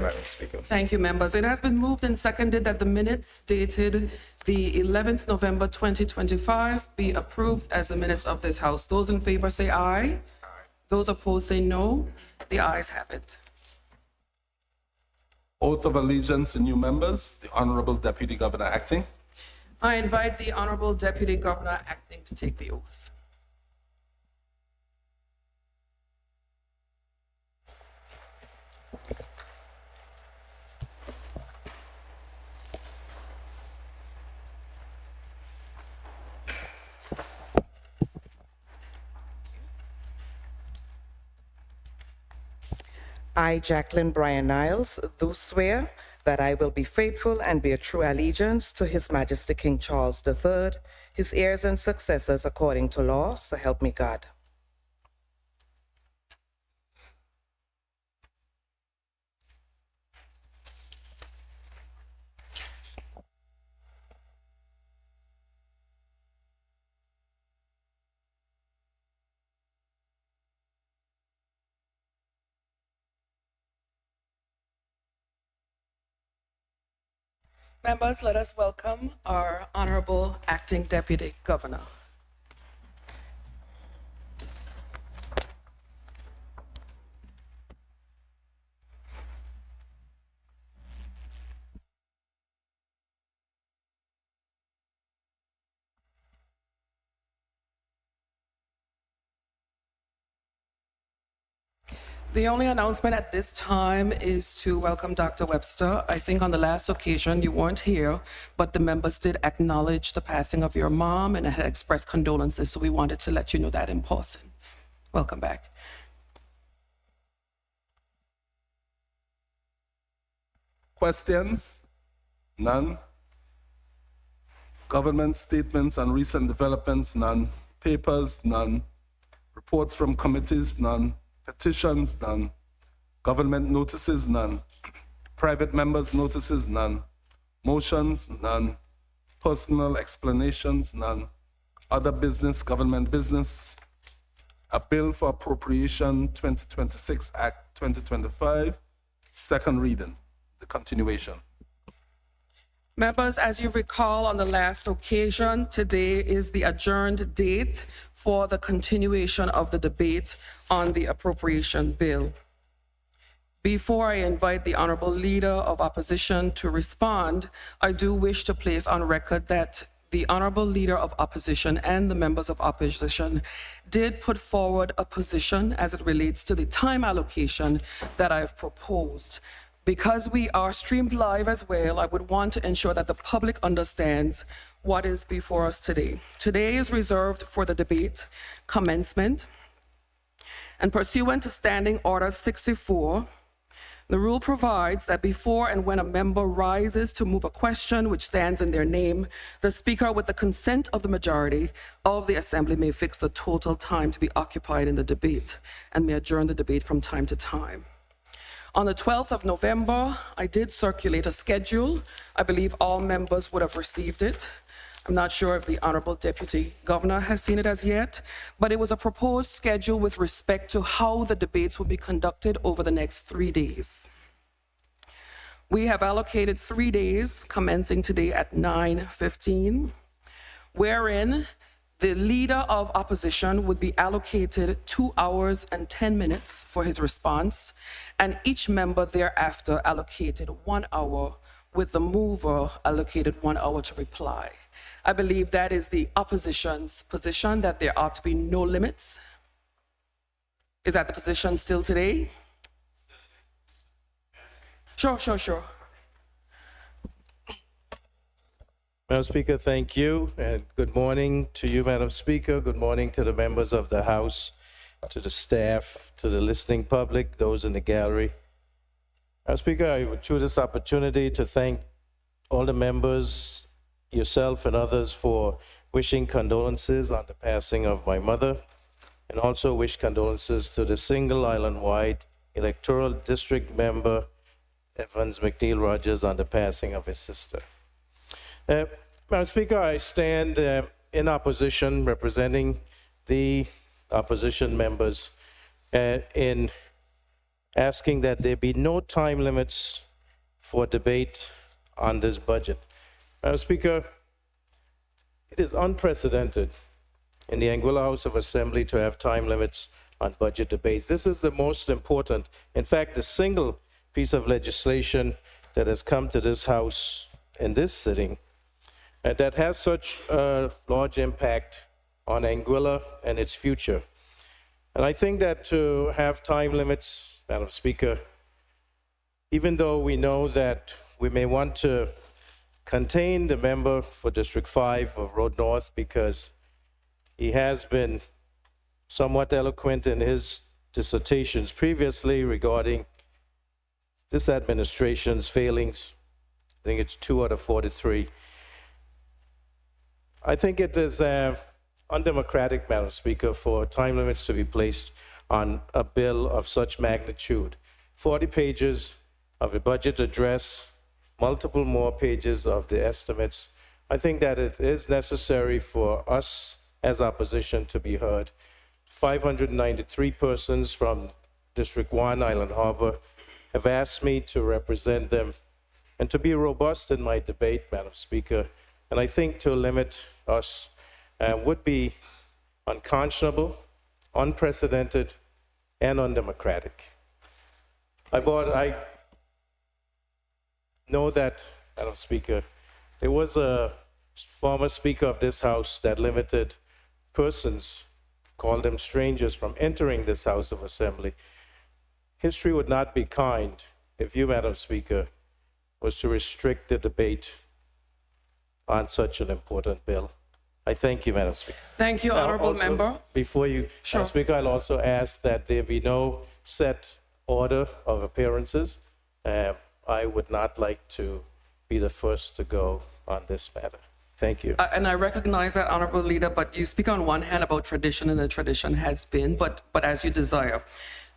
Madam Speaker. Thank you, members. It has been moved and seconded that the minutes dated the 11th November 2025 be approved as the minutes of this House. Those in favor say aye. Those opposed say no. The ayes have it. Oath of allegiance to new members, the Honorable Deputy Governor acting. I invite the Honorable Deputy Governor acting to take the oath. I, Jacqueline Bryan Niles, do swear that I will be faithful and bear true allegiance to His Majesty King Charles III, his heirs and successors according to law, so help me God. Members, let us welcome our Honorable Acting Deputy Governor. The only announcement at this time is to welcome Dr. Webster. I think on the last occasion you weren't here, but the members did acknowledge the passing of your mom and had expressed condolences, so we wanted to let you know that in person. Welcome back. Questions? None. Government statements and recent developments? None. Papers? None. Reports from committees? None. Petitions? None. Government notices? None. Private members' notices? None. Motions? None. Personal explanations? None. Other business, government business? A bill for appropriation 2026 Act 2025, second reading, the continuation. Members, as you recall on the last occasion, today is the adjourned date for the continuation of the debate on the appropriation bill. Before I invite the Honorable Leader of Opposition to respond, I do wish to place on record that the Honorable Leader of Opposition and the members of Opposition did put forward a position as it relates to the time allocation that I've proposed. Because we are streamed live as well, I would want to ensure that the public understands what is before us today. Today is reserved for the debate commencement, and pursuant to Standing Order 64, the rule provides that before and when a member rises to move a question which stands in their name, the Speaker, with the consent of the majority of the Assembly, may fix the total time to be occupied in the debate and may adjourn the debate from time to time. On the 12th of November, I did circulate a schedule. I believe all members would have received it. I'm not sure if the Honorable Deputy Governor has seen it as yet, but it was a proposed schedule with respect to how the debates will be conducted over the next 3 days. We have allocated 3 days, commencing today at 9:15, wherein the Leader of Opposition would be allocated 2 hours and 10 minutes for his response, and each member thereafter allocated 1 hour, with the mover allocated 1 hour to reply. I believe that is the opposition's position, that there ought to be no limits. Is that the position still today? Sure. Madam Speaker, thank you, and good morning to you, Madam Speaker. Good morning to the members of the House, to the staff, to the listening public, those in the gallery. Madam Speaker, I would choose this opportunity to thank all the members, yourself and others, for wishing condolences on the passing of my mother, and also wish condolences to the single island-wide electoral district member, Evans McNeil Rogers, on the passing of his sister. Madam Speaker, I stand in opposition, representing the opposition members in asking that there be no time limits for debate on this budget. Madam Speaker, it is unprecedented in the Anguilla House of Assembly to have time limits on budget debates. This is the most important, in fact, the single piece of legislation that has come to this House in this sitting that has such a large impact on Anguilla and its future. And I think that to have time limits, Madam Speaker, even though we know that we may want to contain the member for District 5 of Road North because he has been somewhat eloquent in his dissertations previously regarding this administration's failings. I think it's 2 out of 43. I think it is undemocratic, Madam Speaker, for time limits to be placed on a bill of such magnitude. 40 pages of a budget address, multiple more pages of the estimates. I think that it is necessary for us as opposition to be heard. 593 persons from District 1, Island Harbor, have asked me to represent them and to be robust in my debate, Madam Speaker. And I think to limit us would be unconscionable, unprecedented, and undemocratic. I know that, Madam Speaker, there was a former Speaker of this House that limited persons, called them strangers, from entering this House of Assembly. History would not be kind if you, Madam Speaker, was to restrict the debate on such an important bill. I thank you, Madam Speaker. Thank you, honorable Also, member. Before you, Sure. Madam Speaker, I'll also ask that there be no set order of appearances. I would not like to be the first to go on this matter. Thank you. And I recognize that, honorable leader, but you speak on one hand about tradition, and the tradition has been, but as you desire.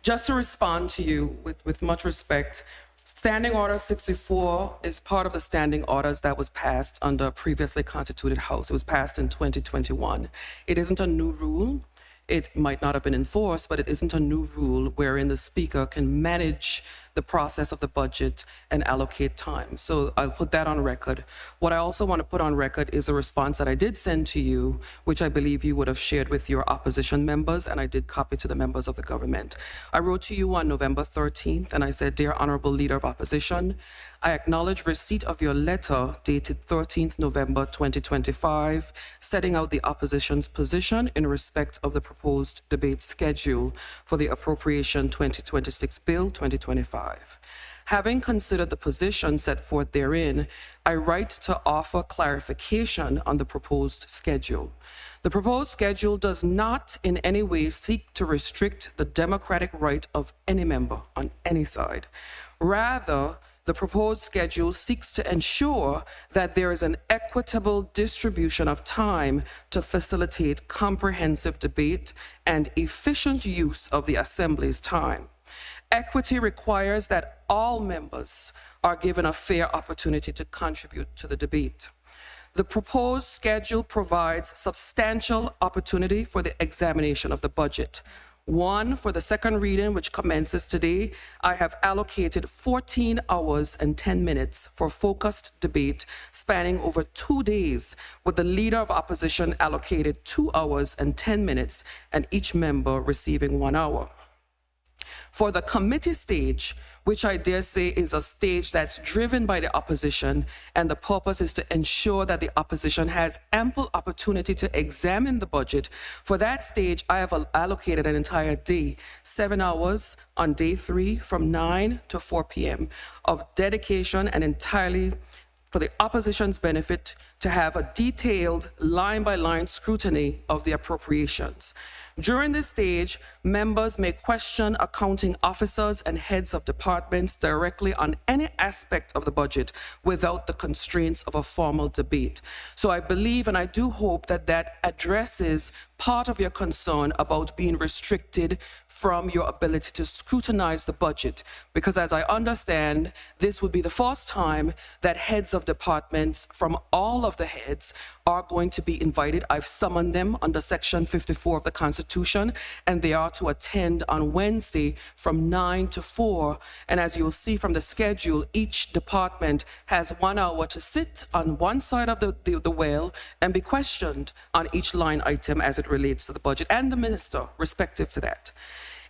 Just to respond to you with much respect, Standing Order 64 is part of the standing orders that was passed under a previously constituted House. It was passed in 2021. It isn't a new rule. It might not have been enforced, but it isn't a new rule wherein the Speaker can manage the process of the budget and allocate time. So I'll put that on record. What I also want to put on record is a response that I did send to you, which I believe you would have shared with your opposition members, and I did copy to the members of the government. I wrote to you on November 13th, and I said, "Dear Honorable Leader of Opposition, I acknowledge receipt of your letter dated 13th November 2025, setting out the opposition's position in respect of the proposed debate schedule for the Appropriation 2026 Bill 2025. Having considered the position set forth therein, I write to offer clarification on the proposed schedule. The proposed schedule does not in any way seek to restrict the democratic right of any member on any side. Rather, the proposed schedule seeks to ensure that there is an equitable distribution of time to facilitate comprehensive debate and efficient use of the Assembly's time. Equity requires that all members are given a fair opportunity to contribute to the debate. The proposed schedule provides substantial opportunity for the examination of the budget. One, for the second reading, which commences today, I have allocated 14 hours and 10 minutes for focused debate spanning over 2 days, with the Leader of Opposition allocated 2 hours and 10 minutes and each member receiving 1 hour. For the committee stage, which I dare say is a stage that's driven by the opposition, and the purpose is to ensure that the opposition has ample opportunity to examine the budget. For that stage, I have allocated an entire day, 7 hours on day 3 from 9 to 4 p.m. of dedication and entirely for the opposition's benefit to have a detailed line-by-line scrutiny of the appropriations. During this stage, members may question accounting officers and heads of departments directly on any aspect of the budget without the constraints of a formal debate. So I believe and I do hope that that addresses part of your concern about being restricted from your ability to scrutinize the budget, because as I understand, this would be the first time that heads of departments from all of the heads are going to be invited. I've summoned them under Section 54 of the Constitution Constitution, and they are to attend on Wednesday from 9 to 4. And as you'll see from the schedule, each department has 1 hour to sit on one side of the well and be questioned on each line item as it relates to the budget and the minister, respective to that.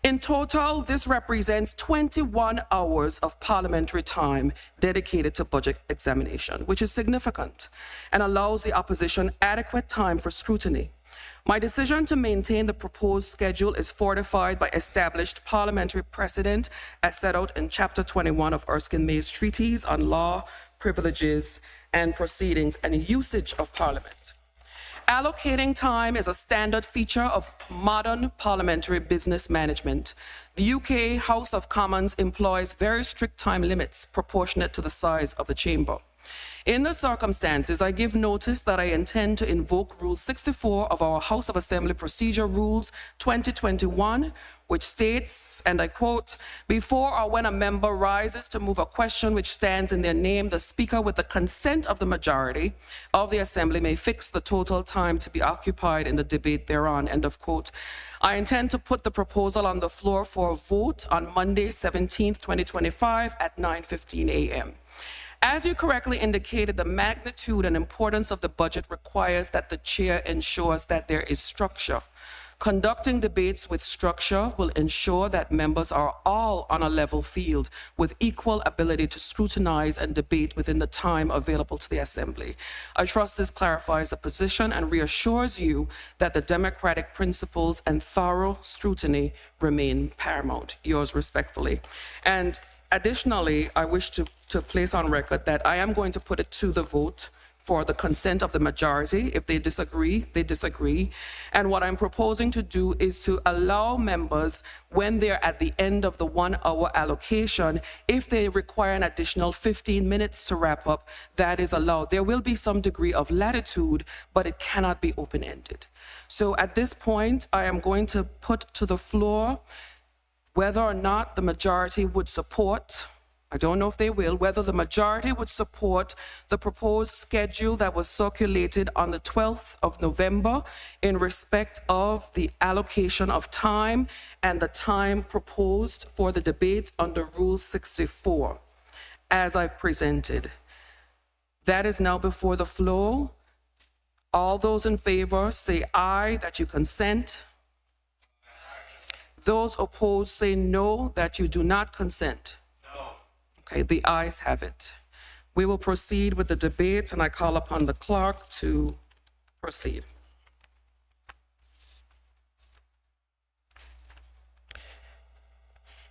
In total, this represents 21 hours of parliamentary time dedicated to budget examination, which is significant and allows the opposition adequate time for scrutiny. My decision to maintain the proposed schedule is fortified by established parliamentary precedent as set out in Chapter 21 of Erskine May's Treatise on Law, Privileges, and Proceedings and Usage of Parliament. Allocating time is a standard feature of modern parliamentary business management. The UK House of Commons employs very strict time limits proportionate to the size of the chamber. In the circumstances, I give notice that I intend to invoke Rule 64 of our House of Assembly Procedure Rules 2021, which states, and I quote, "Before or when a member rises to move a question which stands in their name, the Speaker, with the consent of the majority of the Assembly, may fix the total time to be occupied in the debate thereon," end of quote. I intend to put the proposal on the floor for a vote on Monday, 17th, 2025 at 9:15 a.m. As you correctly indicated, the magnitude and importance of the budget requires that the chair ensures that there is structure. Conducting debates with structure will ensure that members are all on a level field with equal ability to scrutinize and debate within the time available to the Assembly. I trust this clarifies the position and reassures you that the democratic principles and thorough scrutiny remain paramount. Yours respectfully. And additionally, I wish to place on record that I am going to put it to the vote for the consent of the majority. If they disagree, they disagree. And what I'm proposing to do is to allow members, when they're at the end of the 1 hour allocation, if they require an additional 15 minutes to wrap up, that is allowed. There will be some degree of latitude, but it cannot be open-ended. So at this point, I am going to put to the floor whether or not the majority would support, I don't know if they will, whether the majority would support the proposed schedule that was circulated on the 12th of November in respect of the allocation of time and the time proposed for the debate under Rule 64, as I've presented. That is now before the floor. All those in favor say aye, that you consent. Those opposed say no, that you do not consent. No. Okay, the ayes have it. We will proceed with the debate, and I call upon the clerk to proceed.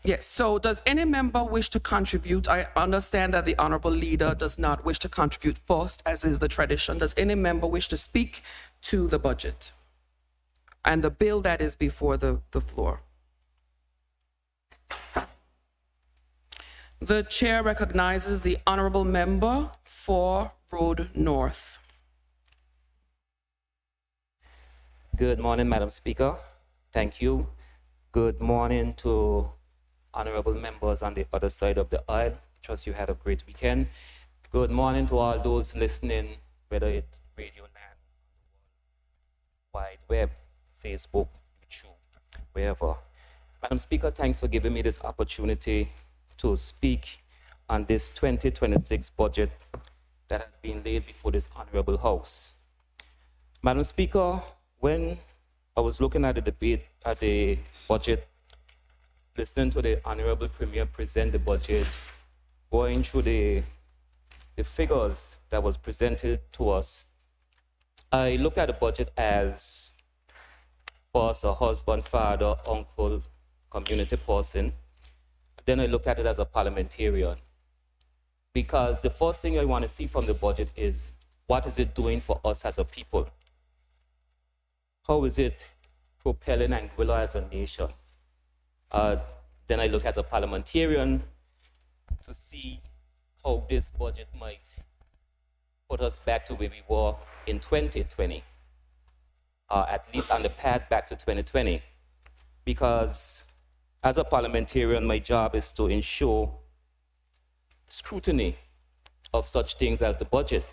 Yes, so does any member wish to contribute? I understand that the honorable leader does not wish to contribute first, as is the tradition. Does any member wish to speak to the budget and the bill that is before the floor? The chair recognizes the honorable member for Road North. Good morning, Madam Speaker. Thank you. Good morning to honorable members on the other side of the aisle. Trust you had a great weekend. Good morning to all those listening, whether it's Radio Land, Wide Web, Facebook, YouTube, wherever. Madam Speaker, thanks for giving me this opportunity to speak on this 2026 budget that has been laid before this honorable House. Madam Speaker, when I was looking at the debate, at the budget, listening to the Honorable Premier present the budget, going through the figures that was presented to us, I looked at the budget as first a husband, father, uncle, community person. Then I looked at it as a parliamentarian. Because the first thing I want to see from the budget is what is it doing for us as a people? How is it propelling Anguilla as a nation? Then I look as a parliamentarian to see how this budget might put us back to where we were in 2020, at least on the path back to 2020. Because as a parliamentarian, my job is to ensure scrutiny of such things as the budget.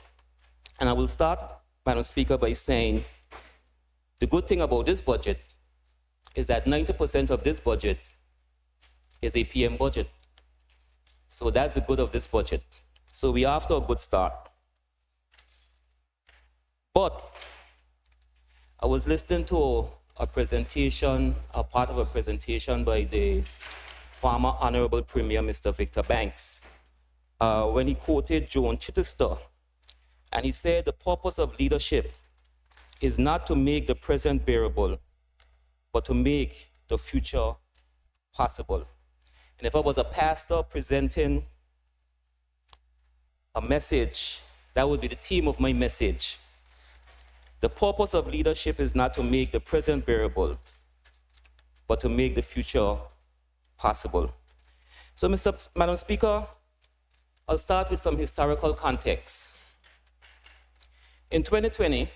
And I will start, Madam Speaker, by saying the good thing about this budget is that 90% of this budget is a PM budget. So that's the good of this budget. So we are off to a good start. But I was listening to a presentation, a part of a presentation by the former Honorable Premier, Mr. Victor Banks, when he quoted Joan Chittister, and he said the purpose of leadership is not to make the present bearable, but to make the future possible. And if I was a pastor presenting a message, that would be the theme of my message. The purpose of leadership is not to make the present bearable, but to make the future possible. So, Madam Speaker, I'll start with some historical context. In 2020,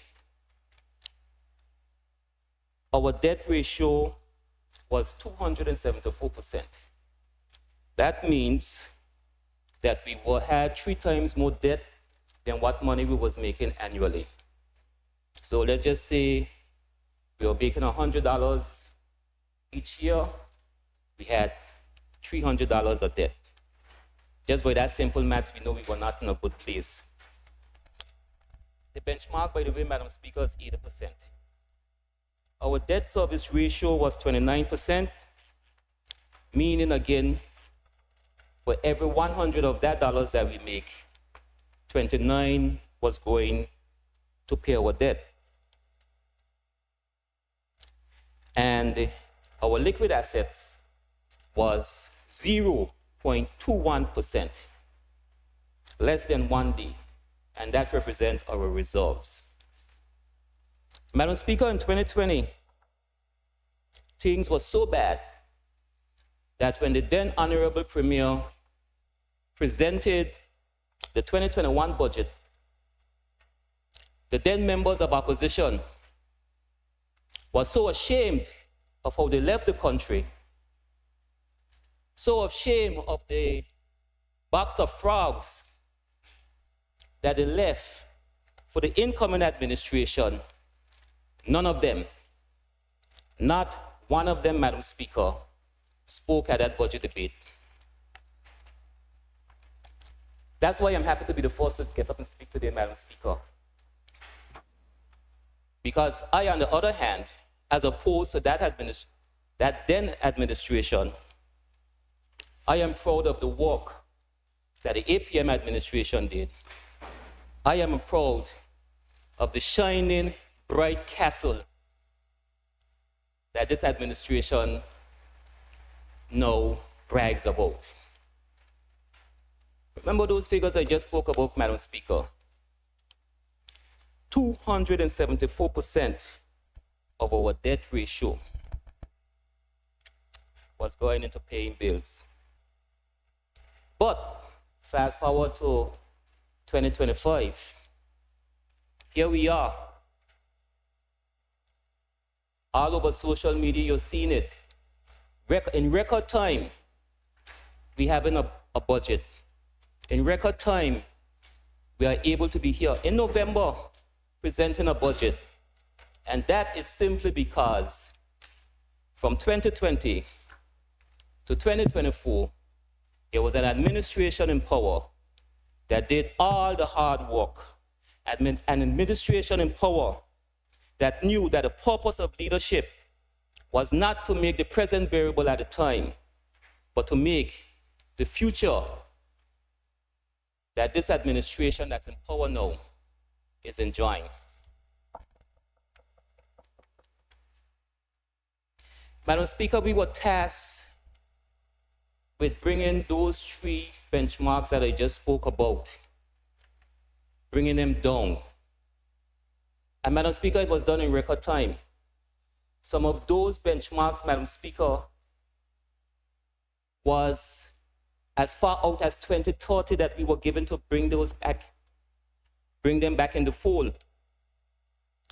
our debt ratio was 274%. That means that we had 3 times more debt than what money we was making annually. So let's just say we were making $100 each year, we had $300 of debt. Just by that simple maths, we know we were not in a good place. The benchmark, by the way, Madam Speaker, is 80%. Our debt service ratio was 29%, meaning again, for every 100 of that dollars that we make, 29 was going to pay our debt. And our liquid assets was 0.21%, less than 1 day, and that represents our reserves. Madam Speaker, in 2020, things were so bad that when the then Honorable Premier presented the 2021 budget, the then members of opposition were so ashamed of how they left the country, so ashamed of the box of frogs that they left for the incoming administration. None of them, not one of them, Madam Speaker, spoke at that budget debate. That's why I'm happy to be the first to get up and speak today, Madam Speaker. Because I, on the other hand, as opposed to that then administration, I am proud of the work that the APM administration did. I am proud of the shining, bright castle that this administration now brags about. Remember those figures I just spoke about, Madam Speaker? 274% of our debt ratio was going into paying bills. But fast forward to 2025, here we are. All over social media, you're seeing it. In record time, we having a budget. In record time, we are able to be here in November presenting a budget. And that is simply because from 2020 to 2024, there was an administration in power that did all the hard work. An administration in power that knew that the purpose of leadership was not to make the present bearable at the time, but to make the future that this administration that's in power now is enjoying. Madam Speaker, we were tasked with bringing those 3 benchmarks that I just spoke about, bringing them down. And Madam Speaker, it was done in record time. Some of those benchmarks, Madam Speaker, was as far out as 2030 that we were given to bring those back, bring them back in the fold.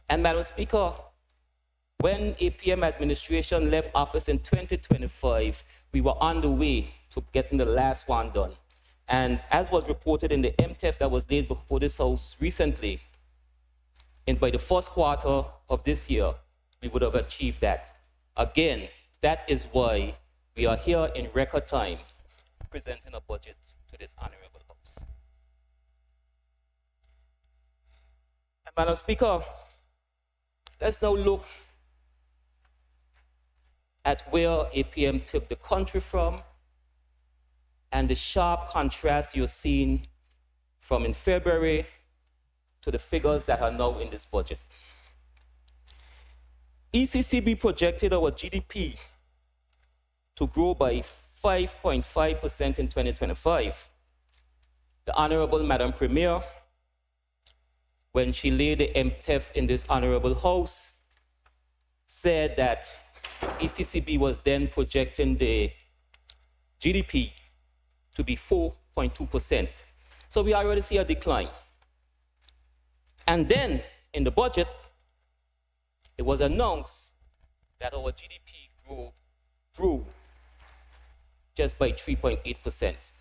And Madam Speaker, when APM administration left office in 2025, we were on the way to getting the last one done. And as was reported in the MTEF that was laid before this House recently, by the first quarter of this year, we would have achieved that. Again, that is why we are here in record time presenting a budget to this honorable House. And Madam Speaker, let's now look at where APM took the country from and the sharp contrast you're seeing from in February to the figures that are now in this budget. ECCB projected our GDP to grow by 5.5% in 2025. The Honorable Madam Premier, when she laid the MTEF in this Honorable House, said that ECCB was then projecting the GDP to be 4.2%. So we already see a decline. And then in the budget, it was announced that our GDP grew just by 3.8%.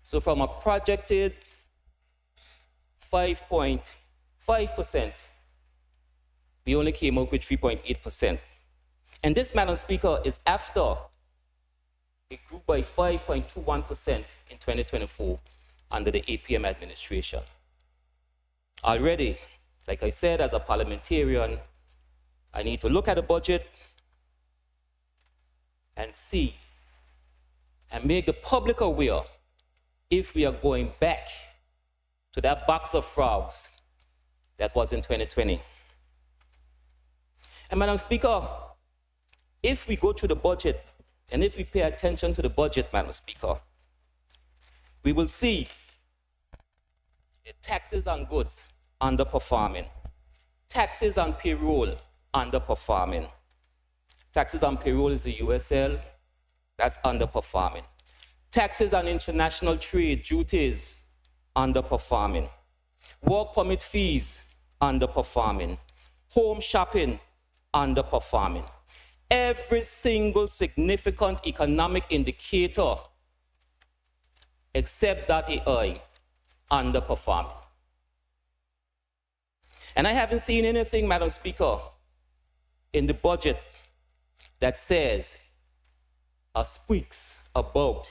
So from a projected 5.5%, we only came up with 3.8%. And this, Madam Speaker, is after it grew by 5.21% in 2024 under the APM administration. Already, like I said, as a parliamentarian, I need to look at the budget and see and make the public aware if we are going back to that box of frogs that was in 2020. And Madam Speaker, if we go through the budget and if we pay attention to the budget, Madam Speaker, we will see the taxes on goods underperforming, taxes on payroll underperforming. Taxes on payroll is the USL, that's underperforming. Taxes on international trade, duties, underperforming. Work permit fees, underperforming. Home shopping, underperforming. Every single significant economic indicator, except that AI, underperforming. And I haven't seen anything, Madam Speaker, in the budget that says or speaks about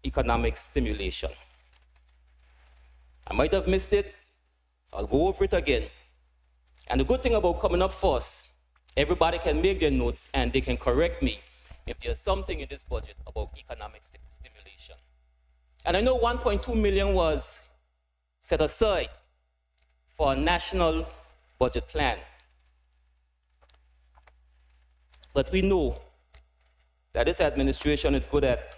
economic stimulation. I might have missed it. I'll go over it again. And the good thing about coming up first, everybody can make their notes and they can correct me if there's something in this budget about economic stimulation. And I know 1.2 million was set aside for a national budget plan. But we know that this administration is good at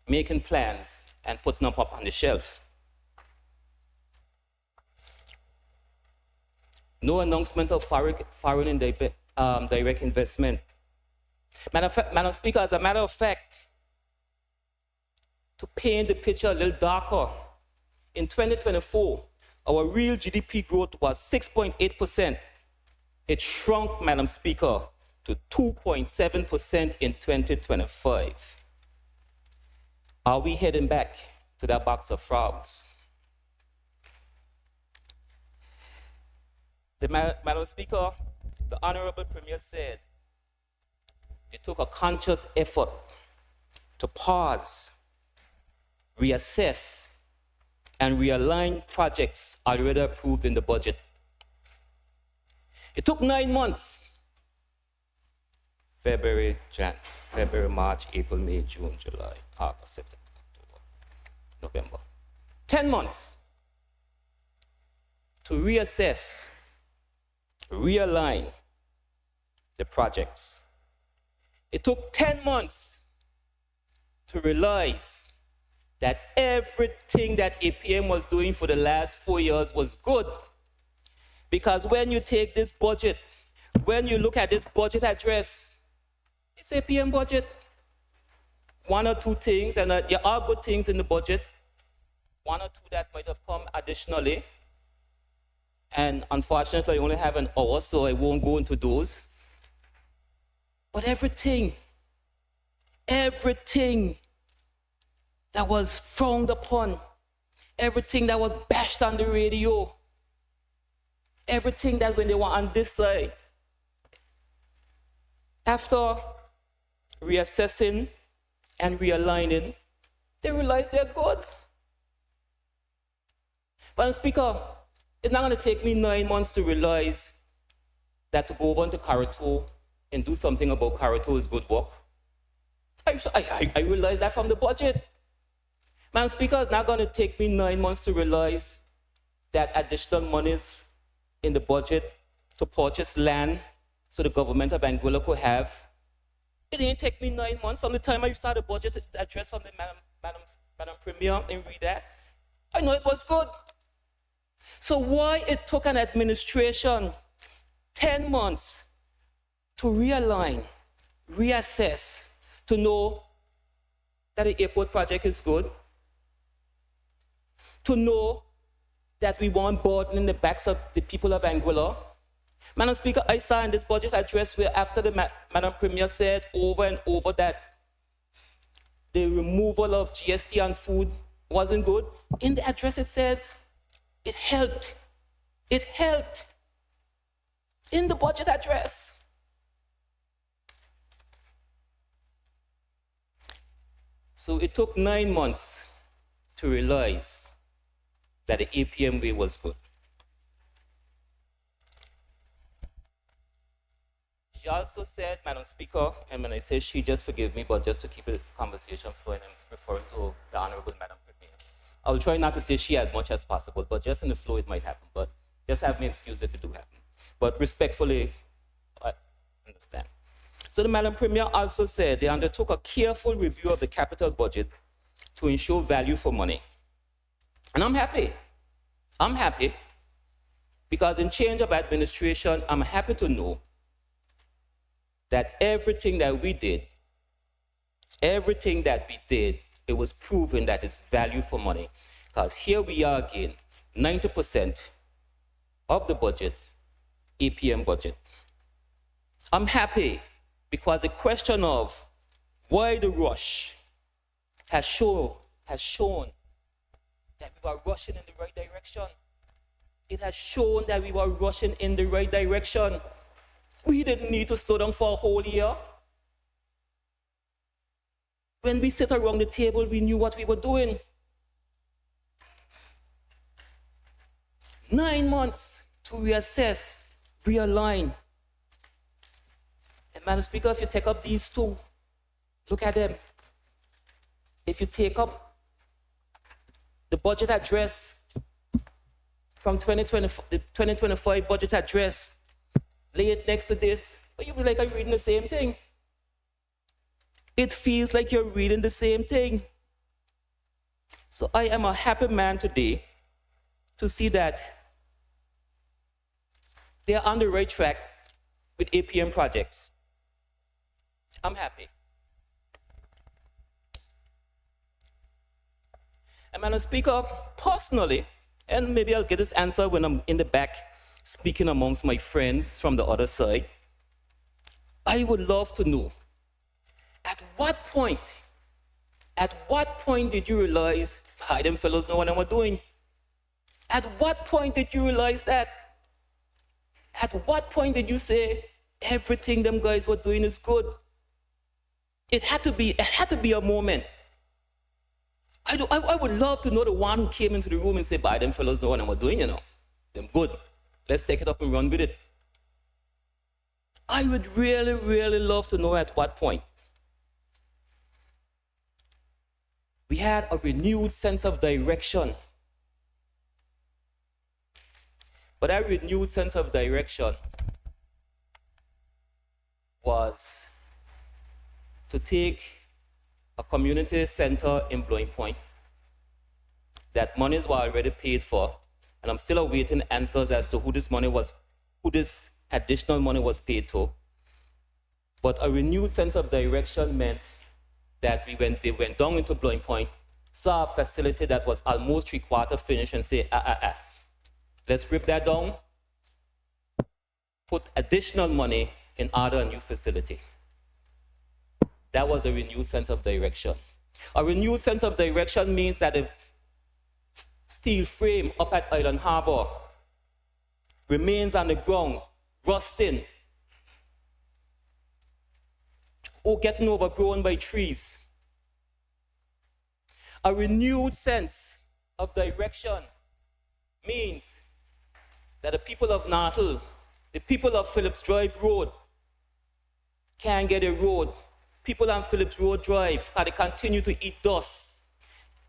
making plans and putting them up on the shelf. No announcement of foreign direct investment. Madam Speaker, as a matter of fact, to paint the picture a little darker, in 2024, our real GDP growth was 6.8%. It shrunk, Madam Speaker, to 2.7% in 2025. Are we heading back to that box of frogs? Madam Speaker, the Honorable Premier said it took a conscious effort to pause, reassess, and realign projects already approved in the budget. It took 9 months. February, March, April, May, June, July, August, September, October, November. 10 months to reassess, realign the projects. It took 10 months to realize that everything that APM was doing for the last 4 years was good. Because when you take this budget, when you look at this budget address, it's APM budget. 1 or 2 things, and there are good things in the budget. 1 or 2 that might have come additionally. And unfortunately, I only have an hour, so I won't go into those. But everything that was frowned upon, everything that was bashed on the radio, everything that when they were on this side, After reassessing and realigning, they realize they're good. Madam Speaker, it's not going to take me 9 months to realize that to go over into Karatou and do something about Karatou is good work. I realized that from the budget. Madam Speaker, it's not going to take me 9 months to realize that additional monies in the budget to purchase land so the government of Anguilla could have. It didn't take me 9 months from the time I saw the budget address from the Madam Premier and read that. I know it was good. So why it took an administration 10 months to realign, reassess, to know that the airport project is good, to know that we want burden in the backs of the people of Anguilla. Madam Speaker, I saw in this budget address where after the Madam Premier said over and over that the removal of GST on food wasn't good, in the address it says it helped. It helped. In the budget address. So it took 9 months to realize that the APM way was good. She also said, Madam Speaker, and when I say she, just forgive me, but just to keep the conversation flowing, I'm referring to the Honorable Madam Premier. I will try not to say she as much as possible, but just in the flow it might happen. But just have me excused if it do happen. But respectfully, I understand. So the Madam Premier also said they undertook a careful review of the capital budget to ensure value for money. And I'm happy. I'm happy because in change of administration, I'm happy to know that everything that we did, it was proven that it's value for money. Because here we are again, 90% of the budget, APM budget. I'm happy because the question of why the rush has shown that we were rushing in the right direction. It has shown that we were rushing in the right direction. We didn't need to slow down for a whole year. When we sit around the table, we knew what we were doing. 9 months to reassess, realign. And Madam Speaker, if you take up these two, look at them. If you take up the budget address from 2020, the 2025 budget address, lay it next to this, but you'll be like, I'm reading the same thing. It feels like you're reading the same thing. So I am a happy man today to see that they're on the right track with APM projects. I'm happy. And Madam Speaker, personally, and maybe I'll get this answer when I'm in the back speaking amongst my friends from the other side, I would love to know, at what point did you realize, hi, them fellows know what I'm doing? At what point did you realize that? At what point did you say, everything them guys were doing is good? It had to be a moment. I would love to know the one who came into the room and said, by them fellows know what I'm doing, you know. Them good. Let's take it up and run with it. I would really, really love to know at what point. We had a renewed sense of direction. But that renewed sense of direction was to take a community center in Blowing Point that monies were already paid for, and I'm still awaiting answers as to who this additional money was paid to. But a renewed sense of direction meant that they went down into Blowing Point, saw a facility that was almost 3/4 finished and say, let's rip that down, put additional money and order a new facility. That was a renewed sense of direction. A renewed sense of direction means that the steel frame up at Island Harbor remains on the ground, rusting. or getting overgrown by trees. A renewed sense of direction means that the people of Natal, the people of Phillips Drive Road, can get a road. People on Phillips Road Drive, they continue to eat dust.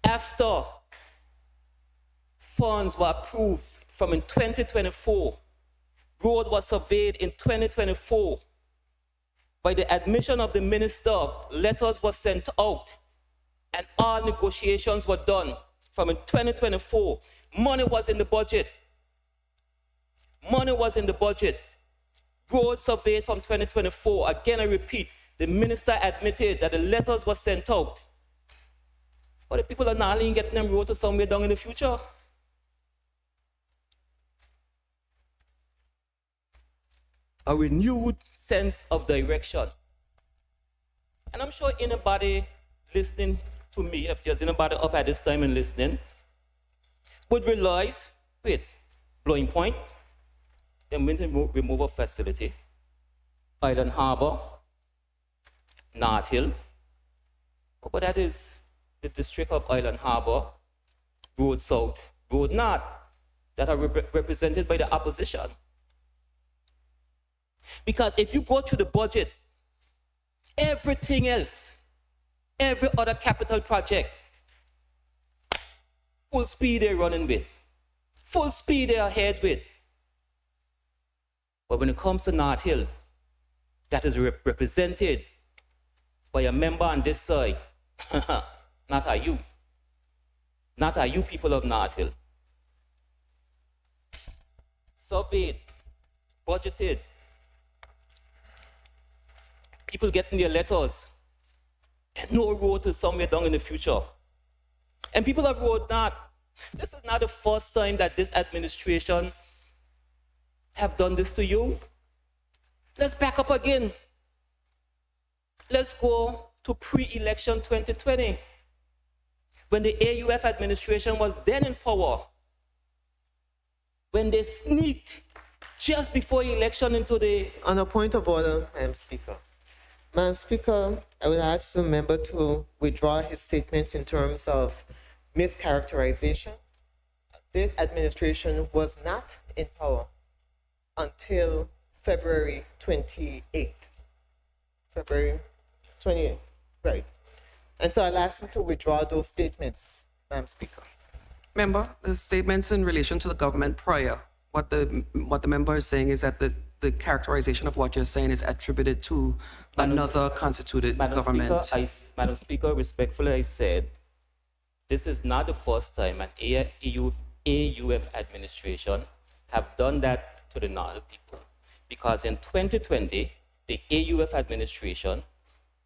After funds were approved from in 2024, road was surveyed in 2024. By the admission of the minister, letters were sent out and all negotiations were done from in 2024. Money was in the budget. Money was in the budget. Road surveyed from 2024. Again, I repeat, the minister admitted that the letters were sent out. But the people are not only getting them road to somewhere down in the future. A renewed sense of direction. And I'm sure anybody listening to me, if there's anybody up at this time and listening, would realize, wait, Blowing Point, the wind removal facility, Island Harbor, North Hill, but that is the district of Island Harbor, Road South, Road North, that are represented by the opposition. Because if you go to the budget, everything else, every other capital project, full speed they're running with, full speed they're ahead with. But when it comes to North Hill, that is represented by a member on this side. Not are you. Not are you people of North Hill. Surveyed, budgeted, people getting their letters, and no road till somewhere down in the future. And people of Road North, this is not the first time that this administration have done this to you. Let's back up again. Let's go to pre-election 2020, when the AUF administration was then in power, when they sneaked just before election into the... On a point of order, Madam Speaker. Madam Speaker, I will ask the member to withdraw his statements in terms of mischaracterization. This administration was not in power until February 28th. February 28th, right. And so I'll ask him to withdraw those statements, Madam Speaker. Member, the statements in relation to the government prior, what the member is saying is that the characterization of what you're saying is attributed to another constituted government. Madam Speaker, respectfully, I said, this is not the first time an AUF administration have done that to the Nile people. Because in 2020, the AUF administration,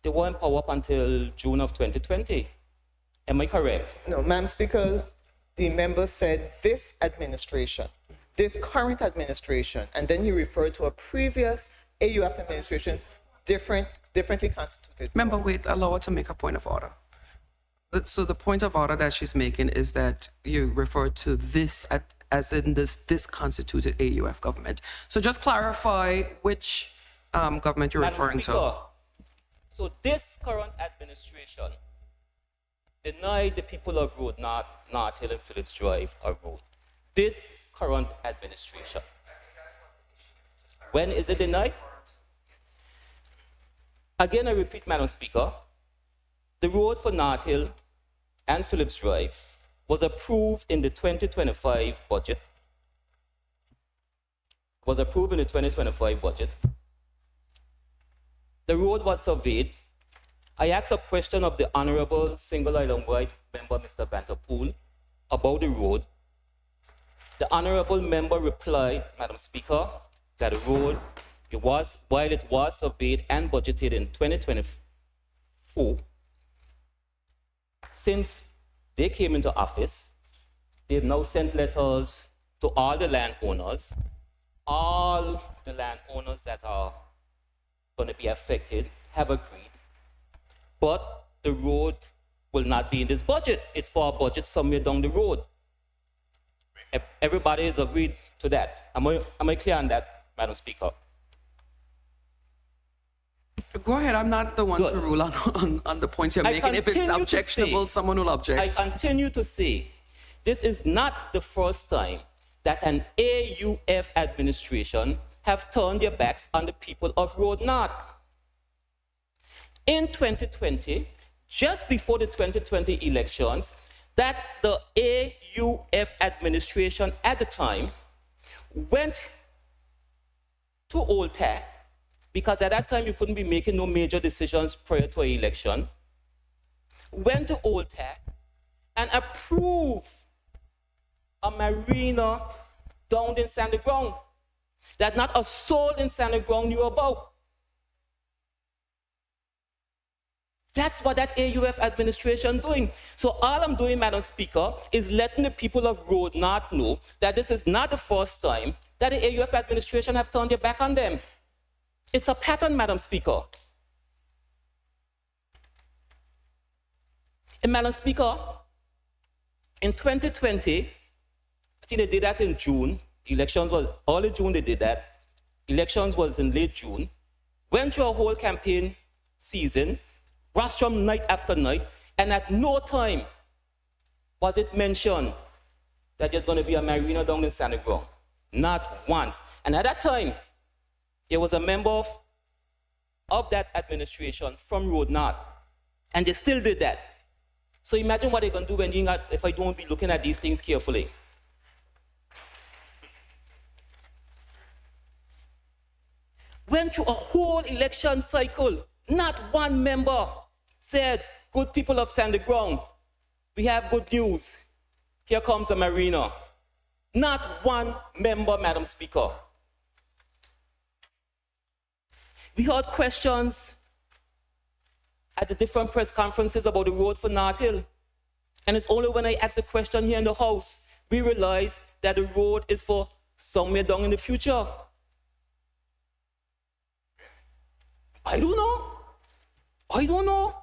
they were in power up until June of 2020. Am I correct? No, Madam Speaker, the member said this administration, this current administration, and then he referred to a previous AUF administration, differently constituted. Member, wait, allow her to make a point of order. So the point of order that she's making is that you refer to this as in this constituted AUF government. So just clarify which government you're referring to. So this current administration denied the people of Road North Hill and Phillips Drive a road. This current administration. When is it denied? Again, I repeat, Madam Speaker, the road for North Hill and Phillips Drive was approved in the 2025 budget. Was approved in the 2025 budget. The road was surveyed. I asked a question of the Honorable Single Island White member, Mr. Vanterpool, about the road. The Honorable member replied, Madam Speaker, that the road, while it was surveyed and budgeted in 2024, since they came into office, they've now sent letters to all the landowners. All the landowners that are going to be affected have agreed. But the road will not be in this budget. It's for a budget somewhere down the road. Everybody has agreed to that. Am I clear on that, Madam Speaker? Go ahead, I'm not the one Good. to rule on the points you're I making. If it's continue to objectionable, say- someone will I object. continue to say, this is not the first time that an AUF administration have turned their backs on the people of Road North. In 2020, just before the 2020 elections, that the AUF administration at the time went to Old Tech, because at that time you couldn't be making no major decisions prior to an election, went to Old Tech and approved a marina down in Sandy Ground that not a soul in Sandy Ground knew about. That's what that AUF administration doing. So all I'm doing, Madam Speaker, is letting the people of Road North know that this is not the first time that the AUF administration have turned their back on them. It's a pattern, Madam Speaker. And Madam Speaker, in 2020, I think they did that in June. Elections was early June they did that. Elections was in late June. Went through a whole campaign season, rostrum night after night, and at no time was it mentioned that there's going to be a marina down in Sandy Ground. Not once. And at that time, there was a member of that administration from Road North, and they still did that. So imagine what they're going to do when if I don't be looking at these things carefully. Went through a whole election cycle. Not one member said, good people of Sandy Ground, we have good news. Here comes a marina. Not one member, Madam Speaker. We heard questions at the different press conferences about the road for North Hill. And it's only when I ask the question here in the House, we realize that the road is for somewhere down in the future. I don't know. I don't know.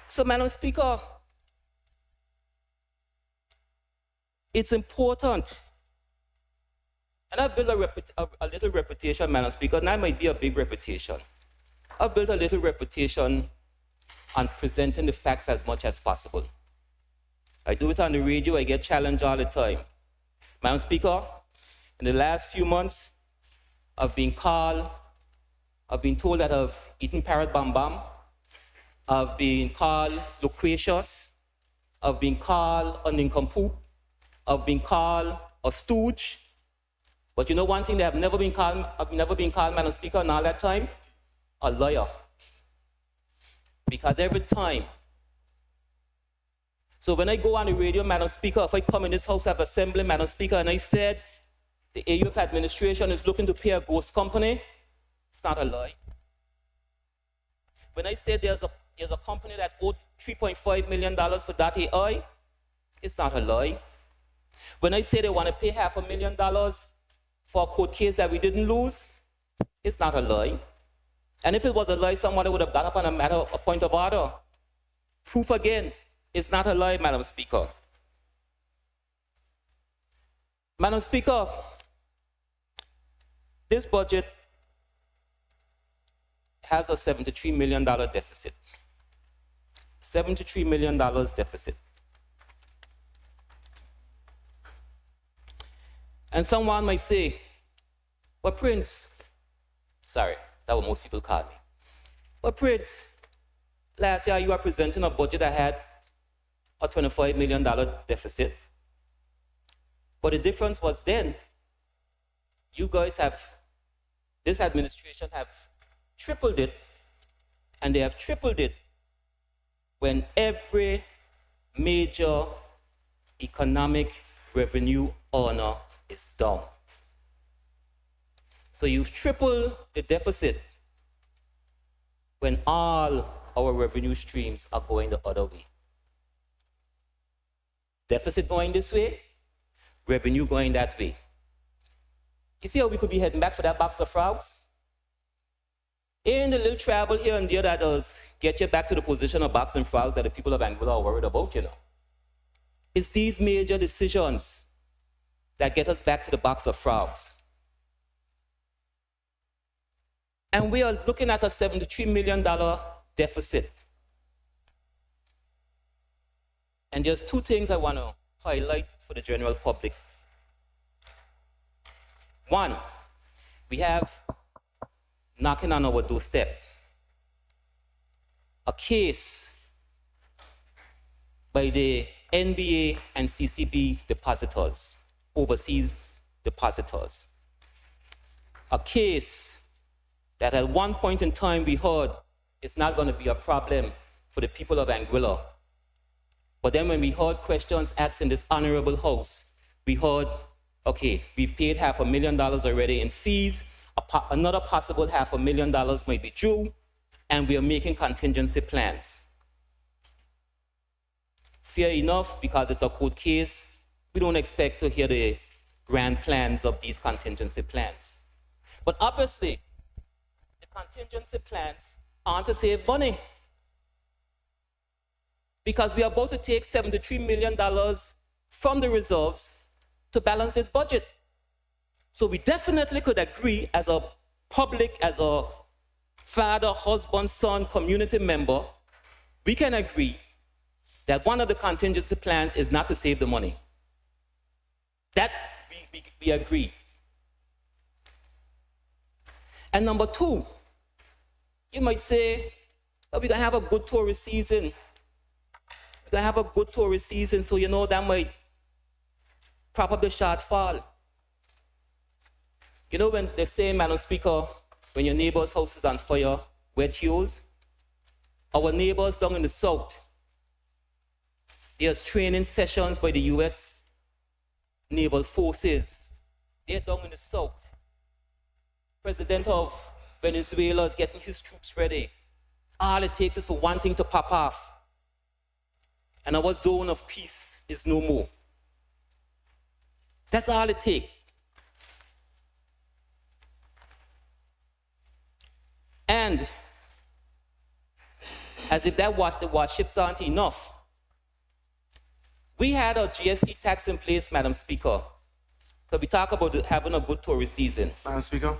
So, Madam Speaker, it's important. And I've built a little reputation, Madam Speaker, and that might be a big reputation. I've built a little reputation on presenting the facts as much as possible. I do it on the radio, I get challenged all the time. Madam Speaker, in the last few months, I've been told that I've eaten parrot bam bam. I've been called loquacious. I've been called a nincompoop. I've been called a stooge. But you know one thing that I've never been called, Madam Speaker, in all that time? A liar. Because every time. So when I go on the radio, Madam Speaker, if I come in this House of Assembly, Madam Speaker, and I said the AUF administration is looking to pay a ghost company, it's not a lie. When I say there's a company that owed $3.5 million for that AI, it's not a lie. When I say they want to pay $500,000 for a court case that we didn't lose, it's not a lie. And if it was a lie, somebody would have got up on a point of order. Proof again, it's not a lie, Madam Speaker. Madam Speaker, this budget has a $73 million deficit. $73 million deficit. And someone might say, well, Prince, sorry, that's what most people call me. Well, Prince, last year you were presenting a budget that had a $25 million deficit. But the difference was then, you guys this administration have tripled it, and they have tripled it when every major economic revenue earner is down. So you've tripled the deficit when all our revenue streams are going the other way. Deficit going this way, revenue going that way. You see how we could be heading back for that box of frogs? In the little travel here and there that does get you back to the position of boxing frogs that the people of Anguilla are worried about, you know. It's these major decisions that get us back to the box of frogs. And we are looking at a $73 million deficit. And there's two things I want to highlight for the general public. One, we have knocking on our doorstep a case by the NBA and CCB depositors, overseas depositors. A case that at one point in time we heard is not going to be a problem for the people of Anguilla. But then when we heard questions asked in this honorable house, we heard, okay, we've paid $500,000 already in fees, another possible $500,000 might be due, and we are making contingency plans. Fair enough, because it's a court case, we don't expect to hear the grand plans of these contingency plans. But obviously, the contingency plans aren't to save money, because we are about to take $73 million from the reserves to balance this budget. So we definitely could agree as a public, as a father, husband, son, community member, we can agree that one of the contingency plans is not to save the money. That we agree. And number two, you might say, oh, we're going to have a good tourist season. We're going to have a good tourist season, so you know that might prop up the shortfall. You know when they say, Madam Speaker, when your neighbor's house is on fire, wet yours? Our neighbors down in the south, there's training sessions by the US Naval Forces. They're down in the south. President of Venezuela is getting his troops ready. All it takes is for one thing to pop off, and our zone of peace is no more. That's all it takes. And as if the warships aren't enough, we had a GST tax in place, Madam Speaker. So we talk about having a good tourist season. Madam Speaker,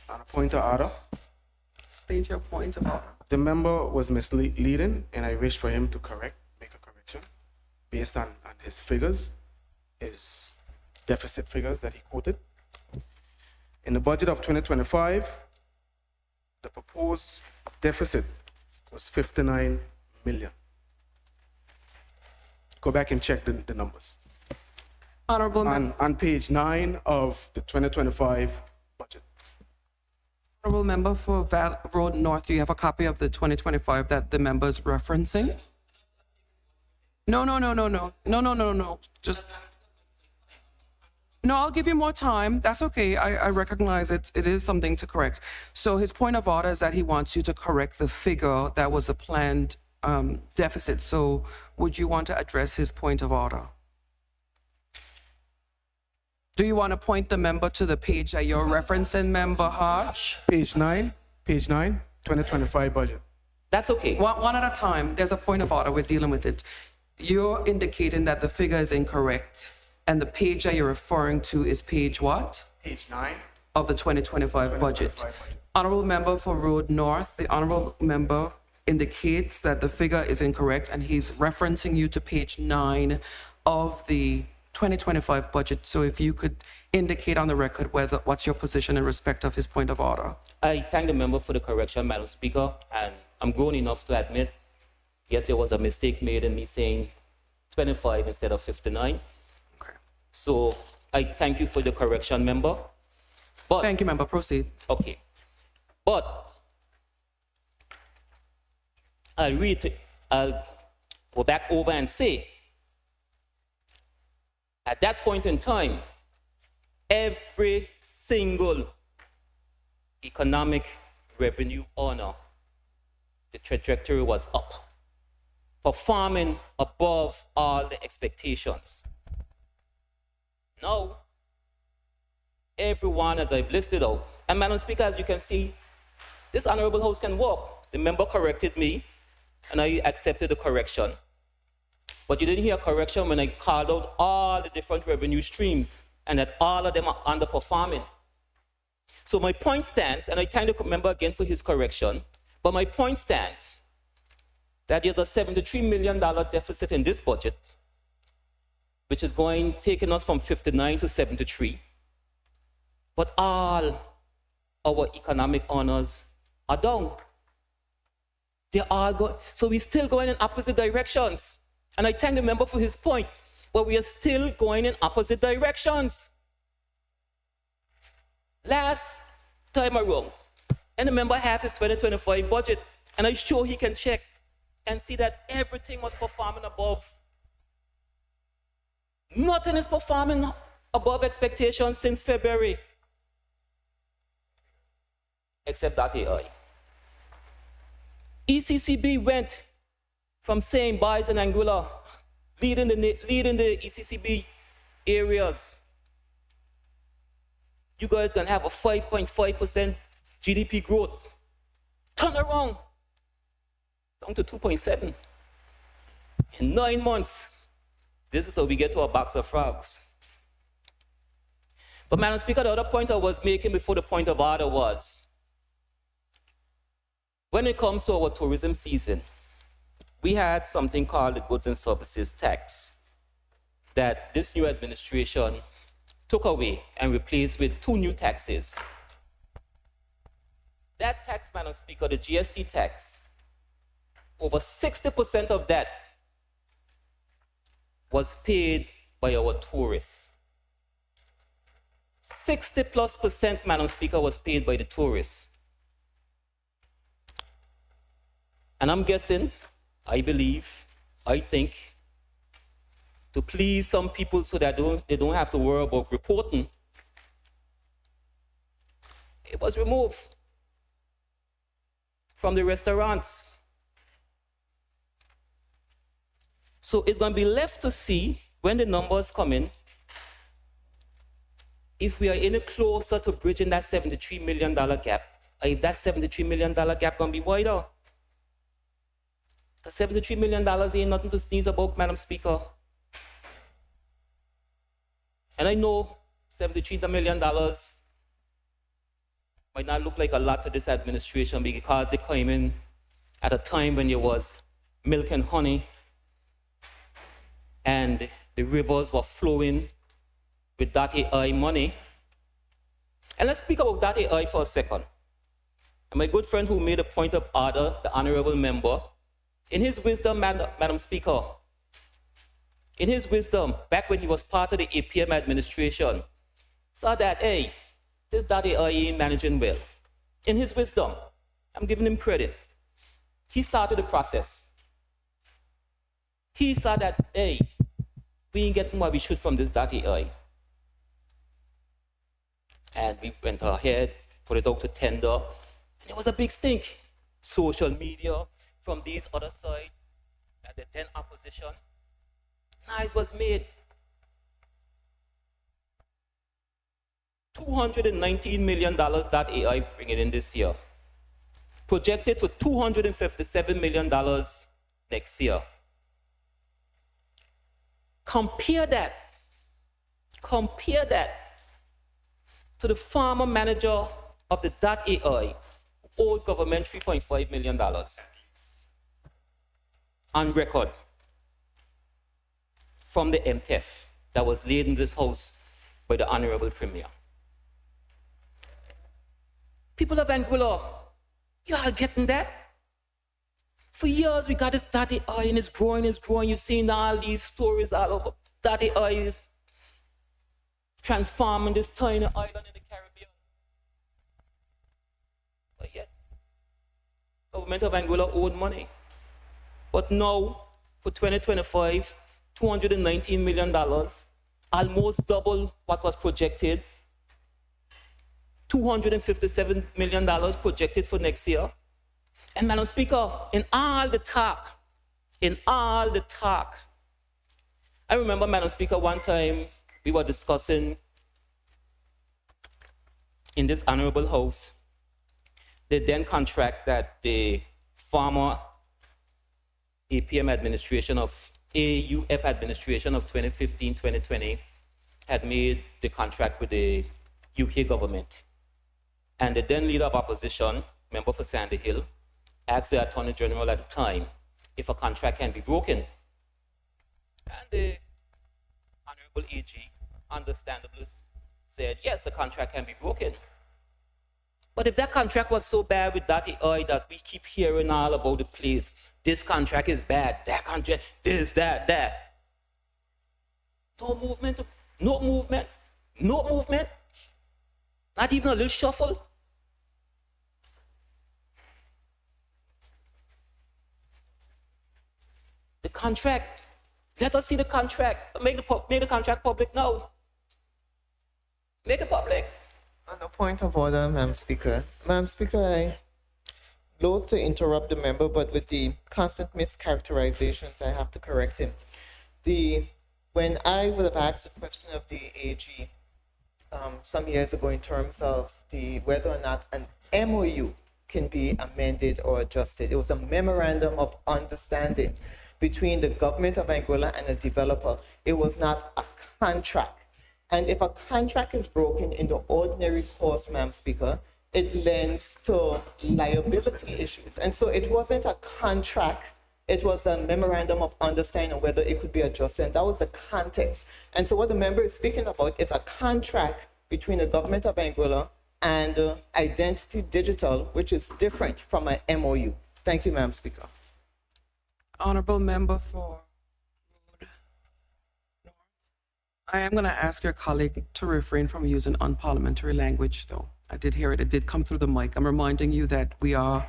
on a point of order, State your point about the member was misleading, and I wish for him to make a correction based on his figures, his deficit figures that he quoted. In the budget of 2025, the proposed deficit was 59 million. Go back and check the numbers. Honorable Member. On page 9 of the 2025 budget. Honorable Member for Road North, do you have a copy of the 2025 that the member is referencing? No. Just, no, I'll give you more time. That's okay. I recognize it. It is something to correct. So his point of order is that he wants you to correct the figure that was a planned deficit. So would you want to address his point of order? Do you want to point the member to the page that you're referencing, Member Hodge? Page 9, 2025 budget. That's okay. One at a time. There's a point of order. We're dealing with it. You're indicating that the figure is incorrect, and the page that you're referring to is page what? Page 9. Of the 2025 budget. Honorable Member for Road North, the Honorable Member indicates that the figure is incorrect, and he's referencing you to page 9 of the 2025 budget. So if you could indicate on the record what's your position in respect of his point of order. I thank the member for the correction, Madam Speaker, and I'm grown enough to admit, yes, there was a mistake made in me saying 25 instead of 59. Okay. So I thank you for the correction, member. But, Thank you, Member. Proceed. okay. But I'll go back over and say, at that point in time, every single economic revenue earner, the trajectory was up, performing above all the expectations. Now, everyone, as I've listed out, and Madam Speaker, as you can see, this honorable house can walk. The member corrected me, and I accepted the correction. But you didn't hear a correction when I called out all the different revenue streams and that all of them are underperforming. So my point stands, and I thank the member again for his correction, but my point stands that there's a $73 million deficit in this budget, which is taking us from 59 to 73. But all our economic honors are down. They are so we're still going in opposite directions. And I thank the member for his point, but we are still going in opposite directions. Last time around, and the member have his 2025 budget, and I'm sure he can check and see that everything was performing above. Nothing is performing above expectations since February, except that AI. ECCB went from saying buys in Anguilla, leading the ECCB areas. You guys can have a 5.5% GDP growth. Turn around, down to 2.7. In 9 months, this is how we get to a box of frogs. But Madam Speaker, the other point I was making before the point of order was, when it comes to our tourism season, we had something called the Goods and Services Tax that this new administration took away and replaced with 2 new taxes. That tax, Madam Speaker, the GST tax, over 60% of that was paid by our tourists. 60+%, Madam Speaker, was paid by the tourists. And I'm guessing, I believe, I think, to please some people so that they don't have to worry about reporting, it was removed from the restaurants. So it's going to be left to see when the numbers come in if we are any closer to bridging that $73 million gap, or if that $73 million gap going to be wider. $73 million ain't nothing to sneeze about, Madam Speaker. And I know $73 million might not look like a lot to this administration because they came in at a time when there was milk and honey and the rivers were flowing with that AI money. And let's speak about that AI for a second. And my good friend who made a point of order, the honorable member, in his wisdom, Madam Speaker, in his wisdom, back when he was part of the APM administration, saw that, hey, this daddy ain't managing well. In his wisdom, I'm giving him credit. He started the process. He saw that, hey, we ain't getting what we should from this daddy AI. And we went ahead, put it out to tender, and it was a big stink. Social media, from these other side, at the then opposition, nice was made. $219 million that AI bringing in this year. Projected to $257 million next year. Compare that to the former manager of the .ai who owes government $3.5 million on record from the MTF that was laid in this house by the Honorable Premier. People of Anguilla, you are getting that? For years we got this .ai and it's growing. You've seen all these stories all over. .ai is transforming this tiny island in the Caribbean. But yet, government of Anguilla owed money. But now, for 2025, $219 million, almost double what was projected. $257 million projected for next year. And Madam Speaker, in all the talk, I remember, Madam Speaker, one time we were discussing in this honorable house the then contract that the former APM administration of AUF administration of 2015-2020 had made the contract with the UK government. And the then leader of opposition, member for Sandy Hill, asked the Attorney General at the time if a contract can be broken. And the Honorable AG, understandably, said, yes, the contract can be broken. But if that contract was so bad with that AI that we keep hearing all about the place, this contract is bad, that contract, this, that. No movement, no movement, no movement, not even a little shuffle. The contract, let us see the contract. Make the contract public now. Make it public. On a point of order, Madam Speaker. Madam Speaker, I loathe to interrupt the member, but with the constant mischaracterizations, I have to correct him. When I would have asked a question of the AG some years ago in terms of whether or not an MOU can be amended or adjusted, it was a memorandum of understanding between the government of Anguilla and a developer. It was not a contract. And if a contract is broken in the ordinary course, Madam Speaker, it lends to liability issues. And so it wasn't a contract, it was a memorandum of understanding on whether it could be adjusted. And that was the context. And so what the member is speaking about is a contract between the government of Anguilla and Identity Digital, which is different from an MOU. Thank you, Madam Speaker. Honorable member for Road North. I am going to ask your colleague to refrain from using unparliamentary language, though. I did hear it. It did come through the mic. I'm reminding you that we are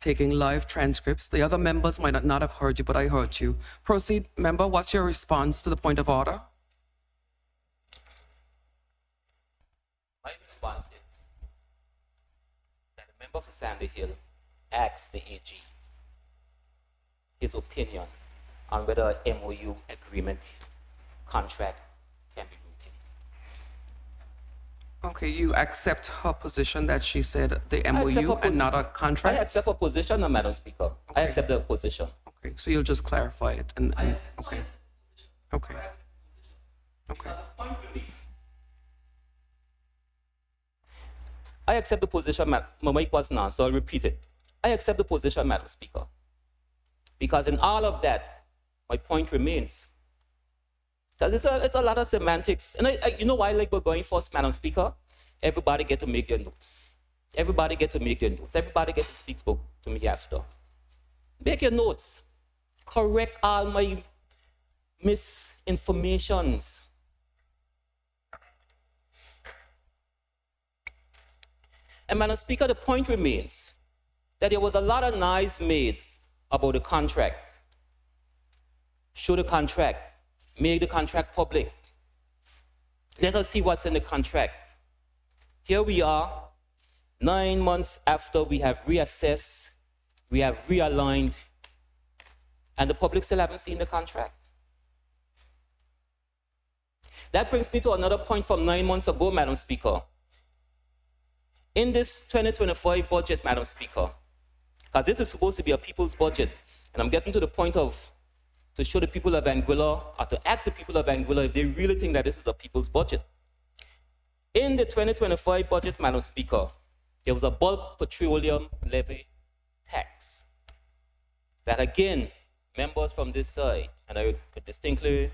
taking live transcripts. The other members might not have heard you, but I heard you. Proceed, member. What's your response to the point of order? My response is that the member for Sandy Hill asked the AG his opinion on whether an MOU agreement contract can be broken. Okay, you accept her position that she said the I accept MOU her and not a I contract? accept her position, Madam Speaker. I accept the position. Okay, so you'll just clarify it okay. Okay. Okay. I accept the position, my mic wasn't on, so I'll repeat it. I accept the position, Madam Speaker. Because in all of that, my point remains. Because it's a lot of semantics. And you know why like we're going first, Madam Speaker? Everybody get to make their notes. Everybody get to make their notes. Everybody get to speak to me after. Make your notes. Correct all my misinformations. And Madam Speaker, the point remains that there was a lot of noise made about the contract. Show the contract. Make the contract public. Let us see what's in the contract. Here we are, 9 months after we have reassessed, we have realigned, and the public still haven't seen the contract. That brings me to another point from 9 months ago, Madam Speaker. In this 2025 budget, Madam Speaker, because this is supposed to be a people's budget, and I'm getting to the point of to show the people of Anguilla, or to ask the people of Anguilla if they really think that this is a people's budget. In the 2025 budget, Madam Speaker, there was a bulk petroleum levy tax that, again, members from this side, and I could distinctly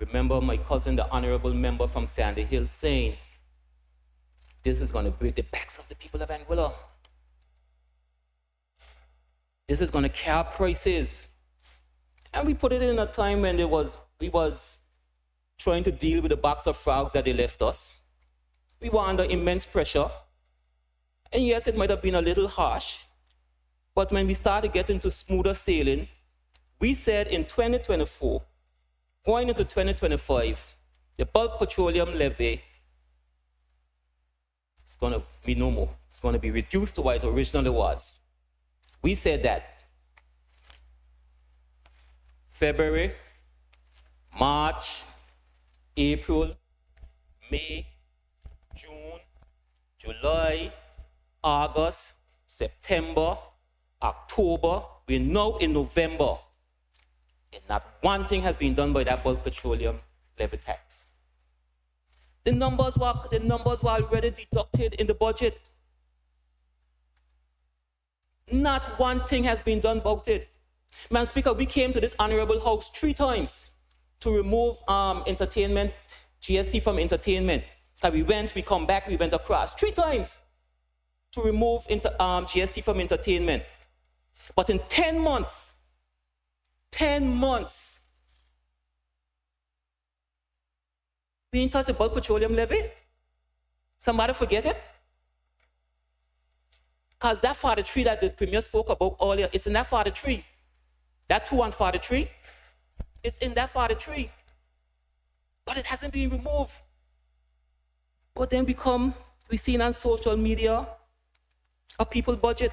remember my cousin, the honorable member from Sandy Hill, saying, this is going to break the backs of the people of Anguilla. This is going to cap prices. And we put it in a time when we was trying to deal with the box of frogs that they left us. We were under immense pressure. And yes, it might have been a little harsh, but when we started getting to smoother sailing, we said in 2024, going into 2025, the bulk petroleum levy is going to be no more. It's going to be reduced to what it originally was. We said that February, March, April, May, June, July, August, September, October, we're now in November. And not one thing has been done by that bulk petroleum levy tax. The numbers were already deducted in the budget. Not one thing has been done about it. Madam Speaker, we came to this honorable house 3 times to remove entertainment, GST from entertainment. We went, we come back, we went across 3 times to remove GST from entertainment. But in 10 months, we ain't touched the bulk petroleum levy. Somebody forget it? Because that 43 that the Premier spoke about earlier, it's in that 43. That 243, it's in that 43. But it hasn't been removed. But then we seen on social media a people's budget.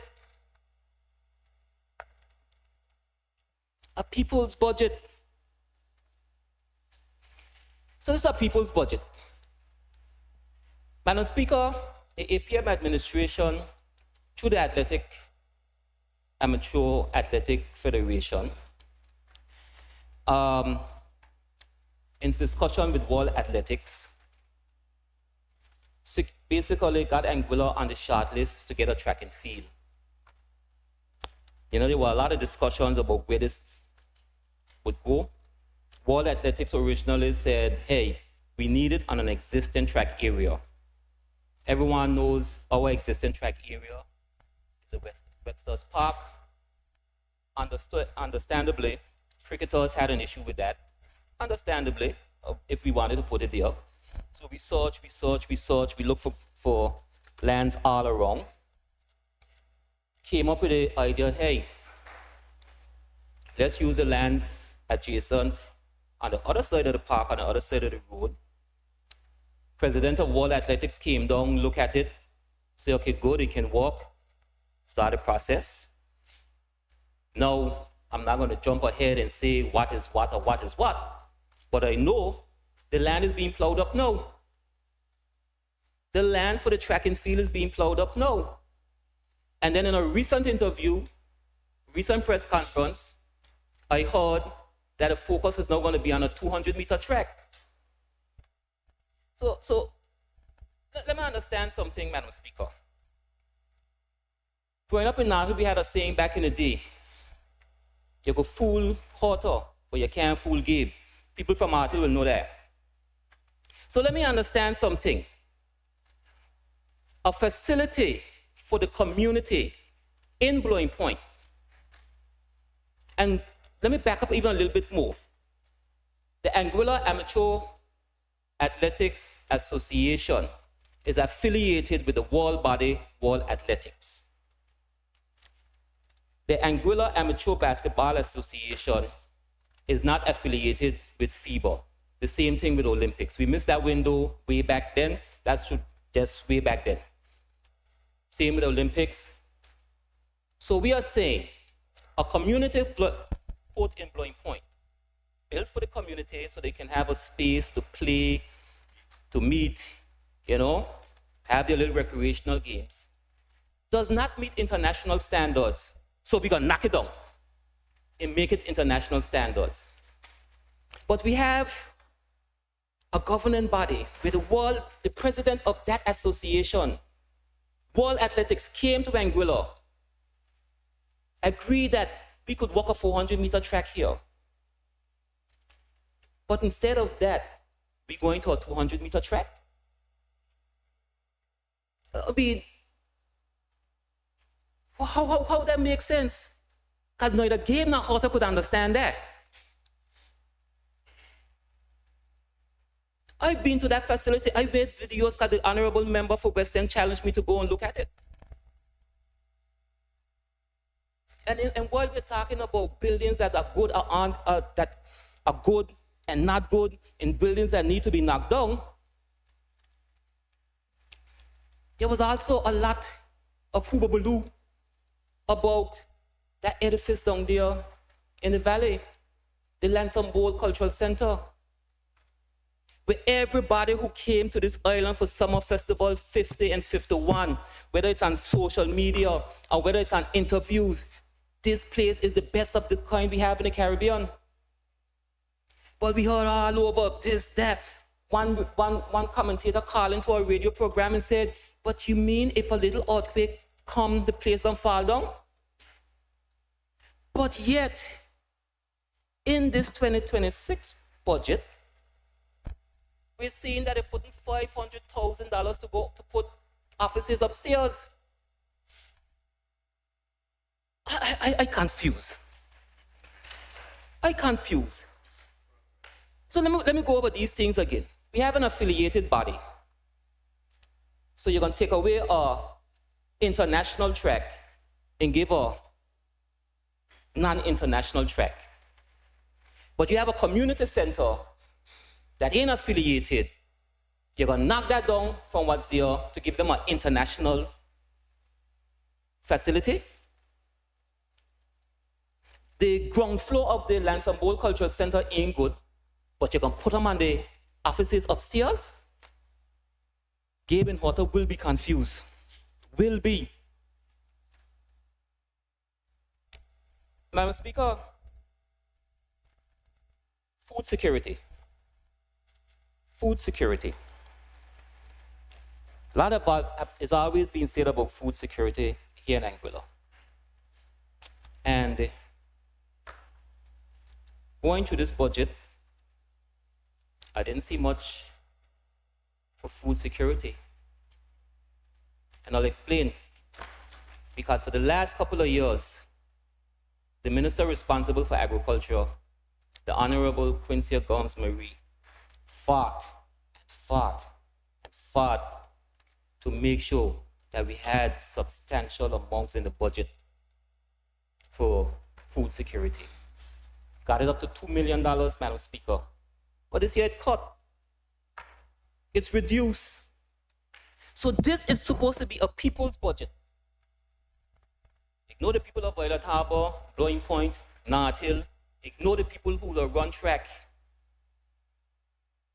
A people's budget. So this is a people's budget. Madam Speaker, the APM administration, through the Amateur Athletic Federation, in discussion with World Athletics, basically got Anguilla on the short list to get a track and field. You know, there were a lot of discussions about where this would go. World Athletics originally said, hey, we need it on an existing track area. Everyone knows our existing track area is the Webster's Park. Understandably, cricketers had an issue with that. Understandably, if we wanted to put it there. So we searched, we looked for lands all around. Came up with the idea, hey, let's use the lands adjacent on the other side of the park, on the other side of the road. President of World Athletics came down, look at it, say, okay, good, you can walk, start the process. Now, I'm not going to jump ahead and say what is what or what is what, but I know the land is being plowed up now. The land for the track and field is being plowed up now. And then in a recent interview, recent press conference, I heard that the focus is now going to be on a 200-meter track. So let me understand something, Madam Speaker. Growing up in Natal, we had a saying back in the day, you could fool Horta, but you can't fool Gabe. People from Natal will know that. So let me understand something. A facility for the community in Blowing Point. And let me back up even a little bit more. The Anguilla Amateur Athletics Association is affiliated with the world body, World Athletics. The Anguilla Amateur Basketball Association is not affiliated with FIBA. The same thing with Olympics. We missed that window way back then. That's just way back then. Same with Olympics. So we are saying a community court in Blowing Point, built for the community so they can have a space to play, to meet, you know, have their little recreational games, does not meet international standards. So we're going to knock it down and make it international standards. But we have a governing body where the president of that association, World Athletics, came to Anguilla, agreed that we could walk a 400-meter track here. But instead of that, we're going to a 200-meter track. I mean, how that makes sense? Because neither Gabe nor Horta could understand that. I've been to that facility. I made videos because the honorable member for West End challenged me to go and look at it. And while we're talking about buildings that are good that are good and not good, and buildings that need to be knocked down, there was also a lot of hoobabaloo about that edifice down there in the valley, the Lansam Bowl Cultural Center, where everybody who came to this island for Summer Festival 50 and 51, whether it's on social media or whether it's on interviews, this place is the best of the kind we have in the Caribbean. But we heard all over this, that. One commentator called into a radio program and said, but you mean if a little earthquake come, the place gonna fall down? But yet, in this 2026 budget, we're seeing that they're putting $500,000 to go to put offices upstairs. I confuse. I confuse. So let me go over these things again. We have an affiliated body. So you're going to take away our international track and give a non-international track. But you have a community center that ain't affiliated. You're going to knock that down from what's there to give them an international facility. The ground floor of the Lance and Bowl Cultural Center ain't good, but you're going to put them on the offices upstairs. Gabe and Horta will be confused. Will be. Madam Speaker, food security. Food security. A lot about is always being said about food security here in Anguilla. And going through this budget, I didn't see much for food security. And I'll explain. Because for the last couple of years, the minister responsible for agriculture, the Honorable Quincy Gomes Marie, fought to make sure that we had substantial amounts in the budget for food security. Got it up to $2 million, Madam Speaker. But this year it cut. It's reduced. So this is supposed to be a people's budget. Ignore the people of Violet Harbor, Blowing Point, North Hill. Ignore the people who run track.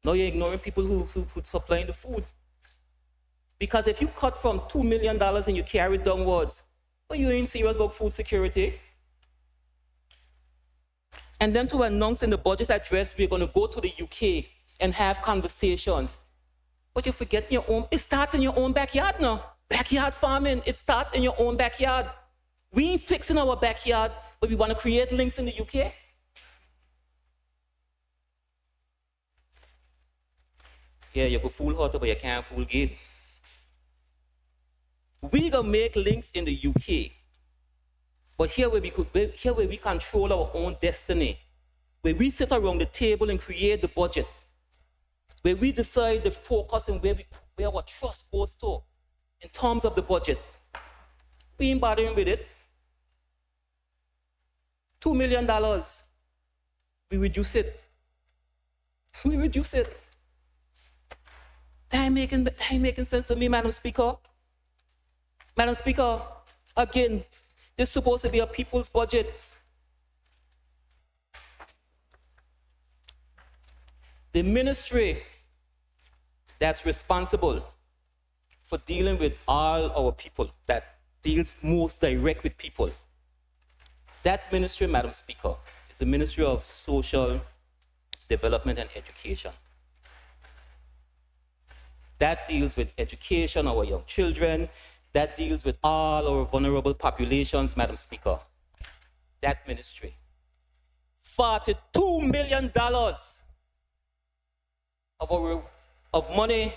Now you're ignoring people who supplying the food. Because if you cut from $2 million and you carry it downwards, well, you ain't serious about food security. And then to announce in the budget address, we're going to go to the UK and have conversations. But you forget your own, it starts in your own backyard now. Backyard farming, it starts in your own backyard. We ain't fixing our backyard, but we want to create links in the UK. Yeah, you can fool Horta, but you can't fool Gabe. We gonna make links in the UK, but here where we control our own destiny, where we sit around the table and create the budget, where we decide the focus and where our trust goes to in terms of the budget. We ain't bothering with it. $2 million, we reduce it. We reduce it. That ain't making sense to me, Madam Speaker. Madam Speaker, again, this is supposed to be a people's budget. The ministry that's responsible for dealing with all our people, that deals most direct with people, that ministry, Madam Speaker, is the Ministry of Social Development and Education. That deals with education, our young children. That deals with all our vulnerable populations, Madam Speaker. That ministry. $42 million of money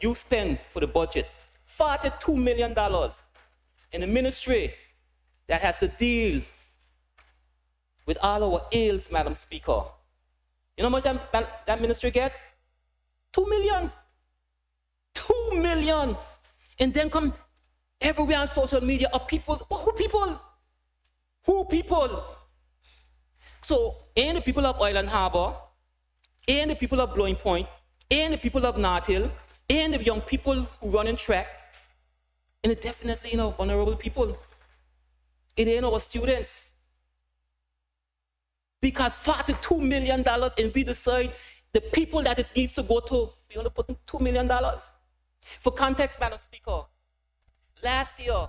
you spend for the budget. $42 million in a ministry that has to deal with all our ills, Madam Speaker. You know how much that ministry get? $2 million. $2 million. And then come everywhere on social media of people. Who people? Who people? So, and the people of Island Harbor, and the people of Blowing Point, and the people of North Hill, and the young people who run in track, and it definitely, vulnerable people. It ain't our students. Because $42 million, and we decide the people that it needs to go to, we're going to put in $2 million. For context, Madam Speaker, last year,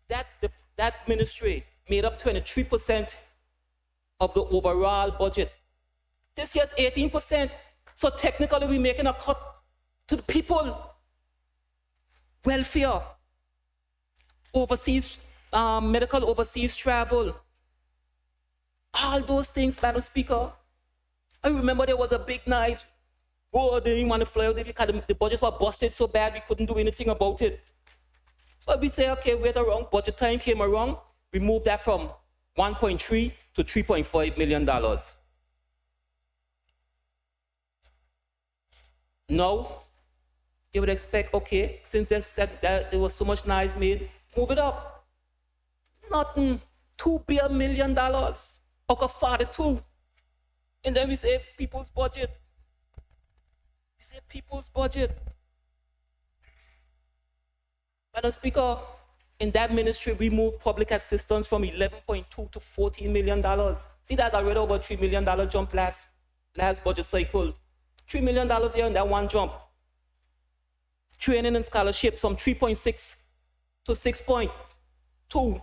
that ministry made up 23% of the overall budget. This year's 18%. So technically, we're making a cut to the people. Welfare, overseas, medical overseas travel, all those things, Madam Speaker. I remember there was a big noise. Oh, they didn't want to fly out because the budgets were busted so bad we couldn't do anything about it. But we say, okay, wait around, budget time came around, we moved that from 1.3 to $3.5 million. Now, you would expect, okay, since they said that there was so much noise made, move it up. Nothing, $2 million, okay, 42. And then we say people's budget. We say people's budget. Madam Speaker, in that ministry, we moved public assistance from 11.2 to $14 million. See, that's already over $3 million jump last budget cycle. $3 million here in that one jump. Training and scholarships from 3.6 to 6.2.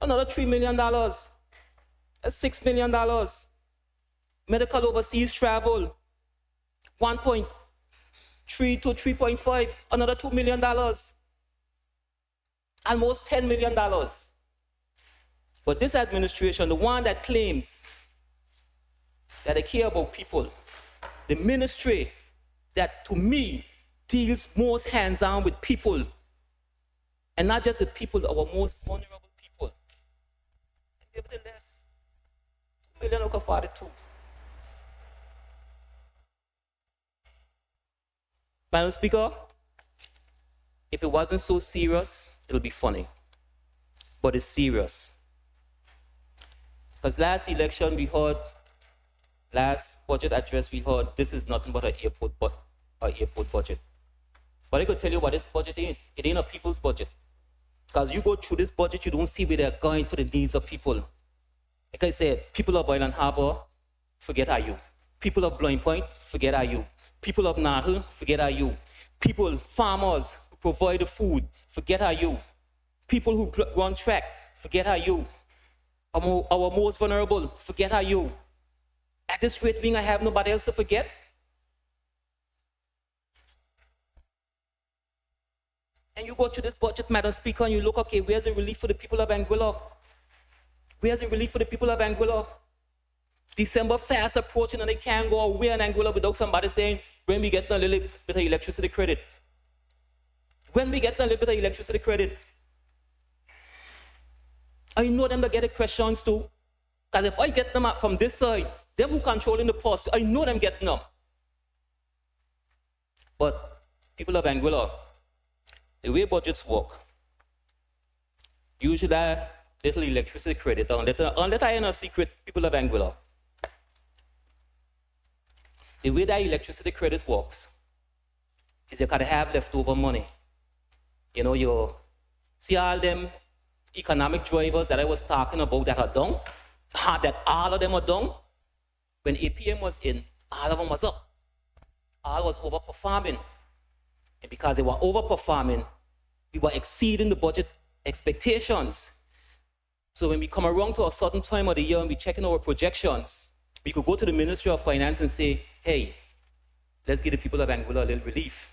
Another $3 million. That's $6 million. Medical overseas travel, 1.3 to 3.5, another $2 million. Almost $10 million. But this administration, the one that claims that they care about people, the ministry that, to me, deals most hands-on with people, and not just the people, our most vulnerable people. And nevertheless, $2 million over 42. Madam Speaker, if it wasn't so serious, it'll be funny. But it's serious. Because last election we heard, last budget address we heard, this is nothing but an airport budget. But I could tell you what this budget ain't. It ain't a people's budget. Because you go through this budget, you don't see where they're going for the needs of people. Like I said, people of Island Harbor, forget are you. People of Blowing Point, forget are you. People of Natal, forget are you. People, farmers who provide the food, forget are you. People who run track, forget are you. Our most vulnerable, forget are you. At this rate, being I have nobody else to forget. And you go to this budget, Madam Speaker, and you look, okay, where's the relief for the people of Anguilla? Where's the relief for the people of Anguilla? December fast approaching and they can't go away in Anguilla without somebody saying, when we get a little bit of electricity credit. When we get a little bit of electricity credit. I know them to get the questions too. Because if I get them up from this side, them who controlling the post, I know them getting them. But people of Anguilla, the way budgets work, usually little electricity credit, unless I know a secret, people of Anguilla. The way that electricity credit works is you gotta have leftover money. You know, you see all them economic drivers that I was talking about that are down, that all of them are down. When APM was in, all of them was up. All was overperforming. And because they were overperforming, we were exceeding the budget expectations. So when we come around to a certain time of the year and we're checking our projections, we could go to the Ministry of Finance and say, hey, let's give the people of Anguilla a little relief.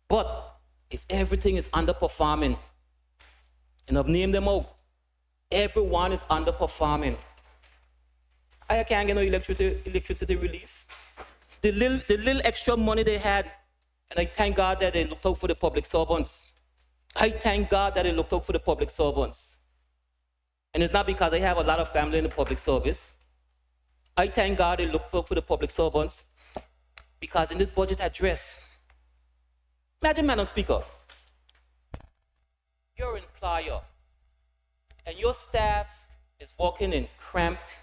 But if everything is underperforming, and I've named them out, everyone is underperforming, I can't get no electricity relief. The little extra money they had, and I thank God that they looked out for the public servants. I thank God that they looked out for the public servants. And it's not because I have a lot of family in the public service. I thank God they looked out for the public servants because in this budget address, imagine, Madam Speaker, you're an employer and your staff is working in cramped,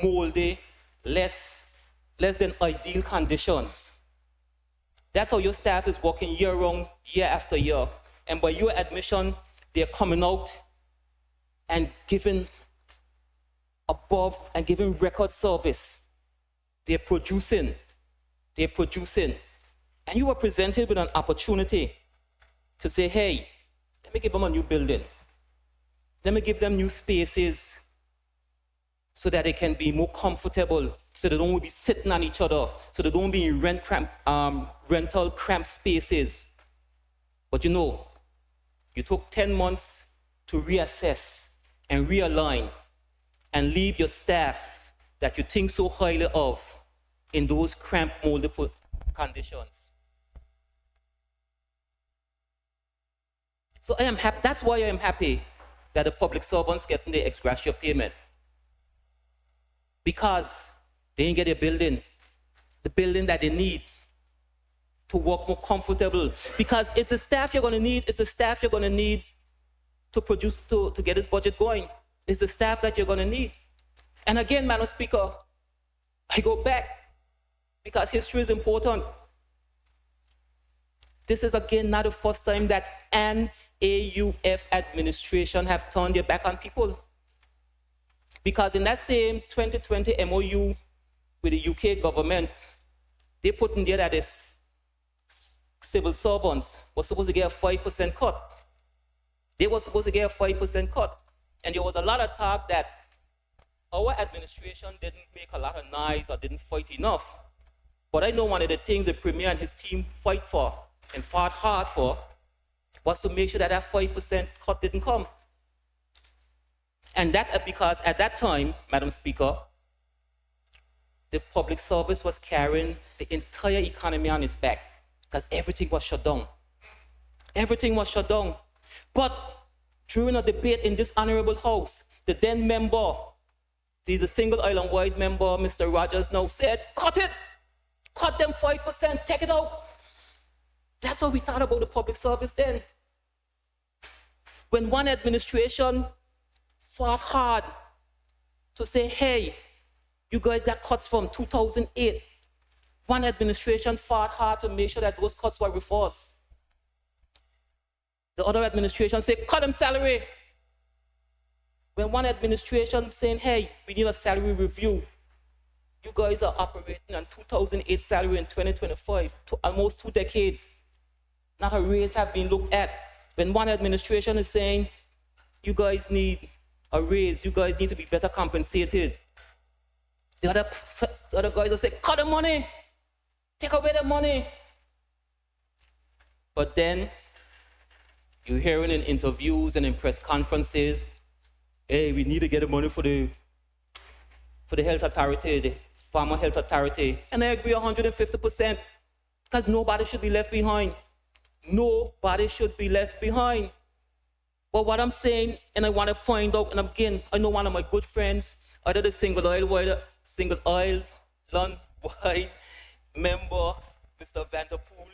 moldy, less than ideal conditions. That's how your staff is working year round, year after year. And by your admission, they're coming out and giving above and giving record service. They're producing. And you were presented with an opportunity to say, hey, let me give them a new building. Let me give them new spaces so that they can be more comfortable, so they don't be sitting on each other, so they don't be in rental cramped spaces. But you know, you took 10 months to reassess and realign and leave your staff that you think so highly of in those cramped, moldy conditions. So I am happy. That's why I am happy that the public servants getting the ex gratia payment, because they didn't get the building that they need to work more comfortable. Because it's the staff you're going to need. It's the staff you're going to need to produce, to get this budget going. It's the staff that you're going to need. And again, Madam Speaker, I go back because history is important. This is again not the first time that an AUF administration have turned their back on people. Because in that same 2020 MOU with the UK government, they put in there that this civil servants were supposed to get a 5% cut. They were supposed to get a 5% cut. And there was a lot of talk that our administration didn't make a lot of noise or didn't fight enough. But I know one of the things the Premier and his team fight for and fought hard for was to make sure that that 5% cut didn't come. And that because at that time, Madam Speaker, the public service was carrying the entire economy on its back because everything was shut down. Everything was shut down. But during a debate in this honorable house, the then member, he's a single island-wide member, Mr. Rogers now said, cut it! Cut them 5%, take it out. That's how we thought about the public service then. When one administration fought hard to say, hey, you guys got cuts from 2008. One administration fought hard to make sure that those cuts were reversed. The other administration said, cut them salary. When one administration saying, hey, we need a salary review, you guys are operating on 2008 salary in 2025, almost 2 decades. Not a raise have been looked at. When one administration is saying, you guys need a raise, you guys need to be better compensated, the other guys will say, cut the money, take away the money. But then, you're hearing in interviews and in press conferences, hey, we need to get the money for the health authority, the farmer health authority. And I agree 150%, because nobody should be left behind. Nobody should be left behind. But what I'm saying, and I want to find out, and again, I know one of my good friends, either the single island-wide member, Mr. Vanderpool,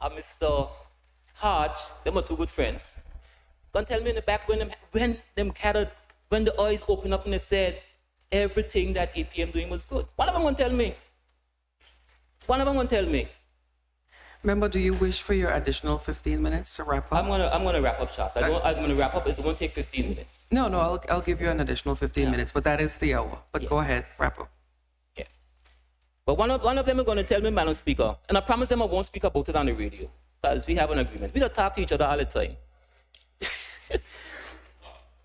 or Mr. Hodge, them are 2 good friends. Gonna tell me in the back when the eyes opened up and they said everything that APM doing was good. One of them gonna tell me. Member, do you wish for your additional 15 minutes to wrap up? I'm gonna wrap up short. I'm gonna wrap up. It's gonna take 15 minutes. No, I'll give you an additional 15 minutes, but that is the hour. But go ahead, wrap up. Yeah. But one of them are gonna tell me, Madam Speaker, and I promise them I won't speak about it on the radio, because we have an agreement. We don't talk to each other all the time.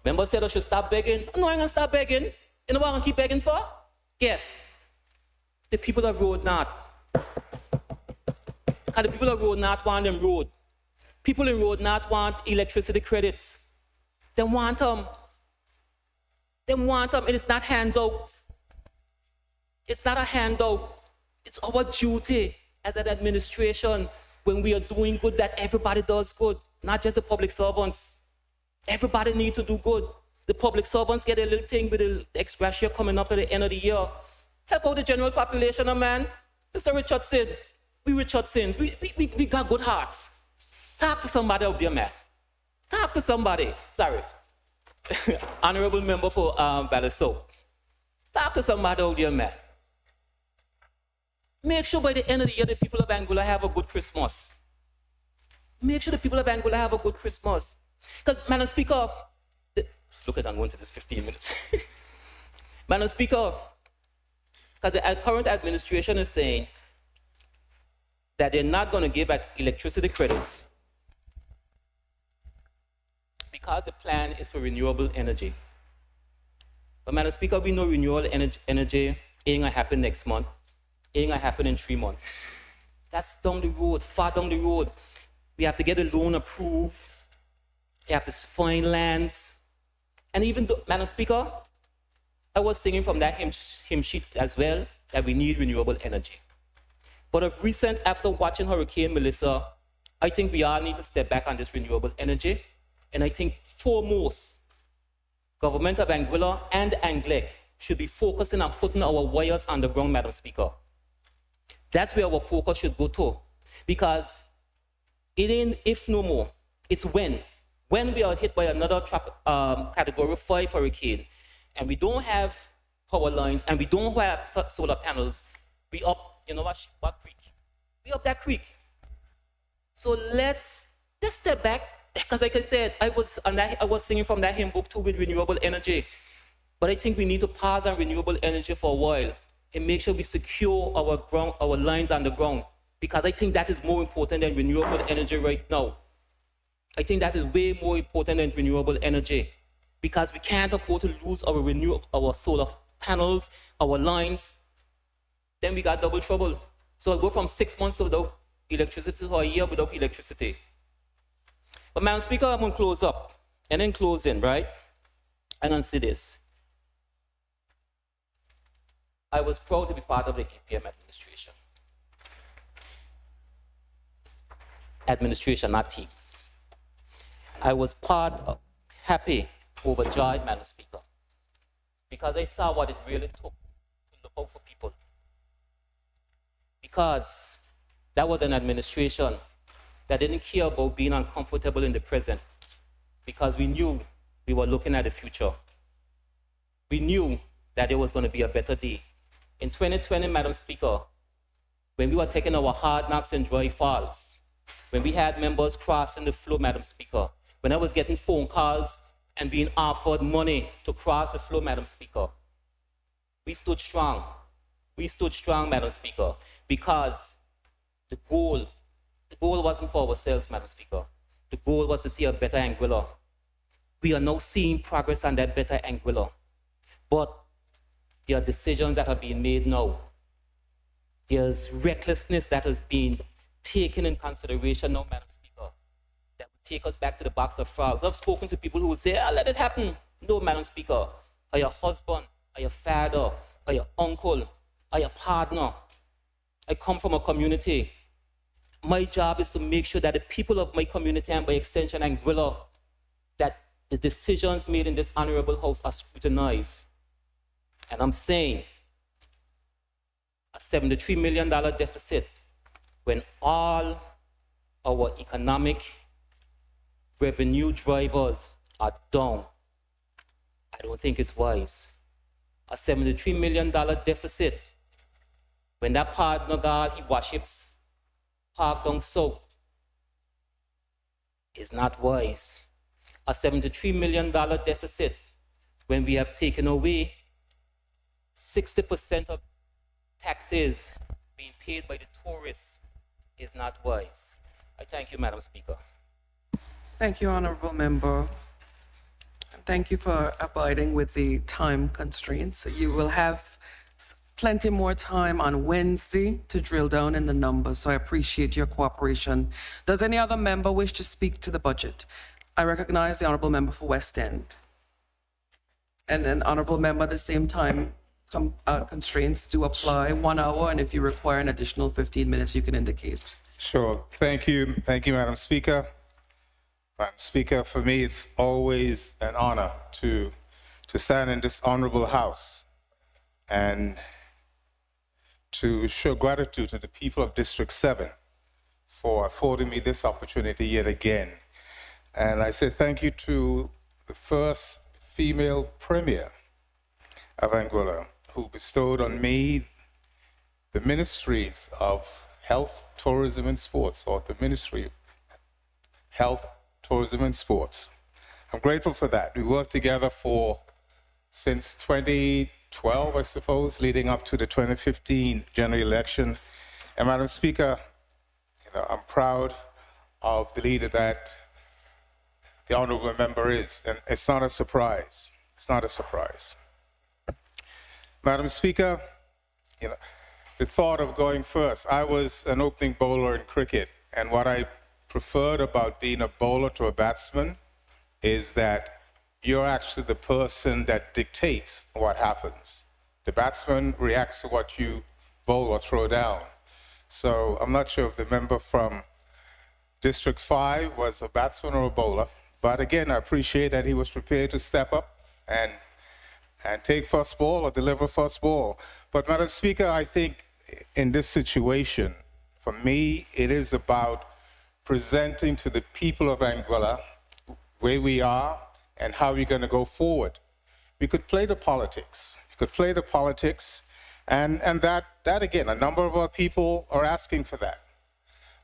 Member said I should stop begging. No, I ain't gonna stop begging. You know what I'm gonna keep begging for? Yes. The people of Road North. Because the people of Road North want them road. People in Road North want electricity credits. They want them. They want them. It is not handout. It's not a handout. It's our duty as an administration when we are doing good that everybody does good, not just the public servants. Everybody needs to do good. The public servants get a little thing with the ex gratia coming up at the end of the year. Help out the general population, man. Mr. Richardson, we Richardsons, we got good hearts. Talk to somebody out there, man. Talk to somebody. Sorry. Honorable member for Valley South. Talk to somebody out there, man. Make sure by the end of the year the people of Anguilla have a good Christmas. Make sure the people of Anguilla have a good Christmas. Because, Madam Speaker, look at I'm going to this 15 minutes. Madam Speaker, because the current administration is saying that they're not going to give back electricity credits because the plan is for renewable energy. But Madam Speaker, we know renewable energy ain't gonna happen next month, ain't gonna happen in 3 months. That's down the road, far down the road. We have to get a loan approved. You have to find lands. And even though, Madam Speaker, I was singing from that hymn sheet as well, that we need renewable energy. But of recent, after watching Hurricane Melissa, I think we all need to step back on this renewable energy. And I think foremost, government of Anguilla and Anglic should be focusing on putting our wires on the ground, Madam Speaker. That's where our focus should go to. Because it ain't if no more, it's when. When we are hit by another category 5 hurricane, and we don't have power lines, and we don't have solar panels, we up, you know what creek? We up that creek. So let's step back, because like I said, I was singing from that hymn book too with renewable energy. But I think we need to pause on renewable energy for a while and make sure we secure our lines on the ground, because I think that is more important than renewable energy right now. I think that is way more important than renewable energy, because we can't afford to lose our solar panels, our lines. Then we got double trouble. So I'll go from 6 months without electricity to a year without electricity. But Madam Speaker, I'm going to close up. And in closing, right? And I'll say this. I was proud to be part of the EPM administration. Administration, not team. I was happy, overjoyed, Madam Speaker, because I saw what it really took to look out for people. Because that was an administration that didn't care about being uncomfortable in the present, because we knew we were looking at the future. We knew that there was going to be a better day. In 2020, Madam Speaker, when we were taking our hard knocks in Dry Falls, when we had members crossing the flow, Madam Speaker, when I was getting phone calls and being offered money to cross the flow, Madam Speaker, we stood strong. We stood strong, Madam Speaker, because the goal wasn't for ourselves, Madam Speaker. The goal was to see a better Anguilla. We are now seeing progress on that better Anguilla. But there are decisions that are being made now. There's recklessness that has been taken in consideration now, Madam Speaker, that will take us back to the box of frogs. I've spoken to people who will say, let it happen. No, Madam Speaker. Are your husband, are your father, are your uncle, are your partner? I come from a community. My job is to make sure that the people of my community, and by extension Anguilla, that the decisions made in this honorable house are scrutinized. And I'm saying a $73 million deficit, when all our economic revenue drivers are down, I don't think it's wise. A $73 million deficit, when that partner guard, he worships, park down south, is not wise. A $73 million deficit, when we have taken away 60% of taxes being paid by the tourists, is not wise. I thank you, Madam Speaker. Thank you, Honorable Member. And thank you for abiding with the time constraints. You will have plenty more time on Wednesday to drill down in the numbers, so I appreciate your cooperation. Does any other member wish to speak to the budget? I recognize the Honorable Member for West End. And then Honorable Member, at the same time, constraints do apply, 1 hour, and if you require an additional 15 minutes, you can indicate. Sure. Thank you, Madam Speaker. Madam Speaker, for me, it's always an honor to stand in this honorable house and to show gratitude to the people of District 7 for affording me this opportunity yet again. And I say thank you to the first female premier of Anguilla, who bestowed on me the ministries of Health, Tourism, and Sports, or the Ministry of Health, Tourism, and Sports. I'm grateful for that. We worked together since 2012, I suppose, leading up to the 2015 general election. And Madam Speaker, I'm proud of the leader that the honorable member is, and it's not a surprise. It's not a surprise. Madam Speaker, you know, the thought of going first. I was an opening bowler in cricket, and what I preferred about being a bowler to a batsman is that you're actually the person that dictates what happens. The batsman reacts to what you bowl or throw down. So I'm not sure if the member from District 5 was a batsman or a bowler, but again, I appreciate that he was prepared to step up and take first ball or deliver first ball. But Madam Speaker, I think in this situation, for me, it is about presenting to the people of Anguilla where we are and how we're going to go forward. We could play the politics. And that again, a number of our people are asking for that.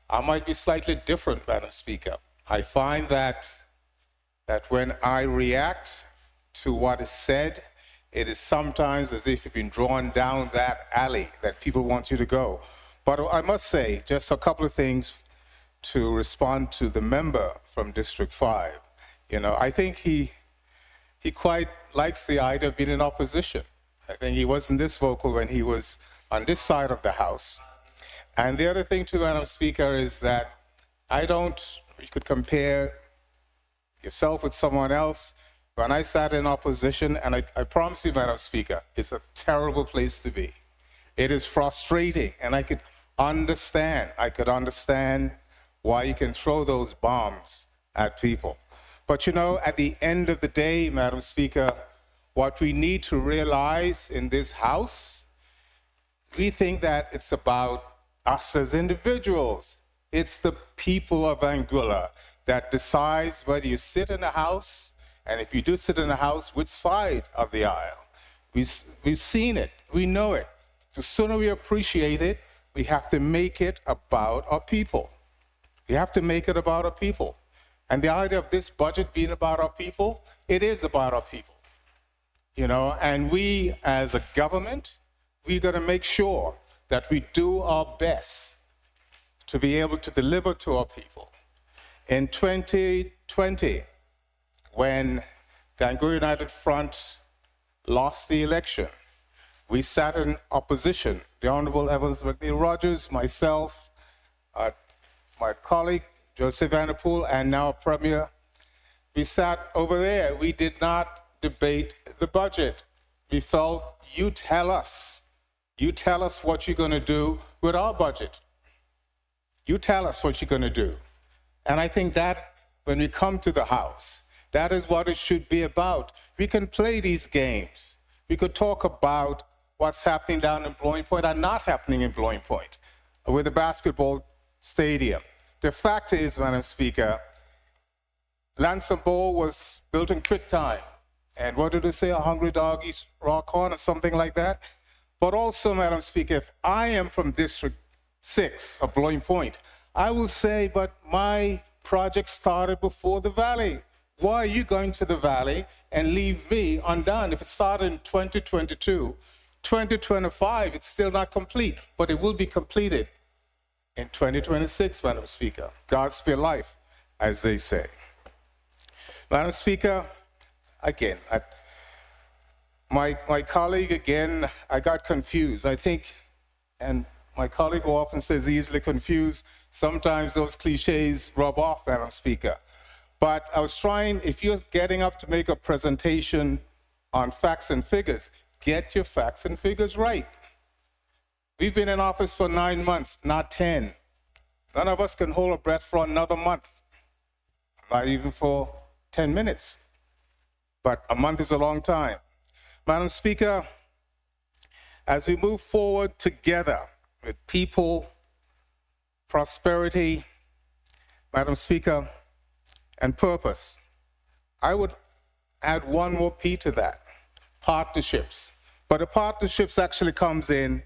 I might be slightly different, Madam Speaker. I find that when I react to what is said, it is sometimes as if you've been drawn down that alley that people want you to go. But I must say, just a couple of things to respond to the member from District 5. You know, I think he quite likes the idea of being in opposition. I think he wasn't this vocal when he was on this side of the House. And the other thing too, Madam Speaker, is that you could compare yourself with someone else. When I sat in opposition, and I promise you, Madam Speaker, it's a terrible place to be. It is frustrating, and I could understand why you can throw those bombs at people. But you know, at the end of the day, Madam Speaker, what we need to realize in this House, we think that it's about us as individuals. It's the people of Anguilla that decides whether you sit in the House, and if you do sit in the House, which side of the aisle. We've seen it, we know it. The sooner we appreciate it, we have to make it about our people. We have to make it about our people. And the idea of this budget being about our people, it is about our people. You know, and we as a government, we're going to make sure that we do our best to be able to deliver to our people. In 2020, when the Anguilla United Front lost the election, we sat in opposition. The Honorable Evans McNeil Rogers, myself, my colleague, Joseph Vanderpool, and now Premier, we sat over there. We did not debate the budget. We felt, you tell us what you're going to do with our budget. You tell us what you're going to do. And I think that when we come to the House, that is what it should be about. We can play these games. We could talk about what's happening down in Blowing Point and not happening in Blowing Point with the basketball stadium. The fact is, Madam Speaker, Lansom Bowl was built in quick time. And what did they say? A hungry dog eats raw corn or something like that? But also, Madam Speaker, if I am from District 6 of Blowing Point, I will say, but my project started before the Valley. Why are you going to the Valley and leave me undone? If it started in 2022, 2025, it's still not complete, but it will be completed in 2026, Madam Speaker. God spare life, as they say. Madam Speaker, again, my colleague, again, I got confused. I think, and my colleague who often says easily confused, sometimes those cliches rub off, Madam Speaker. But I was trying, if you're getting up to make a presentation on facts and figures, get your facts and figures right. We've been in office for 9 months, not 10. None of us can hold our breath for another month, not even for 10 minutes. But a month is a long time. Madam Speaker, as we move forward together with people, prosperity, Madam Speaker, and purpose, I would add one more P to that, partnerships. But the partnerships actually comes in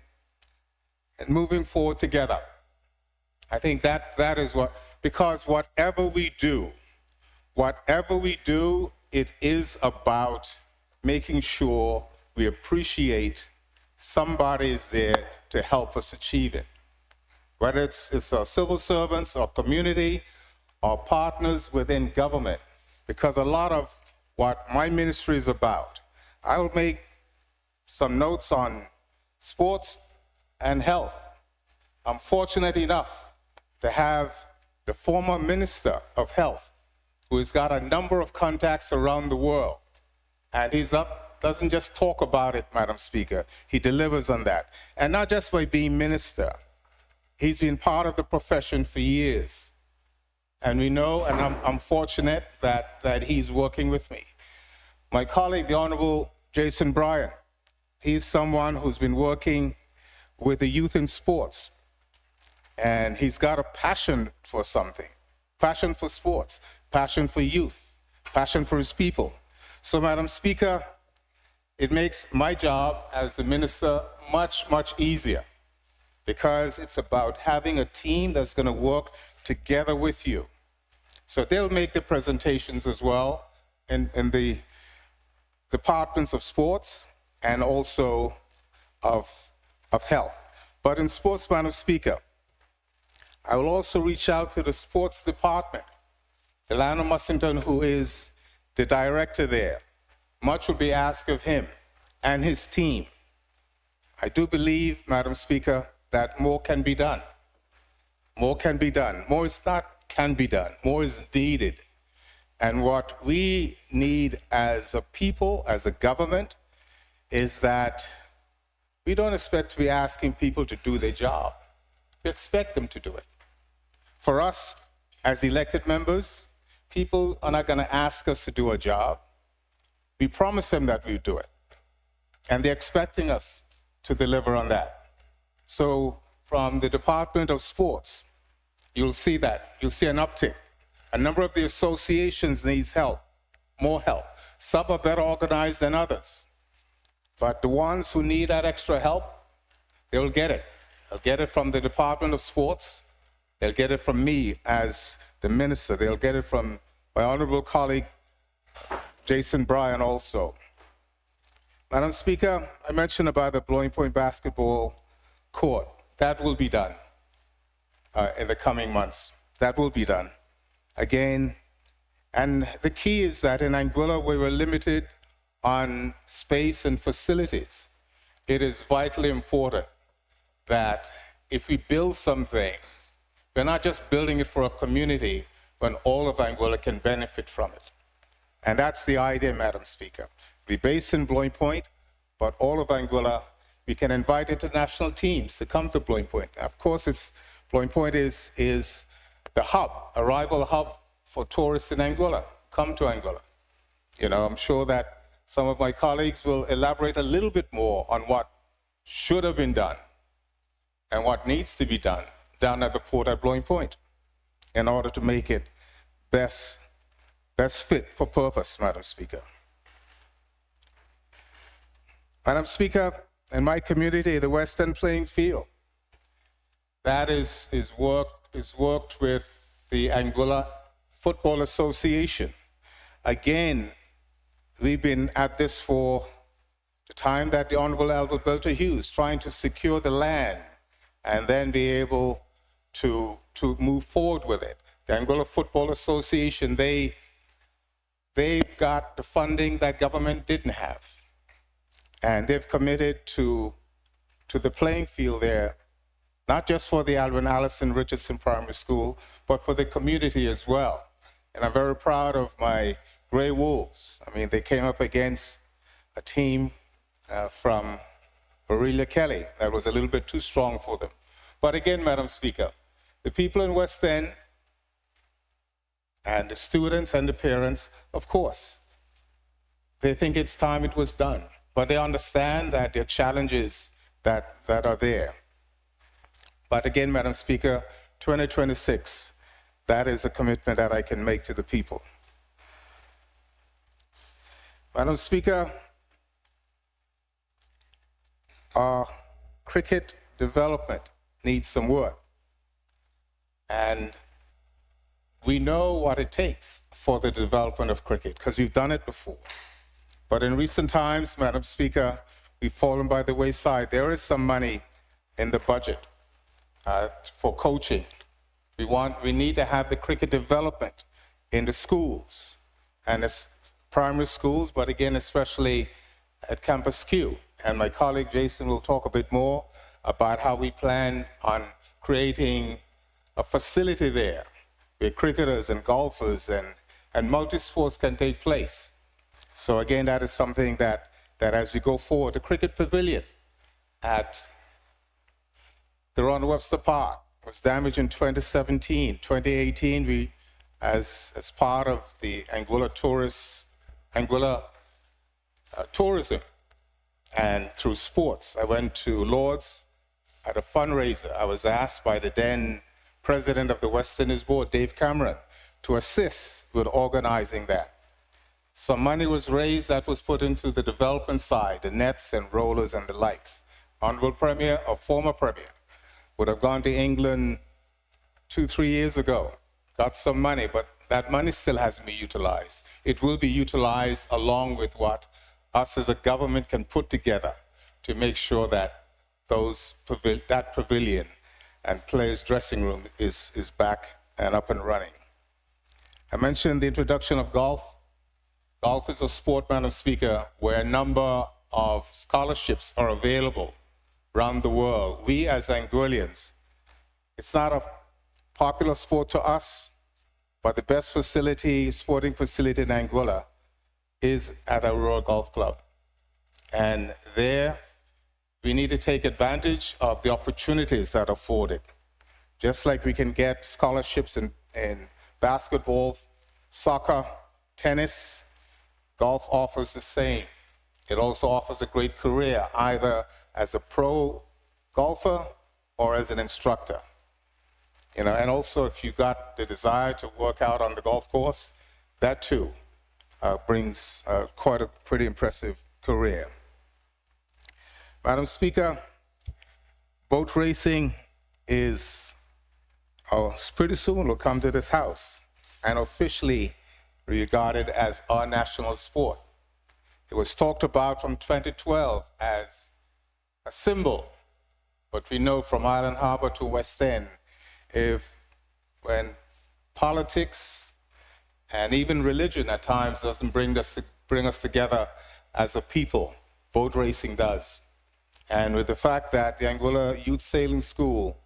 and moving forward together. I think that is what, because whatever we do, it is about making sure we appreciate somebody is there to help us achieve it. Whether it's our civil servants, our community, our partners within government. Because a lot of what my ministry is about, I will make some notes on sports and health. I'm fortunate enough to have the former Minister of Health, who has got a number of contacts around the world. And he doesn't just talk about it, Madam Speaker, he delivers on that. And not just by being minister, he's been part of the profession for years. And we know, and I'm fortunate that he's working with me. My colleague, the Honorable Jason Bryan, he's someone who's been working with the youth in sports. And he's got a passion for something, passion for sports, passion for youth, passion for his people. So, Madam Speaker, it makes my job as the minister much, much easier, because it's about having a team that's going to work together with you. So they'll make the presentations as well in the departments of sports and also of health. But in sports, Madam Speaker, I will also reach out to the sports department, the Lionel Mussington, who is the director there. Much will be asked of him and his team. I do believe, Madam Speaker, that more can be done. More can be done. More is not can be done. More is needed. And what we need as a people, as a government, is that we don't expect to be asking people to do their job. We expect them to do it. For us, as elected members, people are not going to ask us to do a job. We promise them that we do it. And they're expecting us to deliver on that. So from the Department of Sports, you'll see that. You'll see an uptick. A number of the associations needs help, more help. Some are better organized than others. But the ones who need that extra help, they'll get it. They'll get it from the Department of Sports. They'll get it from me as the minister. They'll get it from my honorable colleague, Jason Bryan, also. Madam Speaker, I mentioned about the Blowing Point basketball court. That will be done in the coming months. That will be done. Again, and the key is that in Anguilla, we were limited on space and facilities. It is vitally important that if we build something, we're not just building it for a community, when all of Anguilla can benefit from it. And that's the idea, Madam Speaker. We're based in Blowing Point, but all of Anguilla, we can invite international teams to come to Blowing Point. Of course, Blowing Point is the hub, arrival hub for tourists in Anguilla. Come to Anguilla. You know, I'm sure that some of my colleagues will elaborate a little bit more on what should have been done and what needs to be done down at the port at Blowing Point in order to make it best fit for purpose, Madam Speaker. Madam Speaker, in my community, the West End playing field, that is worked with the Anguilla Football Association. Again, we've been at this for the time that the Honorable Albert Belter Hughes trying to secure the land and then be able to move forward with it. The Anguilla Football Association, they've got the funding that government didn't have. And they've committed to the playing field there, not just for the Alvin Allison Richardson Primary School, but for the community as well. And I'm very proud of my Grey Wolves. I mean, they came up against a team from Aurelia Kelly that was a little bit too strong for them. But again, Madam Speaker, the people in West End and the students and the parents, of course, they think it's time it was done. But they understand that there are challenges that are there. But again, Madam Speaker, 2026, that is a commitment that I can make to the people. Madam Speaker, our cricket development needs some work. And we know what it takes for the development of cricket, because we've done it before. But in recent times, Madam Speaker, we've fallen by the wayside. There is some money in the budget for coaching. We need to have the cricket development in the schools, and it's primary schools, but again, especially at Campus Q, and my colleague Jason will talk a bit more about how we plan on creating a facility there where cricketers and golfers and multi-sports can take place. So again, that is something that as we go forward, the cricket pavilion at the Ron Webster Park was damaged in 2017. 2018, we, as part of the Anguilla tourism and through sports, I went to Lord's at a fundraiser. I was asked by the then president of the West Indies Board, Dave Cameron, to assist with organizing that. Some money was raised that was put into the development side, the nets and rollers and the likes. Honorable Premier or former Premier would have gone to England 2-3 years ago, got some money, but that money still hasn't been utilized. It will be utilized along with what us as a government can put together to make sure that that pavilion and players' dressing room is back and up and running. I mentioned the introduction of golf. Golf is a sport, Madam Speaker, where a number of scholarships are available around the world. We as Anguillians, it's not a popular sport to us, but the best sporting facility in Anguilla is at Aurora Golf Club. And there, we need to take advantage of the opportunities that are afforded. Just like we can get scholarships in basketball, soccer, tennis, golf offers the same. It also offers a great career, either as a pro golfer or as an instructor. And also if you got the desire to work out on the golf course, that too brings quite a pretty impressive career. Madam Speaker, boat racing is pretty soon will come to this House and officially regarded as our national sport. It was talked about from 2012 as a symbol, but we know from Island Harbor to West End, when politics and even religion at times doesn't bring us together as a people, boat racing does. And with the fact that the Anguilla Youth Sailing School,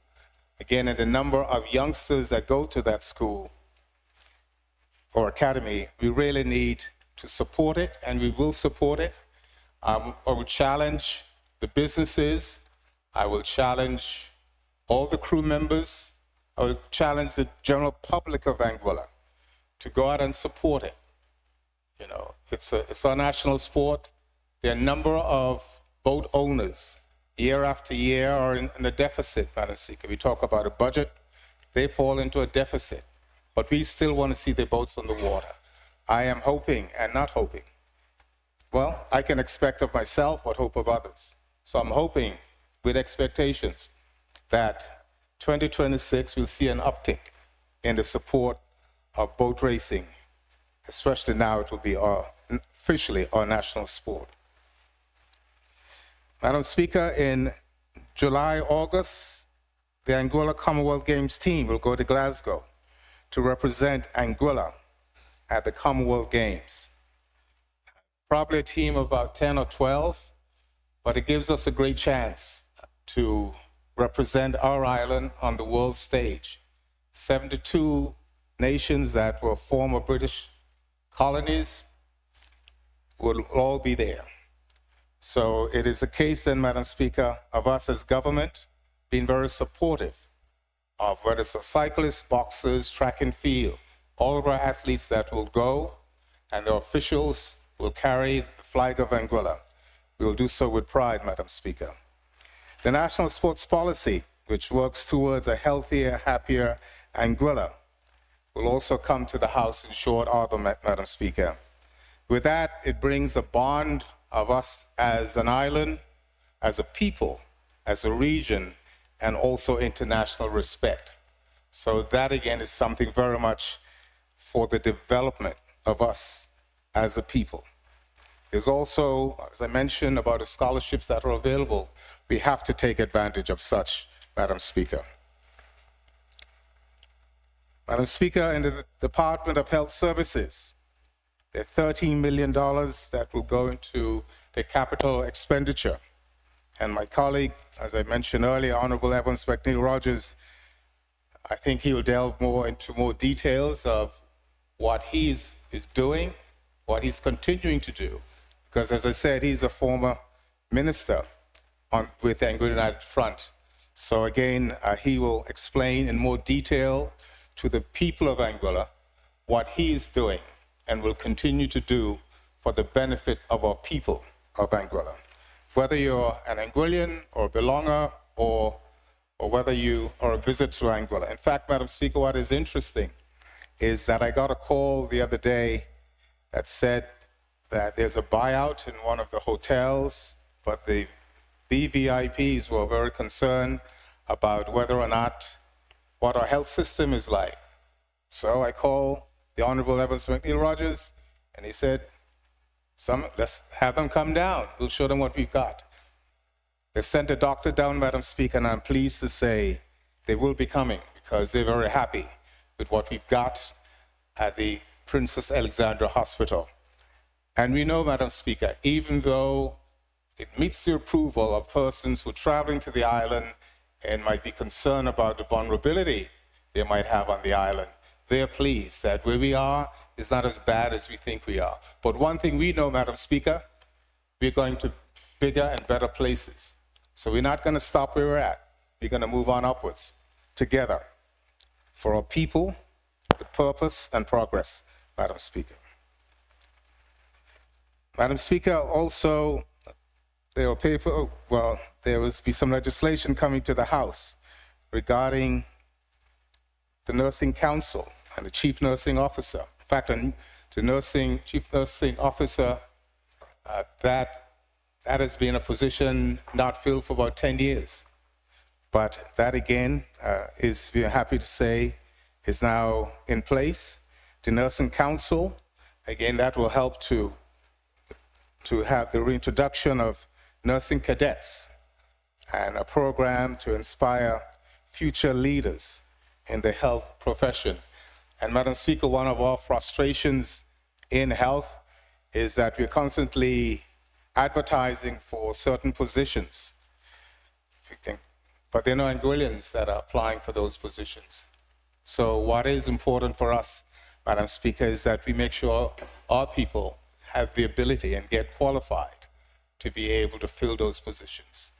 again, and the number of youngsters that go to that school or academy, we really need to support it, and we will support it. I will challenge the businesses. I will challenge all the crew members. I will challenge the general public of Anguilla to go out and support it. It's our national sport. There are a number of boat owners, year after year, are in a deficit, Madam Speaker. We talk about a budget, they fall into a deficit, but we still want to see their boats on the water. I am hoping and not hoping. Well, I can expect of myself what hope of others. So I'm hoping with expectations that 2026 will see an uptick in the support of boat racing, especially now it will be officially our national sport. Madam Speaker, in July, August, the Anguilla Commonwealth Games team will go to Glasgow to represent Anguilla at the Commonwealth Games. Probably a team of about 10 or 12, but it gives us a great chance to represent our island on the world stage. 72 nations that were former British colonies will all be there. So it is a case then, Madam Speaker, of us as government being very supportive of whether it's a cyclist, boxers, track and field, all of our athletes that will go, and their officials will carry the flag of Anguilla. We will do so with pride, Madam Speaker. The National Sports Policy, which works towards a healthier, happier Anguilla, will also come to the House in short order, Madam Speaker. With that, it brings a bond of us as an island, as a people, as a region, and also international respect. So that, again, is something very much for the development of us as a people. There's also, as I mentioned, about the scholarships that are available. We have to take advantage of such, Madam Speaker. Madam Speaker, in the Department of Health Services, there are $13 million that will go into the capital expenditure. And my colleague, as I mentioned earlier, Honorable Evans McNeil Rogers, I think he will delve more into more details of what he is doing, what he's continuing to do. Because as I said, he's a former minister with the Anguilla United Front. So again, he will explain in more detail to the people of Anguilla what he is doing and will continue to do for the benefit of our people of Anguilla. Whether you're an Anguillian or a belonger or whether you are a visitor to Anguilla. In fact, Madam Speaker, what is interesting is that I got a call the other day that said that there's a buyout in one of the hotels, but the VVIPs were very concerned about whether or not what our health system is like. So I called the Honorable Evans McNeil Rogers, and he said, let's have them come down. We'll show them what we've got. They've sent a doctor down, Madam Speaker, and I'm pleased to say they will be coming because they're very happy with what we've got at the Princess Alexandra Hospital. And we know, Madam Speaker, even though it meets the approval of persons who are traveling to the island and might be concerned about the vulnerability they might have on the island, they're pleased that where we are is not as bad as we think we are. But one thing we know, Madam Speaker, we're going to bigger and better places. So we're not going to stop where we're at. We're going to move on upwards together for our people with purpose and progress, Madam Speaker. Madam Speaker, also, there will be some legislation coming to the House regarding the Nursing Council and the Chief Nursing Officer. In fact, the Chief Nursing Officer, that has been a position not filled for about 10 years. But that again, we are happy to say, is now in place. The Nursing Council, again, that will help to have the reintroduction of nursing cadets and a program to inspire future leaders in the health profession. And Madam Speaker, one of our frustrations in health is that we're constantly advertising for certain positions, but there are no Anguillians that are applying for those positions. So what is important for us, Madam Speaker, is that we make sure our people have the ability and get qualified to be able to fill those positions.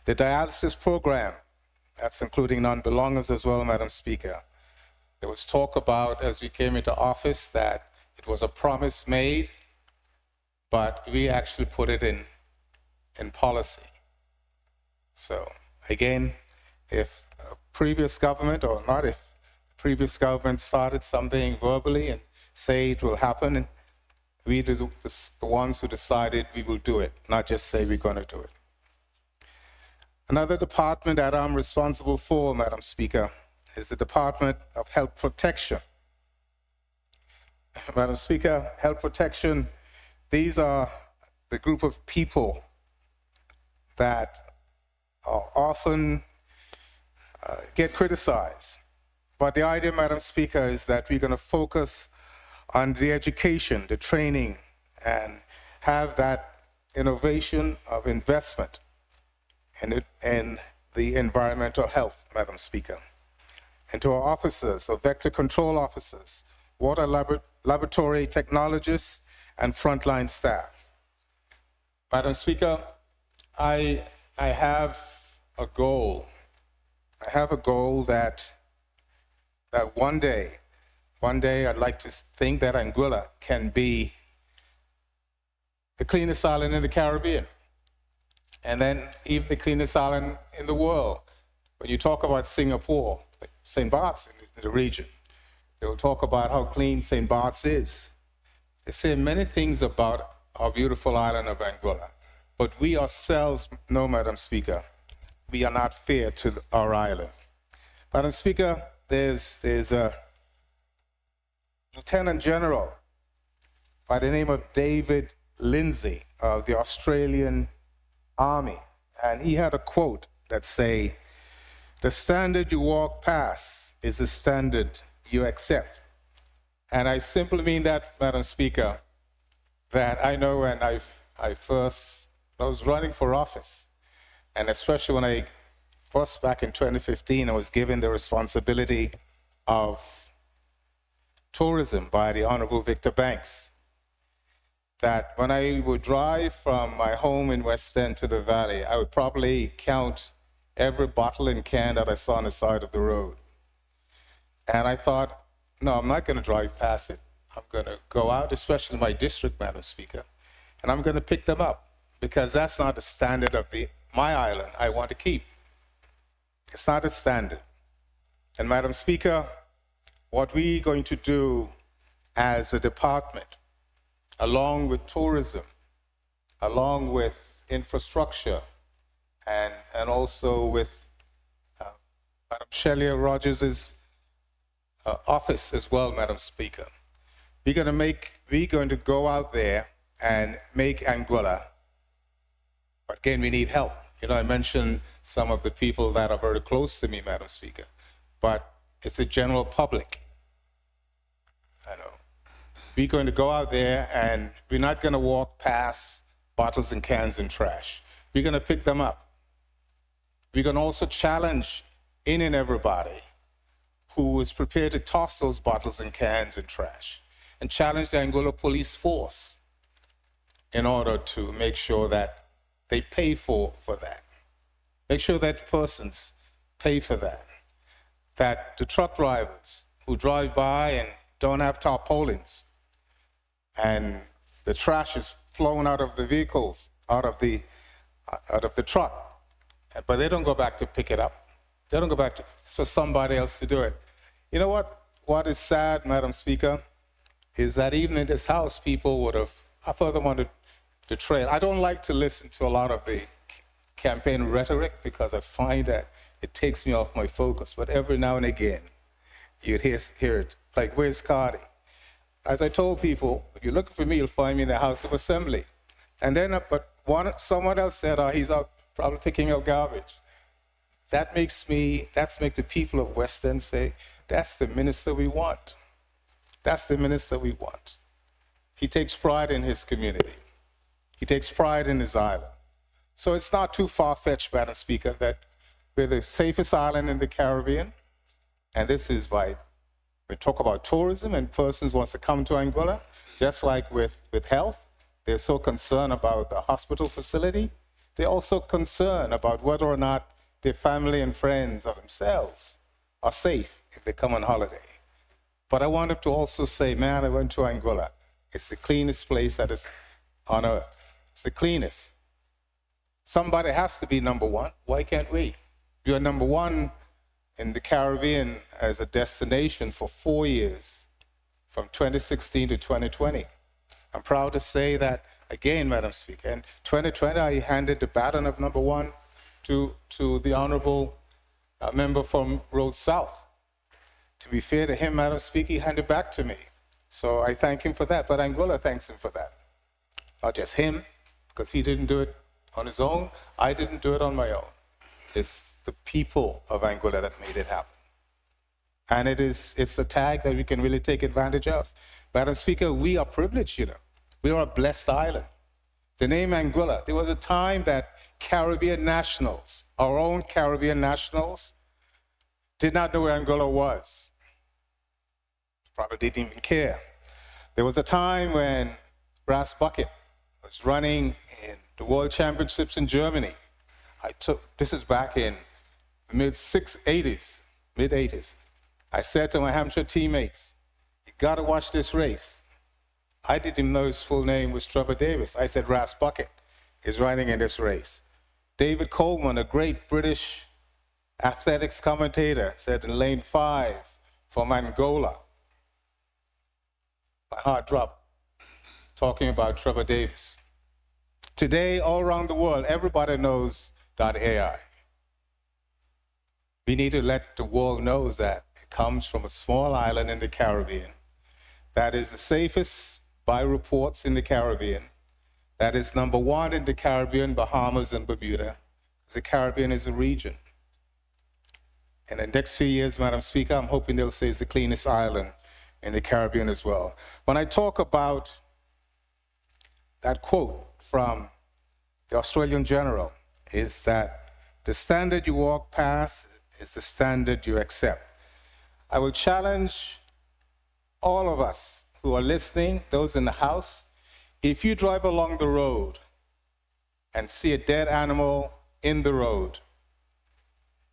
The dialysis program, that's including non-belongers as well, Madam Speaker. There was talk about, as we came into office, that it was a promise made, but we actually put it in policy. So again, if a previous government, or not if previous government started something verbally and say it will happen, we the ones who decided we will do it, not just say we're going to do it. Another department that I'm responsible for, Madam Speaker, is the Department of Health Protection. Madam Speaker, health protection, these are the group of people that are often get criticized. But the idea, Madam Speaker, is that we're going to focus on the education, the training, and have that innovation of investment in the environmental health, Madam Speaker. And to our officers, our vector control officers, water laboratory technologists, and frontline staff. Madam Speaker, I have a goal. I have a goal that one day I'd like to think that Anguilla can be the cleanest island in the Caribbean, and then even the cleanest island in the world. When you talk about Singapore, like St. Bart's in the region, they will talk about how clean St. Bart's is. They say many things about our beautiful island of Anguilla, but we ourselves know, Madam Speaker, we are not fair to our island. Madam Speaker, there's a Lieutenant General by the name of David Lindsay of the Australian Army, and he had a quote that say, "The standard you walk past is the standard you accept." And I simply mean that, Madam Speaker, that I know when I was running for office, and especially when I first back in 2015, I was given the responsibility of tourism by the Honorable Victor Banks, that when I would drive from my home in West End to the valley, I would probably count every bottle and can that I saw on the side of the road. And I thought, no, I'm not going to drive past it. I'm going to go out, especially in my district, Madam Speaker, and I'm going to pick them up, because that's not the standard of my island I want to keep. It's not a standard. And Madam Speaker, what we're going to do as a department, along with tourism, along with infrastructure, and also with Madam Shelley Rogers' office as well, Madam Speaker, we're going to go out there and make Anguilla. But again, we need help. You know, I mentioned some of the people that are very close to me, Madam Speaker, but it's the general public. I know. We're going to go out there and we're not going to walk past bottles and cans and trash. We're going to pick them up. We're going to also challenge in and everybody who is prepared to toss those bottles and cans and trash, and challenge the Anguilla police force in order to make sure that they pay for that. Make sure that persons pay for that. That the truck drivers who drive by and don't have tarpaulins, and the trash is flowing out of the vehicles, out of the truck, but they don't go back to pick it up. They don't go back to, it's for somebody else to do it. You know what is sad, Madam Speaker, is that even in this House, people would have, I further wanted to trail. I don't like to listen to a lot of the campaign rhetoric, because I find that it takes me off my focus. But every now and again, you'd hear it, like, where's Cardi? As I told people, if you're looking for me, you'll find me in the House of Assembly. And then, someone else said, he's out probably picking up garbage. That makes the people of West End say, that's the minister we want. That's the minister we want. He takes pride in his community. He takes pride in his island. So it's not too far-fetched, Madam Speaker, that we're the safest island in the Caribbean, and this is why we talk about tourism and persons wants to come to Anguilla, just like with health. They're so concerned about the hospital facility. They're also concerned about whether or not their family and friends or themselves are safe if they come on holiday. But I wanted to also say, man, I went to Anguilla. It's the cleanest place that is on earth. It's the cleanest. Somebody has to be number one. Why can't we? You're number one in the Caribbean as a destination for 4 years, from 2016 to 2020. I'm proud to say that, again, Madam Speaker, in 2020, I handed the baton of number one to the Honorable member from Road South. To be fair to him, Madam Speaker, he handed it back to me. So I thank him for that, but Anguilla thanks him for that. Not just him, because he didn't do it on his own. I didn't do it on my own. It's the people of Anguilla that made it happen. And it's a tag that we can really take advantage of. Madam Speaker, we are privileged, you know. We are a blessed island. The name Anguilla, there was a time that Caribbean nationals, our own Caribbean nationals, did not know where Anguilla was. Probably didn't even care. There was a time when Brass Bucket was running in the World Championships in Germany. This is back in the mid-80s. I said to my Hampshire teammates, you gotta watch this race. I didn't even know his full name was Trevor Davis. I said, Brass Bucket is running in this race. David Coleman, a great British athletics commentator, said in lane 5 from Angola. My heart dropped talking about Trevor Davis. Today, all around the world, everybody knows .ai. We need to let the world know that it comes from a small island in the Caribbean that is the safest by reports in the Caribbean, that is number one in the Caribbean, Bahamas, and Bermuda. The Caribbean is a region. In the next few years, Madam Speaker, I'm hoping they'll say it's the cleanest island in the Caribbean as well. When I talk about that quote from the Australian general is that the standard you walk past is the standard you accept. I will challenge all of us who are listening, those in the house, if you drive along the road and see a dead animal in the road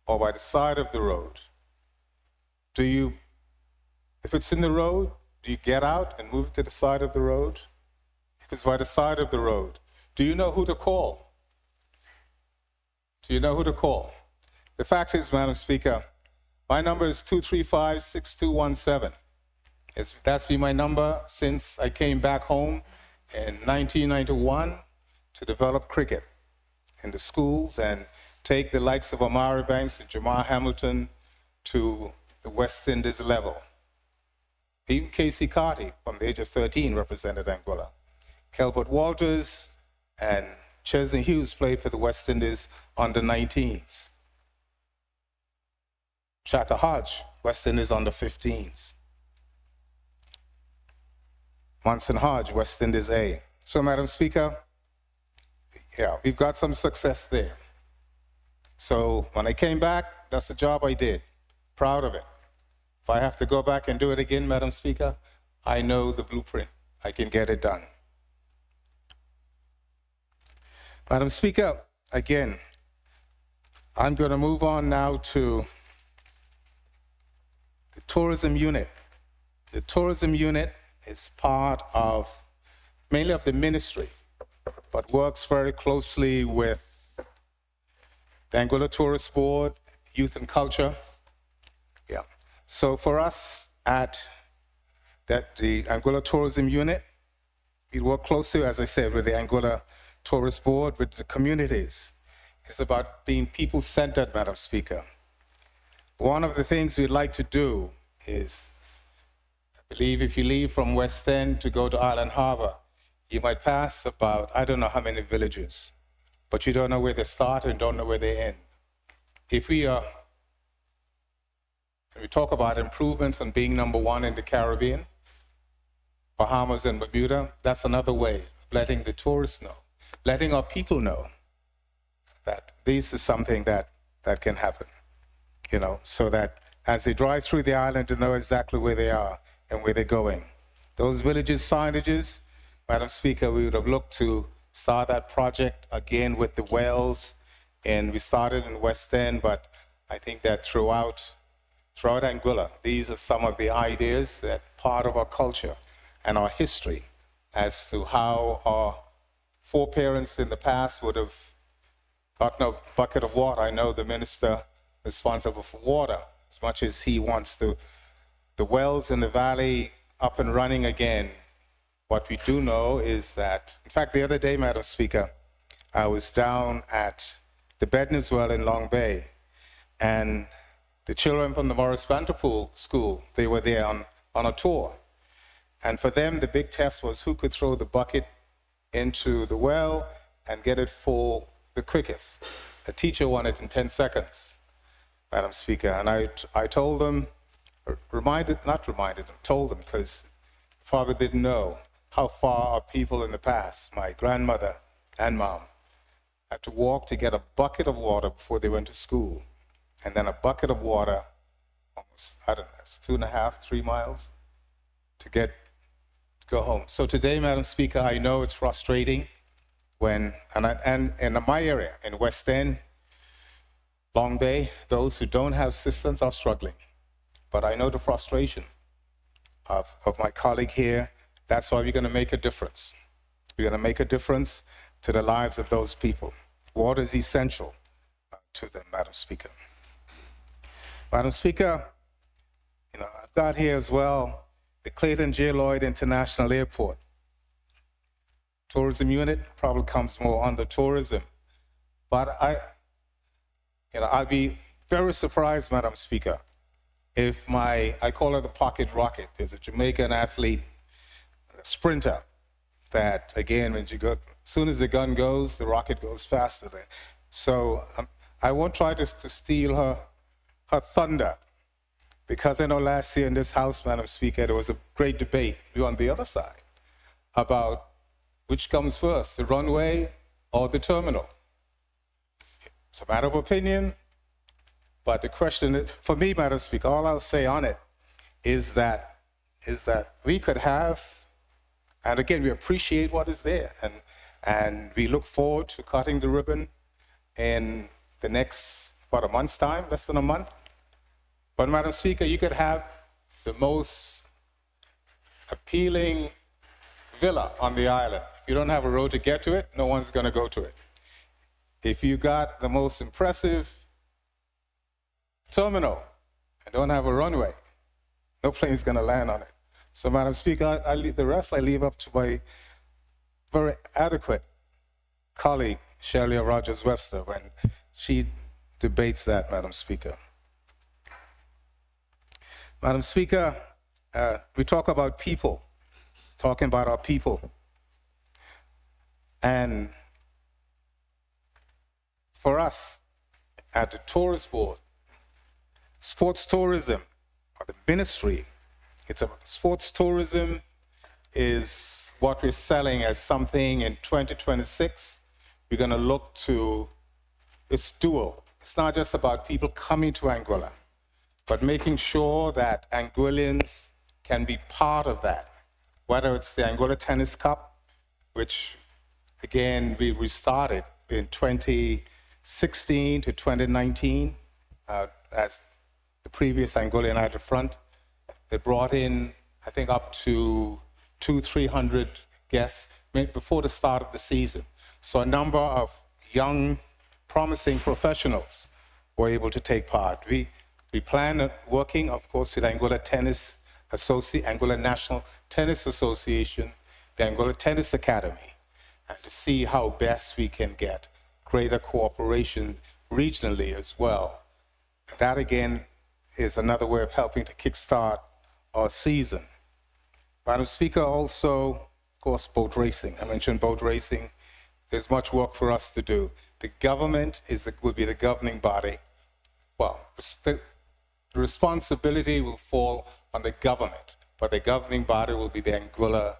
or by the side of the road, if it's in the road, do you get out and move to the side of the road? If it's by the side of the road, do you know who to call? Do you know who to call? The fact is, Madam Speaker, my number is 235-6217. That's been my number since I came back home in 1991 to develop cricket in the schools and take the likes of Amari Banks and Jamar Hamilton to the West Indies level. Even Casey Carty, from the age of 13, represented Anguilla. Kelbert Walters and Chesney Hughes played for the West Indies under 19s. Shaka Hodge, West Indies under 15s. Munson Hodge, West Indies A. So, Madam Speaker, yeah, we've got some success there. So when I came back, that's the job I did. Proud of it. If I have to go back and do it again, Madam Speaker, I know the blueprint. I can get it done. Madam Speaker, again, I'm going to move on now to the tourism unit. The tourism unit is part of, mainly of the ministry, but works very closely with the Anguilla Tourist Board, Youth and Culture. Yeah. So for us at the Anguilla Tourism Unit, we work closely, as I said, with the Anguilla Tourist Board, with the communities. It's about being people-centered, Madam Speaker. One of the things we'd like to do is, I believe if you leave from West End to go to Island Harbor, you might pass about, I don't know how many villages, but you don't know where they start and don't know where they end. If we talk about improvements on being number one in the Caribbean, Bahamas and Bermuda, that's another way of letting the tourists know, letting our people know that this is something that can happen, you know, so that as they drive through the island to know exactly where they are and where they're going. Those villages signages, Madam Speaker, we would have looked to start that project again with the wells, and we started in West End, but I think that throughout Anguilla, these are some of the ideas that part of our culture and our history as to how our foreparents in the past would have gotten a bucket of water. I know the minister responsible for water, as much as he wants the wells in the valley up and running again. What we do know is that, in fact, the other day, Madam Speaker, I was down at the Bednar's Well in Long Bay, and the children from the Morris Vanderpool School, they were there on a tour. And for them, the big test was who could throw the bucket into the well and get it full the quickest. A teacher won it in 10 seconds, Madam Speaker. And I told them, told them, because Father didn't know how far our people in the past, my grandmother and mom, had to walk to get a bucket of water before they went to school. And then a bucket of water, almost, I don't know, it's 2.5, 3 miles to go home. So today, Madam Speaker, I know it's frustrating when, and in my area, in West End, Long Bay, those who don't have systems are struggling. But I know the frustration of my colleague here. That's why we're going to make a difference. We're going to make a difference to the lives of those people. Water is essential to them, Madam Speaker. Madam Speaker, you know, I've got here as well the Clayton J. Lloyd International Airport. Tourism unit probably comes more under tourism. But I'd be very surprised, Madam Speaker, if I call her the pocket rocket. There's a Jamaican athlete, a sprinter, that again, when as soon as the gun goes, the rocket goes faster than. So I won't try to steal her thunder, because I know last year in this House, Madam Speaker, there was a great debate on the other side about which comes first, the runway or the terminal? It's a matter of opinion, but the question is, for me, Madam Speaker, all I'll say on it is that we could have, and again, we appreciate what is there, and we look forward to cutting the ribbon in the next, about a month's time, less than a month. But Madam Speaker, you could have the most appealing villa on the island. If you don't have a road to get to it, no one's going to go to it. If you got the most impressive terminal and don't have a runway, no plane's going to land on it. So, Madam Speaker, the rest I leave up to my very adequate colleague, Shelia Rogers-Webster, when she debates that, Madam Speaker. Madam Speaker, we talk about people, talking about our people. And for us at the Tourist Board, sports tourism, or the ministry, sports tourism is what we're selling as something in 2026. We're going to look to, it's dual. It's not just about people coming to Anguilla, but making sure that Anguillians can be part of that, whether it's the Anguilla Tennis Cup, which, again, we restarted in 2016 to 2019 as the previous Anguilla United Front. They brought in, I think, up to 200-300 guests before the start of the season. So a number of young, promising professionals were able to take part. We plan on working, of course, with Anguilla Anguilla National Tennis Association, the Anguilla Tennis Academy, and to see how best we can get greater cooperation regionally as well. And that, again, is another way of helping to kickstart our season. Madam Speaker, also, of course, boat racing. I mentioned boat racing. There's much work for us to do. The government will be the governing body. Well, the responsibility will fall on the government, but the governing body will be the Anguilla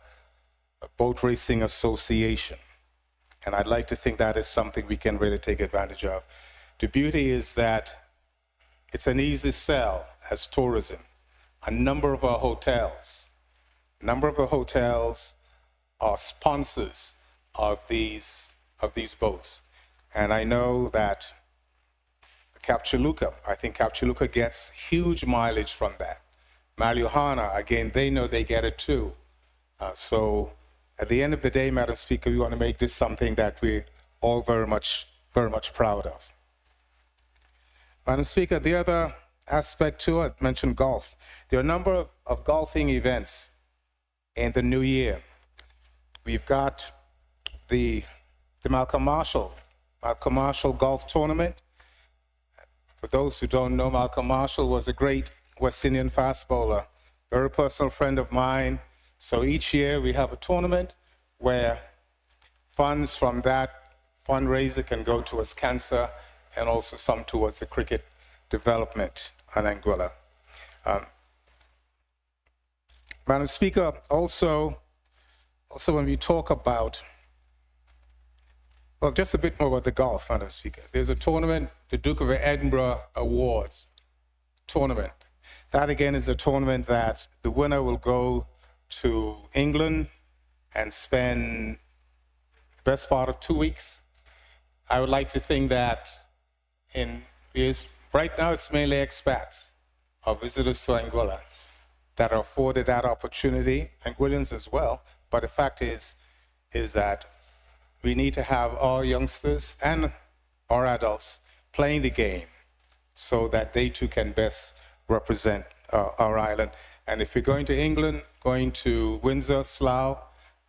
Boat Racing Association. And I'd like to think that is something we can really take advantage of. The beauty is that it's an easy sell as tourism. A number of our hotels are sponsors of these boats. And I know that Capchaluca, I think Capchaluca gets huge mileage from that. Marijuana, again, they know they get it too. So at the end of the day, Madam Speaker, we want to make this something that we're all very much proud of. Madam Speaker, the other aspect too, I mentioned golf. There are a number of golfing events in the new year. We've got the Malcolm Marshall Golf Tournament. For those who don't know, Malcolm Marshall was a great West Indian fast bowler, very personal friend of mine. So each year we have a tournament where funds from that fundraiser can go towards cancer and also some towards the cricket development in Anguilla. Madam Speaker, also when we talk about, well, just a bit more about the golf, Madam Speaker. There's a tournament, the Duke of Edinburgh Awards tournament. That, again, is a tournament that the winner will go to England and spend the best part of 2 weeks. I would like to think that right now it's mainly expats or visitors to Anguilla that are afforded that opportunity, Anguillians as well. But the fact is that we need to have our youngsters and our adults playing the game so that they too can best represent our island. And if we're going to England, going to Windsor, Slough,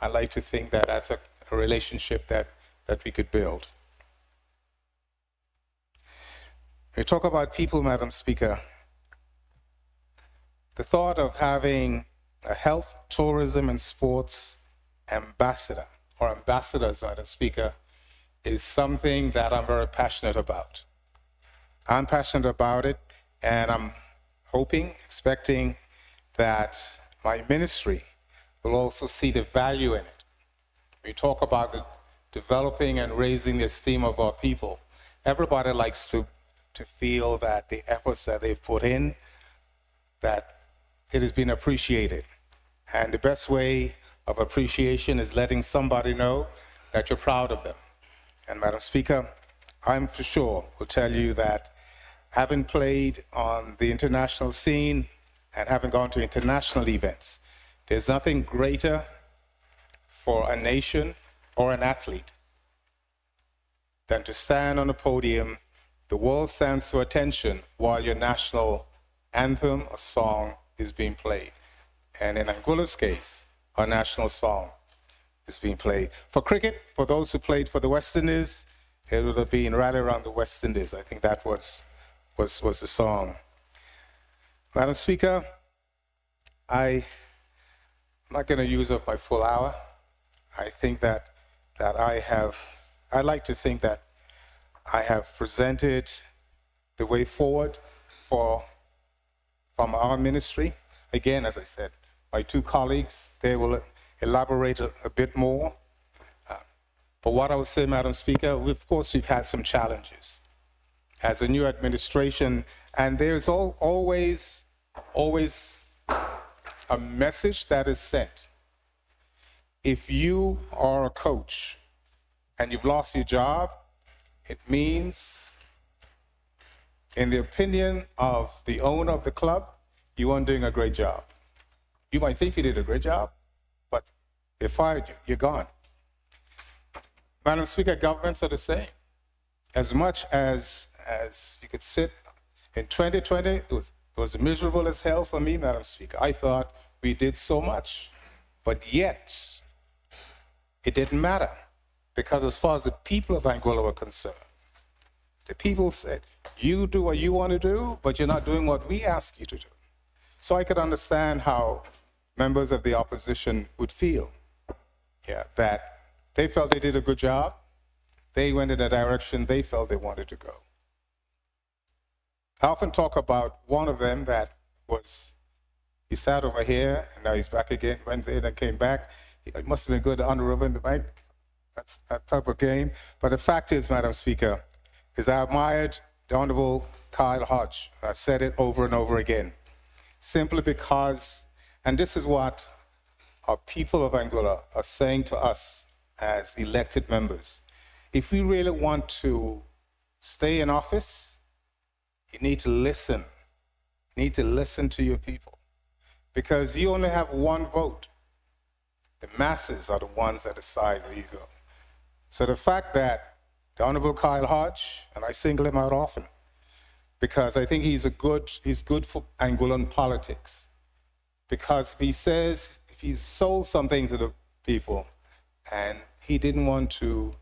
I'd like to think that that's a relationship that we could build. We talk about people, Madam Speaker. The thought of having a health, tourism, and sports ambassador, or ambassadors, Madam Speaker, is something that I'm very passionate about. I'm passionate about it, and I'm expecting that my ministry will also see the value in it. we talk about the developing and raising the esteem of our people. Everybody likes to feel that the efforts that they've put in, that it has been appreciated. And the best way of appreciation is letting somebody know that you're proud of them. And Madam Speaker, I'm for sure will tell you that having played on the international scene and having gone to international events, there's nothing greater for a nation or an athlete than to stand on a podium, the world stands to attention while your national anthem or song is being played. And in Anguilla's case, our national song is being played. For cricket, for those who played for the West Indies, it would have been Rally Around the West Indies. I think that was the song. Madam Speaker, I'm not going to use up my full hour. I think that I like to think that I have presented the way forward from our ministry. Again, as I said, my two colleagues, they will elaborate a bit more. But what I would say, Madam Speaker, of course, we've had some challenges as a new administration, and there's always a message that is sent. If you are a coach and you've lost your job, it means, in the opinion of the owner of the club, you weren't doing a great job. You might think you did a great job, but they fired you, you're gone. Madam Speaker, governments are the same. As much as you could sit in 2020, it was miserable as hell for me, Madam Speaker. I thought we did so much, but yet it didn't matter, because as far as the people of Anguilla were concerned, the people said, you do what you want to do, but you're not doing what we ask you to do. So I could understand how members of the opposition would feel, that they felt they did a good job, they went in a direction they felt they wanted to go. I often talk about one of them that he sat over here, and now he's back again, went there and came back. It must have been good honorable in the bank. That's that type of game. But the fact is, Madam Speaker, is I admired the Honorable Kyle Hodge. I've said it over and over again, simply because, and this is what our people of Anguilla are saying to us as elected members. If we really want to stay in office, you need to listen. You need to listen to your people, because you only have one vote. The masses are the ones that decide where you go. So the fact that the Honorable Kyle Hodge, and I single him out often, because I think he's good for Anguillan politics. Because if he sold something to the people, and he didn't want to,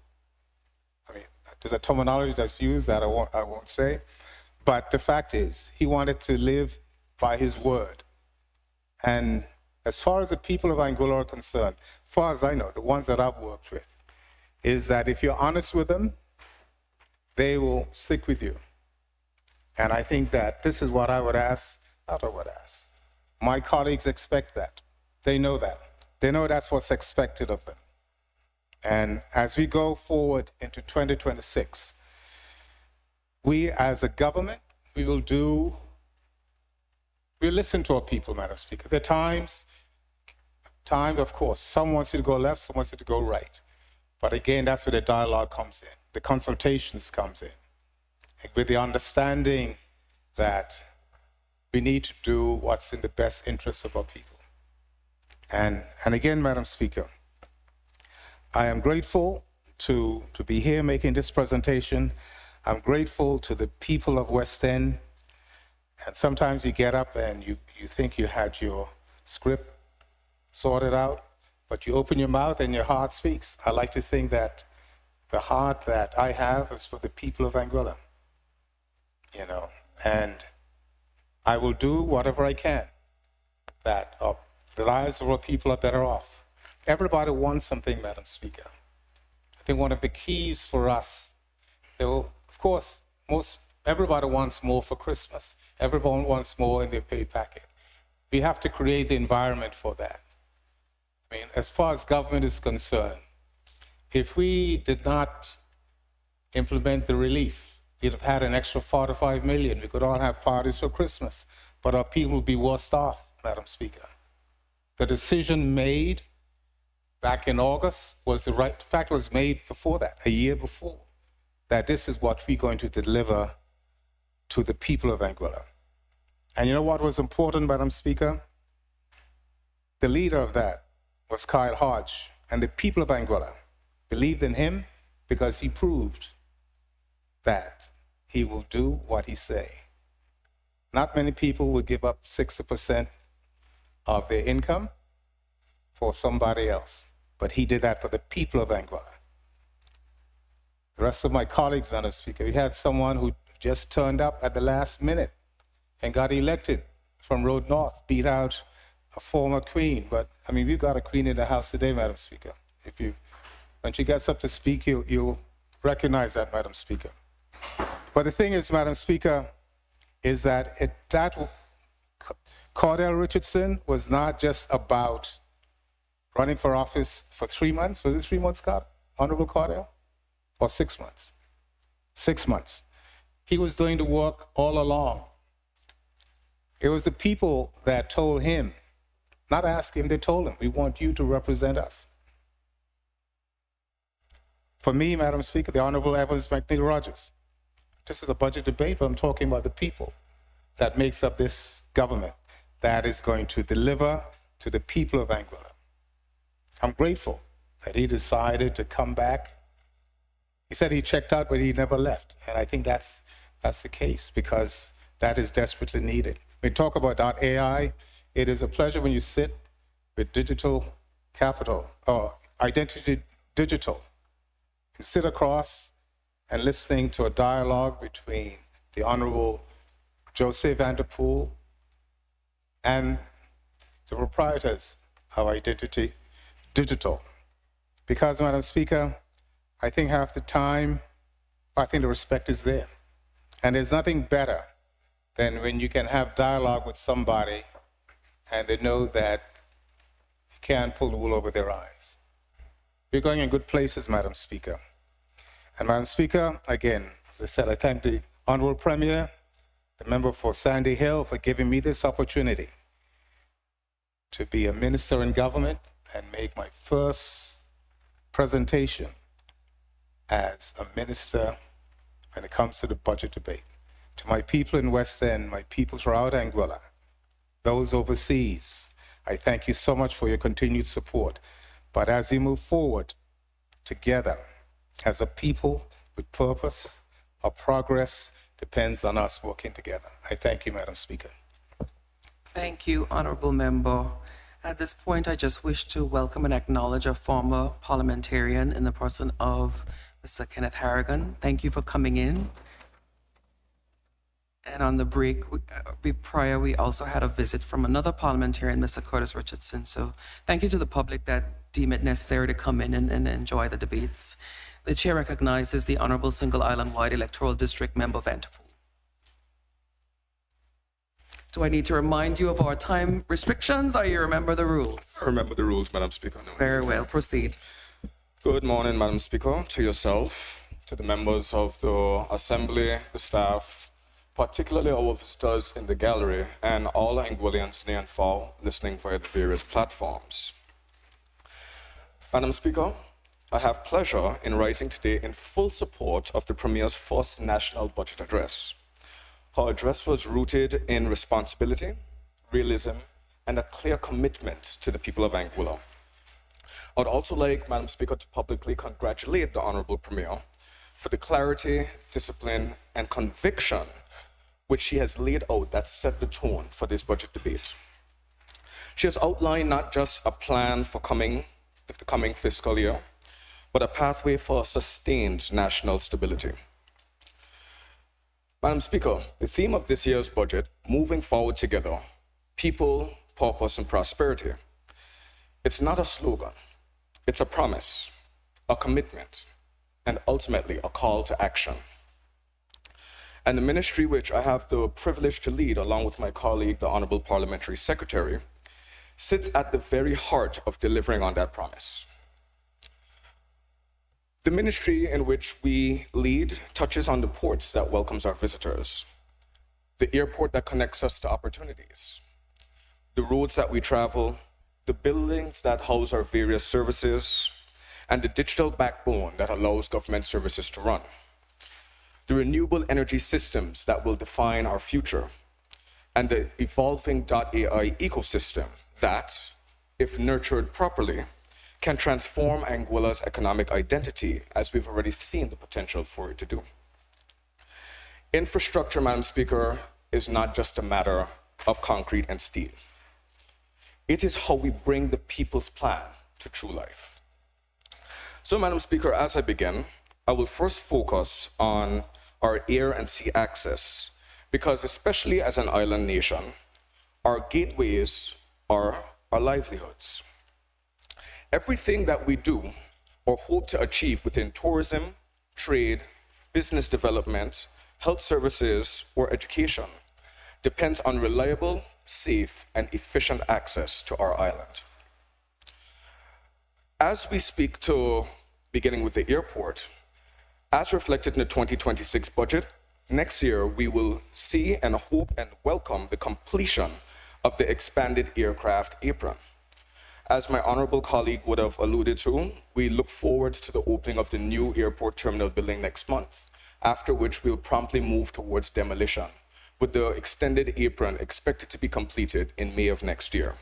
there's a terminology that's used that I won't say, but the fact is, he wanted to live by his word. And as far as the people of Anguilla are concerned, as far as I know, the ones that I've worked with, is that if you're honest with them, they will stick with you. And I think that this is what I would ask, my colleagues expect that. They know that. They know that's what's expected of them. And as we go forward into 2026, we as a government, we'll listen to our people, Madam Speaker. There are times, of course, some wants you to go left, some wants you to go right. But again, that's where the dialogue comes in, the consultations comes in, with the understanding that we need to do what's in the best interest of our people. And again, Madam Speaker, I am grateful to be here making this presentation. I'm grateful to the people of West End. And sometimes you get up and you think you had your script sorted out, but you open your mouth and your heart speaks. I like to think that the heart that I have is for the people of Anguilla, and I will do whatever I can that the lives of our people are better off. Everybody wants something, Madam Speaker. I think one of the keys for us, of course, everybody wants more for Christmas. Everyone wants more in their pay packet. We have to create the environment for that. As far as government is concerned, if we did not implement the relief, we'd have had an extra 45 million. We could all have parties for Christmas, but our people would be worse off, Madam Speaker. The decision made back in August was the right, in fact, it was made before that, a year before, that this is what we're going to deliver to the people of Anguilla. And you know what was important, Madam Speaker? The leader of that was Kyle Hodge, and the people of Anguilla believed in him because he proved that he will do what he say. Not many people would give up 60% of their income for somebody else, but he did that for the people of Anguilla. The rest of my colleagues, Madam Speaker, we had someone who just turned up at the last minute and got elected from Road North, beat out a former queen. But I mean, we've got a queen in the House today, Madam Speaker. When she gets up to speak, you'll recognize that, Madam Speaker. But the thing is, Madam Speaker, is that Cordell Richardson was not just about running for office for 3 months. Was it 3 months, Honorable Cordell? Or 6 months? 6 months. He was doing the work all along. It was the people that told him, not ask him, they told him, we want you to represent us. For me, Madam Speaker, the Honorable Evans McNeil Rogers, this is a budget debate, but I'm talking about the people that makes up this government that is going to deliver to the people of Anguilla. I'm grateful that he decided to come back. He said he checked out, but he never left. And I think that's the case, because that is desperately needed. We talk about .ai. It is a pleasure when you sit with digital capital, or identity digital, and sit across and listening to a dialogue between the Honorable Jose Vanderpool and the proprietors of Identity Digital. Because, Madam Speaker, I think half the time, I think the respect is there. And there's nothing better than when you can have dialogue with somebody and they know that you can't pull the wool over their eyes. We're going in good places, Madam Speaker. And Madam Speaker, again, as I said, I thank the Honorable Premier, the member for Sandy Hill, for giving me this opportunity to be a minister in government and make my first presentation as a minister when it comes to the budget debate. To my people in West End, my people throughout Anguilla, those overseas, I thank you so much for your continued support. But as we move forward together as a people with purpose, our progress depends on us working together. I thank you, Madam Speaker. Thank you, Honorable Member. At this point, I just wish to welcome and acknowledge a former parliamentarian in the person of Mr. Kenneth Harrigan. Thank you for coming in. And on the break prior, we also had a visit from another parliamentarian, Mr. Curtis Richardson. So thank you to the public that deem it necessary to come in and enjoy the debates. The chair recognizes the Honorable Single Island-wide Electoral District Member Vanderpool. Do I need to remind you of our time restrictions, or you remember the rules? I remember the rules, Madam Speaker. No. Very well, proceed. Good morning, Madam Speaker, to yourself, to the members of the Assembly, the staff, particularly our visitors in the gallery, and all Anguillians near and far listening via the various platforms. Madam Speaker, I have pleasure in rising today in full support of the Premier's first national budget address. Her address was rooted in responsibility, realism, and a clear commitment to the people of Anguilla. I would also like, Madam Speaker, to publicly congratulate the Honorable Premier for the clarity, discipline, and conviction which she has laid out that set the tone for this budget debate. She has outlined not just a plan for the coming fiscal year, but a pathway for sustained national stability. Madam Speaker, the theme of this year's budget, moving forward together, people, purpose, and prosperity, it's not a slogan, it's a promise, a commitment, and ultimately a call to action. And the ministry which I have the privilege to lead, along with my colleague, the Honorable Parliamentary Secretary, sits at the very heart of delivering on that promise. The ministry in which we lead touches on the ports that welcomes our visitors, the airport that connects us to opportunities, the roads that we travel, the buildings that house our various services, and the digital backbone that allows government services to run, the renewable energy systems that will define our future, and the evolving .ai ecosystem that, if nurtured properly, can transform Anguilla's economic identity, as we've already seen the potential for it to do. Infrastructure, Madam Speaker, is not just a matter of concrete and steel. It is how we bring the people's plan to true life. So, Madam Speaker, as I begin, I will first focus on our air and sea access, because especially as an island nation, our gateways are our livelihoods. Everything that we do or hope to achieve within tourism, trade, business development, health services, or education depends on reliable, safe, and efficient access to our island. As we speak to, beginning with the airport, as reflected in the 2026 budget, next year we will see and hope and welcome the completion of the expanded aircraft apron. As my honorable colleague would have alluded to, we look forward to the opening of the new airport terminal building next month, after which we'll promptly move towards demolition, with the extended apron expected to be completed in May of next year.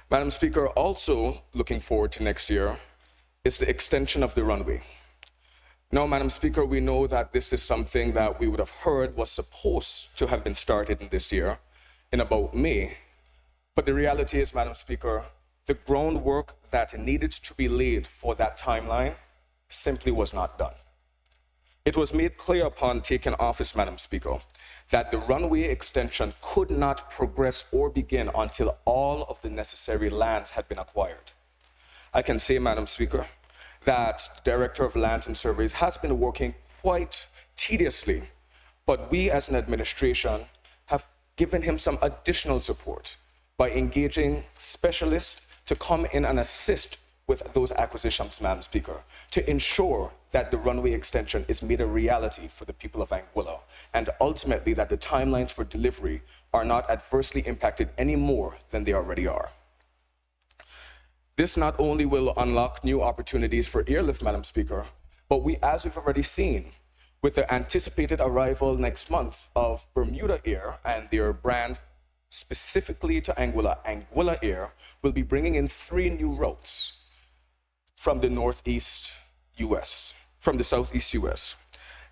Madam Speaker, also looking forward to next year is the extension of the runway. Now, Madam Speaker, we know that this is something that we would have heard was supposed to have been started in this year in about May. But the reality is, Madam Speaker, the groundwork that needed to be laid for that timeline simply was not done. It was made clear upon taking office, Madam Speaker, that the runway extension could not progress or begin until all of the necessary lands had been acquired. I can say, Madam Speaker, that the Director of Lands and Surveys has been working quite tediously, but we as an administration have given him some additional support by engaging specialists to come in and assist with those acquisitions, Madam Speaker, to ensure that the runway extension is made a reality for the people of Anguilla, and ultimately that the timelines for delivery are not adversely impacted any more than they already are. This not only will unlock new opportunities for airlift, Madam Speaker, but as we've already seen, with the anticipated arrival next month of Bermuda Air and their brand specifically to Anguilla, Anguilla Air will be bringing in 3 new routes from the Northeast US, from the Southeast US.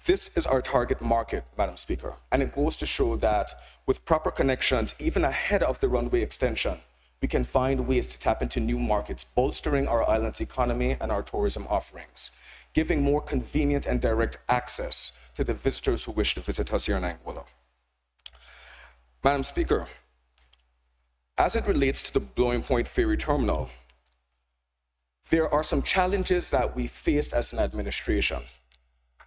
This is our target market, Madam Speaker, and it goes to show that with proper connections, even ahead of the runway extension, we can find ways to tap into new markets, bolstering our island's economy and our tourism offerings, giving more convenient and direct access to the visitors who wish to visit us here in Anguilla. Madam Speaker, as it relates to the Blowing Point Ferry Terminal, there are some challenges that we faced as an administration,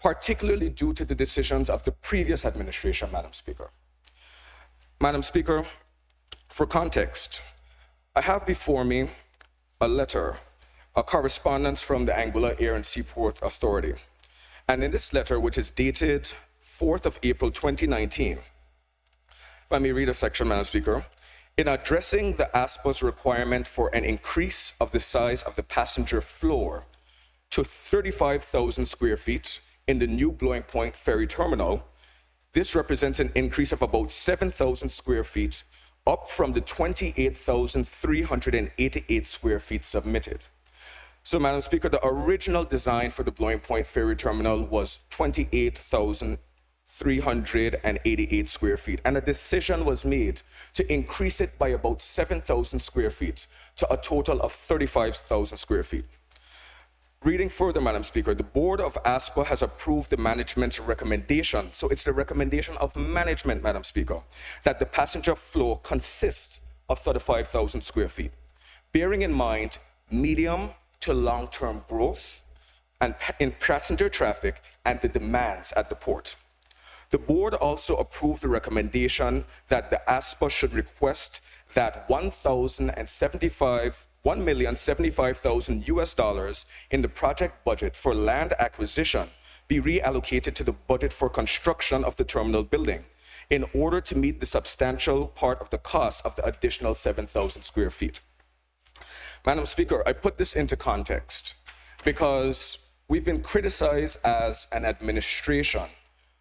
particularly due to the decisions of the previous administration, Madam Speaker. Madam Speaker, for context, I have before me a letter, a correspondence from the Anguilla Air and Seaport Authority. And in this letter, which is dated 4th of April 2019, if I may read a section, Madam Speaker, in addressing the ASPA's requirement for an increase of the size of the passenger floor to 35,000 square feet in the new Blowing Point Ferry Terminal, this represents an increase of about 7,000 square feet, up from the 28,388 square feet submitted. So, Madam Speaker, the original design for the Blowing Point Ferry Terminal was 28,388 square feet, and a decision was made to increase it by about 7,000 square feet to a total of 35,000 square feet. Reading further, Madam Speaker, the Board of ASPA has approved the management's recommendation, so it's the recommendation of management, Madam Speaker, that the passenger flow consists of 35,000 square feet, bearing in mind medium to long-term growth and in passenger traffic and the demands at the port. The board also approved the recommendation that the ASPA should request that $1,075,000 US in the project budget for land acquisition be reallocated to the budget for construction of the terminal building in order to meet the substantial part of the cost of the additional 7,000 square feet. Madam Speaker, I put this into context because we've been criticized as an administration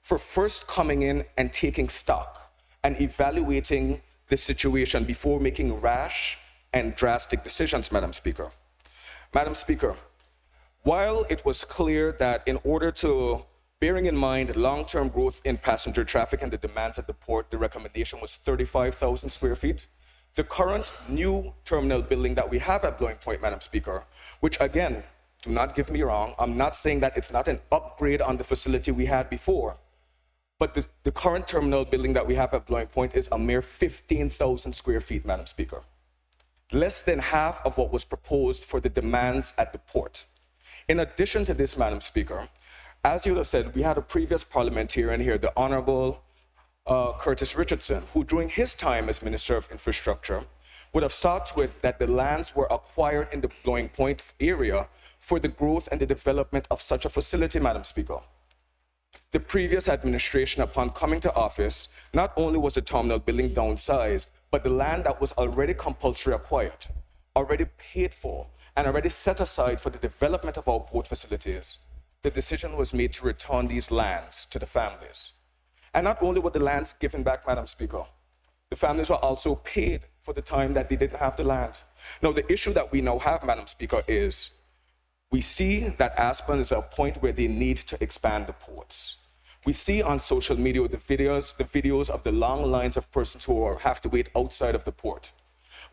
for first coming in and taking stock and evaluating the situation before making rash and drastic decisions, Madam Speaker. Madam Speaker, while it was clear that in order to, bearing in mind long-term growth in passenger traffic and the demands at the port, the recommendation was 35,000 square feet. The current new terminal building that we have at Blowing Point, Madam Speaker, which again, do not get me wrong, I'm not saying that it's not an upgrade on the facility we had before, but the current terminal building that we have at Blowing Point is a mere 15,000 square feet, Madam Speaker. Less than half of what was proposed for the demands at the port. In addition to this, Madam Speaker, as you have said, we had a previous parliamentarian here, the Honorable Curtis Richardson, who during his time as Minister of Infrastructure would have saw to it that the lands were acquired in the Blowing Point area for the growth and the development of such a facility, Madam Speaker. The previous administration, upon coming to office, not only was the terminal building downsized, but the land that was already compulsory acquired, already paid for, and already set aside for the development of our port facilities, the decision was made to return these lands to the families. And not only were the lands given back, Madam Speaker, the families were also paid for the time that they didn't have the land. Now, the issue that we now have, Madam Speaker, is we see that Aspen is at a point where they need to expand the ports. We see on social media the videos of the long lines of persons who have to wait outside of the port.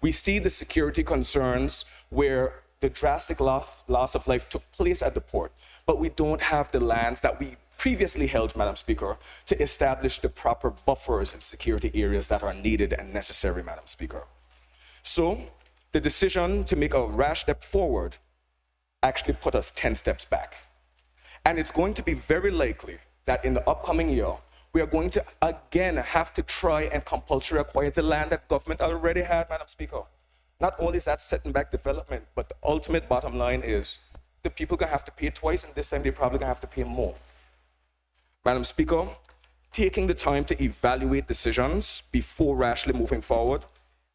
We see the security concerns where the drastic loss of life took place at the port, but we don't have the lands that we previously held, Madam Speaker, to establish the proper buffers and security areas that are needed and necessary, Madam Speaker. So the decision to make a rash step forward actually put us 10 steps back. And it's going to be very likely that in the upcoming year, we are going to again have to try and compulsory acquire the land that government already had, Madam Speaker. Not only is that setting back development, but the ultimate bottom line is the people gonna have to pay twice, and this time they're probably gonna have to pay more. Madam Speaker, taking the time to evaluate decisions before rashly moving forward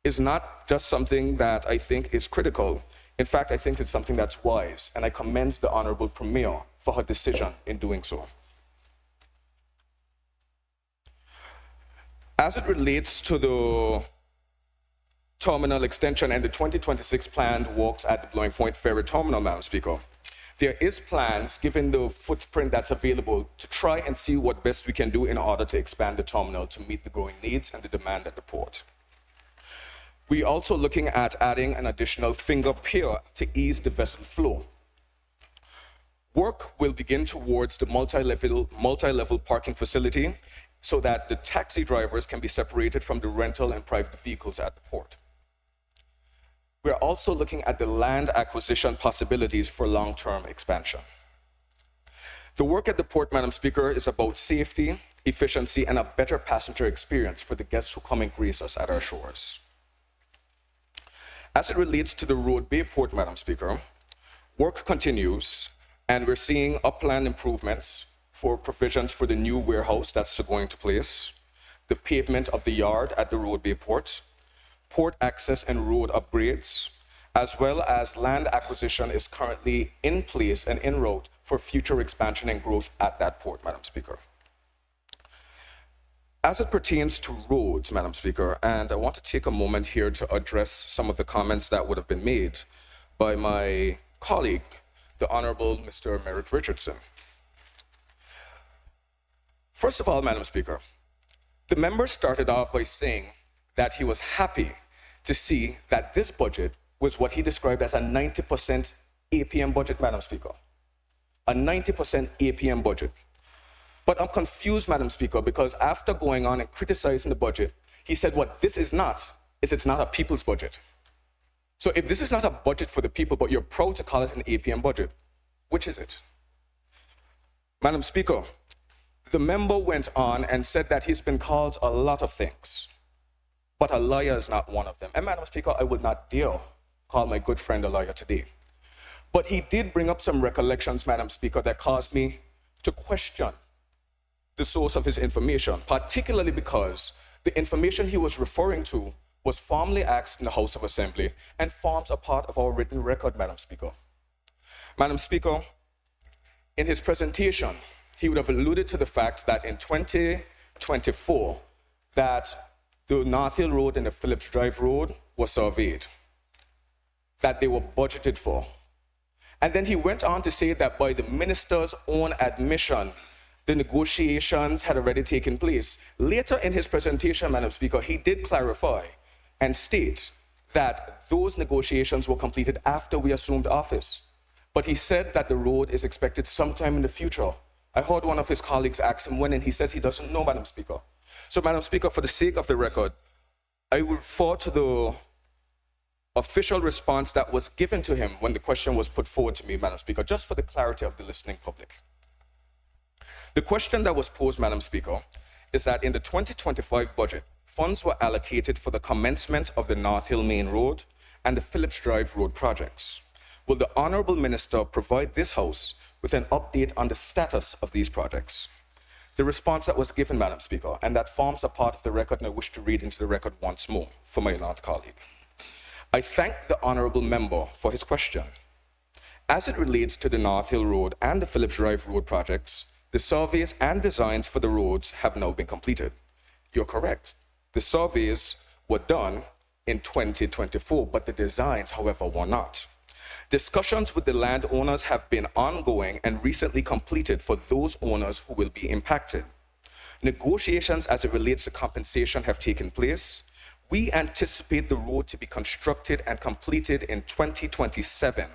is not just something that I think is critical. In fact, I think it's something that's wise, and I commend the Honorable Premier for her decision in doing so. As it relates to the terminal extension and the 2026 planned works at the Blowing Point Ferry Terminal, Madam Speaker, there is plans, given the footprint that's available, to try and see what best we can do in order to expand the terminal to meet the growing needs and the demand at the port. We're also looking at adding an additional finger pier to ease the vessel flow. Work will begin towards the multi-level parking facility so that the taxi drivers can be separated from the rental and private vehicles at the port. We're also looking at the land acquisition possibilities for long-term expansion. The work at the port, Madam Speaker, is about safety, efficiency, and a better passenger experience for the guests who come and grace us at our shores. As it relates to the Road Bay Port, Madam Speaker, work continues, and we're seeing upland improvements for provisions for the new warehouse that's going to place, the pavement of the yard at the Road Bay Port, port access and road upgrades, as well as land acquisition is currently in place and en route for future expansion and growth at that port, Madam Speaker. As it pertains to roads, Madam Speaker, and I want to take a moment here to address some of the comments that would have been made by my colleague, the Honorable Mr. Merritt Richardson. First of all, Madam Speaker, the member started off by saying that he was happy to see that this budget was what he described as a 90% APM budget, Madam Speaker. A 90% APM budget. But I'm confused, Madam Speaker, because after going on and criticizing the budget, he said what this is not, is it's not a people's budget. So if this is not a budget for the people, but you're proud to call it an APM budget, which is it? Madam Speaker, The member went on and said that he's been called a lot of things, but a liar is not one of them. And Madam Speaker, I would not dare call my good friend a liar today. But he did bring up some recollections, Madam Speaker, that caused me to question the source of his information, particularly because the information he was referring to was formally asked in the House of Assembly and forms a part of our written record, Madam Speaker. Madam Speaker, in his presentation, he would have alluded to the fact that in 2024, that the North Hill Road and the Phillips Drive Road were surveyed, that they were budgeted for. And then he went on to say that by the minister's own admission, the negotiations had already taken place. Later in his presentation, Madam Speaker, he did clarify and state that those negotiations were completed after we assumed office. But he said that the road is expected sometime in the future. I heard one of his colleagues ask him when, and he says he doesn't know, Madam Speaker. So, Madam Speaker, for the sake of the record, I will refer to the official response that was given to him when the question was put forward to me, Madam Speaker, just for the clarity of the listening public. The question that was posed, Madam Speaker, is that in the 2025 budget, funds were allocated for the commencement of the North Hill Main Road and the Phillips Drive Road projects. Will the Honourable Minister provide this House with an update on the status of these projects? The response that was given, Madam Speaker, and that forms a part of the record, and I wish to read into the record once more for my learned colleague. I thank the Honourable Member for his question. As it relates to the North Hill Road and the Phillips Drive Road projects, the surveys and designs for the roads have now been completed. You're correct. The surveys were done in 2024, but the designs, however, were not. Discussions with the landowners have been ongoing and recently completed for those owners who will be impacted. Negotiations as it relates to compensation have taken place. We anticipate the road to be constructed and completed in 2027,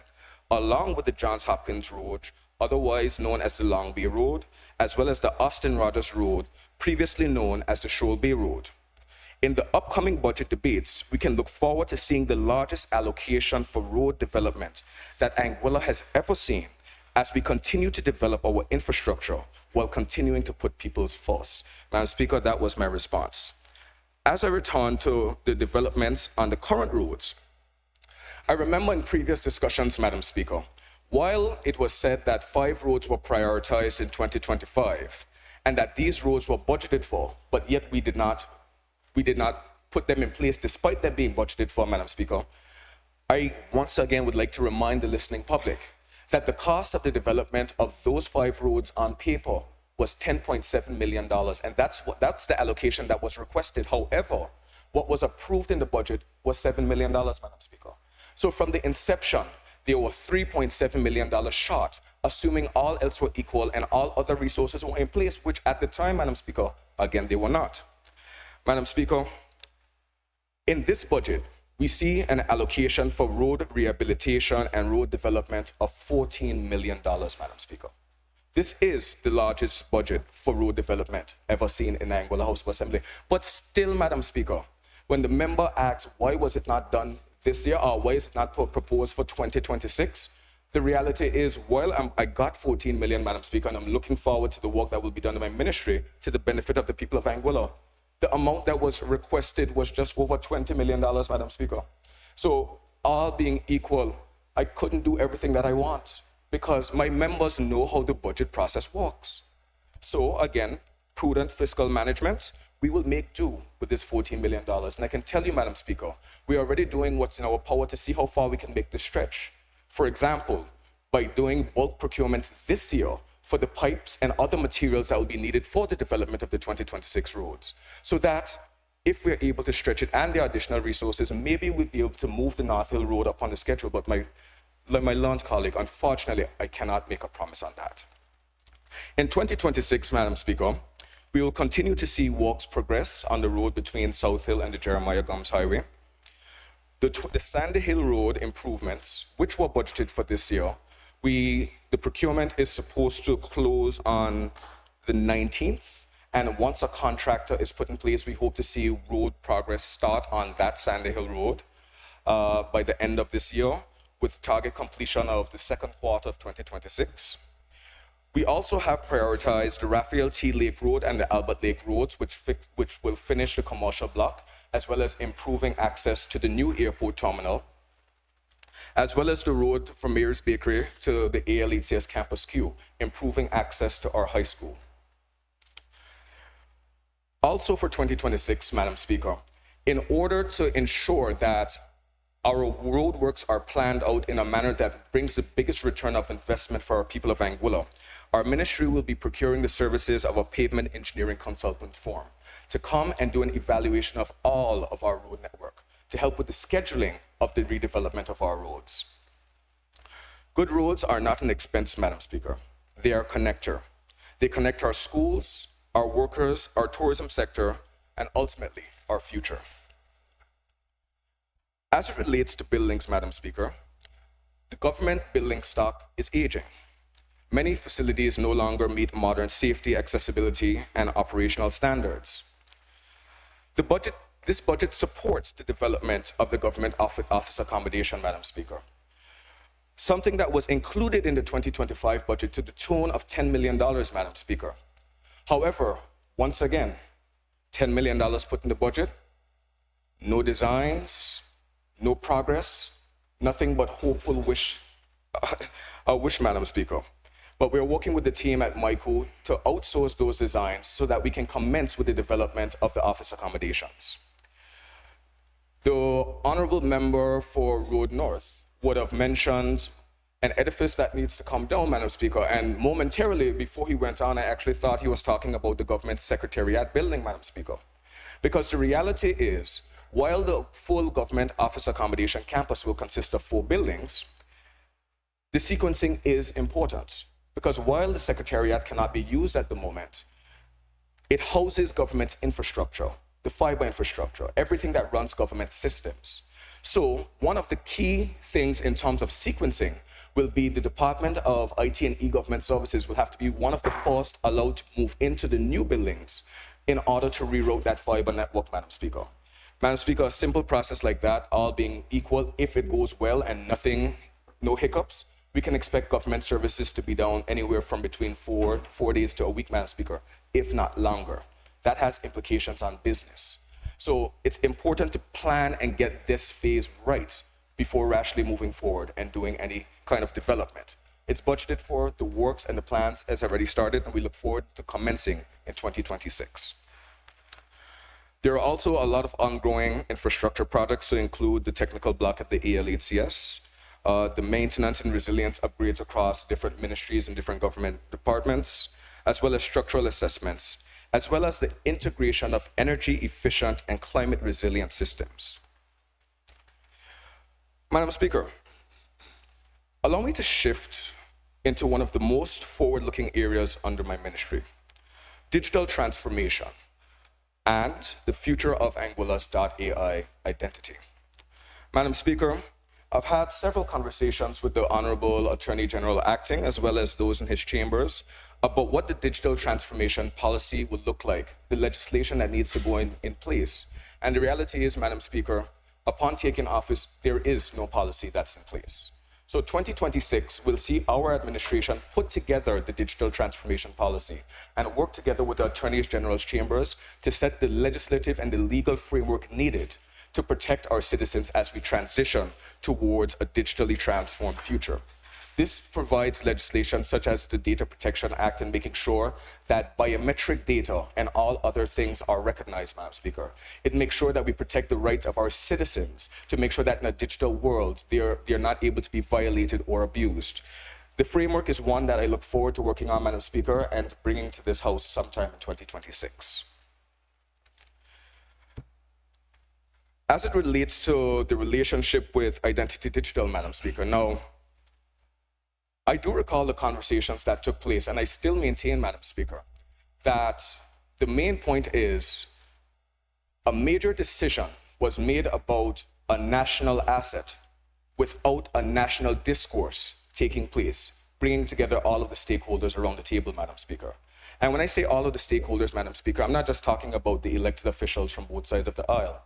along with the Johns Hopkins Road, otherwise known as the Long Bay Road, as well as the Austin Rogers Road, previously known as the Shoal Bay Road. In the upcoming budget debates, we can look forward to seeing the largest allocation for road development that Anguilla has ever seen as we continue to develop our infrastructure while continuing to put people first. Madam Speaker, that was my response. As I return to the developments on the current roads, I remember in previous discussions, Madam Speaker, while it was said that 5 roads were prioritized in 2025 and that these roads were budgeted for, but yet we did not put them in place despite them being budgeted for, Madam Speaker, I once again would like to remind the listening public that the cost of the development of those 5 roads on paper was $10.7 million, and that's the allocation that was requested. However, what was approved in the budget was $7 million, Madam Speaker. So from the inception, they were $3.7 million short, assuming all else were equal and all other resources were in place, which at the time, Madam Speaker, again, they were not. Madam Speaker, in this budget, we see an allocation for road rehabilitation and road development of $14 million, Madam Speaker. This is the largest budget for road development ever seen in the Anguilla House of Assembly. But still, Madam Speaker, when the member asks why was it not done this year or why is it not proposed for 2026, the reality is while I got 14 million, Madam Speaker, and I'm looking forward to the work that will be done in my ministry to the benefit of the people of Anguilla, the amount that was requested was just over $20 million, Madam Speaker. So all being equal, I couldn't do everything that I want because my members know how the budget process works. So again, prudent fiscal management, we will make do with this $14 million. And I can tell you, Madam Speaker, we're already doing what's in our power to see how far we can make this stretch. For example, by doing bulk procurement this year for the pipes and other materials that will be needed for the development of the 2026 roads. So that if we're able to stretch it and the additional resources, maybe we'll be able to move the North Hill Road up on the schedule. But like my launch colleague, unfortunately, I cannot make a promise on that. In 2026, Madam Speaker, we will continue to see works progress on the road between South Hill and the Jeremiah Gums Highway. The Sandy Hill Road improvements, which were budgeted for this year, the procurement is supposed to close on the 19th, and once a contractor is put in place, we hope to see road progress start on that Sandy Hill Road by the end of this year, with target completion of the second quarter of 2026. We also have prioritized the Raphael T. Lake Road and the Albert Lake Roads, which will finish the commercial block, as well as improving access to the new airport terminal, as well as the road from Mayor's Bakery to the ALHCS Campus Q, improving access to our high school. Also for 2026, Madam Speaker, in order to ensure that our roadworks are planned out in a manner that brings the biggest return of investment for our people of Anguilla, our ministry will be procuring the services of a pavement engineering consultant firm to come and do an evaluation of all of our road network to help with the scheduling of the redevelopment of our roads. Good roads are not an expense, Madam Speaker. They are a connector. They connect our schools, our workers, our tourism sector, and ultimately our future. As it relates to buildings, Madam Speaker, the government building stock is aging. Many facilities no longer meet modern safety, accessibility, and operational standards. This budget supports the development of the government office accommodation, Madam Speaker. Something that was included in the 2025 budget to the tune of $10 million, Madam Speaker. However, once again, $10 million put in the budget, no designs, no progress, nothing but hopeful wish, Madam Speaker. But we're working with the team at MICO to outsource those designs so that we can commence with the development of the office accommodations. The honorable member for Road North would have mentioned an edifice that needs to come down, Madam Speaker, and momentarily before he went on, I actually thought he was talking about the government secretariat building, Madam Speaker. Because the reality is, while the full government office accommodation campus will consist of 4 buildings, the sequencing is important. Because while the secretariat cannot be used at the moment, it houses government's infrastructure, the fiber infrastructure, everything that runs government systems. So one of the key things in terms of sequencing will be the Department of IT and E-Government Services will have to be one of the first allowed to move into the new buildings in order to reroute that fiber network, Madam Speaker. Madam Speaker, a simple process like that, all being equal, if it goes well and no hiccups, we can expect government services to be down anywhere from between 4 days to a week, Madam Speaker, if not longer. That has implications on business. So it's important to plan and get this phase right before rashly moving forward and doing any kind of development. It's budgeted for, the works and the plans has already started, and we look forward to commencing in 2026. There are also a lot of ongoing infrastructure projects to include the technical block at the ALHCS, the maintenance and resilience upgrades across different ministries and different government departments, as well as structural assessments, as well as the integration of energy efficient and climate resilient systems. Madam Speaker, allow me to shift into one of the most forward-looking areas under my ministry, digital transformation and the future of Anguilla's .ai identity. Madam Speaker, I've had several conversations with the Honorable Attorney General Acting, as well as those in his chambers, about what the digital transformation policy would look like, the legislation that needs to go in place. And the reality is, Madam Speaker, upon taking office, there is no policy that's in place. So 2026 will see our administration put together the digital transformation policy and work together with the Attorney General's chambers to set the legislative and the legal framework needed to protect our citizens as we transition towards a digitally transformed future. This provides legislation such as the Data Protection Act and making sure that biometric data and all other things are recognized, Madam Speaker. It makes sure that we protect the rights of our citizens to make sure that in a digital world, they're not able to be violated or abused. The framework is one that I look forward to working on, Madam Speaker, and bringing to this House sometime in 2026. As it relates to the relationship with Identity Digital, Madam Speaker, now, I do recall the conversations that took place, and I still maintain, Madam Speaker, that the main point is a major decision was made about a national asset without a national discourse taking place, bringing together all of the stakeholders around the table, Madam Speaker. And when I say all of the stakeholders, Madam Speaker, I'm not just talking about the elected officials from both sides of the aisle.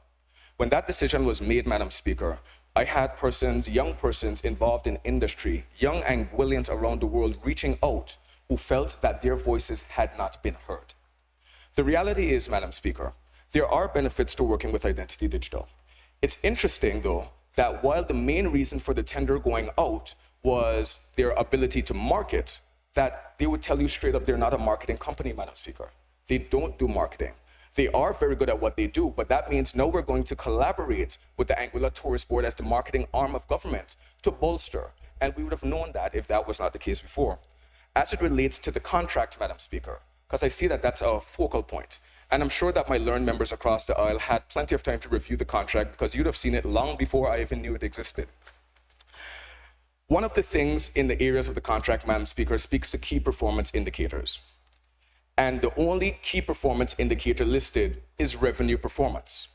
When that decision was made, Madam Speaker, I had young persons involved in industry, young Anguillians around the world reaching out who felt that their voices had not been heard. The reality is, Madam Speaker, there are benefits to working with Identity Digital. It's interesting, though, that while the main reason for the tender going out was their ability to market, that they would tell you straight up they're not a marketing company, Madam Speaker. They don't do marketing. They are very good at what they do, but that means now we're going to collaborate with the Anguilla Tourist Board as the marketing arm of government to bolster, and we would have known that if that was not the case before. As it relates to the contract, Madam Speaker, because I see that that's a focal point, and I'm sure that my learned members across the aisle had plenty of time to review the contract because you'd have seen it long before I even knew it existed. One of the things in the areas of the contract, Madam Speaker, speaks to key performance indicators. And the only key performance indicator listed is revenue performance.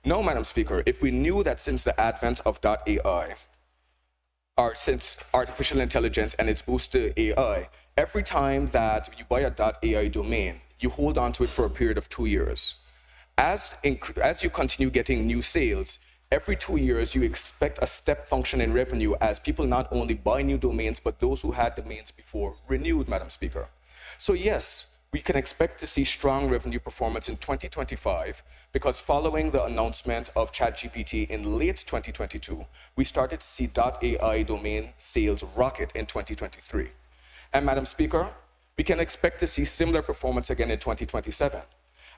Now, Madam Speaker, if we knew that since the advent of .ai, or since artificial intelligence and its boost to AI, every time that you buy a .ai domain, you hold on to it for a period of 2 years. As you continue getting new sales, every 2 years you expect a step function in revenue as people not only buy new domains, but those who had domains before renewed, Madam Speaker. So yes, we can expect to see strong revenue performance in 2025 because following the announcement of ChatGPT in late 2022, we started to see .ai domain sales rocket in 2023. And Madam Speaker, we can expect to see similar performance again in 2027.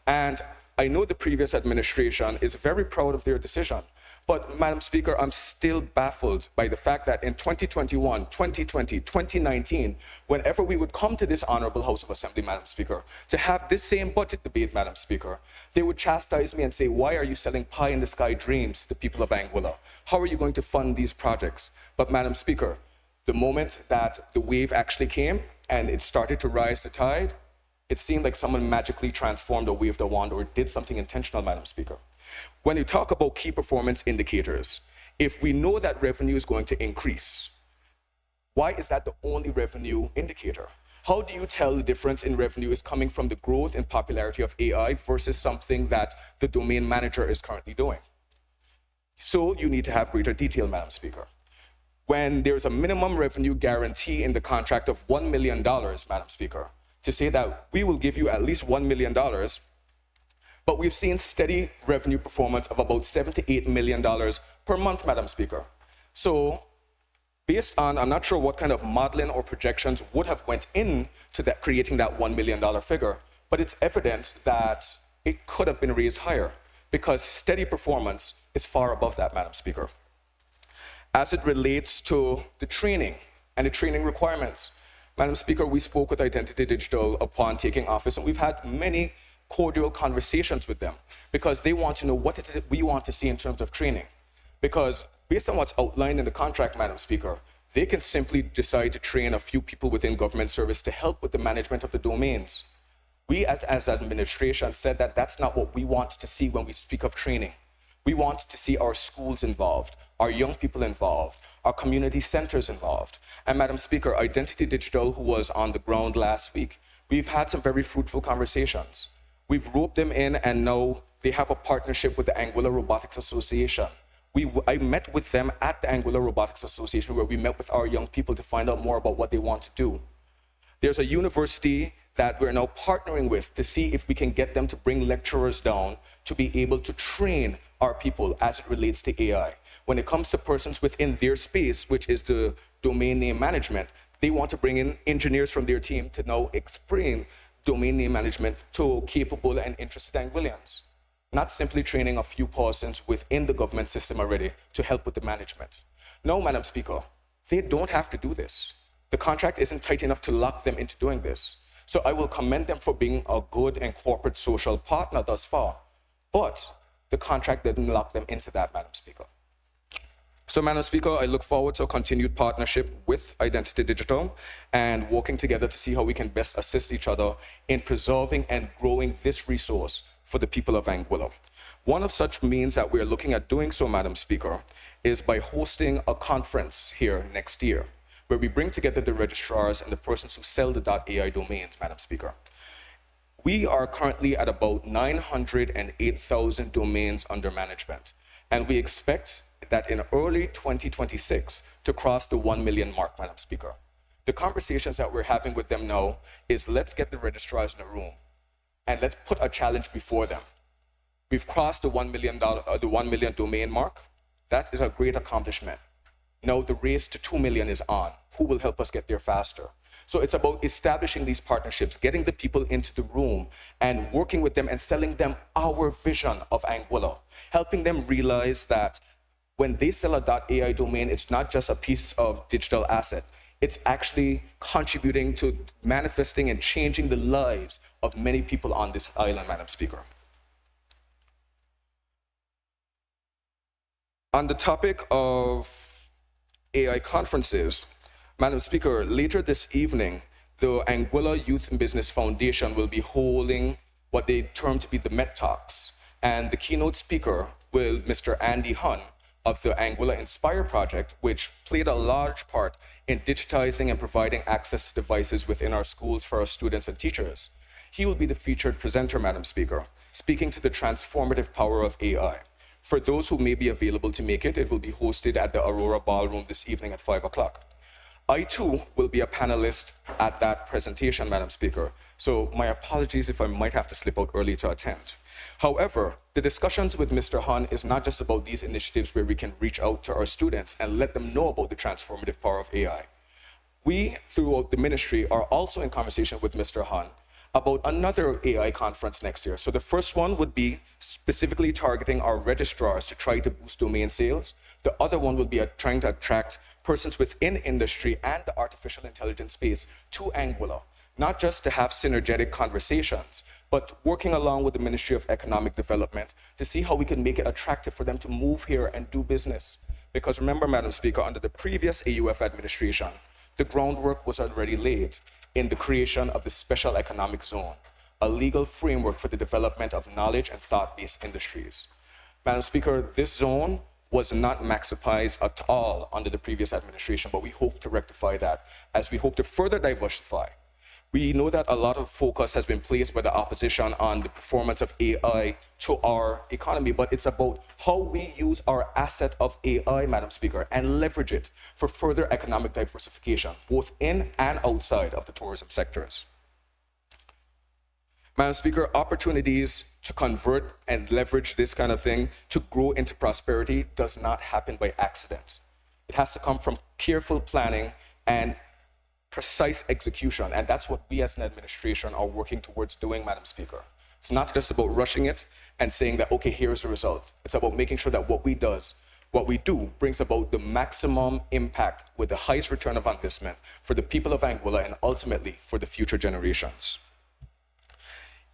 And I know the previous administration is very proud of their decision, but Madam Speaker, I'm still baffled by the fact that in 2021, 2020, 2019, whenever we would come to this Honorable House of Assembly, Madam Speaker, to have this same budget debate, Madam Speaker, they would chastise me and say, why are you selling pie-in-the-sky dreams to the people of Anguilla? How are you going to fund these projects? But Madam Speaker, the moment that the wave actually came and it started to rise the tide, it seemed like someone magically transformed or waved a wand or did something intentional, Madam Speaker. When you talk about key performance indicators, if we know that revenue is going to increase, why is that the only revenue indicator? How do you tell the difference in revenue is coming from the growth and popularity of AI versus something that the domain manager is currently doing? So you need to have greater detail, Madam Speaker. When there's a minimum revenue guarantee in the contract of $1 million, Madam Speaker, to say that we will give you at least $1 million, but we've seen steady revenue performance of about $7 to $8 million per month, Madam Speaker. So based on, I'm not sure what kind of modeling or projections would have went into that, creating that $1 million figure, but it's evident that it could have been raised higher because steady performance is far above that, Madam Speaker. As it relates to the training and the training requirements, Madam Speaker, we spoke with Identity Digital upon taking office, and we've had many cordial conversations with them because they want to know what it is we want to see in terms of training. Because based on what's outlined in the contract, Madam Speaker, they can simply decide to train a few people within government service to help with the management of the domains. We as administration said that that's not what we want to see when we speak of training. We want to see our schools involved, our young people involved, our community centers involved. And Madam Speaker, Identity Digital, who was on the ground last week, we've had some very fruitful conversations. We've roped them in, and now they have a partnership with the Anguilla Robotics Association. I met with them at the Anguilla Robotics Association where we met with our young people to find out more about what they want to do. There's a university that we're now partnering with to see if we can get them to bring lecturers down to be able to train our people as it relates to AI. When it comes to persons within their space, which is the domain name management, they want to bring in engineers from their team to now explain domain name management to capable and interested Anguillians. Not simply training a few persons within the government system already to help with the management. No, Madam Speaker, they don't have to do this. The contract isn't tight enough to lock them into doing this. So I will commend them for being a good and corporate social partner thus far. But the contract didn't lock them into that, Madam Speaker. So, Madam Speaker, I look forward to a continued partnership with Identity Digital and working together to see how we can best assist each other in preserving and growing this resource for the people of Anguilla. One of such means that we're looking at doing so, Madam Speaker, is by hosting a conference here next year, where we bring together the registrars and the persons who sell the .ai domains, Madam Speaker. We are currently at about 908,000 domains under management, and we expect that in early 2026 to cross the 1 million mark, Madam Speaker. The conversations that we're having with them now is let's get the registrars in the room and let's put a challenge before them. We've crossed the $1 million domain mark. That is a great accomplishment. Now the race to 2 million is on. Who will help us get there faster? So it's about establishing these partnerships, getting the people into the room and working with them and selling them our vision of Anguilla, helping them realize that when they sell a .ai domain, it's not just a piece of digital asset. It's actually contributing to manifesting and changing the lives of many people on this island, Madam Speaker. On the topic of AI conferences, Madam Speaker, later this evening, the Anguilla Youth and Business Foundation will be holding what they term to be the Met Talks. And the keynote speaker will Mr. Andy Hun of the Anguilla Inspire project, which played a large part in digitizing and providing access to devices within our schools for our students and teachers. He will be the featured presenter, Madam Speaker, speaking to the transformative power of AI. For those who may be available to make it, it will be hosted at the Aurora Ballroom this evening at 5 o'clock. I too will be a panelist at that presentation, Madam Speaker, so my apologies if I might have to slip out early to attend. However, the discussions with Mr. Han is not just about these initiatives where we can reach out to our students and let them know about the transformative power of AI. We, throughout the ministry, are also in conversation with Mr. Han about another AI conference next year. So the first one would be specifically targeting our registrars to try to boost domain sales. The other one will be trying to attract persons within industry and the artificial intelligence space to Anguilla, not just to have synergetic conversations, but working along with the Ministry of Economic Development to see how we can make it attractive for them to move here and do business. Because remember, Madam Speaker, under the previous AUF administration, the groundwork was already laid in the creation of the Special Economic Zone, a legal framework for the development of knowledge and thought-based industries. Madam Speaker, this zone was not maximized at all under the previous administration, but we hope to rectify that as we hope to further diversify. We know that a lot of focus has been placed by the opposition on the performance of AI to our economy, but it's about how we use our asset of AI, Madam Speaker, and leverage it for further economic diversification, both in and outside of the tourism sectors. Madam Speaker, opportunities to convert and leverage this kind of thing to grow into prosperity does not happen by accident. It has to come from careful planning and precise execution, and that's what we as an administration are working towards doing, Madam Speaker. It's not just about rushing it and saying that, okay, here's the result. It's about making sure that what we do brings about the maximum impact with the highest return of investment for the people of Anguilla and ultimately for the future generations.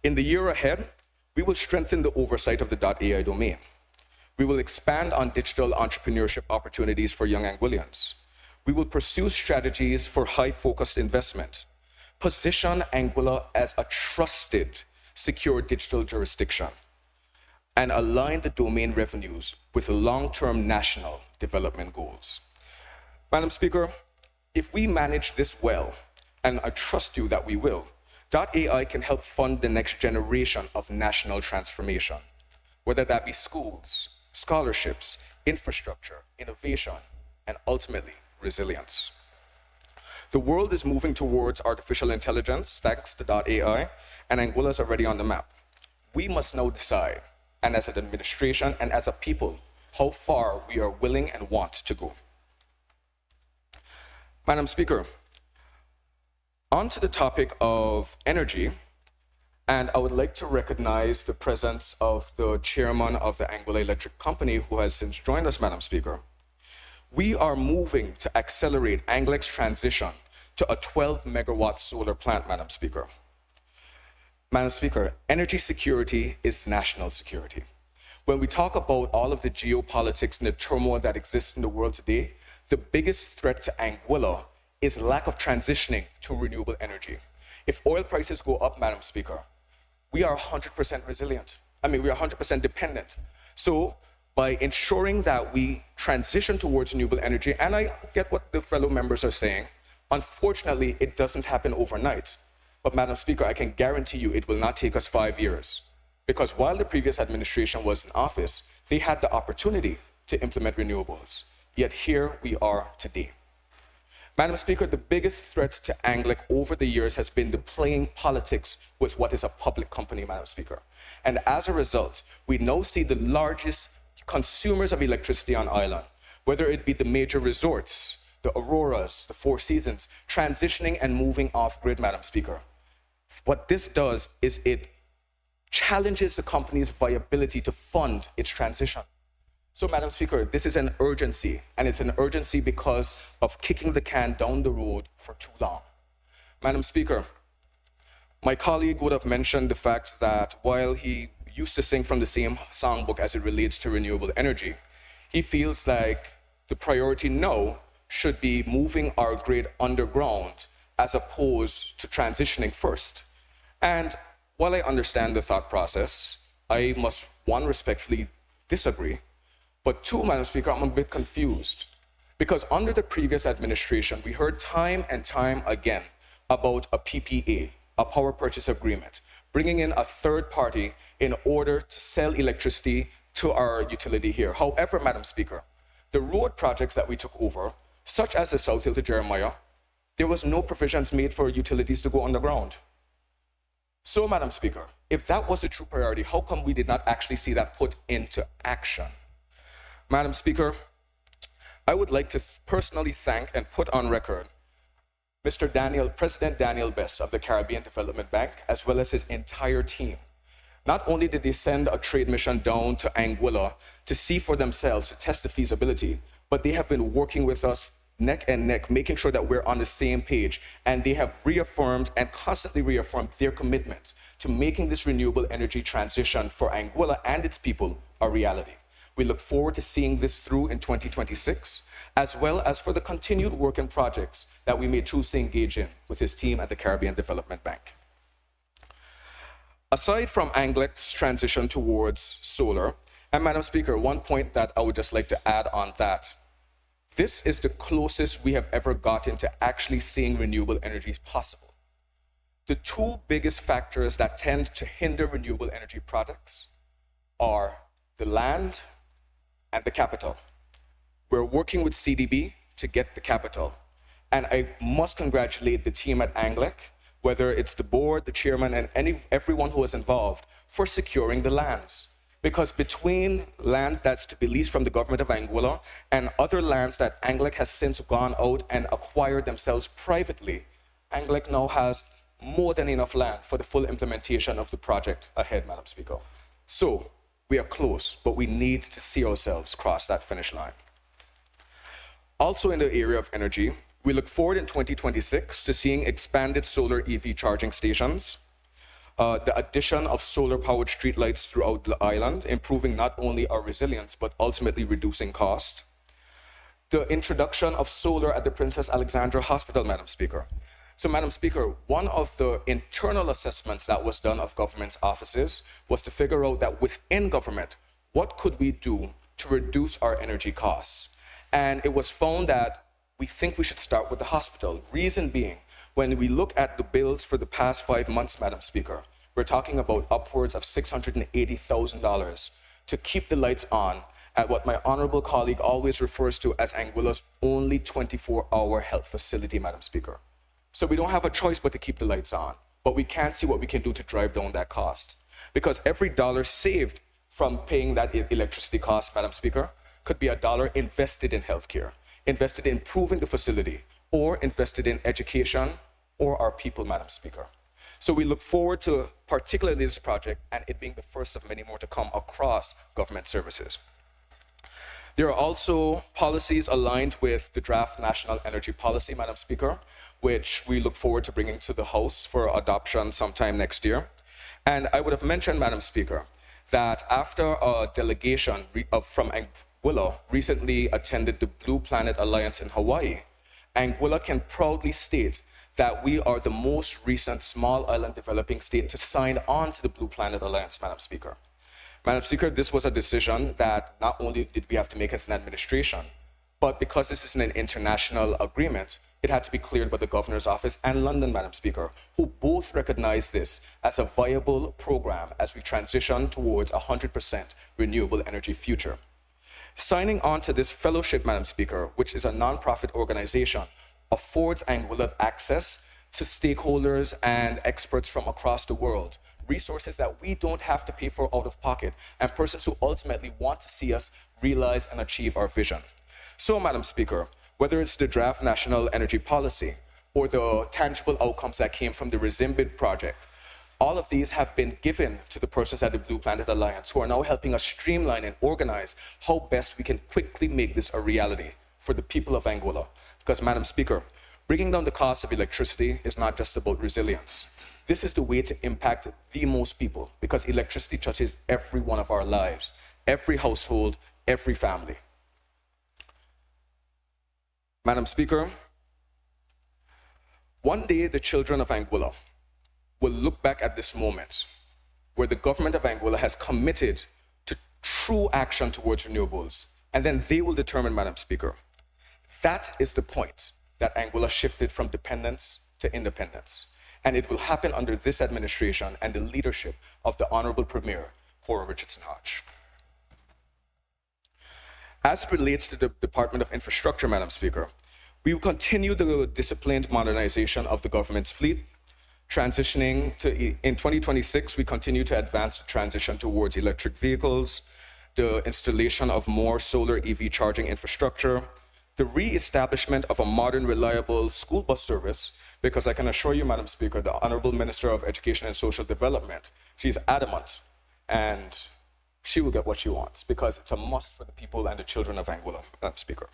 In the year ahead, we will strengthen the oversight of the .ai domain. We will expand on digital entrepreneurship opportunities for young Anguillians. We will pursue strategies for high-focused investment, position Anguilla as a trusted, secure digital jurisdiction, and align the domain revenues with the long-term national development goals. Madam Speaker, if we manage this well, and I trust you that we will, .ai can help fund the next generation of national transformation, whether that be schools, scholarships, infrastructure, innovation, and ultimately, resilience. The world is moving towards artificial intelligence thanks to .ai, and Anguilla is already on the map. We must now decide, and as an administration and as a people, how far we are willing and want to go. Madam Speaker, on to the topic of energy, and I would like to recognize the presence of the chairman of the Anguilla Electric Company, who has since joined us, Madam Speaker. We are moving to accelerate Anglic's transition to a 12-megawatt solar plant, Madam Speaker. Madam Speaker, energy security is national security. When we talk about all of the geopolitics and the turmoil that exists in the world today, the biggest threat to Anguilla is lack of transitioning to renewable energy. If oil prices go up, Madam Speaker, we are 100% resilient. We are 100% dependent. So, by ensuring that we transition towards renewable energy, and I get what the fellow members are saying, unfortunately, it doesn't happen overnight. But Madam Speaker, I can guarantee you it will not take us 5 years. Because while the previous administration was in office, they had the opportunity to implement renewables. Yet here we are today. Madam Speaker, the biggest threat to Anglic over the years has been the playing politics with what is a public company, Madam Speaker. And as a result, we now see the largest consumers of electricity on island, whether it be the major resorts, the Auroras, the Four Seasons, transitioning and moving off grid, Madam Speaker. What this does is it challenges the company's viability to fund its transition. So, Madam Speaker, this is an urgency, and it's an urgency because of kicking the can down the road for too long. Madam Speaker, my colleague would have mentioned the fact that while he used to sing from the same songbook as it relates to renewable energy, he feels like the priority now should be moving our grid underground as opposed to transitioning first. And while I understand the thought process, I must, one, respectfully disagree, but two, Madam Speaker, I'm a bit confused. Because under the previous administration, we heard time and time again about a PPA, a power purchase agreement, bringing in a third party in order to sell electricity to our utility here. However, Madam Speaker, the road projects that we took over, such as the South Hill to Jeremiah, there was no provisions made for utilities to go underground. So, Madam Speaker, if that was the true priority, how come we did not actually see that put into action? Madam Speaker, I would like to personally thank and put on record President Daniel Best of the Caribbean Development Bank, as well as his entire team. Not only did they send a trade mission down to Anguilla to see for themselves, to test the feasibility, but they have been working with us neck and neck, making sure that we're on the same page. And they have reaffirmed and constantly reaffirmed their commitment to making this renewable energy transition for Anguilla and its people a reality. We look forward to seeing this through in 2026, as well as for the continued work and projects that we may choose to engage in with his team at the Caribbean Development Bank. Aside from Anglic's transition towards solar, and Madam Speaker, one point that I would just like to add on that, this is the closest we have ever gotten to actually seeing renewable energy possible. The two biggest factors that tend to hinder renewable energy products are the land and the capital. We're working with CDB to get the capital. And I must congratulate the team at Anglic, whether it's the board, the chairman, and everyone who was involved, for securing the lands. Because between land that's to be leased from the government of Anguilla and other lands that Anglic has since gone out and acquired themselves privately, Anglic now has more than enough land for the full implementation of the project ahead, Madam Speaker. So, we are close, but we need to see ourselves cross that finish line. Also in the area of energy, we look forward in 2026 to seeing expanded solar EV charging stations, the addition of solar-powered streetlights throughout the island, improving not only our resilience, but ultimately reducing cost. The introduction of solar at the Princess Alexandra Hospital, Madam Speaker. So, Madam Speaker, one of the internal assessments that was done of government's offices was to figure out that within government, what could we do to reduce our energy costs? And it was found that we think we should start with the hospital. Reason being, when we look at the bills for the past 5 months, Madam Speaker, we're talking about upwards of $680,000 to keep the lights on at what my honorable colleague always refers to as Anguilla's only 24-hour health facility, Madam Speaker. So we don't have a choice but to keep the lights on, but we can't see what we can do to drive down that cost. Because every dollar saved from paying that electricity cost, Madam Speaker, could be a dollar invested in healthcare, invested in improving the facility, or invested in education or our people, Madam Speaker. So we look forward to particularly this project and it being the first of many more to come across government services. There are also policies aligned with the draft National Energy Policy, Madam Speaker, which we look forward to bringing to the House for adoption sometime next year. And I would have mentioned, Madam Speaker, that after a delegation from Anguilla recently attended the Blue Planet Alliance in Hawaii, Anguilla can proudly state that we are the most recent small island developing state to sign on to the Blue Planet Alliance, Madam Speaker. Madam Speaker, this was a decision that not only did we have to make as an administration, but because this is an international agreement, it had to be cleared by the Governor's Office and London, Madam Speaker, who both recognize this as a viable program as we transition towards 100% renewable energy future. Signing on to this fellowship, Madam Speaker, which is a nonprofit organization, affords Anguilla access to stakeholders and experts from across the world, resources that we don't have to pay for out of pocket, and persons who ultimately want to see us realize and achieve our vision. So, Madam Speaker, whether it's the draft national energy policy or the tangible outcomes that came from the Rezimbid project, all of these have been given to the persons at the Blue Planet Alliance who are now helping us streamline and organize how best we can quickly make this a reality for the people of Anguilla. Because, Madam Speaker, bringing down the cost of electricity is not just about resilience. This is the way to impact the most people, because electricity touches every one of our lives, every household, every family. Madam Speaker, one day the children of Anguilla will look back at this moment where the government of Anguilla has committed to true action towards renewables, and then they will determine, Madam Speaker, that is the point that Anguilla shifted from dependence to independence. And it will happen under this administration and the leadership of the Honorable Premier, Cora Richardson Hodge. As it relates to the Department of Infrastructure, Madam Speaker, we will continue the disciplined modernization of the government's fleet, transitioning to, in 2026, we continue to advance the transition towards electric vehicles, the installation of more solar EV charging infrastructure, the re-establishment of a modern, reliable school bus service, because I can assure you, Madam Speaker, the Honorable Minister of Education and Social Development, she's adamant, and she will get what she wants, because it's a must for the people and the children of Anguilla, Madam Speaker.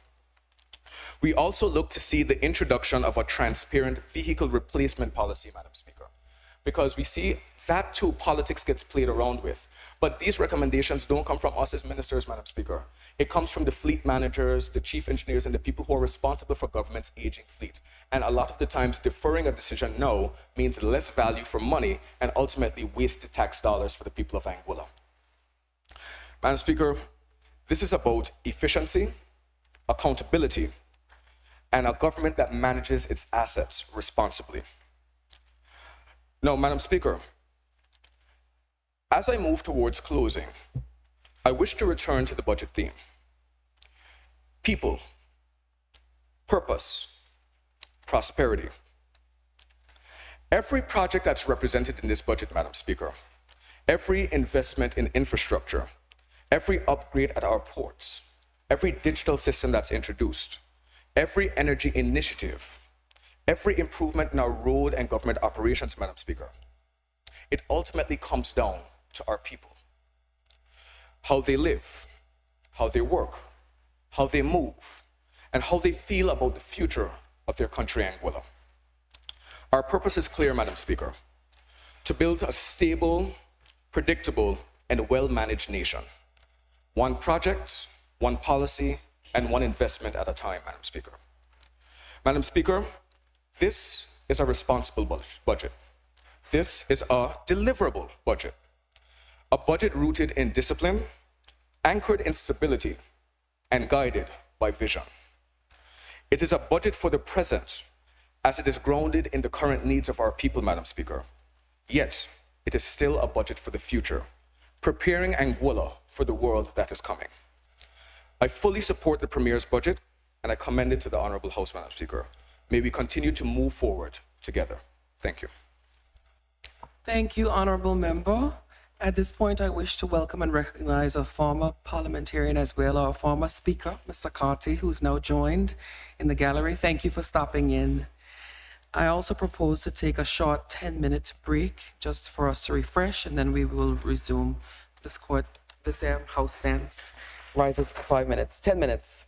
We also look to see the introduction of a transparent vehicle replacement policy, Madam Speaker, because we see that too politics gets played around with. But these recommendations don't come from us as ministers, Madam Speaker. It comes from the fleet managers, the chief engineers, and the people who are responsible for government's aging fleet. And a lot of the times, deferring a decision now means less value for money and ultimately wasted tax dollars for the people of Anguilla. Madam Speaker, this is about efficiency, accountability, and a government that manages its assets responsibly. Now, Madam Speaker, as I move towards closing, I wish to return to the budget theme. People, purpose, prosperity. Every project that's represented in this budget, Madam Speaker, every investment in infrastructure, every upgrade at our ports, every digital system that's introduced, every energy initiative, every improvement in our road and government operations, Madam Speaker, it ultimately comes down to our people. How they live, how they work, how they move, and how they feel about the future of their country, Anguilla. Our purpose is clear, Madam Speaker, to build a stable, predictable, and well-managed nation. One project, one policy, and one investment at a time, Madam Speaker. Madam Speaker, this is a responsible budget. This is a deliverable budget. A budget rooted in discipline, anchored in stability, and guided by vision. It is a budget for the present, as it is grounded in the current needs of our people, Madam Speaker. Yet, it is still a budget for the future, preparing Anguilla for the world that is coming. I fully support the Premier's budget, and I commend it to the Honorable House, Madam Speaker. May we continue to move forward together. Thank you. Thank you, Honorable Member. At this point, I wish to welcome and recognize a former parliamentarian as well, our former Speaker, Mr. Carty, who's now joined in the gallery. Thank you for stopping in. I also propose to take a short 10-minute break just for us to refresh, and then we will resume this House stands. Rises for 5 minutes, 10 minutes.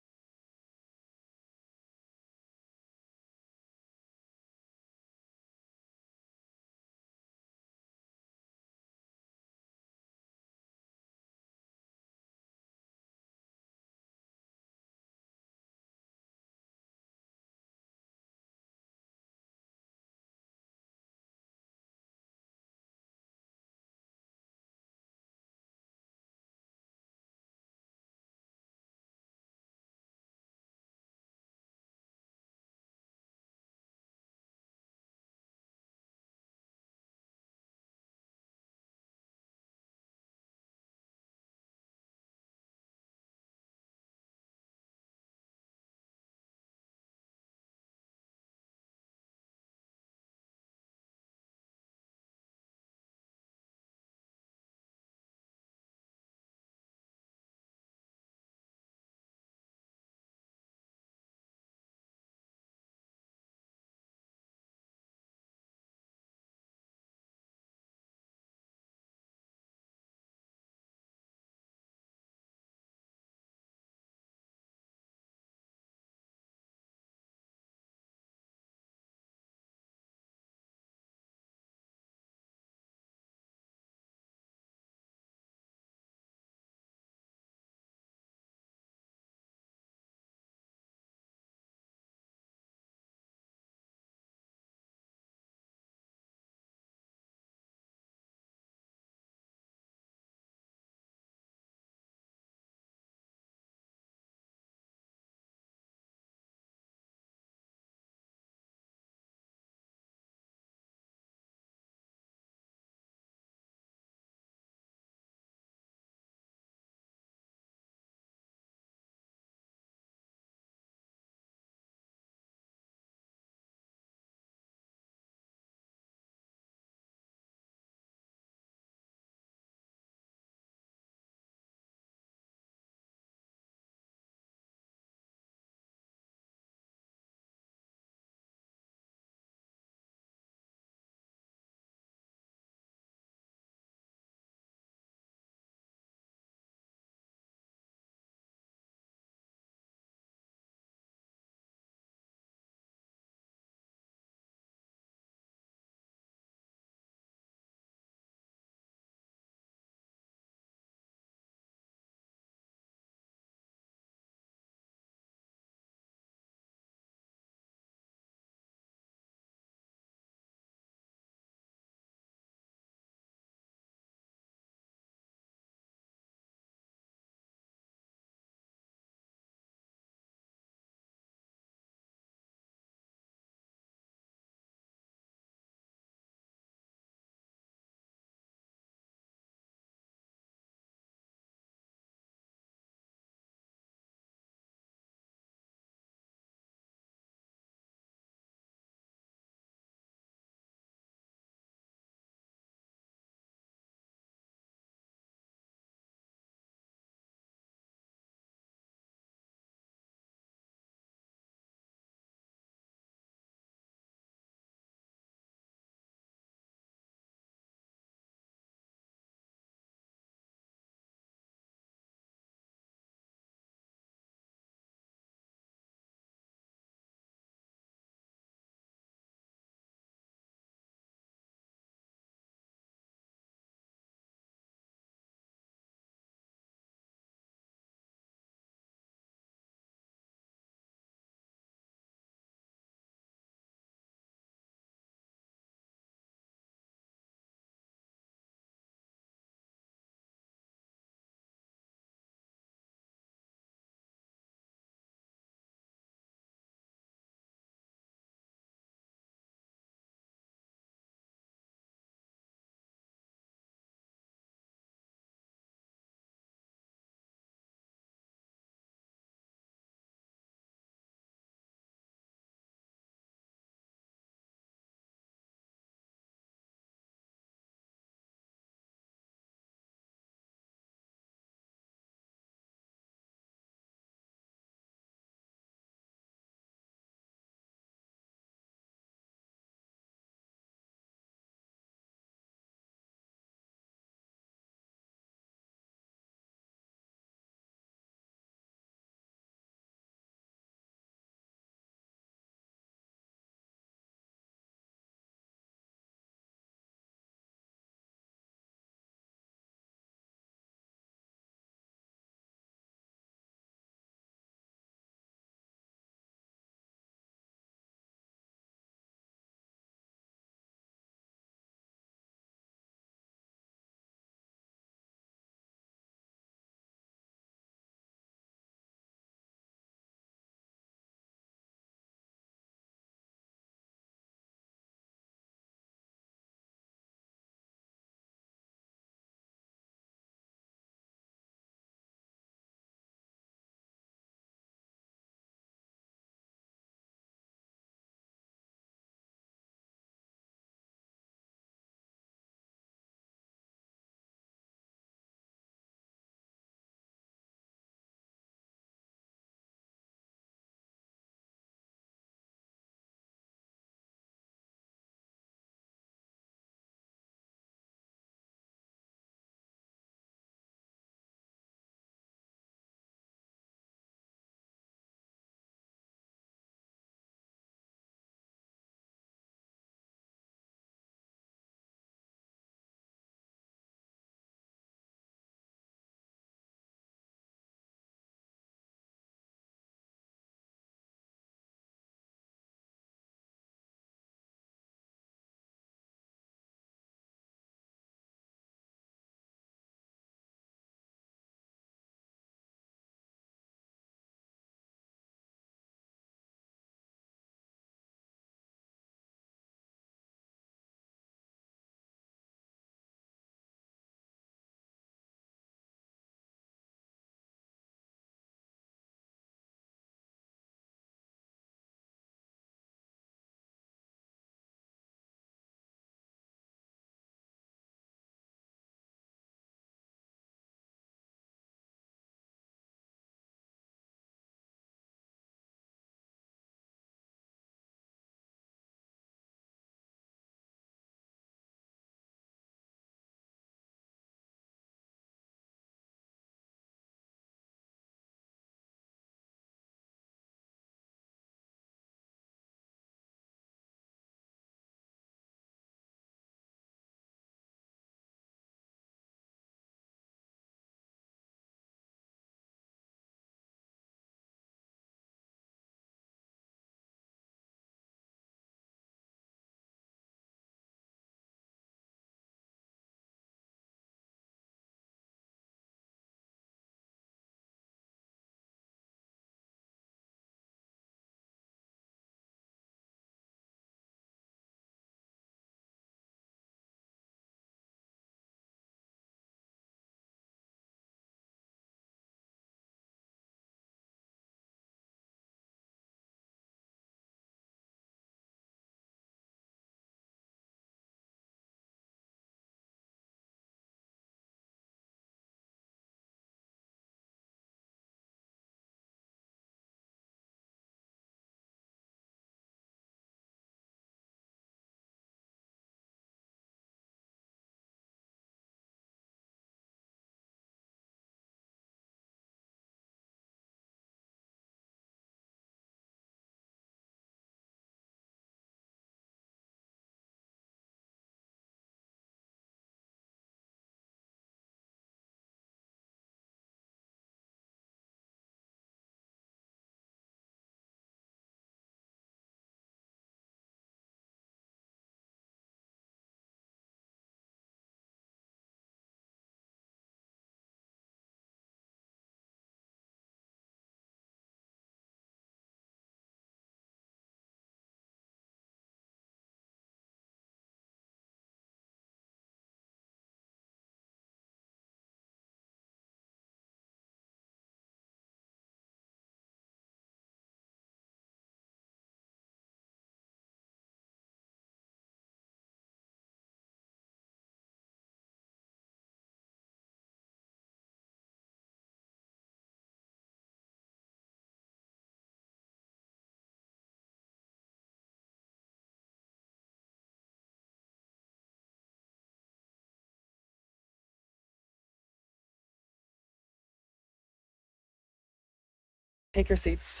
Take your seats.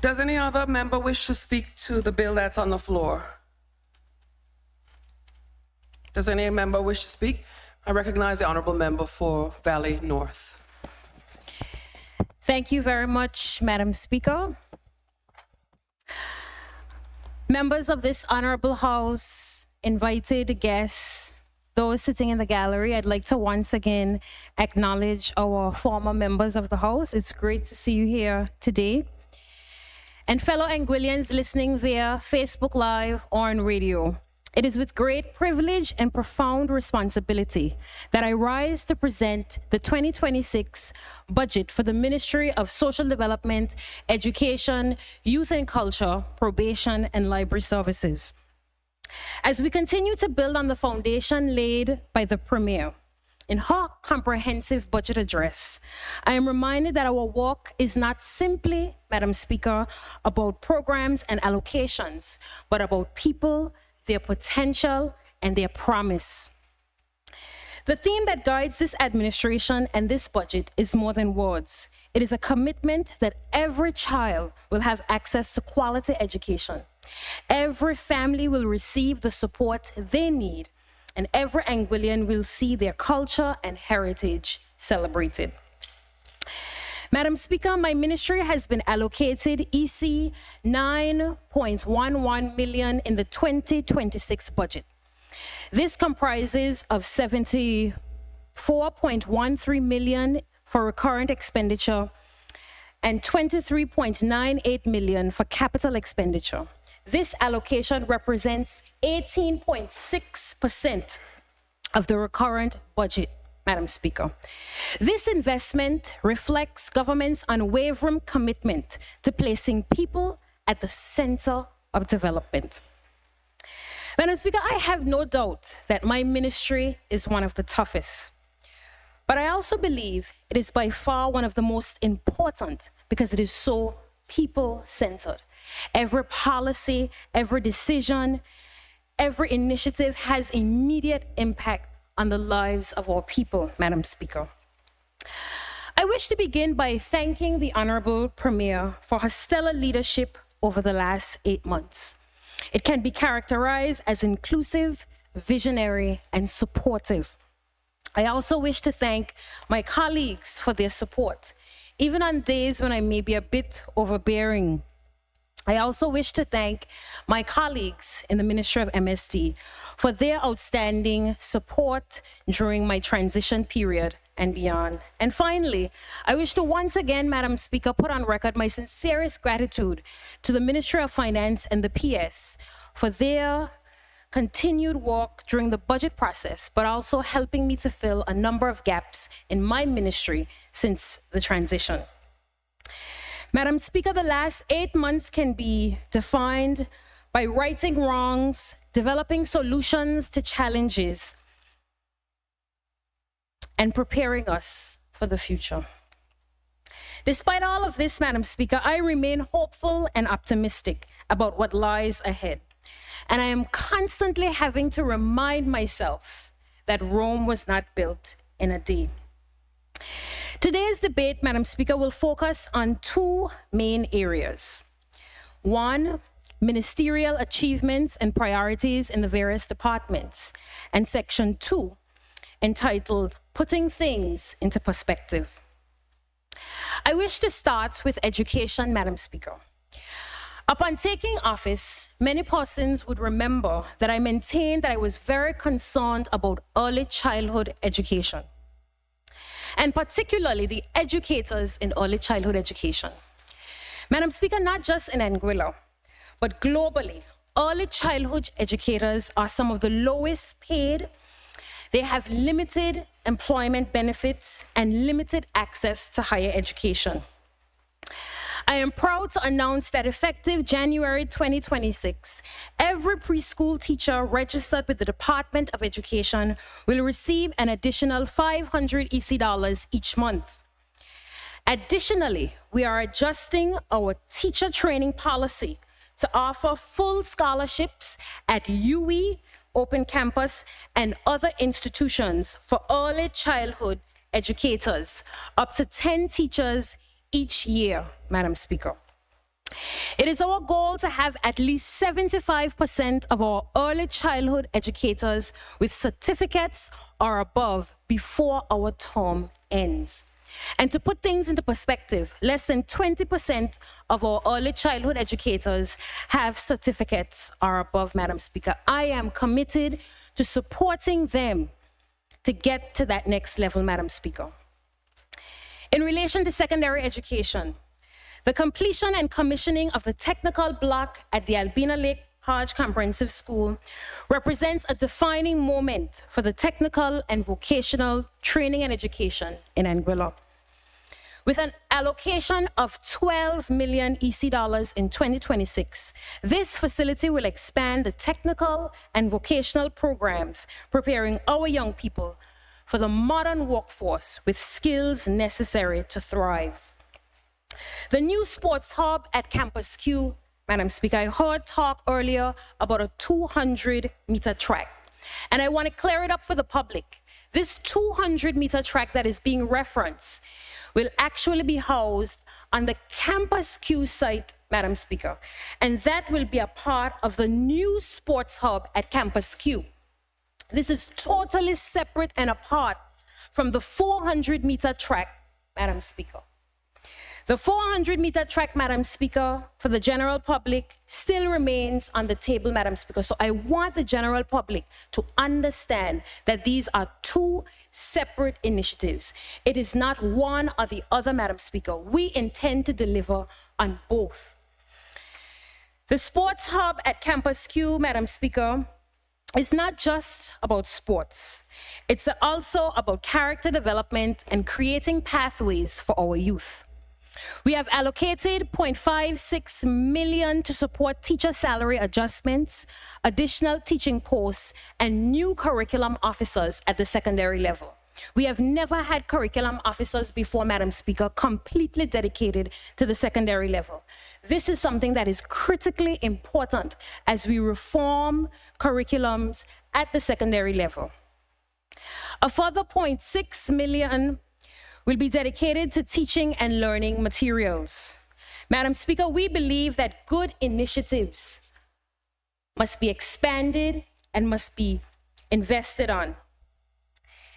Does any other member wish to speak to the bill that's on the floor? Does any member wish to speak? I recognize the honorable member for Valley North. Thank you very much, Madam Speaker. Members of this honorable House, invited guests, those sitting in the gallery, I'd like to once again acknowledge our former members of the House. It's great to see you here today. And fellow Anguillians listening via Facebook Live or on radio. It is with great privilege and profound responsibility that I rise to present the 2026 budget for the Ministry of Social Development, Education, Youth and Culture, Probation, and Library Services. As we continue to build on the foundation laid by the Premier in her comprehensive budget address, I am reminded that our work is not simply, Madam Speaker, about programs and allocations, but about people, their potential, and their promise. The theme that guides this administration and this budget is more than words. It is a commitment that every child will have access to quality education. Every family will receive the support they need, and every Anguillian will see their culture and heritage celebrated. Madam Speaker, my ministry has been allocated EC 9.11 million in the 2026 budget. This comprises of 74.13 million for recurrent expenditure and 23.98 million for capital expenditure. This allocation represents 18.6% of the recurrent budget, Madam Speaker. This investment reflects government's unwavering commitment to placing people at the center of development. Madam Speaker, I have no doubt that my ministry is one of the toughest, but I also believe it is by far one of the most important because it is so people-centered. Every policy, every decision, every initiative has immediate impact on the lives of our people, Madam Speaker. I wish to begin by thanking the Honorable Premier for her stellar leadership over the last 8 months. It can be characterized as inclusive, visionary, and supportive. I also wish to thank my colleagues for their support, even on days when I may be a bit overbearing. I also wish to thank my colleagues in the Ministry of MSD for their outstanding support during my transition period and beyond. And finally, I wish to once again, Madam Speaker, put on record my sincerest gratitude to the Ministry of Finance and the PS for their continued work during the budget process, but also helping me to fill a number of gaps in my ministry since the transition. Madam Speaker, the last 8 months can be defined by righting wrongs, developing solutions to challenges, and preparing us for the future. Despite all of this, Madam Speaker, I remain hopeful and optimistic about what lies ahead. And I am constantly having to remind myself that Rome was not built in a day. Today's debate, Madam Speaker, will focus on 2 main areas. 1, ministerial achievements and priorities in the various departments, and section 2, entitled Putting Things into Perspective. I wish to start with education, Madam Speaker. Upon taking office, many persons would remember that I maintained that I was very concerned about early childhood education, and particularly the educators in early childhood education. Madam Speaker, not just in Anguilla, but globally, early childhood educators are some of the lowest paid. They have limited employment benefits and limited access to higher education. I am proud to announce that effective January 2026, every preschool teacher registered with the Department of Education will receive an additional $500 EC each month. Additionally, we are adjusting our teacher training policy to offer full scholarships at UE, Open Campus, and other institutions for early childhood educators, up to 10 teachers each year, Madam Speaker. It is our goal to have at least 75% of our early childhood educators with certificates or above before our term ends. And to put things into perspective, less than 20% of our early childhood educators have certificates or above, Madam Speaker. I am committed to supporting them to get to that next level, Madam Speaker. In relation to secondary education, the completion and commissioning of the technical block at the Albina Lake Hodge Comprehensive School represents a defining moment for the technical and vocational training and education in Anguilla. With an allocation of 12 million EC dollars in 2026, this facility will expand the technical and vocational programs, preparing our young people for the modern workforce with skills necessary to thrive. The new sports hub at Campus Q, Madam Speaker, I heard talk earlier about a 200-meter track, and I want to clear it up for the public. This 200-meter track that is being referenced will actually be housed on the Campus Q site, Madam Speaker, and that will be a part of the new sports hub at Campus Q. This is totally separate and apart from the 400-meter track, Madam Speaker. The 400-meter track, Madam Speaker, for the general public still remains on the table, Madam Speaker. So I want the general public to understand that these are two separate initiatives. It is not one or the other, Madam Speaker. We intend to deliver on both. The sports hub at Campus Q, Madam Speaker, is not just about sports. It's also about character development and creating pathways for our youth. We have allocated $0.56 million to support teacher salary adjustments, additional teaching posts, and new curriculum officers at the secondary level. We have never had curriculum officers before, Madam Speaker, completely dedicated to the secondary level. This is something that is critically important as we reform curriculums at the secondary level. A further $0.6 million will be dedicated to teaching and learning materials. Madam Speaker, we believe that good initiatives must be expanded and must be invested on.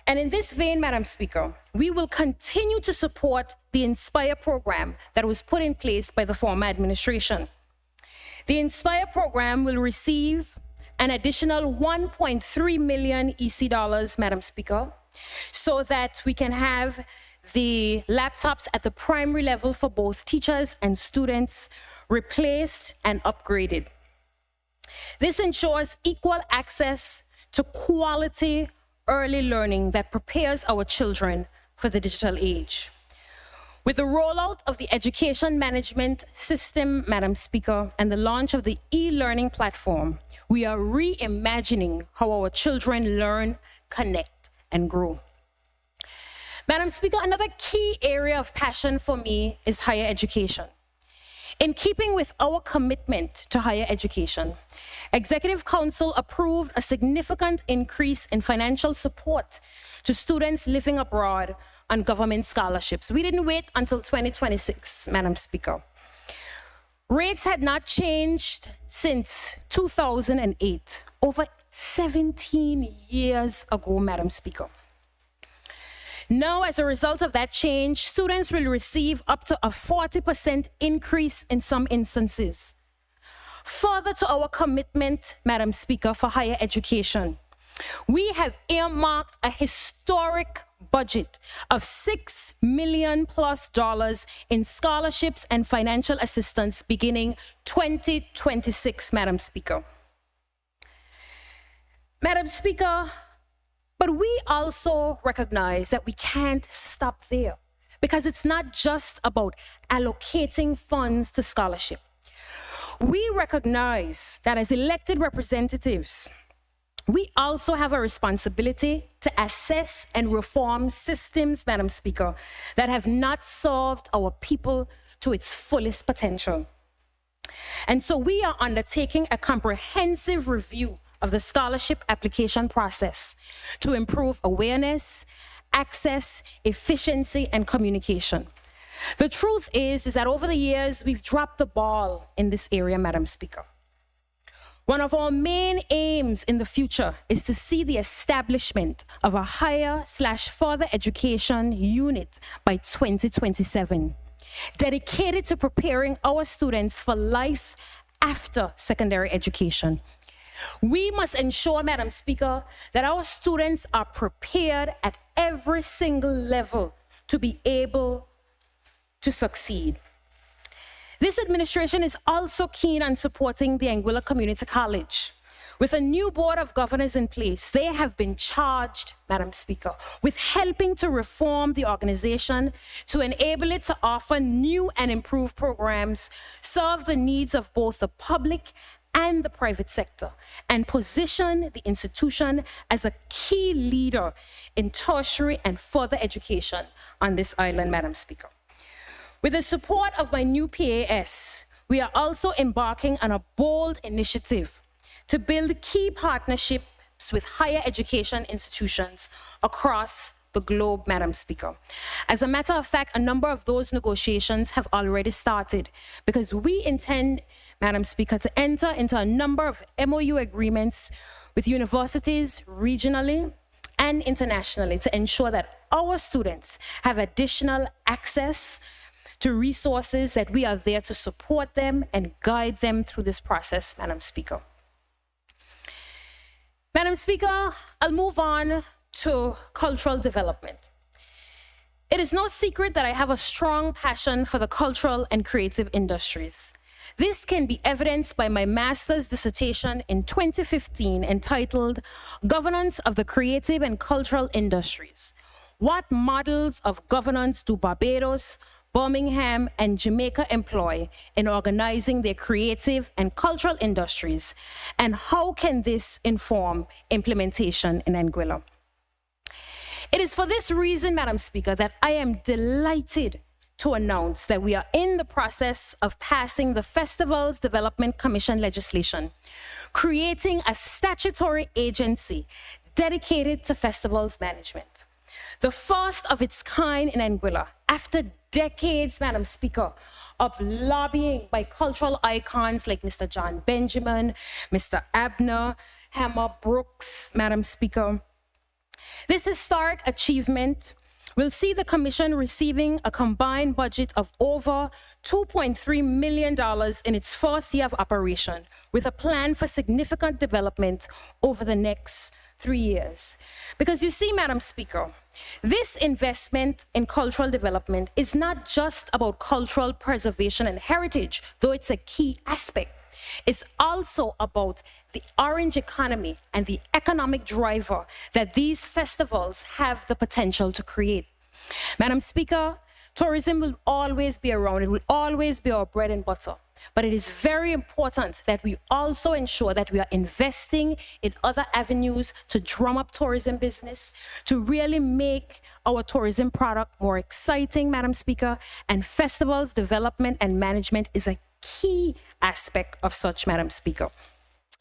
And in this vein, Madam Speaker, we will continue to support the Inspire program that was put in place by the former administration. The Inspire program will receive an additional 1.3 million EC dollars, Madam Speaker, so that we can have the laptops at the primary level for both teachers and students replaced and upgraded. This ensures equal access to quality early learning that prepares our children for the digital age. With the rollout of the education management system, Madam Speaker, and the launch of the e-learning platform, we are reimagining how our children learn, connect, and grow. Madam Speaker, another key area of passion for me is higher education. In keeping with our commitment to higher education, Executive Council approved a significant increase in financial support to students living abroad on government scholarships. We didn't wait until 2026, Madam Speaker. Rates had not changed since 2008, over 17 years ago, Madam Speaker. Now, as a result of that change, students will receive up to a 40% increase in some instances. Further to our commitment, Madam Speaker, for higher education, we have earmarked a historic budget of $6 million+ in scholarships and financial assistance beginning 2026, Madam Speaker. Madam Speaker, but we also recognize that we can't stop there because it's not just about allocating funds to scholarship. We recognize that as elected representatives, we also have a responsibility to assess and reform systems, Madam Speaker, that have not served our people to its fullest potential. And so we are undertaking a comprehensive review of the scholarship application process to improve awareness, access, efficiency, and communication. The truth is that over the years, we've dropped the ball in this area, Madam Speaker. One of our main aims in the future is to see the establishment of a higher/further education unit by 2027, dedicated to preparing our students for life after secondary education. We must ensure, Madam Speaker, that our students are prepared at every single level to be able to succeed. This administration is also keen on supporting the Anguilla Community College. With a new board of governors in place, they have been charged, Madam Speaker, with helping to reform the organization to enable it to offer new and improved programs, serve the needs of both the public and the private sector, and position the institution as a key leader in tertiary and further education on this island, Madam Speaker. With the support of my new PAS, we are also embarking on a bold initiative to build key partnerships with higher education institutions across the globe, Madam Speaker. As a matter of fact, a number of those negotiations have already started because we intend, Madam Speaker, to enter into a number of MOU agreements with universities regionally and internationally to ensure that our students have additional access to resources, that we are there to support them and guide them through this process, Madam Speaker. Madam Speaker, I'll move on to cultural development. It is no secret that I have a strong passion for the cultural and creative industries. This can be evidenced by my master's dissertation in 2015 entitled Governance of the Creative and Cultural Industries. What models of governance do Barbados, Birmingham, and Jamaica employ in organizing their creative and cultural industries, and how can this inform implementation in Anguilla? It is for this reason, Madam Speaker, that I am delighted to announce that we are in the process of passing the Festivals Development Commission legislation, creating a statutory agency dedicated to festivals management. The first of its kind in Anguilla, after decades, Madam Speaker, of lobbying by cultural icons like Mr. John Benjamin, Mr. Abner, Hammer Brooks, Madam Speaker. This historic achievement will see the Commission receiving a combined budget of over $2.3 million in its first year of operation, with a plan for significant development over the next 3 years. Because you see, Madam Speaker, this investment in cultural development is not just about cultural preservation and heritage, though it's a key aspect. It's also about the orange economy and the economic driver that these festivals have the potential to create. Madam Speaker, tourism will always be around. It will always be our bread and butter. But it is very important that we also ensure that we are investing in other avenues to drum up tourism business, to really make our tourism product more exciting, Madam Speaker, and festivals development and management is a key aspect of such, Madam Speaker.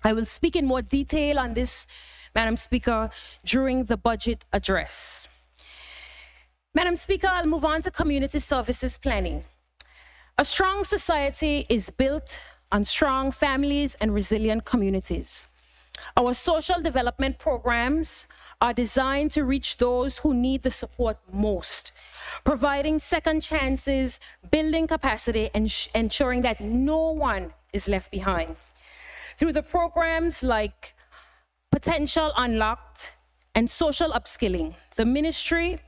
I will speak in more detail on this, Madam Speaker, during the budget address. Madam Speaker, I'll move on to community services planning. A strong society is built on strong families and resilient communities. Our social development programs are designed to reach those who need the support most, providing second chances, building capacity, and ensuring that no one is left behind. Through the programs like Potential Unlocked and Social Upskilling, the Ministry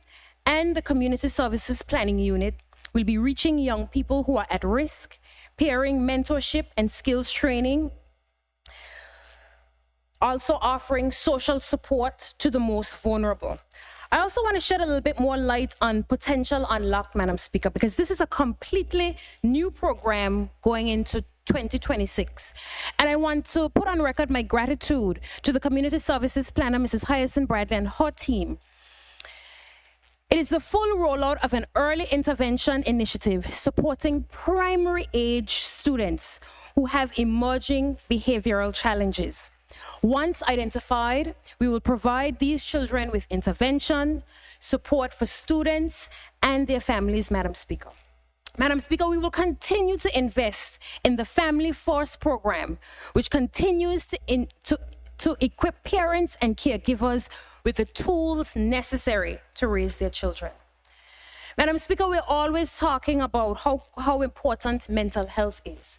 and the Community Services Planning Unit will be reaching young people who are at risk, pairing mentorship and skills training, also offering social support to the most vulnerable. I also want to shed a little bit more light on Potential Unlocked, Madam Speaker, because this is a completely new program going into 2026. And I want to put on record my gratitude to the Community Services Planner, Mrs. Hyacinth Bradley, and her team. It is the full rollout of an early intervention initiative supporting primary age students who have emerging behavioral challenges. Once identified, we will provide these children with intervention, support for students and their families, Madam Speaker. Madam Speaker, we will continue to invest in the Family Force program, which continues to equip parents and caregivers with the tools necessary to raise their children. Madam Speaker, we're always talking about how important mental health is.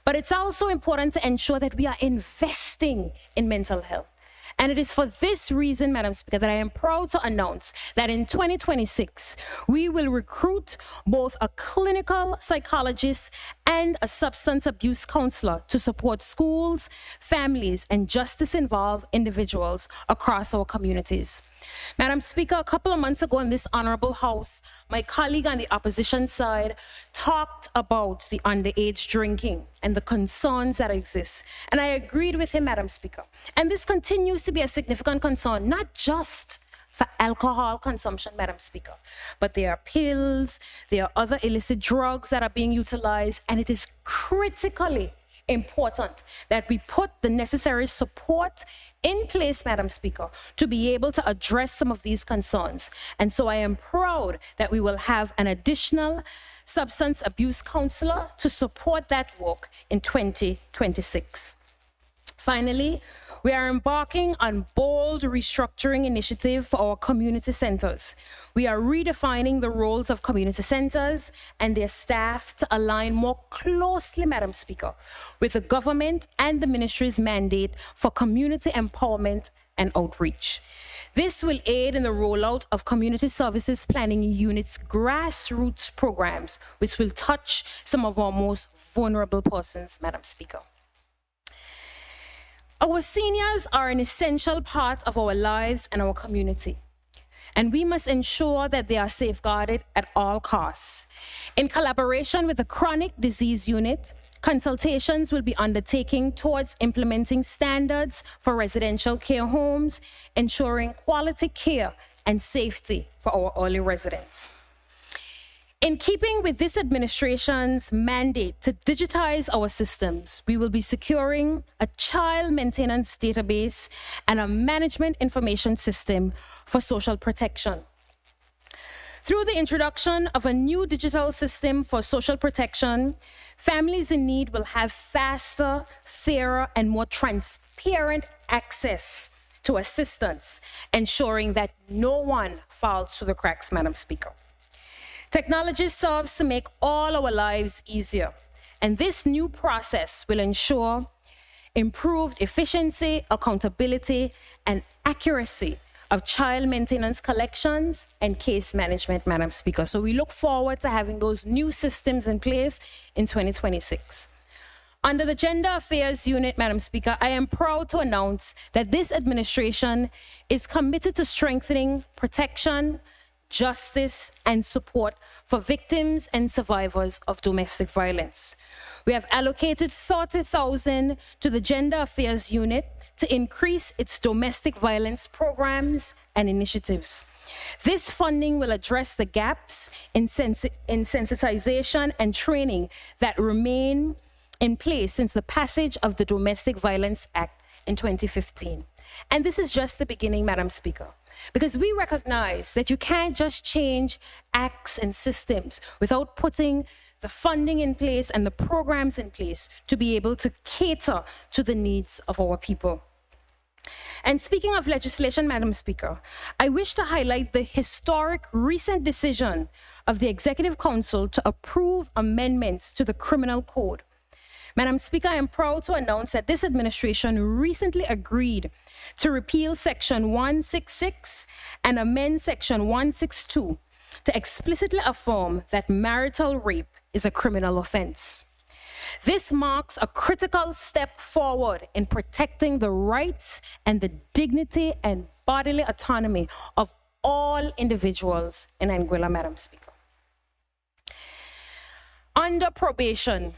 But it's also important to ensure that we are investing in mental health. And it is for this reason, Madam Speaker, that I am proud to announce that in 2026, we will recruit both a clinical psychologist and a substance abuse counselor to support schools, families, and justice-involved individuals across our communities. Madam Speaker, a couple of months ago in this honorable house, my colleague on the opposition side talked about the underage drinking and the concerns that exist. And I agreed with him, Madam Speaker. And this continues to be a significant concern, not just for alcohol consumption, Madam Speaker, but there are pills, there are other illicit drugs that are being utilized, and it is critically important that we put the necessary support in place, Madam Speaker, to be able to address some of these concerns. And so I am proud that we will have an additional substance abuse counselor to support that work in 2026. Finally, we are embarking on bold restructuring initiative for our community centers. We are redefining the roles of community centers and their staff to align more closely, Madam Speaker, with the government and the ministry's mandate for community empowerment and outreach. This will aid in the rollout of community services planning units' grassroots programs, which will touch some of our most vulnerable persons, Madam Speaker. Our seniors are an essential part of our lives and our community, and we must ensure that they are safeguarded at all costs. In collaboration with the Chronic Disease Unit, consultations will be undertaken towards implementing standards for residential care homes, ensuring quality care and safety for our early residents. In keeping with this administration's mandate to digitize our systems, we will be securing a child maintenance database and a management information system for social protection. Through the introduction of a new digital system for social protection, families in need will have faster, fairer, and more transparent access to assistance, ensuring that no one falls through the cracks, Madam Speaker. Technology serves to make all our lives easier, and this new process will ensure improved efficiency, accountability, and accuracy of child maintenance collections and case management, Madam Speaker. So we look forward to having those new systems in place in 2026. Under the Gender Affairs Unit, Madam Speaker, I am proud to announce that this administration is committed to strengthening protection, justice, and support for victims and survivors of domestic violence. We have allocated $30,000 to the Gender Affairs Unit to increase its domestic violence programs and initiatives. This funding will address the gaps in sensitization and training that remain in place since the passage of the Domestic Violence Act in 2015. And this is just the beginning, Madam Speaker, because we recognize that you can't just change acts and systems without putting the funding in place and the programs in place to be able to cater to the needs of our people. And speaking of legislation, Madam Speaker, I wish to highlight the historic recent decision of the Executive Council to approve amendments to the Criminal Code. Madam Speaker, I am proud to announce that this administration recently agreed to repeal Section 166 and amend Section 162 to explicitly affirm that marital rape is a criminal offense. This marks a critical step forward in protecting the rights and the dignity and bodily autonomy of all individuals in Anguilla, Madam Speaker. Under probation,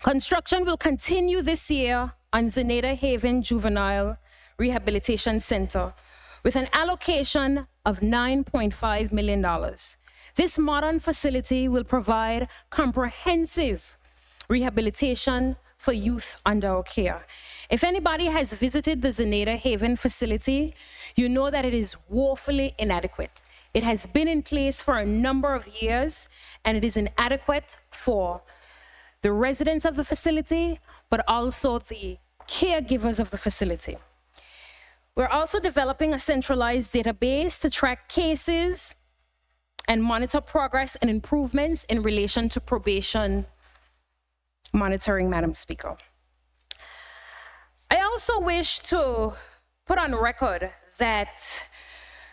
construction will continue this year on Zenada Haven Juvenile Rehabilitation Center with an allocation of $9.5 million. This modern facility will provide comprehensive rehabilitation for youth under our care. If anybody has visited the Zenada Haven facility, you know that it is woefully inadequate. It has been in place for a number of years, and it is inadequate for the residents of the facility, but also the caregivers of the facility. We're also developing a centralized database to track cases and monitor progress and improvements in relation to probation monitoring, Madam Speaker. I also wish to put on record that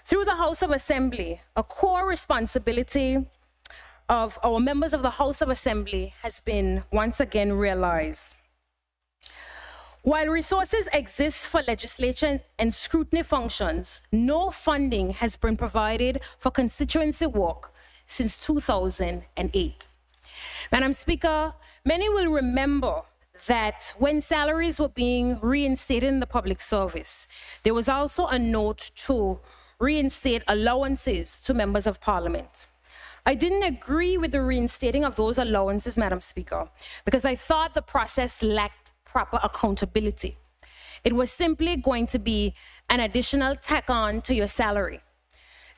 through the House of Assembly, a core responsibility of our members of the House of Assembly has been once again realized. While resources exist for legislation and scrutiny functions, no funding has been provided for constituency work since 2008. Madam Speaker, many will remember that when salaries were being reinstated in the public service, there was also a note to reinstate allowances to members of parliament. I didn't agree with the reinstating of those allowances, Madam Speaker, because I thought the process lacked proper accountability. It was simply going to be an additional tack on to your salary.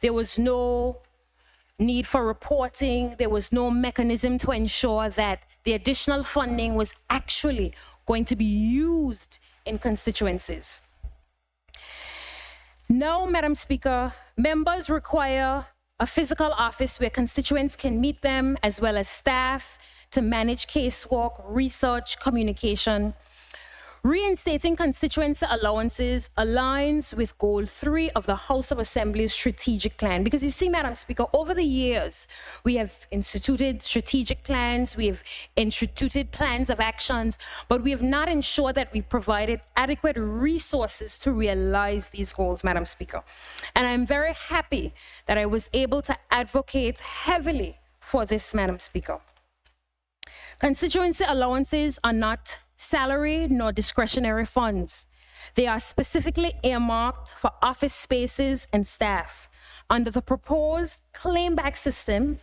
There was no need for reporting. There was no mechanism to ensure that the additional funding was actually going to be used in constituencies. Now, Madam Speaker, members require a physical office where constituents can meet them, as well as staff to manage casework, research, communication. Reinstating constituency allowances aligns with Goal 3 of the House of Assembly's strategic plan. Because you see, Madam Speaker, over the years, we have instituted strategic plans, we have instituted plans of actions, but we have not ensured that we provided adequate resources to realize these goals, Madam Speaker. And I'm very happy that I was able to advocate heavily for this, Madam Speaker. Constituency allowances are not salary nor discretionary funds. They are specifically earmarked for office spaces and staff. Under the proposed claim-back system,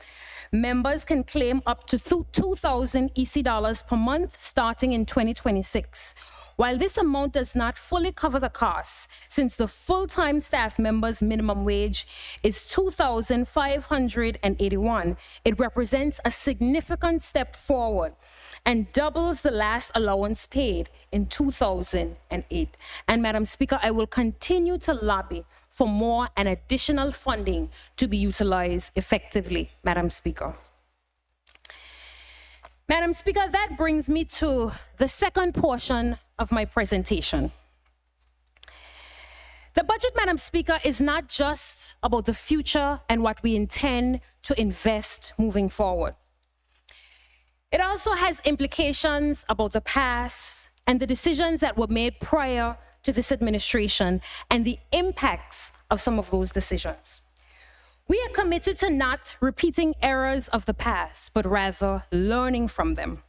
members can claim up to 2,000 EC dollars per month starting in 2026. While this amount does not fully cover the costs, since the full-time staff members' minimum wage is $2,581, it represents a significant step forward and doubles the last allowance paid in 2008. And Madam Speaker, I will continue to lobby for more and additional funding to be utilized effectively, Madam Speaker. Madam Speaker, that brings me to the second portion of my presentation. The budget, Madam Speaker, is not just about the future and what we intend to invest moving forward. It also has implications about the past and the decisions that were made prior to this administration and the impacts of some of those decisions. We are committed to not repeating errors of the past, but rather learning from them.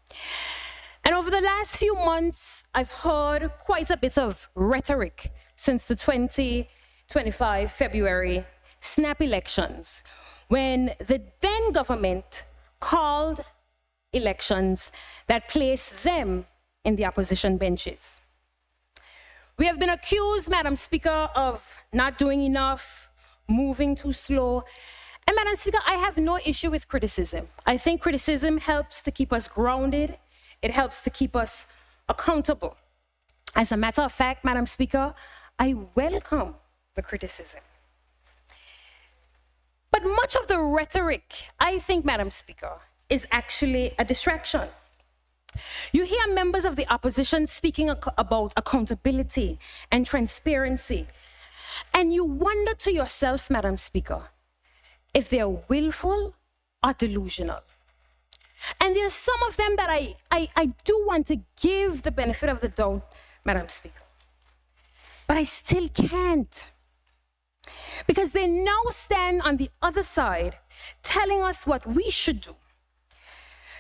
And over the last few months, I've heard quite a bit of rhetoric since the 2025 February snap elections, when the then government called elections that placed them in the opposition benches. We have been accused, Madam Speaker, of not doing enough, moving too slow. And Madam Speaker, I have no issue with criticism. I think criticism helps to keep us grounded. It helps to keep us accountable. As a matter of fact, Madam Speaker, I welcome the criticism. But much of the rhetoric, I think, Madam Speaker, is actually a distraction. You hear members of the opposition speaking about accountability and transparency, and you wonder to yourself, Madam Speaker, if they're willful or delusional. And there's some of them that I do want to give the benefit of the doubt, Madam Speaker, but I still can't. Because they now stand on the other side telling us what we should do.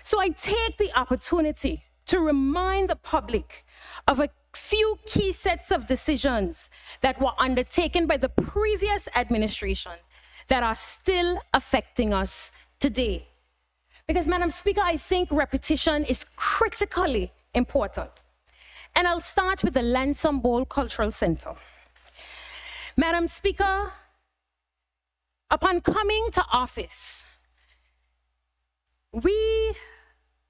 So I take the opportunity to remind the public of a few key sets of decisions that were undertaken by the previous administration that are still affecting us today. Because, Madam Speaker, I think repetition is critically important. And I'll start with the Lansome Bowl Cultural Center. Madam Speaker, upon coming to office, we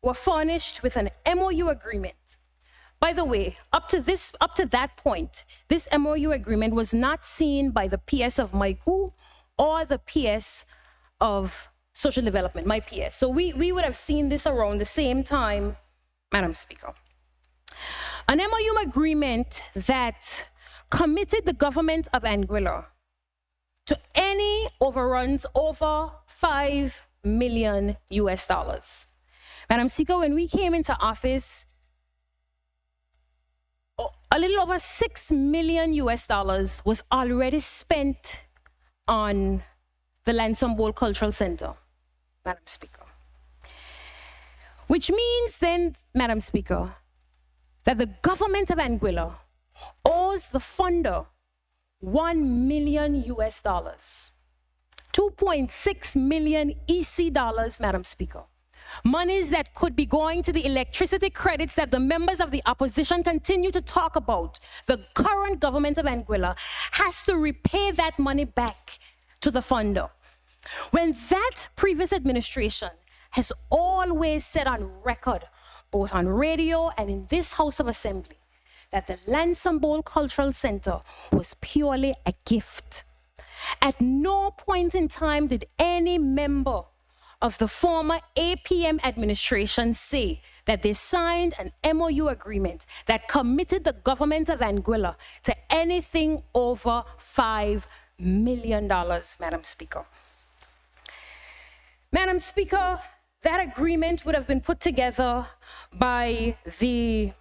were furnished with an MOU agreement. By the way, up to that point, this MOU agreement was not seen by the PS of Maiku or the PS of Social Development, my PS. So we would have seen this around the same time, Madam Speaker. An MOU agreement that committed the government of Anguilla to any overruns over $5 million US. Madam Speaker, when we came into office, a little over $6 million US was already spent on the Lansing Bowl Cultural Center, Madam Speaker. Which means then, Madam Speaker, that the government of Anguilla owes the funder $1 million US, 2.6 million EC dollars, Madam Speaker. Monies that could be going to the electricity credits that the members of the opposition continue to talk about. The current government of Anguilla has to repay that money back to the funder. When that previous administration has always said on record, both on radio and in this House of Assembly, that the Lansing Bowl Cultural Center was purely a gift. At no point in time did any member of the former APM administration say that they signed an MOU agreement that committed the government of Anguilla to anything over $5 million, Madam Speaker. Madam Speaker, that agreement would have been put together by the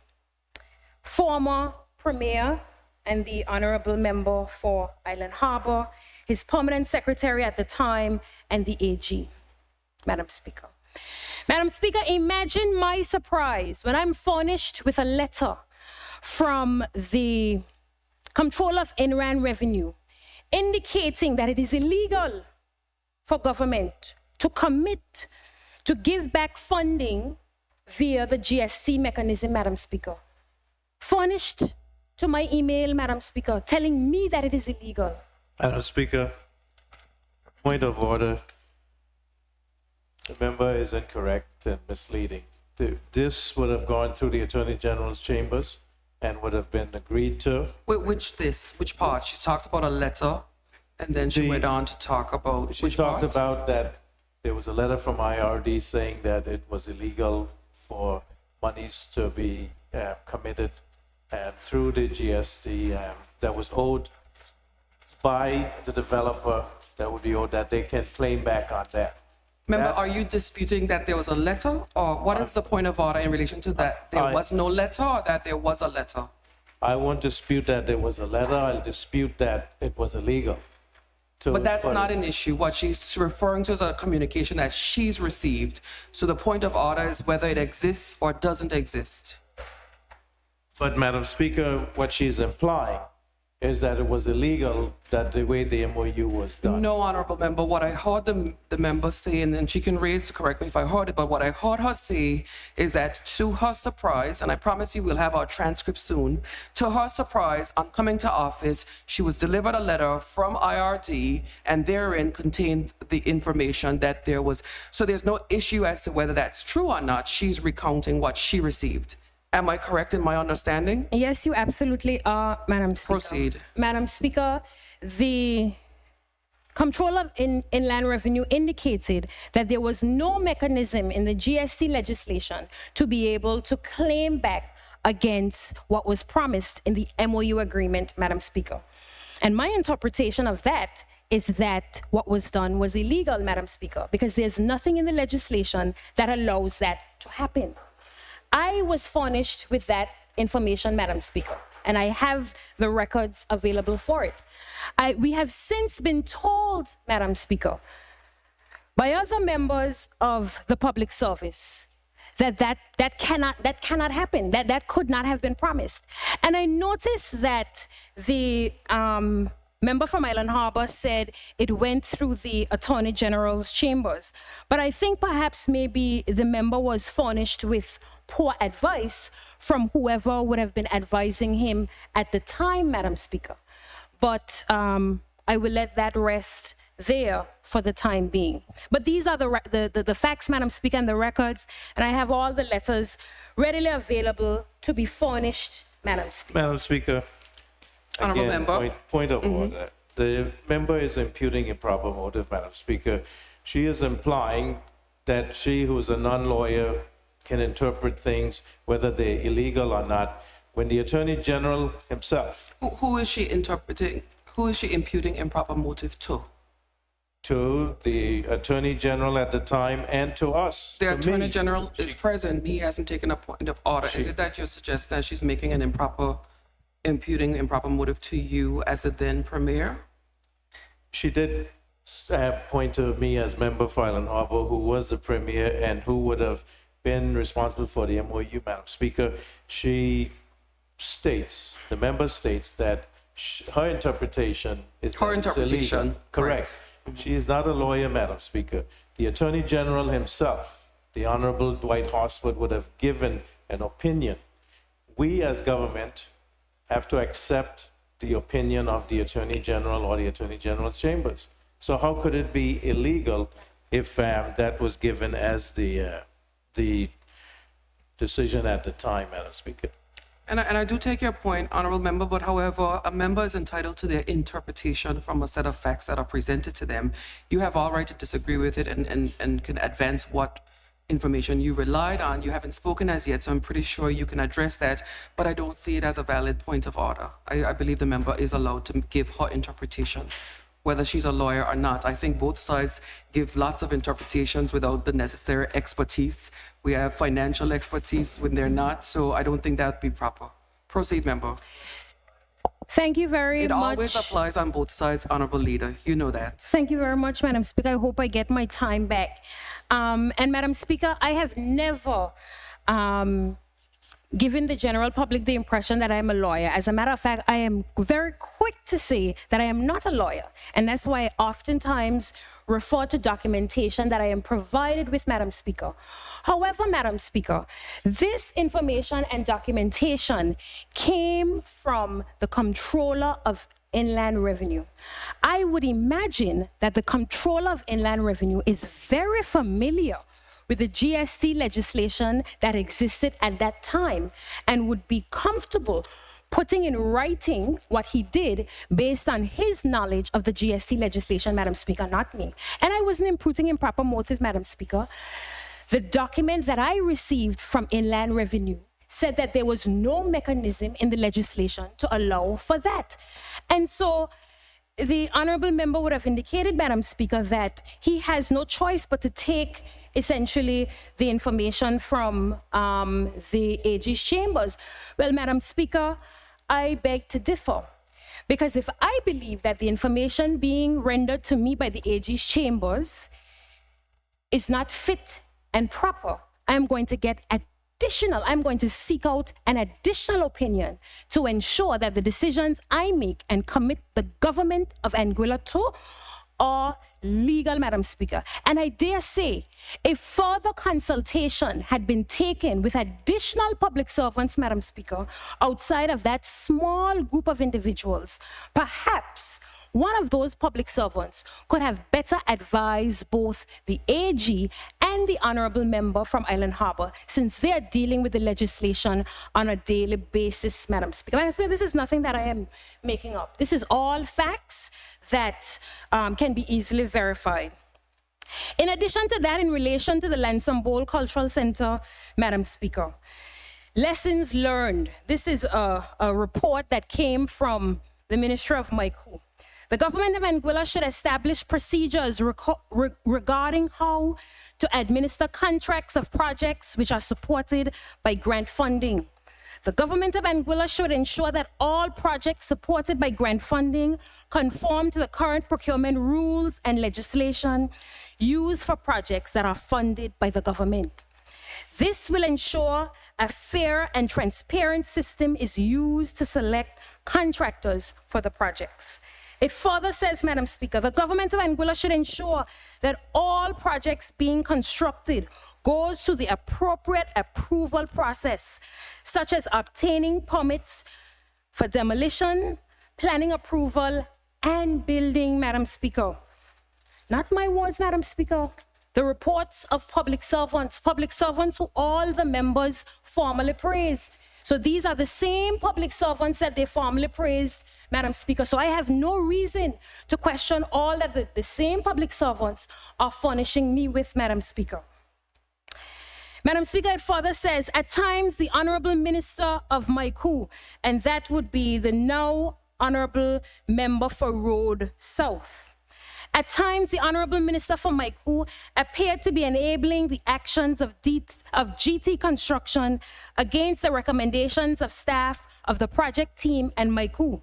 former Premier and the Honorable Member for Island Harbor, his permanent secretary at the time, and the AG. Madam Speaker. Madam Speaker, imagine my surprise when I'm furnished with a letter from the Comptroller of Inland Revenue indicating that it is illegal for government to commit to give back funding via the GST mechanism, Madam Speaker. Furnished to my email, Madam Speaker, telling me that it is illegal. Madam Speaker, point of order. The member is incorrect and misleading. This would have gone through the Attorney General's chambers and would have been agreed to. Which part? She talked about a letter, and then she went on to talk about She talked about that there was a letter from IRD saying that it was illegal for monies to be committed through the GST that was owed by the developer, that would be owed, that they can claim back on that. Member, are you disputing that there was a letter, or what is the point of order in relation to that? There was no letter, or that there was a letter? I won't dispute that there was a letter. I'll dispute that it was illegal. But that's not an issue. What she's referring to is a communication that she's received. So the point of order is whether it exists or doesn't exist. But Madam Speaker, what she's implying is that it was illegal, that the way the MOU was done. No, Honorable Member, what I heard the member say, and then she can raise to correct me if I heard it, but what I heard her say is that to her surprise, and I promise you we'll have our transcript soon, to her surprise, on coming to office, she was delivered a letter from IRD, and therein contained the information that there was. So there's no issue as to whether that's true or not. She's recounting what she received. Am I correct in my understanding? Yes, you absolutely are, Madam Speaker. Proceed. Madam Speaker, the Comptroller of Inland Revenue indicated that there was no mechanism in the GST legislation to be able to claim back against what was promised in the MOU agreement, Madam Speaker. And my interpretation of that is that what was done was illegal, Madam Speaker, because there's nothing in the legislation that allows that to happen. I was furnished with that information, Madam Speaker, and I have the records available for it. We have since been told, Madam Speaker, by other members of the public service that cannot happen, that could not have been promised. And I noticed that the member from Island Harbor said it went through the Attorney General's chambers. But I think perhaps maybe the member was furnished with poor advice from whoever would have been advising him at the time, Madam Speaker. But I will let that rest there for the time being. But these are the facts, Madam Speaker, and the records, and I have all the letters readily available to be furnished, Madam Speaker. Madam Speaker, Honourable again, member. point of order. The member is imputing improper motive, Madam Speaker. She is implying that she, who is a non-lawyer, can interpret things, whether they're illegal or not, when the Attorney General himself, Who is she interpreting? Who is she imputing improper motive to? to the Attorney General at the time and to us. The to Attorney me. General is present. He hasn't taken a point of order. Is it that you're suggesting that she's making an imputing improper motive to you as a then Premier? She did point to me as member for Island Harbor, who was the Premier and who would have been responsible for the MOU, Madam Speaker. She states, the member states that her interpretation is Her that it's interpretation, illegal. Correct. She is not a lawyer, Madam Speaker. The Attorney General himself, the Honorable Dwight Horsford, would have given an opinion. We as government have to accept the opinion of the Attorney General or the Attorney General's chambers. So how could it be illegal if that was given as the decision at the time, Madam Speaker? And I do take your point, Honourable Member, but however, a member is entitled to their interpretation from a set of facts that are presented to them. You have all right to disagree with it and can advance what information you relied on. You haven't spoken as yet, so I'm pretty sure you can address that, but I don't see it as a valid point of order. I believe the member is allowed to give her interpretation, whether she's a lawyer or not. I think both sides give lots of interpretations without the necessary expertise. We have financial expertise when they're not, so I don't think that would be proper. Proceed, member. Thank you very It much. always applies on both sides, Honourable Leader. You know that. Thank you very much, Madam Speaker. I hope I get my time back. And Madam Speaker, I have never given the general public the impression that I am a lawyer. As a matter of fact, I am very quick to say that I am not a lawyer. And that's why I oftentimes refer to documentation that I am provided with, Madam Speaker. However, Madam Speaker, this information and documentation came from the Comptroller of Inland Revenue. I would imagine that the Comptroller of Inland Revenue is very familiar with the GST legislation that existed at that time and would be comfortable putting in writing what he did based on his knowledge of the GST legislation, Madam Speaker, not me. And I wasn't imputing improper motive, Madam Speaker. The document that I received from Inland Revenue said that there was no mechanism in the legislation to allow for that. And so the honorable member would have indicated, Madam Speaker, that he has no choice but to take essentially the information from the AG's chambers. Well, Madam Speaker, I beg to differ. Because if I believe that the information being rendered to me by the AG's chambers is not fit and proper, I'm going to seek out an additional opinion to ensure that the decisions I make and commit the government of Anguilla to are legal, Madam Speaker. And I dare say, if further consultation had been taken with additional public servants, Madam Speaker, outside of that small group of individuals, perhaps one of those public servants could have better advised both the AG and the honorable member from Island Harbor, since they are dealing with the legislation on a daily basis, Madam Speaker. Madam Speaker, this is nothing that I am making up. This is all facts that can be easily verified. In addition to that, in relation to the Lansam Bowl Cultural Center, Madam Speaker, lessons learned. This is a report that came from the Ministry of Maiku. The government of Anguilla should establish procedures regarding how to administer contracts of projects which are supported by grant funding. The government of Anguilla should ensure that all projects supported by grant funding conform to the current procurement rules and legislation used for projects that are funded by the government. This will ensure a fair and transparent system is used to select contractors for the projects. It further says, Madam Speaker, the government of Anguilla should ensure that all projects being constructed goes through the appropriate approval process, such as obtaining permits for demolition, planning approval, and building, Madam Speaker. not my words, Madam Speaker, the reports of public servants who all the members formally praised. So these are the same public servants that they formally praised, Madam Speaker. So I have no reason to question all that the same public servants are furnishing me with, Madam Speaker. Madam Speaker, it further says, at times the Honorable Minister of Maiku, and that would be the now Honorable Member for Road South. At times, the Honorable Minister for Maiku appeared to be enabling the actions of GT Construction against the recommendations of staff of the project team and Maiku.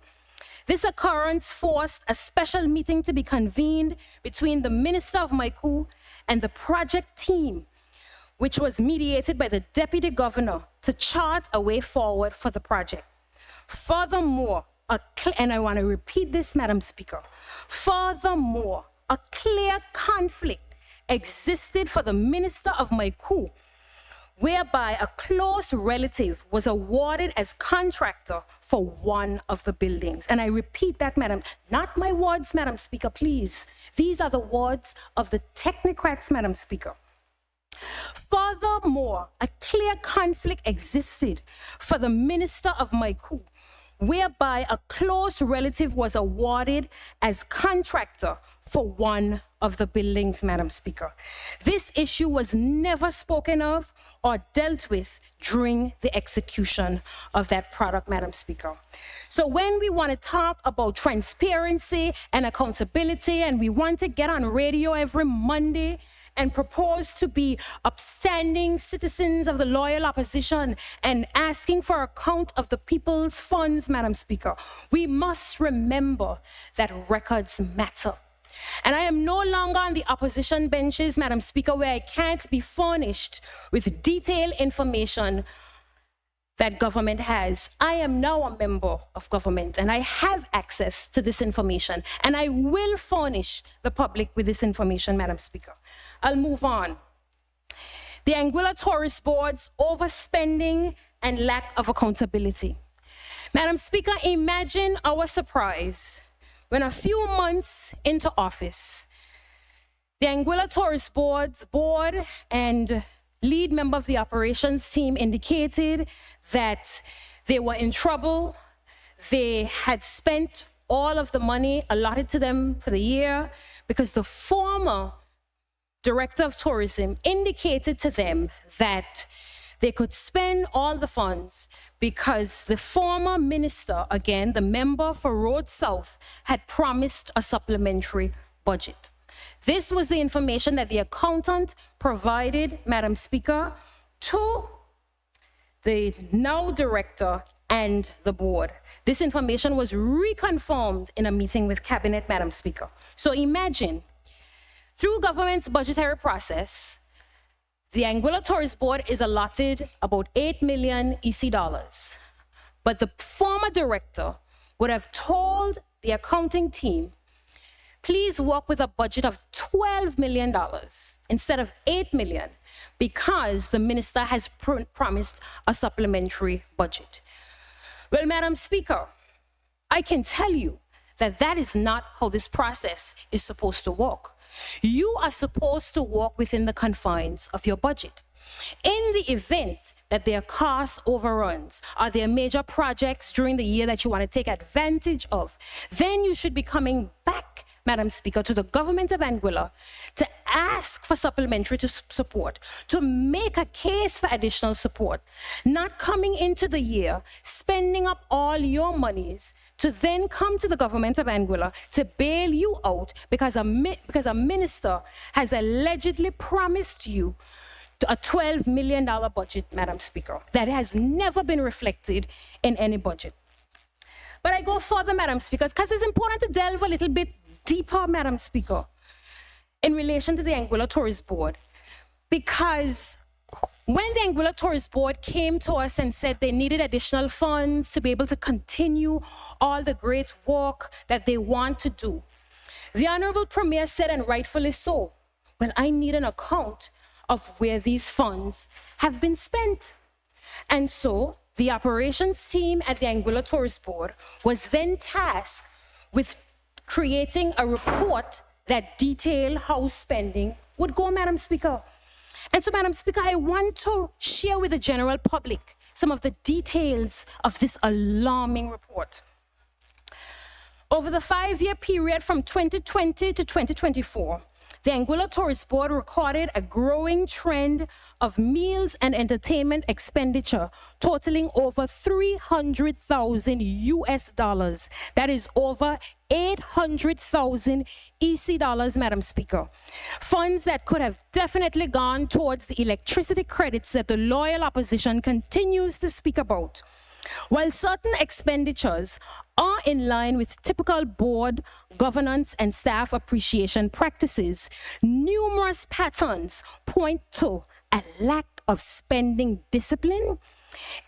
This occurrence forced a special meeting to be convened between the Minister of Maiku and the project team, which was mediated by the Deputy Governor to chart a way forward for the project. Furthermore, and I want to repeat this, Madam Speaker. Furthermore, a clear conflict existed for the Minister of Maiku, whereby a close relative was awarded as contractor for one of the buildings. And I repeat that, Madam, not my words, Madam Speaker, please. These are the words of the technocrats, Madam Speaker. Furthermore, a clear conflict existed for the Minister of Maiku, whereby a close relative was awarded as contractor for one of the buildings, Madam Speaker. This issue was never spoken of or dealt with during the execution of that product, Madam Speaker. So when we want to talk about transparency and accountability, and we want to get on radio every Monday and propose to be upstanding citizens of the loyal opposition and asking for account of the people's funds, Madam Speaker, we must remember that records matter. And I am no longer on the opposition benches, Madam Speaker, where I can't be furnished with detailed information that government has. I am now a member of government, and I have access to this information, and I will furnish the public with this information, Madam Speaker. I'll move on. The Anguilla Tourist Board's overspending and lack of accountability. Madam Speaker, imagine our surprise when a few months into office, the Anguilla Tourist Board's board and lead member of the operations team indicated that they were in trouble. They had spent all of the money allotted to them for the year because the former director of tourism indicated to them that they could spend all the funds because the former minister, again, the member for Road South, had promised a supplementary budget. This was the information that the accountant provided, Madam Speaker, to the now director and the board. This information was reconfirmed in a meeting with cabinet, Madam Speaker. So imagine, through government's budgetary process, the Anguilla Tourist Board is allotted about 8 million EC dollars. But the former director would have told the accounting team, please work with a budget of $12 million instead of 8 million, because the minister has promised a supplementary budget. Well, Madam Speaker, I can tell you that that is not how this process is supposed to work. You are supposed to work within the confines of your budget. In the event that there are cost overruns or there are major projects during the year that you want to take advantage of, then you should be coming back, Madam Speaker, to the government of Anguilla to ask for supplementary support, to make a case for additional support, not coming into the year, spending up all your monies, to then come to the government of Anguilla to bail you out because a minister has allegedly promised you a $12 million budget, Madam Speaker, that has never been reflected in any budget. But I go further, Madam Speaker, because it's important to delve a little bit deeper, Madam Speaker, in relation to the Anguilla Tourist Board, because when the Anguilla Tourist Board came to us and said they needed additional funds to be able to continue all the great work that they want to do, the Honorable Premier said, and rightfully so, well, I need an account of where these funds have been spent. And so the operations team at the Anguilla Tourist Board was then tasked with creating a report that detail how spending would go, Madam Speaker. And so, Madam Speaker, I want to share with the general public some of the details of this alarming report. Over the 5-year period from 2020 to 2024, the Anguilla Tourist Board recorded a growing trend of meals and entertainment expenditure totaling over $300,000. That is over 800,000 EC dollars, Madam Speaker. Funds that could have definitely gone towards the electricity credits that the loyal opposition continues to speak about. While certain expenditures are in line with typical board governance and staff appreciation practices, numerous patterns point to a lack of spending discipline,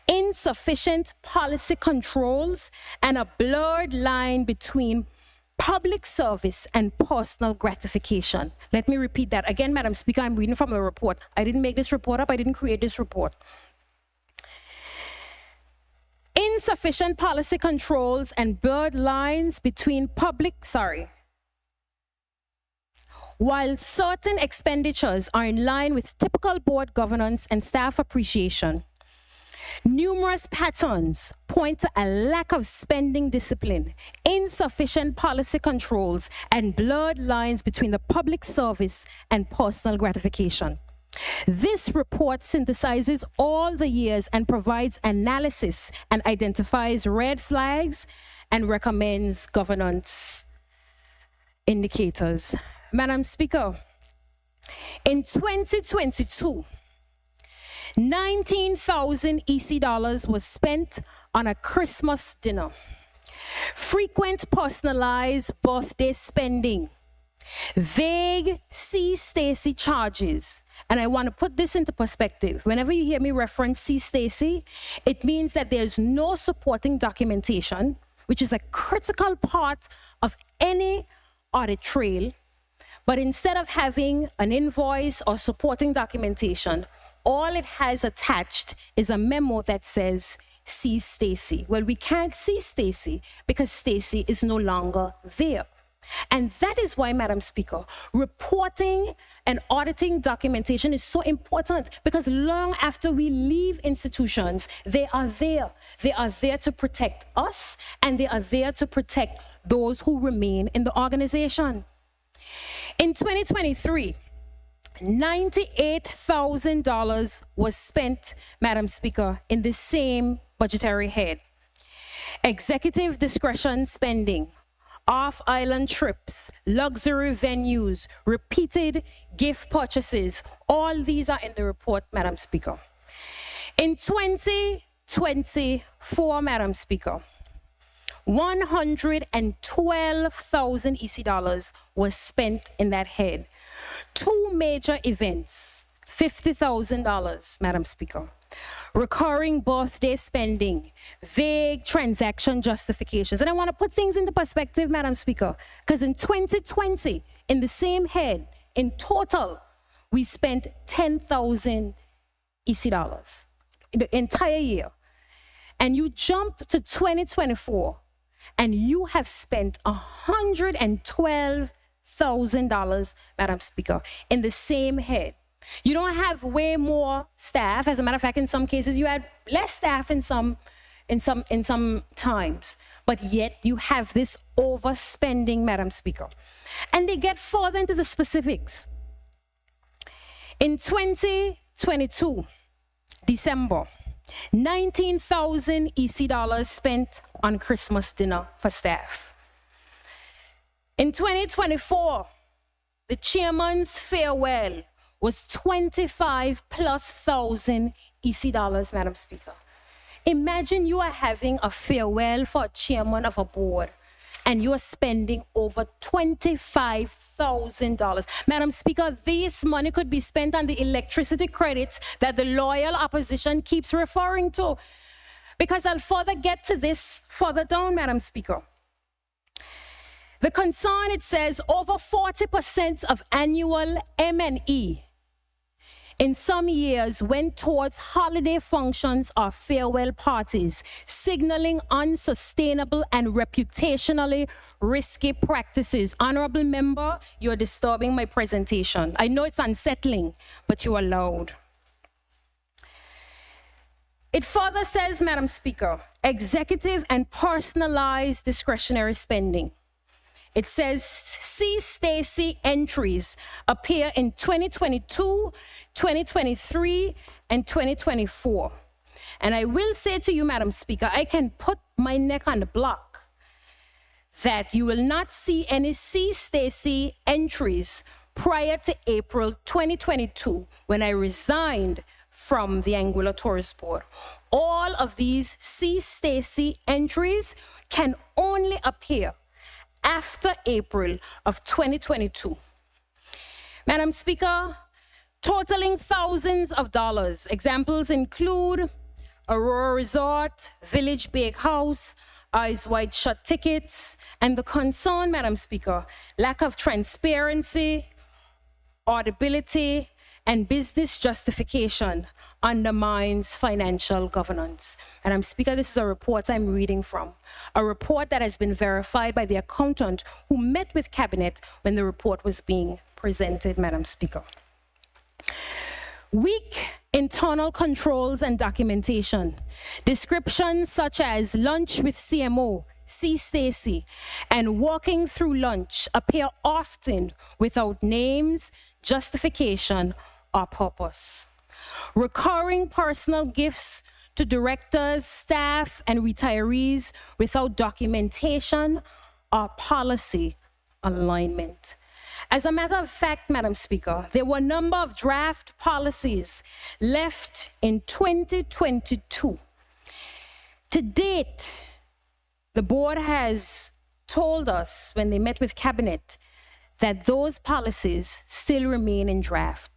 insufficient policy controls, and a blurred line between public service and personal gratification. Let me repeat that again, Madam Speaker. I'm reading from the report. I didn't make this report up. I didn't create this report. Insufficient policy controls and blurred lines between While certain expenditures are in line with typical board governance and staff appreciation, numerous patterns point to a lack of spending discipline, insufficient policy controls, and blurred lines between the public service and personal gratification. This report synthesizes all the years and provides analysis and identifies red flags and recommends governance indicators. Madam Speaker, in 2022, 19,000 EC dollars was spent on a Christmas dinner. Frequent personalized birthday spending, vague C. Stacy charges. And I want to put this into perspective. Whenever you hear me reference C. Stacy, it means that there's no supporting documentation, which is a critical part of any audit trail. But instead of having an invoice or supporting documentation, all it has attached is a memo that says C. Stacy. Well, we can't see Stacy because Stacy is no longer there. And that is why, Madam Speaker, reporting and auditing documentation is so important, because long after we leave institutions, they are there. They are there to protect us, and they are there to protect those who remain in the organization. In 2023, $98,000 was spent, Madam Speaker, in the same budgetary head. Executive discretion spending, off-island trips, luxury venues, repeated gift purchases. All these are in the report, Madam Speaker. In 2024, Madam Speaker, 112,000 EC dollars was spent in that head. 2 major events, $50,000, Madam Speaker. Recurring birthday spending, vague transaction justifications. And I want to put things into perspective, Madam Speaker, because in 2020, in the same head, in total, we spent 10,000 EC dollars the entire year. And you jump to 2024, and you have spent $112,000, Madam Speaker, in the same head. You don't have way more staff. As a matter of fact, in some cases, you had less staff in some times. But yet, you have this overspending, Madam Speaker. And they get further into the specifics. In 2022, December, 19,000 EC dollars spent on Christmas dinner for staff. In 2024, the chairman's farewell was 25,000+ EC dollars, Madam Speaker. Imagine you are having a farewell for a chairman of a board, and you are spending over $25,000. Madam Speaker, this money could be spent on the electricity credits that the loyal opposition keeps referring to. Because I'll further get to this further down, Madam Speaker. The concern, it says, over 40% of annual M&E in some years went towards holiday functions or farewell parties, signaling unsustainable and reputationally risky practices. Honorable member, you're disturbing my presentation. I know it's unsettling, but you are loud. It further says, Madam Speaker, executive and personalized discretionary spending. It says C. Stacy entries appear in 2022, 2023, and 2024. And I will say to you, Madam Speaker, I can put my neck on the block that you will not see any C. Stacy entries prior to April 2022, when I resigned from the Anguilla Tourist Board. All of these C. Stacy entries can only appear after April of 2022. Madam Speaker, totaling thousands of dollars. Examples include Aurora Resort, Village Bakehouse, Eyes Wide Shut tickets, and the concern, Madam Speaker, lack of transparency, audibility, and business justification undermines financial governance. Madam Speaker, this is a report I'm reading from, a report that has been verified by the accountant who met with Cabinet when the report was being presented, Madam Speaker. Weak internal controls and documentation. Descriptions such as lunch with CMO, C. Stacy, and walking through lunch appear often without names, justification, or purpose. Recurring personal gifts to directors, staff, and retirees without documentation or policy alignment. As a matter of fact, Madam Speaker, there were a number of draft policies left in 2022. To date, the board has told us when they met with Cabinet that those policies still remain in draft.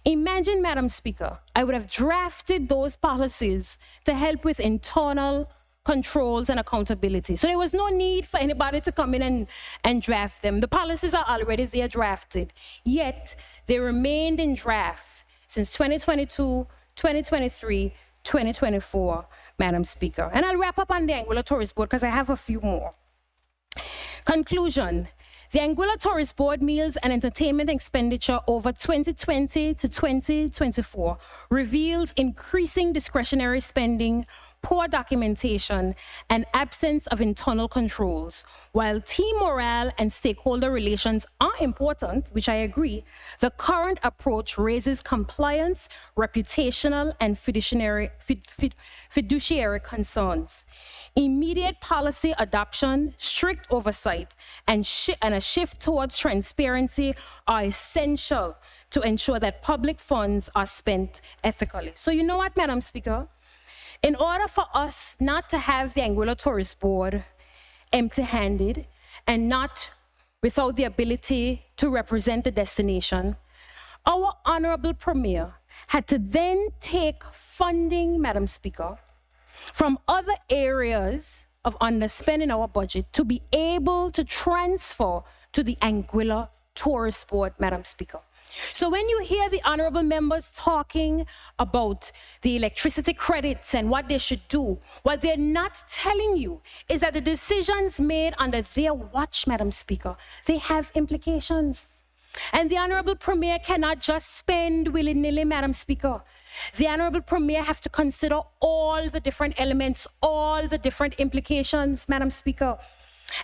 Imagine, Madam Speaker, I would have drafted those policies to help with internal controls and accountability. So there was no need for anybody to come in and draft them. The policies are already there drafted, yet they remained in draft since 2022, 2023, 2024, Madam Speaker. And I'll wrap up on the Anguilla Tourist Board because I have a few more. Conclusion. The Anguilla Tourist Board meals and entertainment expenditure over 2020 to 2024 reveals increasing discretionary spending, poor documentation, and absence of internal controls. While team morale and stakeholder relations are important, which I agree, the current approach raises compliance, reputational, and fiduciary concerns. Immediate policy adoption, strict oversight, and a shift towards transparency are essential to ensure that public funds are spent ethically. So you know what, Madam Speaker? In order for us not to have the Anguilla Tourist Board empty-handed and not without the ability to represent the destination, our Honorable Premier had to then take funding, Madam Speaker, from other areas of underspend in our budget to be able to transfer to the Anguilla Tourist Board, Madam Speaker. So when you hear the honorable members talking about the electricity credits and what they should do, what they're not telling you is that the decisions made under their watch, Madam Speaker, they have implications. And the Honorable Premier cannot just spend willy-nilly, Madam Speaker. The Honorable Premier has to consider all the different elements, all the different implications, Madam Speaker,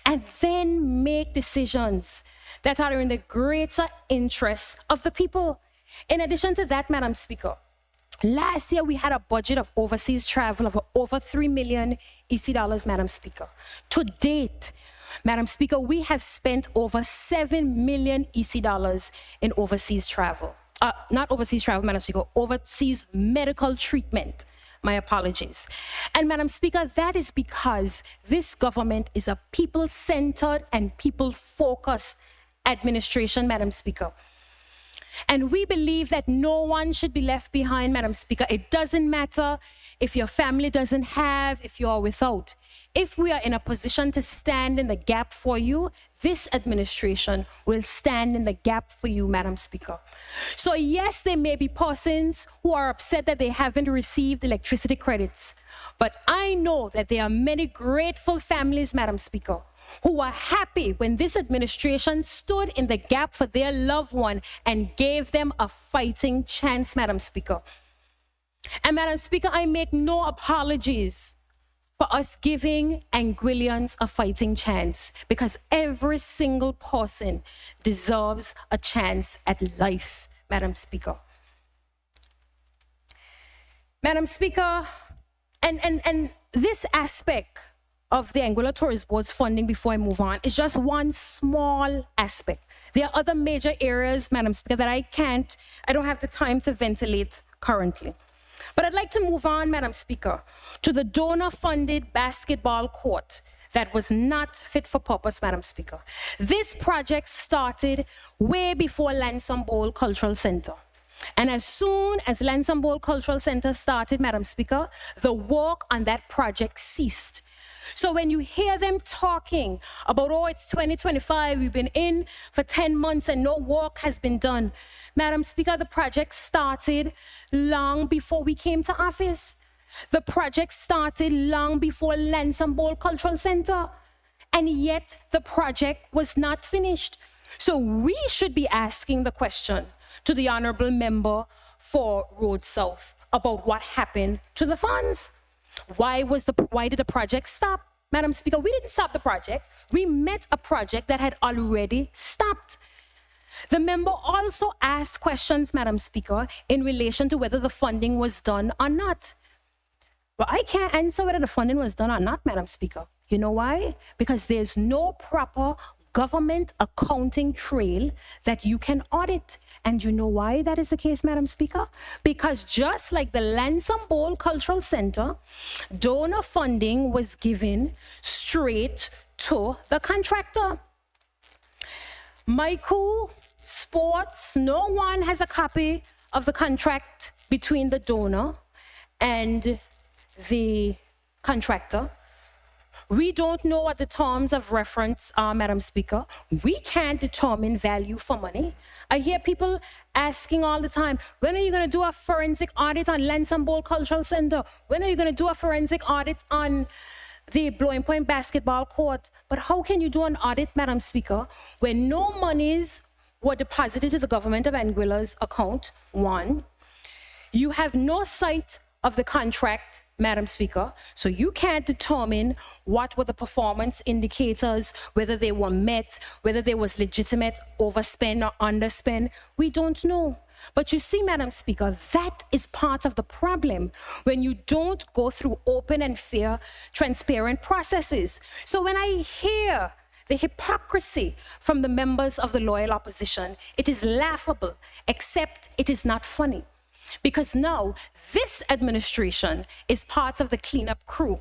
and then make decisions that are in the greater interest of the people. In addition to that, Madam Speaker, last year we had a budget of overseas travel of over 3 million EC dollars, Madam Speaker. To date, Madam Speaker, we have spent over 7 million EC dollars in overseas travel. Not overseas travel, Madam Speaker, overseas medical treatment. My apologies. And Madam Speaker, that is because this government is a people-centered and people-focused administration, Madam Speaker. And we believe that no one should be left behind, Madam Speaker. It doesn't matter if your family doesn't have, if you are without. if we are in a position to stand in the gap for you, this administration will stand in the gap for you, Madam Speaker. So yes, there may be persons who are upset that they haven't received electricity credits, but I know that there are many grateful families, Madam Speaker, who are happy when this administration stood in the gap for their loved one and gave them a fighting chance, Madam Speaker. And Madam Speaker, I make no apologies for us giving Anguillians a fighting chance, because every single person deserves a chance at life, Madam Speaker. Madam Speaker, and this aspect of the Anguilla Tourist Board's funding, before I move on, is just one small aspect. There are other major areas, Madam Speaker, that I don't have the time to ventilate currently. But I'd like to move on, Madam Speaker, to the donor-funded basketball court that was not fit for purpose, Madam Speaker. This project started way before Lansing Bowl Cultural Center. And as soon as Lansing Bowl Cultural Center started, Madam Speaker, the work on that project ceased. So when you hear them talking about, oh, it's 2025, we've been in for 10 months and no work has been done, Madam Speaker, the project started long before we came to office. The project started long before Lansing Bowl Cultural Center, and yet the project was not finished. So we should be asking the question to the honorable member for Road South about what happened to the funds. Why did the project stop? Madam Speaker, we didn't stop the project. We met a project that had already stopped. The member also asked questions, Madam Speaker, in relation to whether the funding was done or not. But I can't answer whether the funding was done or not, Madam Speaker. You know why? Because there's no proper government accounting trail that you can audit. And you know why that is the case, Madam Speaker? Because just like the Lansing Bowl Cultural Center, donor funding was given straight to the contractor. Michael Sports, no one has a copy of the contract between the donor and the contractor. We don't know what the terms of reference are, Madam Speaker. We can't determine value for money. I hear people asking all the time, when are you going to do a forensic audit on Lansing Bowl Cultural Center? When are you going to do a forensic audit on the Blowing Point basketball court? But how can you do an audit, Madam Speaker, when no monies were deposited to the government of Anguilla's account? One, you have no sight of the contract, Madam Speaker, so you can't determine what were the performance indicators, whether they were met, whether there was legitimate overspend or underspend. We don't know. But you see, Madam Speaker, that is part of the problem when you don't go through open and fair, transparent processes. So when I hear the hypocrisy from the members of the loyal opposition, it is laughable, except it is not funny. Because now this administration is part of the cleanup crew.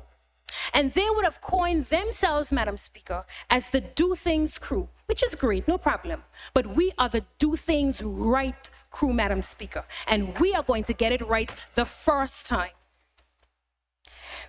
And they would have coined themselves, Madam Speaker, as the do things crew, which is great, no problem. But we are the do things right crew, Madam Speaker. And we are going to get it right the first time.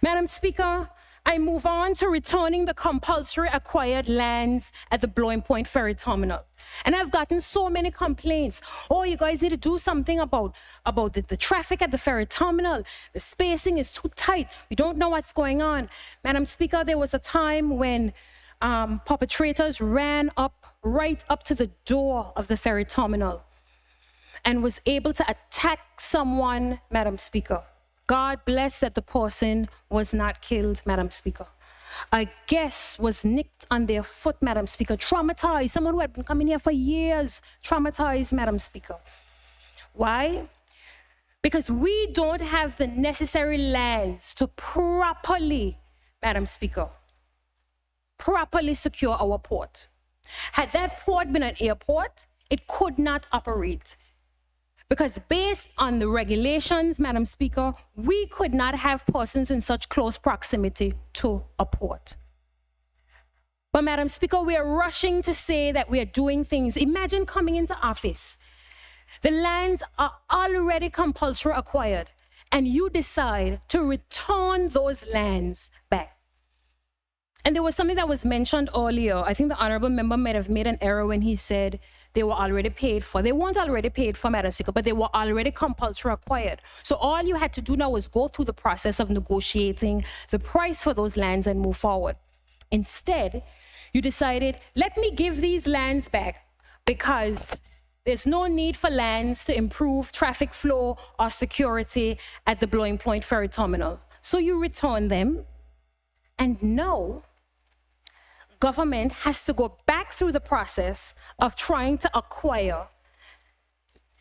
Madam Speaker, I move on to returning the compulsory acquired lands at the Blowing Point Ferry Terminal. And I've gotten so many complaints. Oh, you guys need to do something about the traffic at the ferry terminal. The spacing is too tight. We don't know what's going on. Madam Speaker, there was a time when perpetrators ran right up to the door of the ferry terminal and was able to attack someone, Madam Speaker. God bless that the person was not killed, Madam Speaker. A guest was nicked on their foot, Madam Speaker, traumatized. Someone who had been coming here for years, traumatized, Madam Speaker. Why? Because we don't have the necessary lands to properly, Madam Speaker, properly secure our port. Had that port been an airport, it could not operate. Because based on the regulations, Madam Speaker, we could not have persons in such close proximity to a port. But Madam Speaker, we are rushing to say that we are doing things. Imagine coming into office. The lands are already compulsory acquired, and you decide to return those lands back. And there was something that was mentioned earlier. I think the honorable member might have made an error when he said they were already paid for. They weren't already paid for, Madam Speaker, but they were already compulsory acquired. So all you had to do now was go through the process of negotiating the price for those lands and move forward. Instead, you decided, let me give these lands back because there's no need for lands to improve traffic flow or security at the Blowing Point Ferry Terminal. So you return them, and now government has to go back through the process of trying to acquire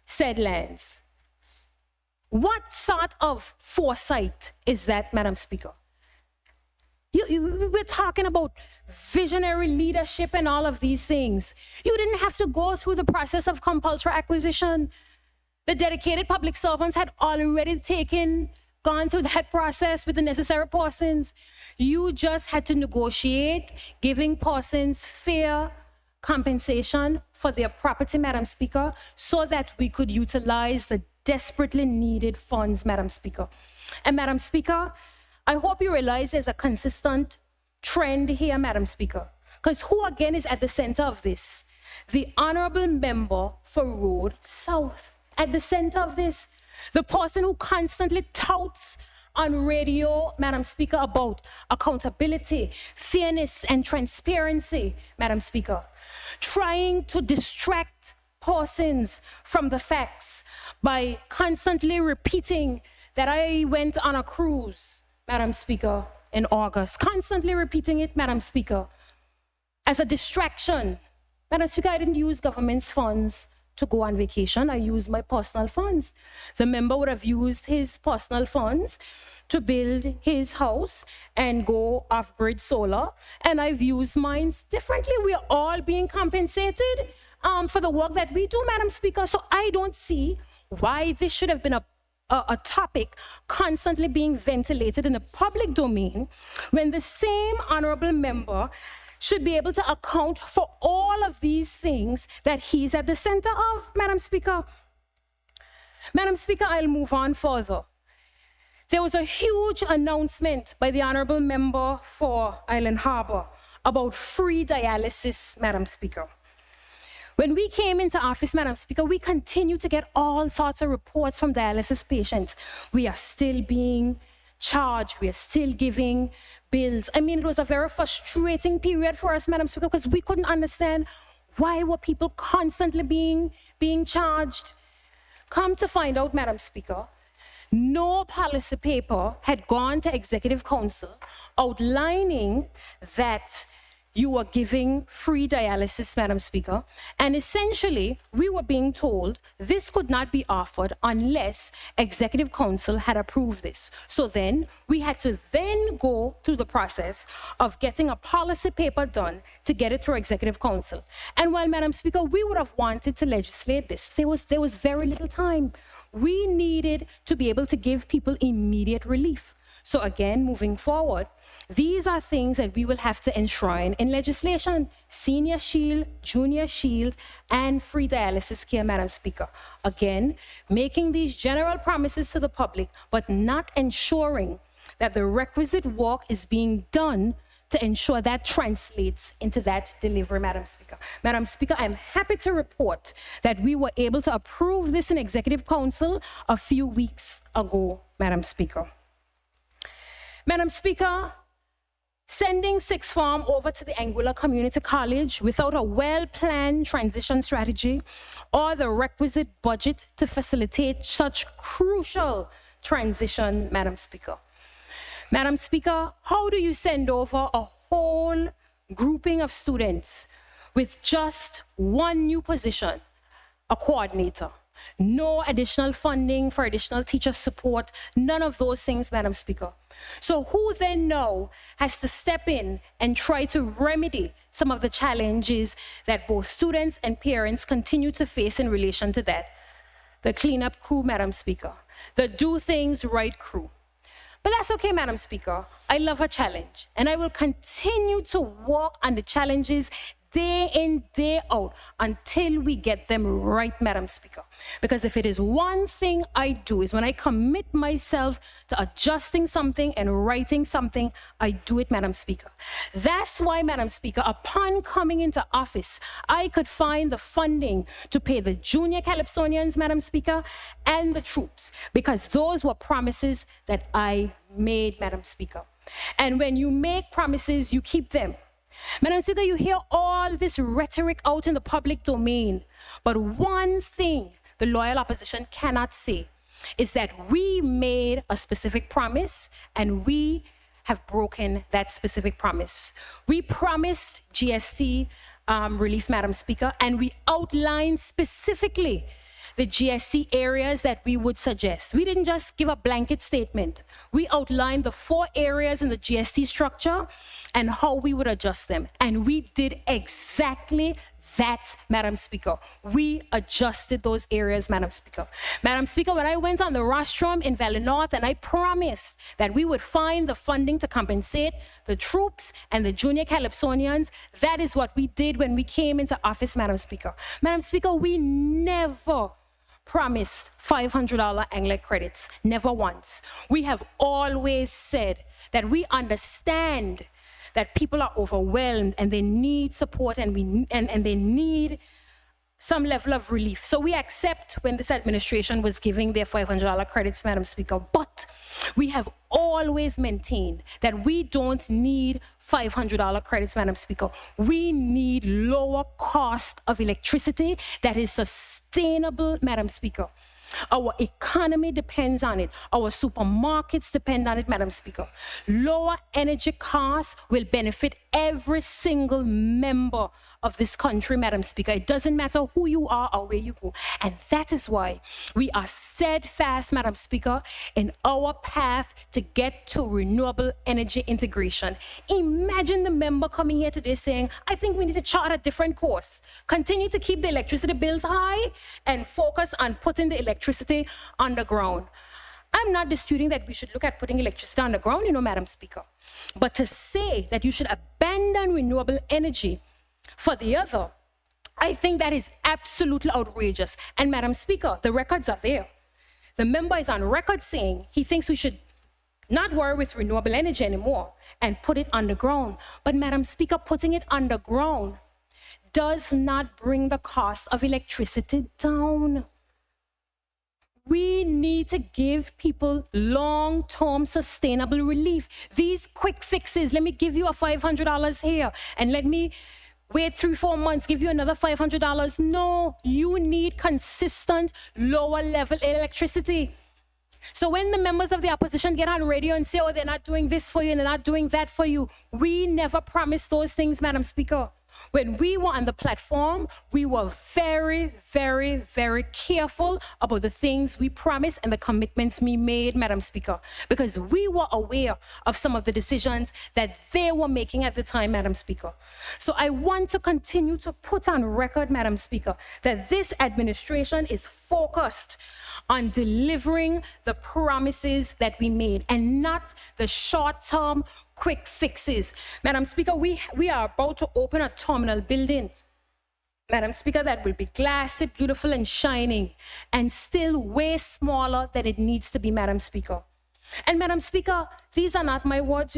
said lands. What sort of foresight is that, Madam Speaker? We're talking about visionary leadership and all of these things. You didn't have to go through the process of compulsory acquisition. The dedicated public servants had already gone through that process with the necessary persons. You just had to negotiate giving persons fair compensation for their property, Madam Speaker, so that we could utilize the desperately needed funds, Madam Speaker. And Madam Speaker, I hope you realize there's a consistent trend here, Madam Speaker, because who again is at the center of this? The honorable member for Road South. At the center of this, the person who constantly touts on radio, Madam Speaker, about accountability, fairness, and transparency, Madam Speaker, trying to distract persons from the facts by constantly repeating that I went on a cruise, Madam Speaker, in August, constantly repeating it, Madam Speaker, as a distraction. Madam Speaker, I didn't use government's funds to go on vacation. I used my personal funds. The member would have used his personal funds to build his house and go off-grid solar, and I've used mine differently. We're all being compensated for the work that we do, Madam Speaker. So I don't see why this should have been a topic constantly being ventilated in the public domain when the same honorable member should be able to account for all of these things that he's at the center of, Madam Speaker. Madam Speaker, I'll move on further. There was a huge announcement by the honorable member for Island Harbor about free dialysis, Madam Speaker. When we came into office, Madam Speaker, we continue to get all sorts of reports from dialysis patients. We are still being charged. We are still giving bills. I mean, it was a very frustrating period for us, Madam Speaker, because we couldn't understand why were people constantly being charged. Come to find out, Madam Speaker, no policy paper had gone to Executive Council outlining that you were giving free dialysis, Madam Speaker. And essentially, we were being told this could not be offered unless Executive Council had approved this. So then we had to then go through the process of getting a policy paper done to get it through Executive Council. And while, Madam Speaker, we would have wanted to legislate this, there was very little time. We needed to be able to give people immediate relief. So again, moving forward, these are things that we will have to enshrine in legislation: Senior Shield, Junior Shield, and free dialysis care, Madam Speaker. Again, making these general promises to the public, but not ensuring that the requisite work is being done to ensure that translates into that delivery, Madam Speaker. Madam Speaker, I'm happy to report that we were able to approve this in Executive Council a few weeks ago, Madam Speaker. Madam Speaker, sending sixth form over to the Anguilla Community College without a well-planned transition strategy or the requisite budget to facilitate such crucial transition, Madam Speaker. Madam Speaker, how do you send over a whole grouping of students with just one new position, a coordinator? No additional funding for additional teacher support, none of those things, Madam Speaker. So who then now has to step in and try to remedy some of the challenges that both students and parents continue to face in relation to that? The cleanup crew, Madam Speaker. The do things right crew. But that's okay, Madam Speaker. I love a challenge, and I will continue to work on the challenges day in, day out, until we get them right, Madam Speaker. Because if it is one thing I do, is when I commit myself to adjusting something and writing something, I do it, Madam Speaker. That's why, Madam Speaker, upon coming into office, I could find the funding to pay the junior Calypsonians, Madam Speaker, and the troops, because those were promises that I made, Madam Speaker. And when you make promises, you keep them. Madam Speaker, you hear all this rhetoric out in the public domain, but one thing the loyal opposition cannot say is that we made a specific promise and we have broken that specific promise. We promised GST relief, Madam Speaker, and we outlined specifically the GST areas that we would suggest. We didn't just give a blanket statement. We outlined the 4 areas in the GST structure and how we would adjust them. And we did exactly that, Madam Speaker. We adjusted those areas, Madam Speaker. Madam Speaker, when I went on the rostrum in Valley North and I promised that we would find the funding to compensate the troops and the junior Calypsonians, that is what we did when we came into office, Madam Speaker. Madam Speaker, we never promised $500 Anguilla credits, never once. We have always said that we understand that people are overwhelmed and they need support and they need some level of relief. So we accept when this administration was giving their $500 credits, Madam Speaker, but we have always maintained that we don't need $500 credits, Madam Speaker. We need lower cost of electricity that is sustainable, Madam Speaker. Our economy depends on it. Our supermarkets depend on it, Madam Speaker. Lower energy costs will benefit every single member of this country, Madam Speaker. It doesn't matter who you are or where you go. And that is why we are steadfast, Madam Speaker, in our path to get to renewable energy integration. Imagine the member coming here today saying, I think we need to chart a different course. Continue to keep the electricity bills high and focus on putting the electricity underground. I'm not disputing that we should look at putting electricity underground, Madam Speaker. But to say that you should abandon renewable energy for the other, I think that is absolutely outrageous. And Madam Speaker, the records are there. The member is on record saying he thinks we should not worry with renewable energy anymore and put it underground. But Madam Speaker, putting it underground does not bring the cost of electricity down. We need to give people long-term sustainable relief. These quick fixes, let me give you a $500 here and let me wait 3-4 months, give you another $500. No, you need consistent lower level electricity. So when the members of the opposition get on radio and say, oh, they're not doing this for you and they're not doing that for you, we never promised those things, Madam Speaker. When we were on the platform, we were very, very, very careful about the things we promised and the commitments we made, Madam Speaker, because we were aware of some of the decisions that they were making at the time, Madam Speaker. So I want to continue to put on record, Madam Speaker, that this administration is focused on delivering the promises that we made and not the short-term quick fixes. Madam Speaker, we are about to open a terminal building, Madam Speaker, that will be glassy, beautiful and shining and still way smaller than it needs to be, Madam Speaker. And Madam Speaker, these are not my words,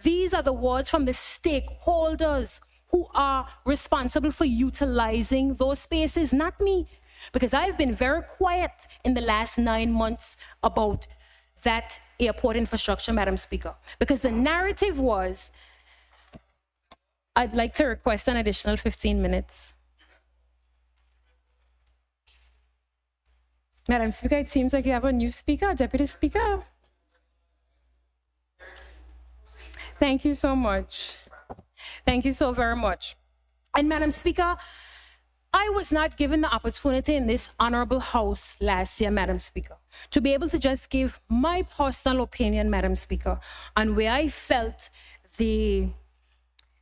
These are the words from the stakeholders who are responsible for utilizing those spaces, not me. Because I've been very quiet in the last 9 months about that airport infrastructure, Madam Speaker. Because the narrative was, I'd like to request an additional 15 minutes. Madam Speaker, it seems like you have a new speaker, Deputy Speaker. Thank you so much. Thank you so very much. And Madam Speaker, I was not given the opportunity in this honorable house last year, Madam Speaker, to be able to just give my personal opinion, Madam Speaker, on where I felt the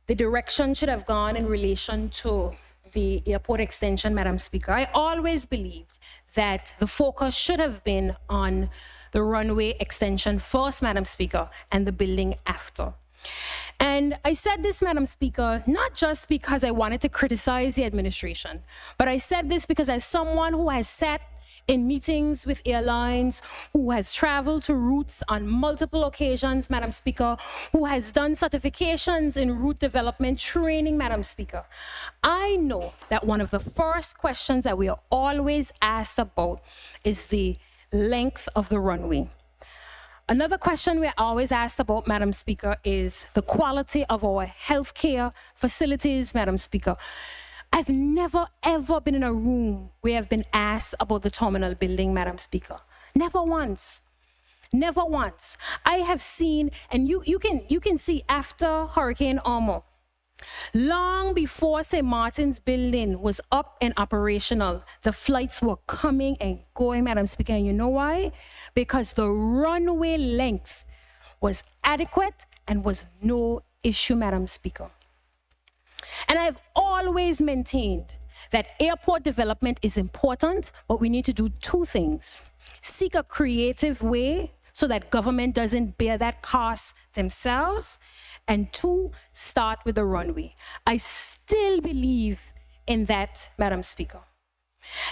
direction should have gone in relation to the airport extension, Madam Speaker. I always believed that the focus should have been on the runway extension first, Madam Speaker, and the building after. And I said this, Madam Speaker, not just because I wanted to criticize the administration, but I said this because as someone who has sat in meetings with airlines, who has traveled to routes on multiple occasions, Madam Speaker, who has done certifications in route development training, Madam Speaker, I know that one of the first questions that we are always asked about is the length of the runway. Another question we're always asked about, Madam Speaker, is the quality of our healthcare facilities, Madam Speaker. I've never, ever been in a room where I've been asked about the terminal building, Madam Speaker. Never once. Never once. I have seen, and you can see after Hurricane Irma, long before St. Martin's building was up and operational, the flights were coming and going, Madam Speaker. And you know why? Because the runway length was adequate and was no issue, Madam Speaker. And I've always maintained that airport development is important, but we need to do two things. Seek a creative way so that government doesn't bear that cost themselves. And two, start with the runway. I still believe in that, Madam Speaker.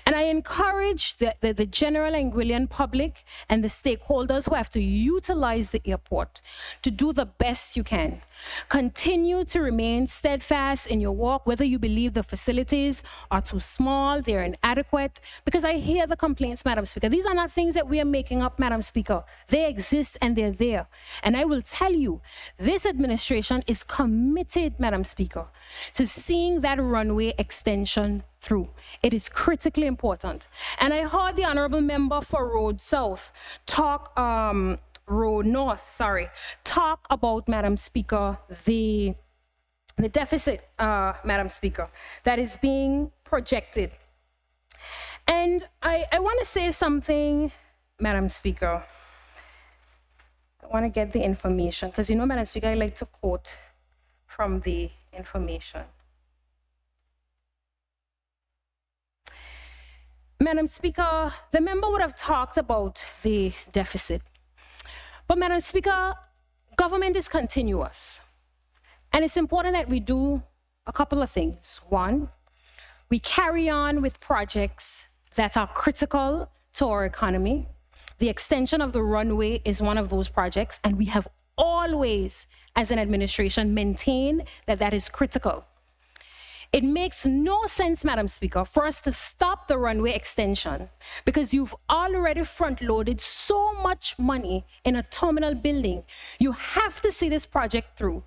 And I encourage the general Anguillan public and the stakeholders who have to utilize the airport to do the best you can. Continue to remain steadfast in your work, whether you believe the facilities are too small, they're inadequate, because I hear the complaints, Madam Speaker. These are not things that we are making up, Madam Speaker. They exist and they're there. And I will tell you, this administration is committed, Madam Speaker, to seeing that runway extension through. It is critically important. And I heard the honorable member for Road North, talk about, Madam Speaker, the deficit, Madam Speaker, that is being projected. And I want to say something, Madam Speaker. I want to get the information, because you know, Madam Speaker, I like to quote from the information. Madam Speaker, the member would have talked about the deficit. But Madam Speaker, government is continuous. And it's important that we do a couple of things. One, we carry on with projects that are critical to our economy. The extension of the runway is one of those projects, and we have always, as an administration, maintained that that is critical. It makes no sense, Madam Speaker, for us to stop the runway extension because you've already front-loaded so much money in a terminal building. You have to see this project through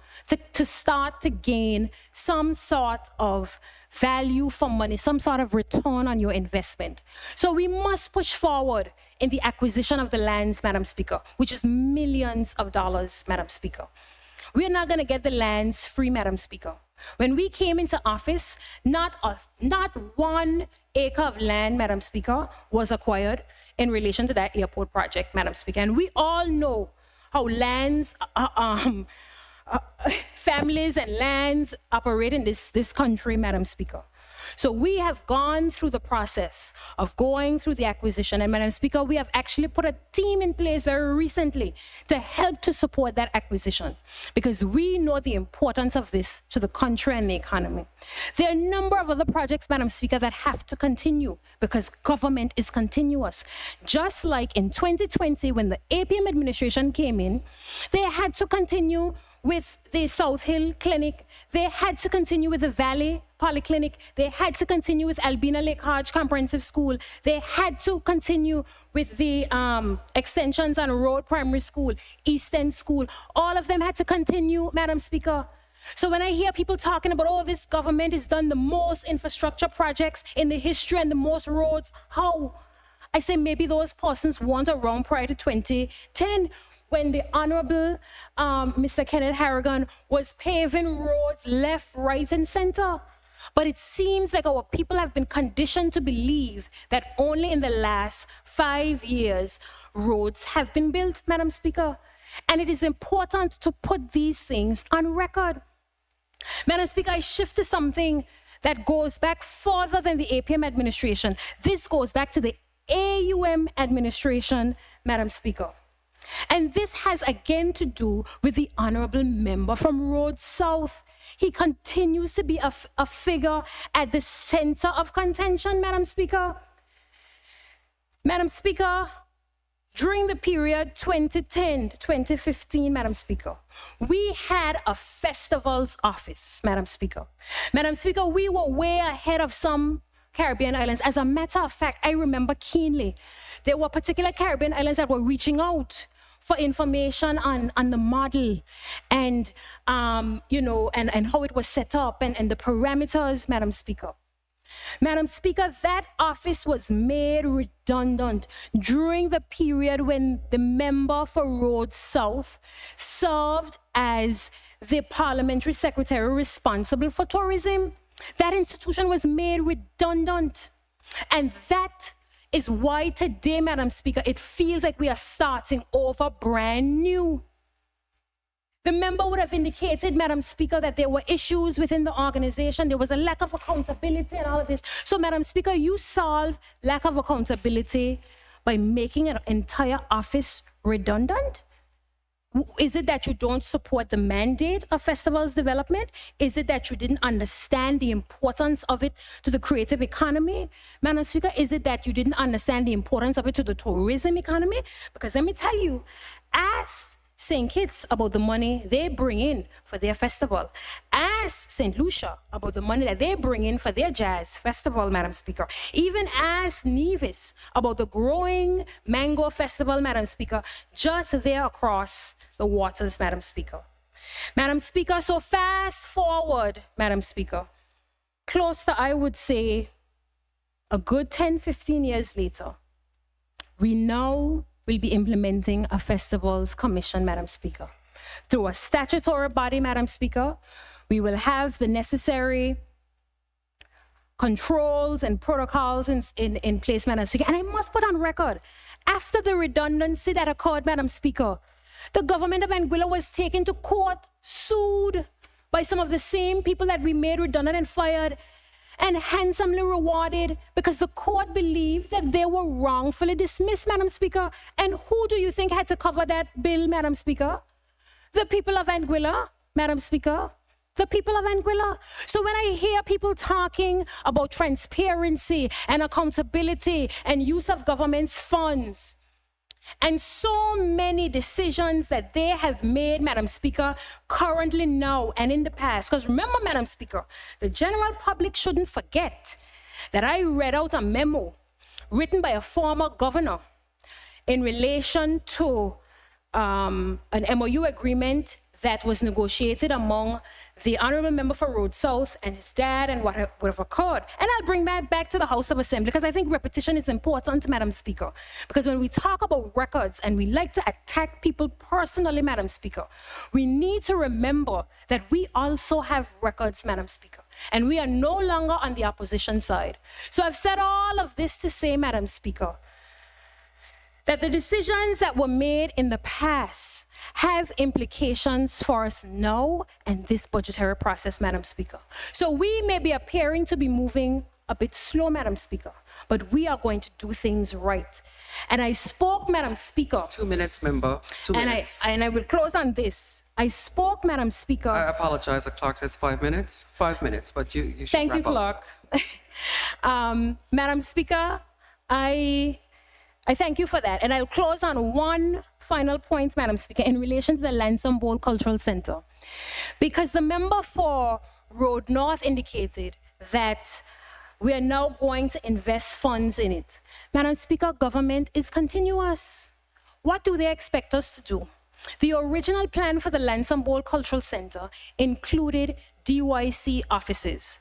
to start to gain some sort of value for money, some sort of return on your investment. So we must push forward in the acquisition of the lands, Madam Speaker, which is millions of dollars, Madam Speaker. We're not going to get the lands free, Madam Speaker. When we came into office, not 1 acre of land, Madam Speaker, was acquired in relation to that airport project, Madam Speaker. And we all know how lands, families and lands operate in this country, Madam Speaker. So we have gone through the process of going through the acquisition. And Madam Speaker, we have actually put a team in place very recently to help to support that acquisition because we know the importance of this to the country and the economy. There are a number of other projects, Madam Speaker, that have to continue because government is continuous. Just like in 2020, when the APM administration came in, they had to continue with the South Hill Clinic. They had to continue with the Valley Polyclinic. They had to continue with Albina Lake Hodge Comprehensive School. They had to continue with the extensions on Road Primary School, East End School. All of them had to continue, Madam Speaker. So when I hear people talking about, oh, this government has done the most infrastructure projects in the history and the most roads, how? I say maybe those persons weren't around prior to 2010 when the Honorable Mr. Kenneth Harrigan was paving roads left, right, and center. But it seems like our people have been conditioned to believe that only in the last 5 years, roads have been built, Madam Speaker. And it is important to put these things on record. Madam Speaker, I shift to something that goes back further than the APM administration. This goes back to the AUM administration, Madam Speaker. And this has again to do with the honorable member from Road South. He continues to be a figure at the center of contention, Madam Speaker. Madam Speaker, during the period 2010 to 2015, Madam Speaker, we had a festivals office, Madam Speaker. Madam Speaker, we were way ahead of some Caribbean islands. As a matter of fact, I remember keenly, there were particular Caribbean islands that were reaching out for information on the model and, and how it was set up and the parameters, Madam Speaker. Madam Speaker, that office was made redundant during the period when the member for Road South served as the parliamentary secretary responsible for tourism. That institution was made redundant. And that is why today, Madam Speaker, it feels like we are starting over brand new. The member would have indicated, Madam Speaker, that there were issues within the organization. There was a lack of accountability and all of this. So, Madam Speaker, you solve lack of accountability by making an entire office redundant? Is it that you don't support the mandate of festivals development? Is it that you didn't understand the importance of it to the creative economy? Madam Speaker, is it that you didn't understand the importance of it to the tourism economy? Because let me tell you, ask St. Kitts about the money they bring in for their festival. Ask St. Lucia about the money that they bring in for their jazz festival, Madam Speaker. Even ask Nevis about the growing mango festival, Madam Speaker, just there across the waters, Madam Speaker. Madam Speaker, so fast forward, Madam Speaker, close to, I would say, a good 10, 15 years later, we now will be implementing a festivals commission, Madam Speaker. Through a statutory body, Madam Speaker, we will have the necessary controls and protocols in place, Madam Speaker. And I must put on record, after the redundancy that occurred, Madam Speaker, the government of Anguilla was taken to court, sued by some of the same people that we made redundant and fired, and handsomely rewarded because the court believed that they were wrongfully dismissed, Madam Speaker. And who do you think had to cover that bill, Madam Speaker? The people of Anguilla, Madam Speaker. The people of Anguilla. So when I hear people talking about transparency and accountability and use of government's funds, and so many decisions that they have made, Madam Speaker, currently now and in the past. Because remember, Madam Speaker, the general public shouldn't forget that I read out a memo written by a former governor in relation to an MOU agreement that was negotiated among the honorable member for Road South and his dad and what would have occurred. And I'll bring that back to the House of Assembly because I think repetition is important, Madam Speaker. Because when we talk about records and we like to attack people personally, Madam Speaker, we need to remember that we also have records, Madam Speaker. And we are no longer on the opposition side. So I've said all of this to say, Madam Speaker, that the decisions that were made in the past have implications for us now and this budgetary process, Madam Speaker. So we may be appearing to be moving a bit slow, Madam Speaker, but we are going to do things right. And I spoke, Madam Speaker. 2 minutes, member. 2 minutes. And I will close on this. I spoke, Madam Speaker. I apologize. The clock says 5 minutes. 5 minutes, but you should Thank you, wrap up. Clerk. Madam Speaker, I thank you for that. And I'll close on one final point, Madam Speaker, in relation to the Lansing Bowl Cultural Center. Because the member for Road North indicated that we are now going to invest funds in it. Madam Speaker, government is continuous. What do they expect us to do? The original plan for the Lansing Bowl Cultural Center included DYC offices,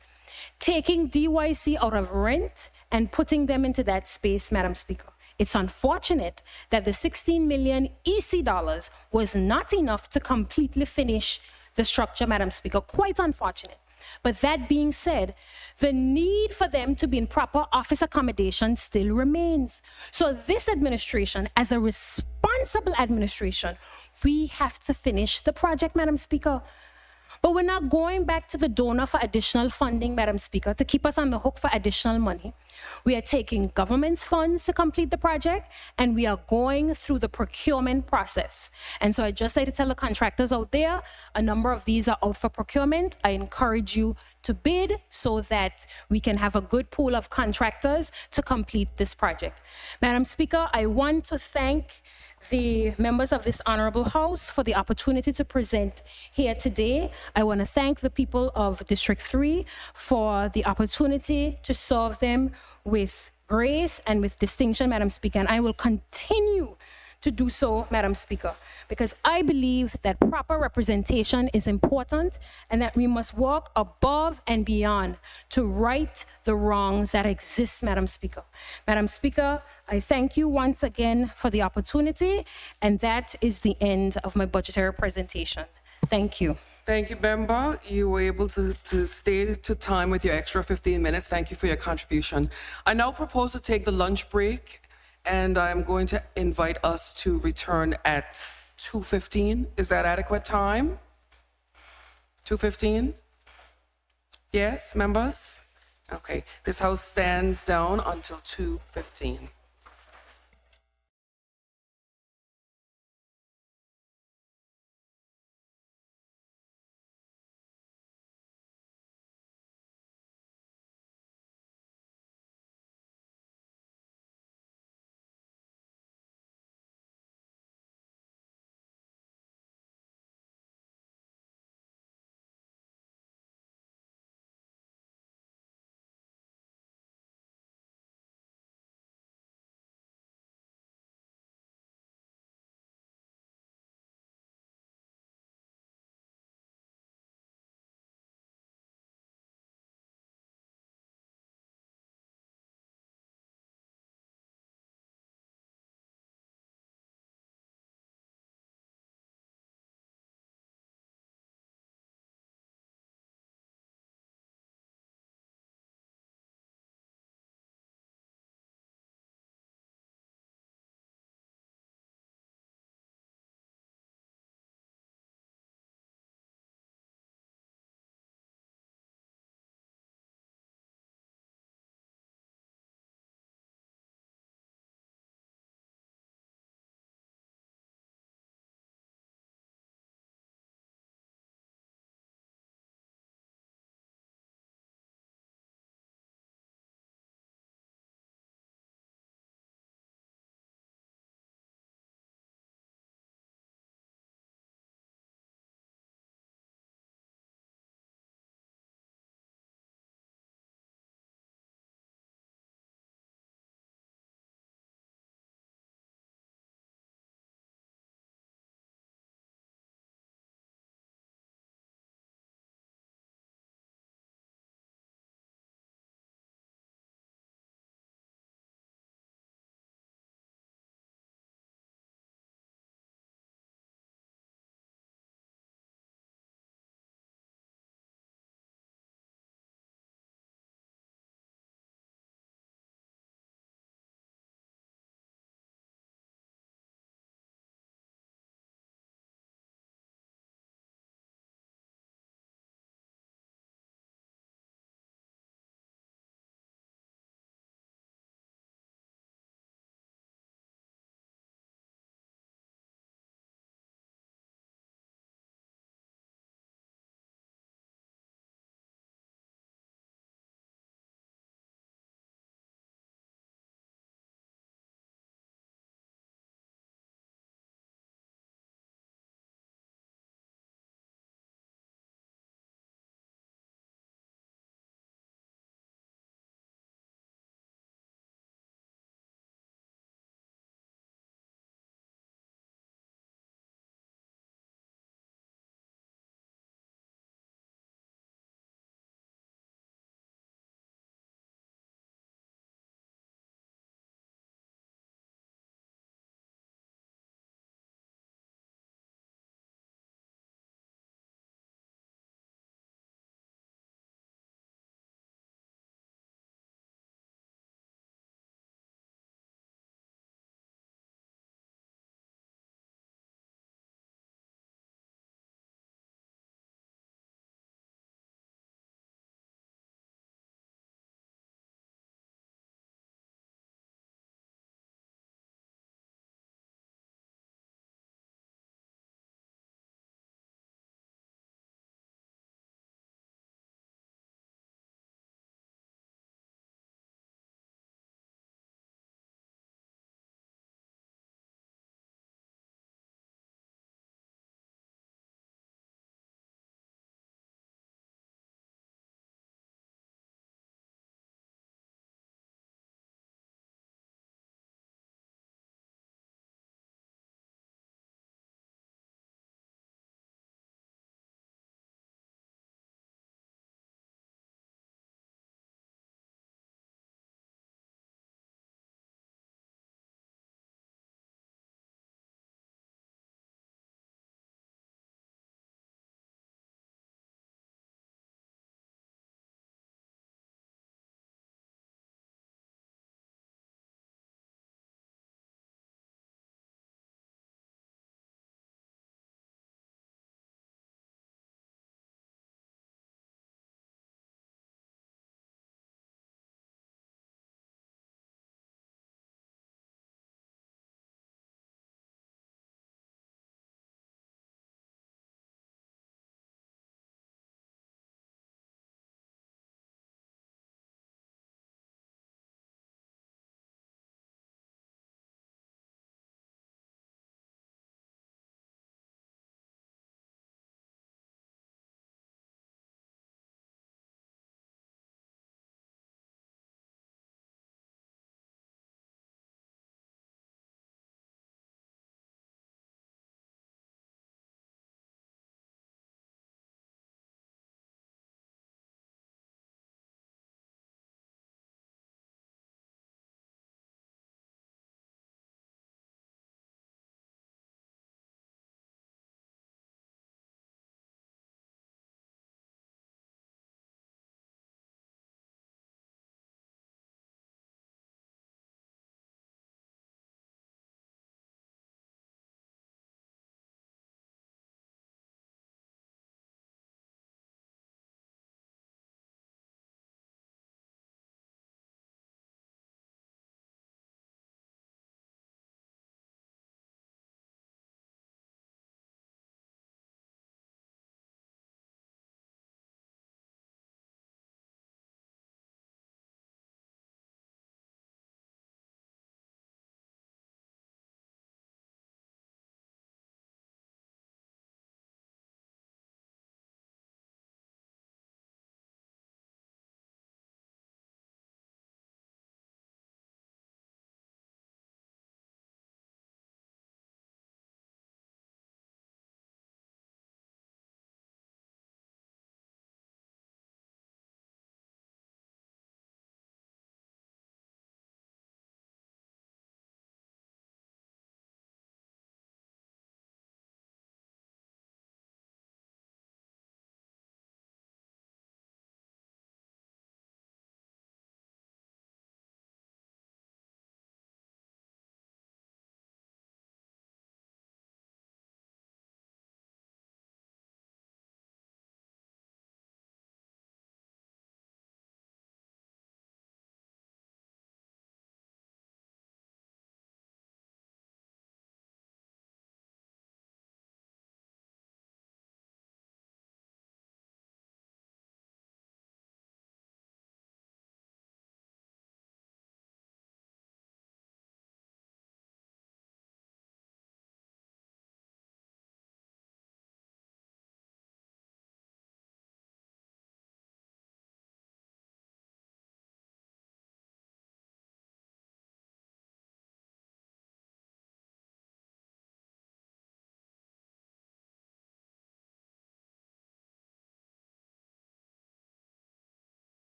taking DYC out of rent and putting them into that space, Madam Speaker. It's unfortunate that the 16 million EC dollars was not enough to completely finish the structure, Madam Speaker. Quite unfortunate. But that being said, the need for them to be in proper office accommodation still remains. So this administration, as a responsible administration, we have to finish the project, Madam Speaker. But we're not going back to the donor for additional funding, Madam Speaker, to keep us on the hook for additional money. We are taking government's funds to complete the project, and we are going through the procurement process. And so I just like to tell the contractors out there, a number of these are out for procurement. I encourage you to bid so that we can have a good pool of contractors to complete this project. Madam Speaker, I want to thank the members of this honorable house for the opportunity to present here today. I want to thank the people of District 3 for the opportunity to serve them with grace and with distinction, Madam Speaker, and I will continue to do so, Madam Speaker, because I believe that proper representation is important and that we must walk above and beyond to right the wrongs that exist, Madam Speaker. Madam Speaker, I thank you once again for the opportunity, and that is the end of my budgetary presentation. Thank you. Thank you, member. You were able to stay to time with your extra 15 minutes. Thank you for your contribution. I now propose to take the lunch break, and I'm going to invite us to return at 2:15. Is that adequate time? 2:15? Yes, members? Okay, this house stands down until 2:15.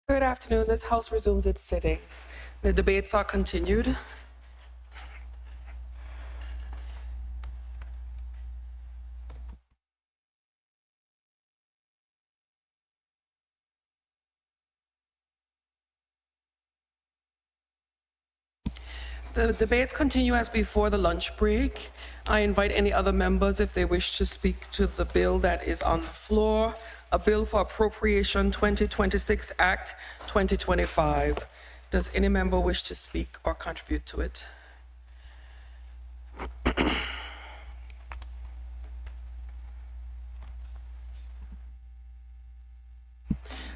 Good afternoon. This House resumes its sitting. The debates are continued. The debates continue as before the lunch break. I invite any other members if they wish to speak to the bill that is on the floor, a bill for appropriation 2026 Act 2025. Does any member wish to speak or contribute to it?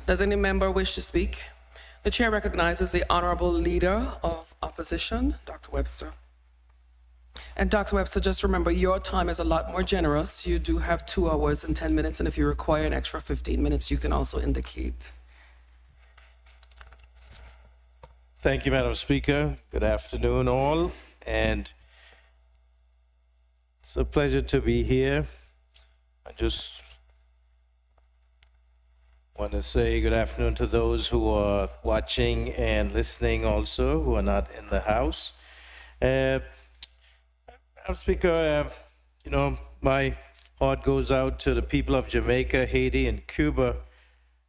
Does any member wish to speak? The chair recognizes the honorable leader of opposition, Dr. Webster. And Dr. Webster, just remember, your time is a lot more generous. You do have 2 hours and 10 minutes, and if you require an extra 15 minutes, you can also indicate. Thank you, Madam Speaker. Good afternoon, all. And it's a pleasure to be here. I just want to say good afternoon to those who are watching and listening also, who are not in the House. Madam Speaker, my heart goes out to the people of Jamaica, Haiti, and Cuba,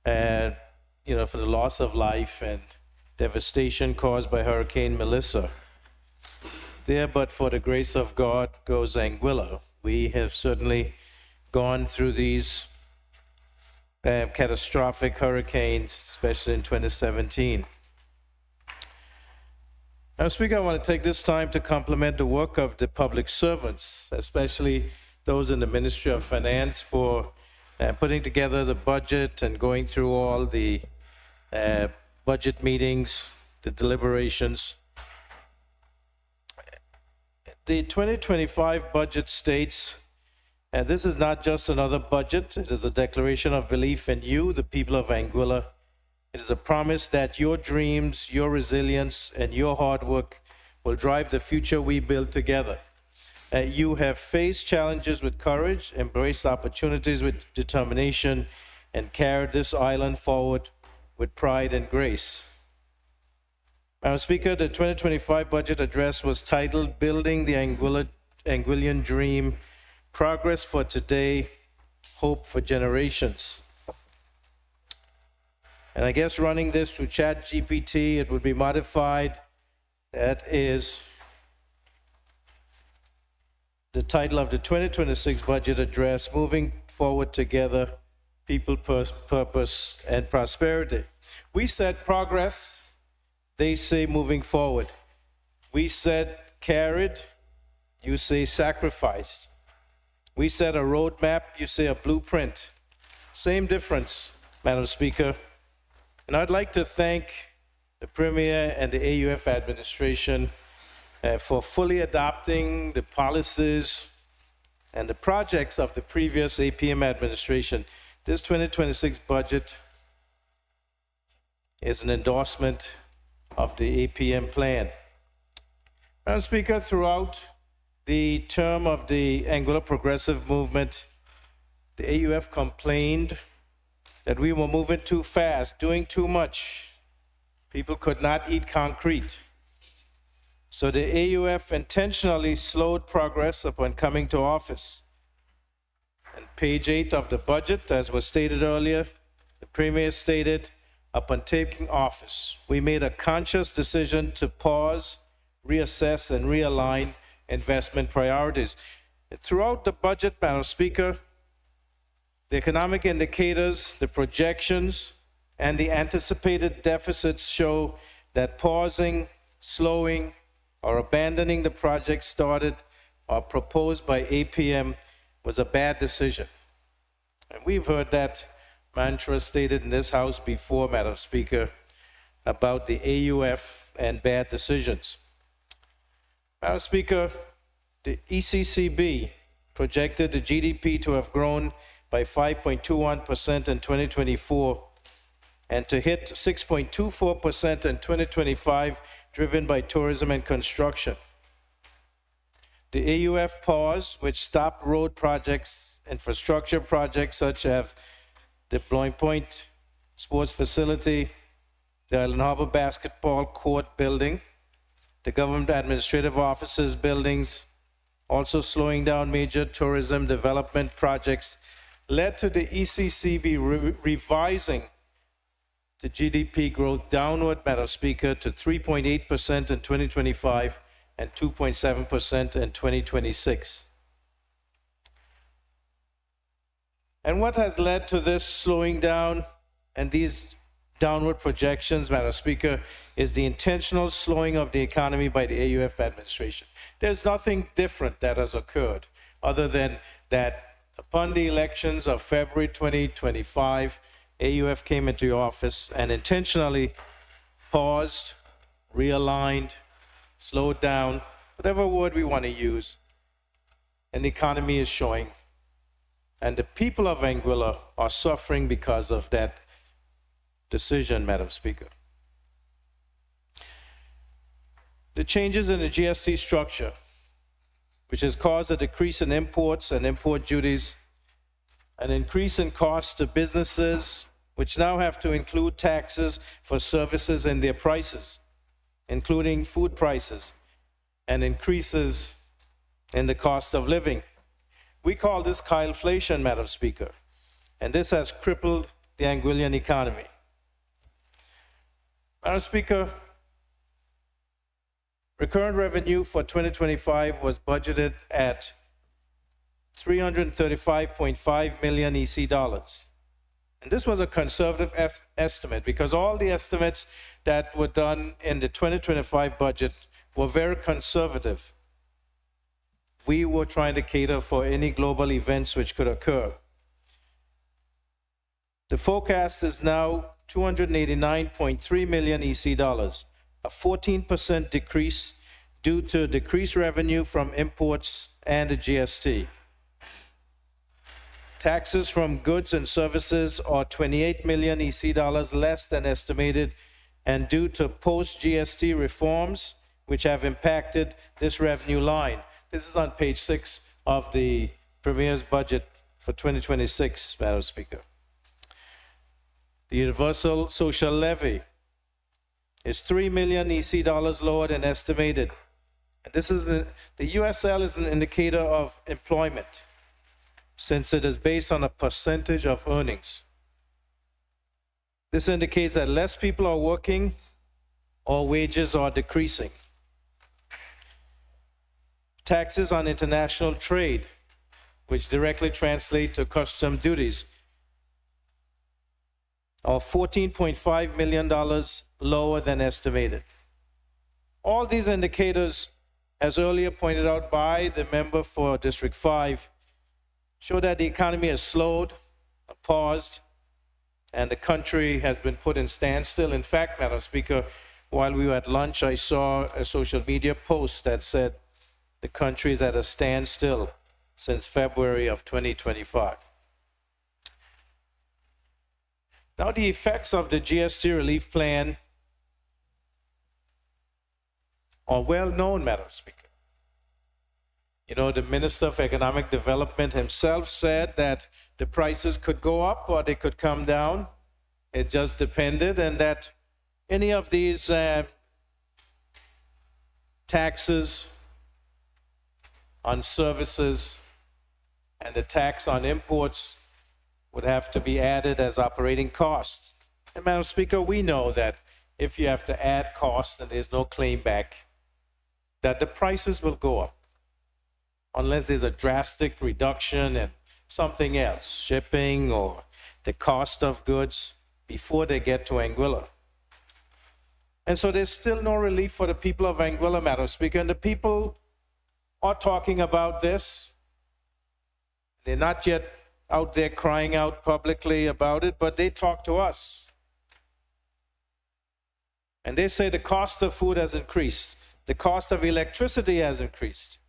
for the loss of life and devastation caused by Hurricane Melissa. There, but for the grace of God, goes Anguilla. We have certainly gone through these catastrophic hurricanes, especially in 2017. Madam Speaker, I want to take this time to compliment the work of the public servants, especially those in the Ministry of Finance, for putting together the budget and going through all the budget meetings, the deliberations. The 2025 budget states, and this is not just another budget, it is a declaration of belief in you, the people of Anguilla. It is a promise that your dreams, your resilience, and your hard work will drive the future we build together. You have faced challenges with courage, embraced opportunities with determination, and carried this island forward with pride and grace. Madam Speaker, the 2025 budget address was titled Building the Anguillian Dream, Progress for Today, Hope for Generations. And I guess running this through ChatGPT, it would be modified. That is the title of the 2026 budget address, Moving Forward Together, People, Purpose, and Prosperity. We said progress, they say moving forward. We said carried, you say sacrificed. We said a roadmap, you say a blueprint. Same difference, Madam Speaker. And I'd like to thank the Premier and the AUF administration for fully adopting the policies and the projects of the previous APM administration. This 2026 budget is an endorsement of the APM plan. Madam Speaker, throughout the term of the Anguilla Progressive Movement, the AUF complained that we were moving too fast, doing too much. People could not eat concrete. So the AUF intentionally slowed progress upon coming to office. And page 8 of the budget, as was stated earlier, the Premier stated, upon taking office, we made a conscious decision to pause, reassess, and realign investment priorities. Throughout the budget, Madam Speaker, the economic indicators, the projections, and the anticipated deficits show that pausing, slowing, or abandoning the project started or proposed by APM was a bad decision. And we've heard that mantra stated in this House before, Madam Speaker, about the AUF and bad decisions. Madam Speaker, the ECCB projected the GDP to have grown by 5.21% in 2024 and to hit 6.24% in 2025, driven by tourism and construction. The AUF pause, which stopped road projects, infrastructure projects such as the Blowing Point Sports Facility, the Island Harbor Basketball Court building, the government administrative offices buildings, also slowing down major tourism development projects, led to the ECCB revising the GDP growth downward, Madam Speaker, to 3.8% in 2025 and 2.7% in 2026. And what has led to this slowing down and these downward projections, Madam Speaker, is the intentional slowing of the economy by the AUF administration. There's nothing different that has occurred other than that upon the elections of February 2025, AUF came into office and intentionally paused, realigned, slowed down, whatever word we want to use, and the economy is showing. And the people of Anguilla are suffering because of that decision, Madam Speaker. The changes in the GST structure, which has caused a decrease in imports and import duties, an increase in costs to businesses, which now have to include taxes for services in their prices, including food prices, and increases in the cost of living. We call this Kyleinflation, Madam Speaker, and this has crippled the Anguillan economy. Madam Speaker, recurrent revenue for 2025 was budgeted at 335.5 million EC dollars. And this was a conservative estimate because all the estimates that were done in the 2025 budget were very conservative. We were trying to cater for any global events which could occur. The forecast is now 289.3 million EC dollars, a 14% decrease due to decreased revenue from imports and the GST. Taxes from goods and services are 28 million EC dollars less than estimated, and due to post-GST reforms, which have impacted this revenue line. This is on page 6 of the Premier's budget for 2026, Madam Speaker. The Universal Social Levy is 3 million EC dollars lower than estimated. And this is the USL is an indicator of employment, since it is based on a percentage of earnings. This indicates that less people are working or wages are decreasing. Taxes on international trade, which directly translate to custom duties, are $14.5 million lower than estimated. All these indicators, as earlier pointed out by the member for District 5, show that the economy has slowed, paused, and the country has been put in standstill. In fact, Madam Speaker, while we were at lunch, I saw a social media post that said the country is at a standstill since February of 2025. Now, the effects of the GST relief plan are well known, Madam Speaker. You know, the Minister of Economic Development himself said that the prices could go up or they could come down. It just depended, and that any of these taxes on services and the tax on imports would have to be added as operating costs. And Madam Speaker, we know that if you have to add costs and there's no claim back, that the prices will go up unless there's a drastic reduction in something else, shipping or the cost of goods before they get to Anguilla. And so there's still no relief for the people of Anguilla, Madam Speaker, and the people are talking about this. They're not yet out there crying out publicly about it, but they talk to us. And they say the cost of food has increased. The cost of electricity has increased.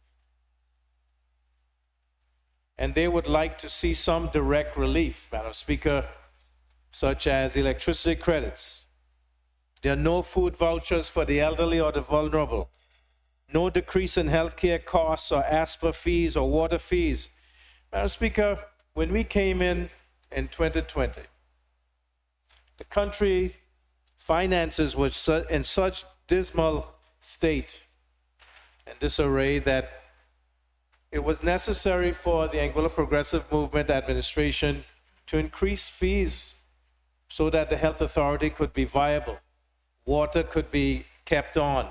And they would like to see some direct relief, Madam Speaker, such as electricity credits. There are no food vouchers for the elderly or the vulnerable. No decrease in healthcare costs or ASPA fees or water fees. Madam Speaker, when we came in 2020, the country finances were in such dismal state and disarray that it was necessary for the Anguilla Progressive Movement administration to increase fees so that the health authority could be viable, water could be kept on,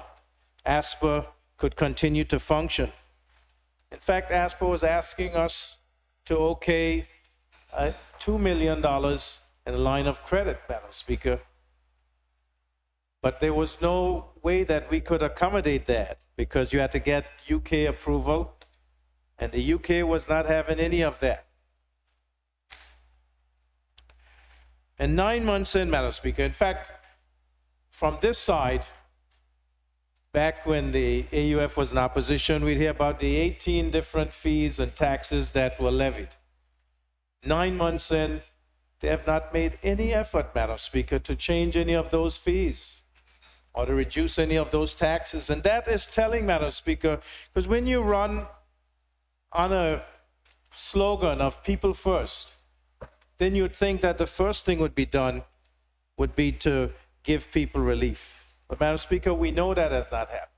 ASPA could continue to function. In fact, ASPA was asking us to okay $2 million in a line of credit, Madam Speaker. But there was no way that we could accommodate that because you had to get UK approval, and the UK was not having any of that. And 9 months in, Madam Speaker, in fact, from this side, back when the AUF was in opposition, we'd hear about the 18 different fees and taxes that were levied. 9 months in, they have not made any effort, Madam Speaker, to change any of those fees or to reduce any of those taxes. And that is telling, Madam Speaker, because when you run on a slogan of people first, then you'd think that the first thing would be done would be to give people relief. But Madam Speaker, we know that has not happened.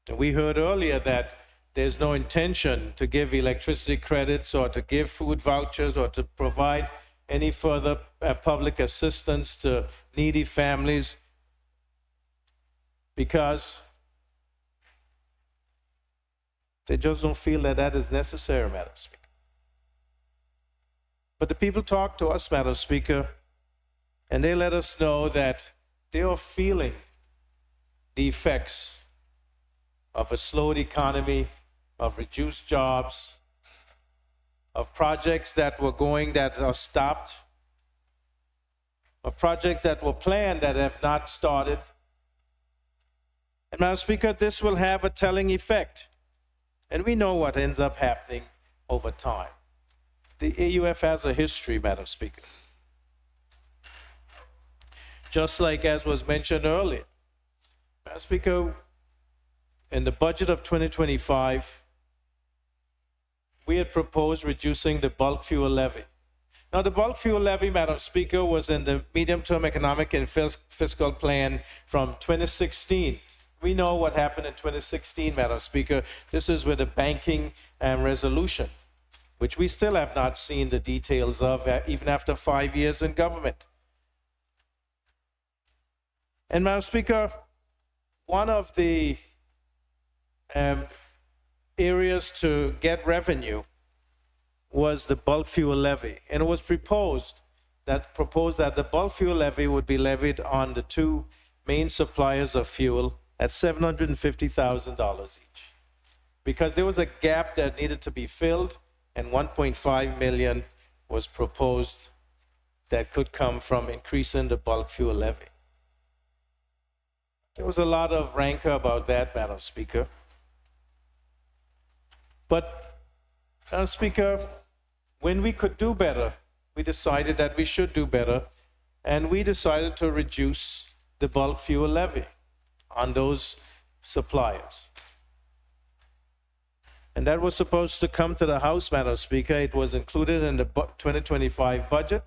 And we heard earlier that there's no intention to give electricity credits or to give food vouchers or to provide any further public assistance to needy families because they just don't feel that that is necessary, Madam Speaker. But the people talk to us, Madam Speaker, and they let us know that they are feeling the effects of a slowed economy, of reduced jobs, of projects that were going that are stopped, of projects that were planned that have not started. And Madam Speaker, this will have a telling effect. And we know what ends up happening over time. The AUF has a history, Madam Speaker. Just like as was mentioned earlier, Madam Speaker, in the budget of 2025, we had proposed reducing the bulk fuel levy. Now, the bulk fuel levy, Madam Speaker, was in the medium-term economic and fiscal plan from 2016. We know what happened in 2016, Madam Speaker. This is with the banking resolution, which we still have not seen the details of, even after 5 years in government. And Madam Speaker, one of the areas to get revenue was the bulk fuel levy. And it was proposed that the bulk fuel levy would be levied on the two main suppliers of fuel at $750,000 each. Because there was a gap that needed to be filled, and 1.5 million was proposed that could come from increasing the bulk fuel levy. There was a lot of rancor about that, Madam Speaker. But, Madam Speaker, when we could do better, we decided that we should do better, and we decided to reduce the bulk fuel levy on those suppliers. And that was supposed to come to the House, Madam Speaker. It was included in the 2025 budget.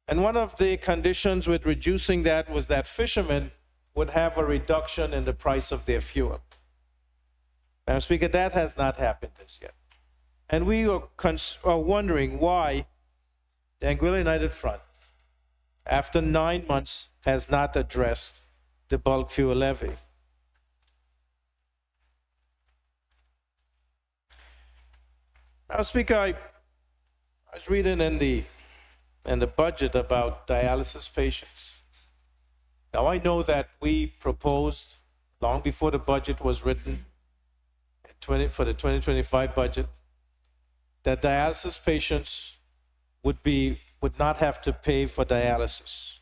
And one of the conditions with reducing that was that fishermen would have a reduction in the price of their fuel. Madam Speaker, that has not happened as yet. And we are wondering why the Anguilla United Front, after 9 months, has not addressed the bulk fuel levy. Madam Speaker, I was reading in the budget about dialysis patients. Now, I know that we proposed, long before the budget was written, for the 2025 budget, that dialysis patients would not have to pay for dialysis.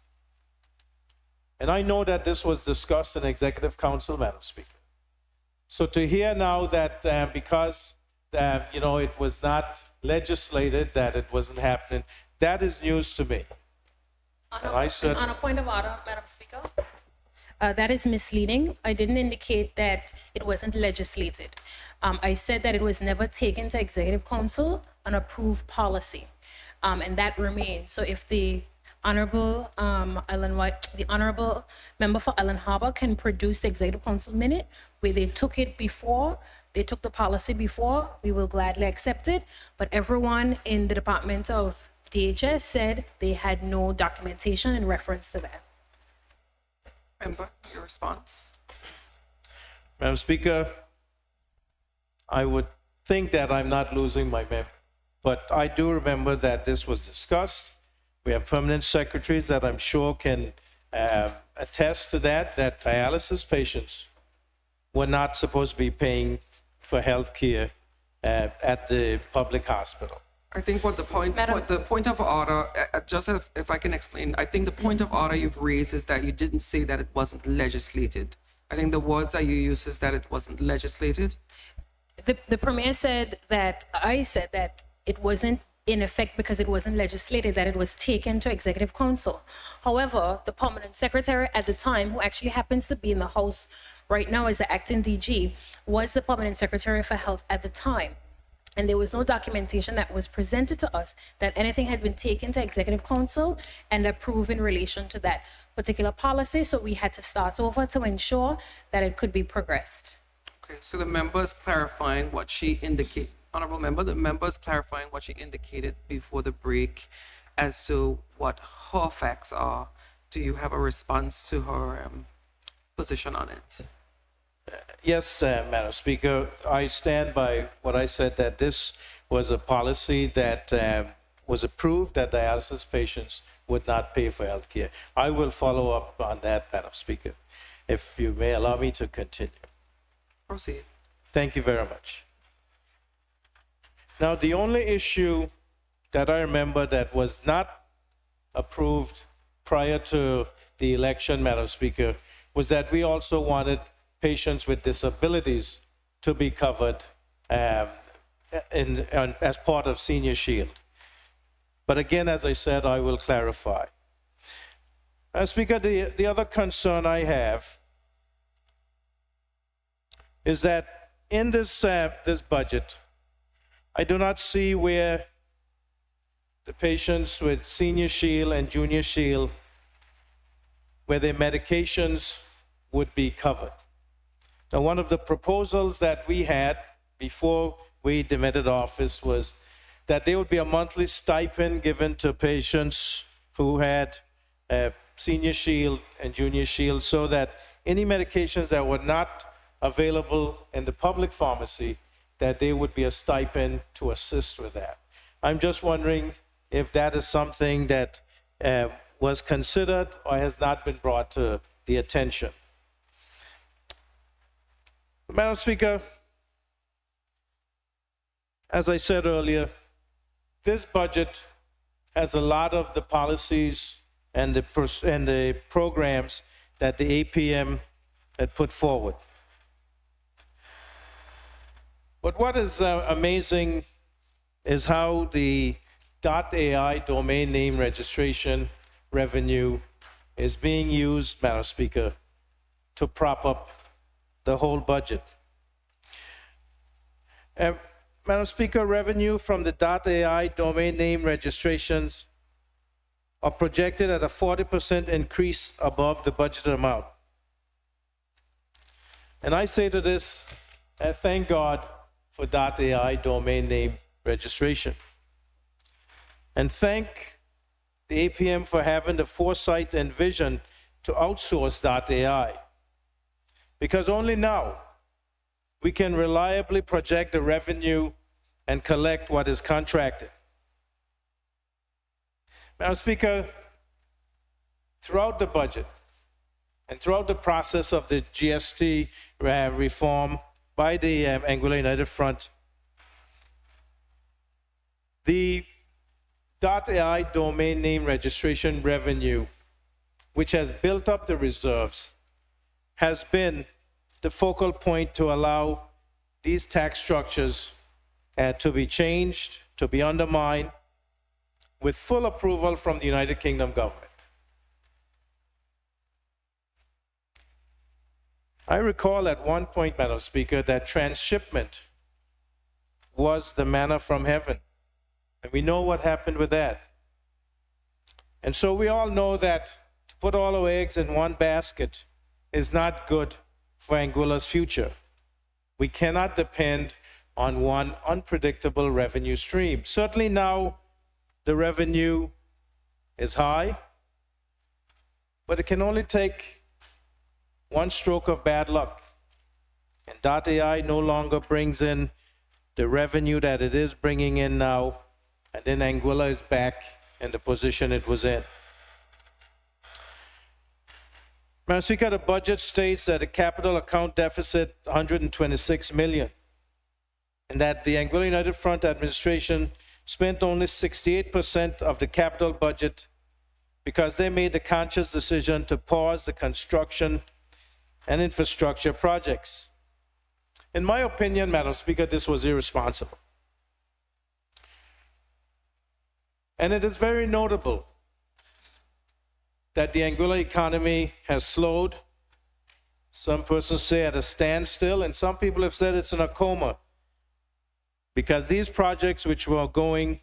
And I know that this was discussed in Executive Council, Madam Speaker. So to hear now that because it was not legislated, that it wasn't happening, that is news to me. On a point of order, Madam Speaker, that is misleading. I didn't indicate that it wasn't legislated. I said that it was never taken to Executive Council, an approved policy, and that remains. So if the Honorable the Honorable Member for Island Harbor can produce the Executive Council minute where they took the policy before, we will gladly accept it. But everyone in the Department of DHS said they had no documentation in reference to that. Member, your response? Madam Speaker, I would think that I'm not losing my memory, but I do remember that this was discussed. We have permanent secretaries that I'm sure can attest to that dialysis patients were not supposed to be paying for health care at the public hospital. I think what the point of order, just if I can explain, I think the point of order you've raised is that you didn't say that it wasn't legislated. I think the words that you used is that it wasn't legislated. The Premier said that I said that it wasn't in effect because it wasn't legislated, that it was taken to Executive Council. However, the permanent secretary at the time, who actually happens to be in the House right now as the acting DG, was the permanent secretary for health at the time. And there was no documentation that was presented to us that anything had been taken to Executive Council and approved in relation to that particular policy. So we had to start over to ensure that it could be progressed. Okay, so the member is clarifying what she indicated. Honorable member, the member is clarifying what she indicated before the break as to what her facts are. Do you have a response to her position on it? Yes, Madam Speaker, I stand by what I said, that this was a policy that was approved, that dialysis patients would not pay for health care. I will follow up on that, Madam Speaker, if you may allow me to continue. Proceed. Thank you very much. Now, the only issue that I remember that was not approved prior to the election, Madam Speaker, was that we also wanted patients with disabilities to be covered as part of Senior Shield. But again, as I said, I will clarify. Speaker, the other concern I have is that in this budget, I do not see where the patients with Senior Shield and Junior Shield, where their medications would be covered. Now, one of the proposals that we had before we demitted office was that there would be a monthly stipend given to patients who had Senior Shield and Junior Shield, so that any medications that were not available in the public pharmacy, that there would be a stipend to assist with that. I'm just wondering if that is something that was considered or has not been brought to the attention. Madam Speaker, as I said earlier, this budget has a lot of the policies and the programs that the APM had put forward. But what is amazing is how the .ai domain name registration revenue is being used, Madam Speaker, to prop up the whole budget. Madam Speaker, revenue from the .ai domain name registrations are projected at a 40% increase above the budgeted amount. And I say to this, thank God for .ai domain name registration. And thank the APM for having the foresight and vision to outsource .ai. Because only now we can reliably project the revenue and collect what is contracted. Madam Speaker, throughout the budget and throughout the process of the GST reform by the Anguilla United Front, the .ai domain name registration revenue, which has built up the reserves, has been the focal point to allow these tax structures to be changed, to be undermined, with full approval from the United Kingdom government. I recall at one point, Madam Speaker, that transshipment was the manna from heaven. And we know what happened with that. And so we all know that to put all our eggs in one basket is not good for Anguilla's future. We cannot depend on one unpredictable revenue stream. Certainly now the revenue is high, but it can only take one stroke of bad luck. And .ai no longer brings in the revenue that it is bringing in now, and then Anguilla is back in the position it was in. Madam Speaker, the budget states that the capital account deficit 126 million, and that the Anguilla United Front administration spent only 68% of the capital budget because they made the conscious decision to pause the construction and infrastructure projects. In my opinion, Madam Speaker, this was irresponsible. And it is very notable that the Anguilla economy has slowed. Some persons say at a standstill, and some people have said it's in a coma, because these projects which were going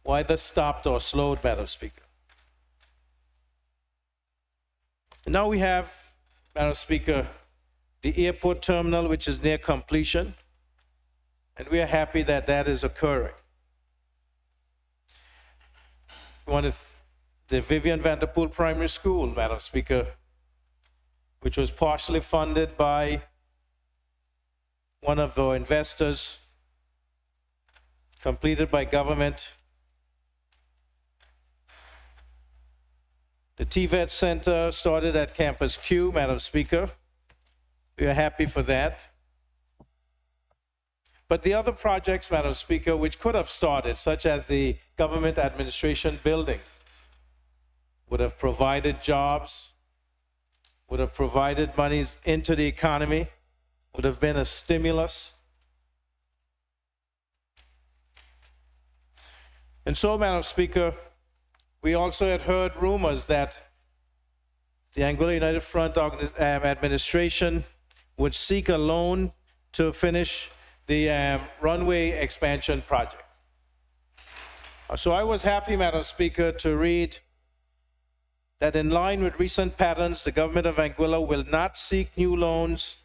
were either stopped or slowed, Madam Speaker. And now we have, Madam Speaker, the airport terminal, which is near completion, and we are happy that that is occurring. One is the Vivian Vanderpool Primary School, Madam Speaker, which was partially funded by one of our investors, completed by government. The TVET Center started at Campus Q, Madam Speaker. We are happy for that. But the other projects, Madam Speaker, which could have started, such as the government administration building, would have provided jobs, would have provided monies into the economy, would have been a stimulus. And so, Madam Speaker, we also had heard rumors that the Anguilla United Front administration would seek a loan to finish the runway expansion project. So I was happy, Madam Speaker, to read that in line with recent patterns, the government of Anguilla will not seek new loans,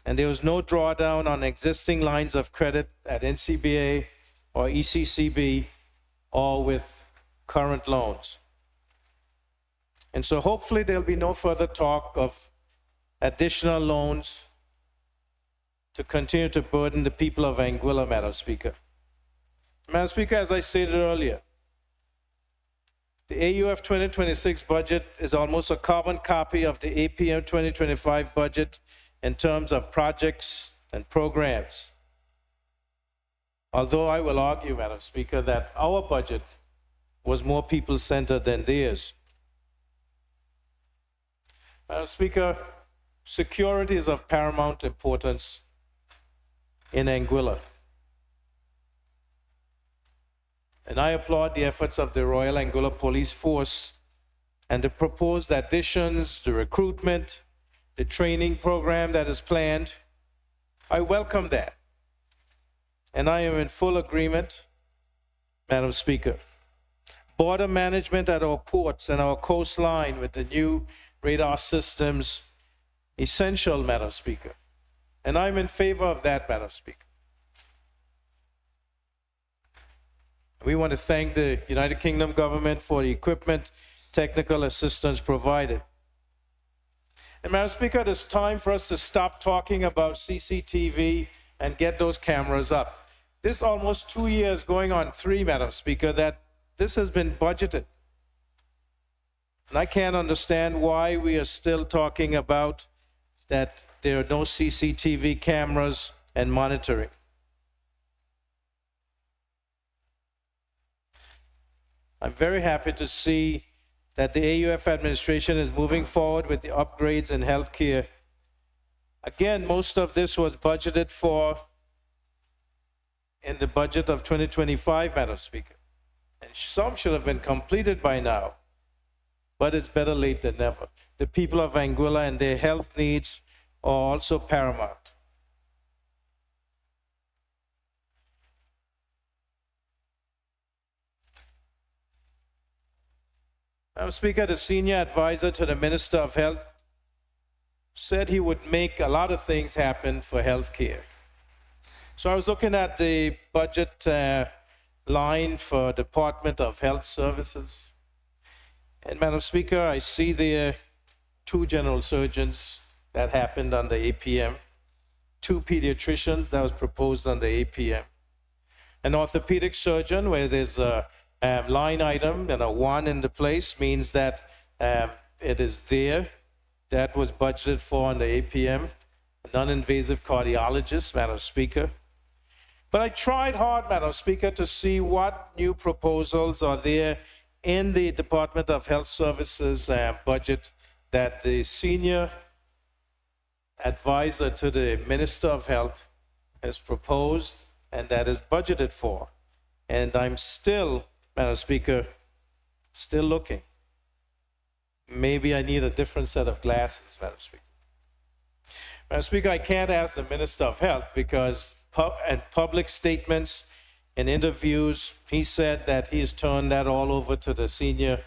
and there was no drawdown on existing lines of credit at NCBA or ECCB or with current loans. And so hopefully there'll be no further talk of additional loans to continue to burden the people of Anguilla, Madam Speaker. Madam Speaker, as I stated earlier, the AUF 2026 budget is almost a carbon copy of the APM 2025 budget in terms of projects and programs. Although I will argue, Madam Speaker, that our budget was more people-centered than theirs. Madam Speaker, security is of paramount importance in Anguilla. And I applaud the efforts of the Royal Anguilla Police Force and the proposed additions, the recruitment, the training program that is planned. I welcome that. And I am in full agreement, Madam Speaker. Border management at our ports and our coastline with the new radar systems, essential, Madam Speaker. And I'm in favor of that, Madam Speaker. We want to thank the United Kingdom government for the equipment, technical assistance provided. And Madam Speaker, it is time for us to stop talking about CCTV and get those cameras up. This almost 2 years, going on 3, Madam Speaker, that this has been budgeted. And I can't understand why we are still talking about that there are no CCTV cameras and monitoring. I'm very happy to see that the AUF administration is moving forward with the upgrades in healthcare. Again, most of this was budgeted for in the budget of 2025, Madam Speaker. And some should have been completed by now, but it's better late than never. The people of Anguilla and their health needs are also paramount. Madam Speaker, the senior advisor to the Minister of Health said he would make a lot of things happen for healthcare. So I was looking at the budget line for Department of Health Services. And Madam Speaker, I see there 2 general surgeons that happened under APM, 2 pediatricians that was proposed under APM, an orthopedic surgeon where there's a line item and a 1 in the place means that it is there. That was budgeted for under APM, a non-invasive cardiologist, Madam Speaker. But I tried hard, Madam Speaker, to see what new proposals are there in the Department of Health Services budget that the senior advisor to the Minister of Health has proposed and that is budgeted for. And I'm still, Madam Speaker, still looking. Maybe I need a different set of glasses, Madam Speaker. Madam Speaker, I can't ask the Minister of Health because in public statements and interviews, he said that he's turned that all over to the senior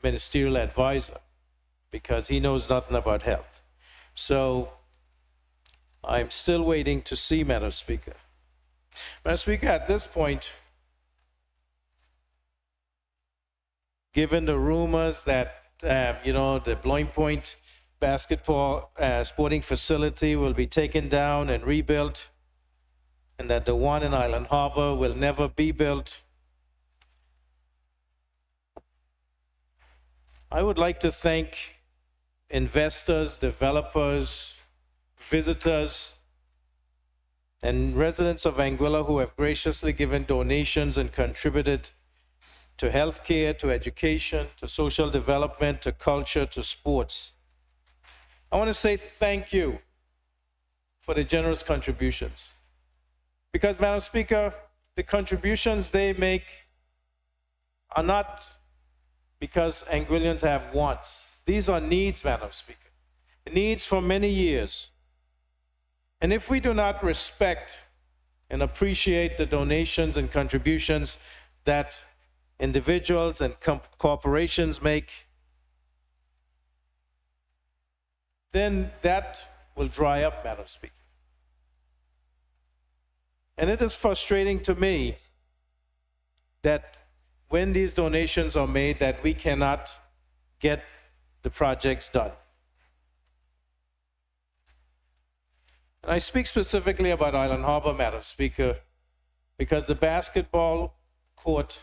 ministerial advisor because he knows nothing about health. So I'm still waiting to see, Madam Speaker. Madam Speaker, at this point, given the rumors that the Blowing Point basketball sporting facility will be taken down and rebuilt, and that the one in Island Harbor will never be built, I would like to thank investors, developers, visitors, and residents of Anguilla who have graciously given donations and contributed to healthcare, to education, to social development, to culture, to sports. I want to say thank you for the generous contributions. Because, Madam Speaker, the contributions they make are not because Anguillians have wants. These are needs, Madam Speaker. Needs for many years. And if we do not respect and appreciate the donations and contributions that individuals and corporations make, then that will dry up, Madam Speaker. And it is frustrating to me that when these donations are made that we cannot get the projects done. And I speak specifically about Island Harbor, Madam Speaker, because the basketball court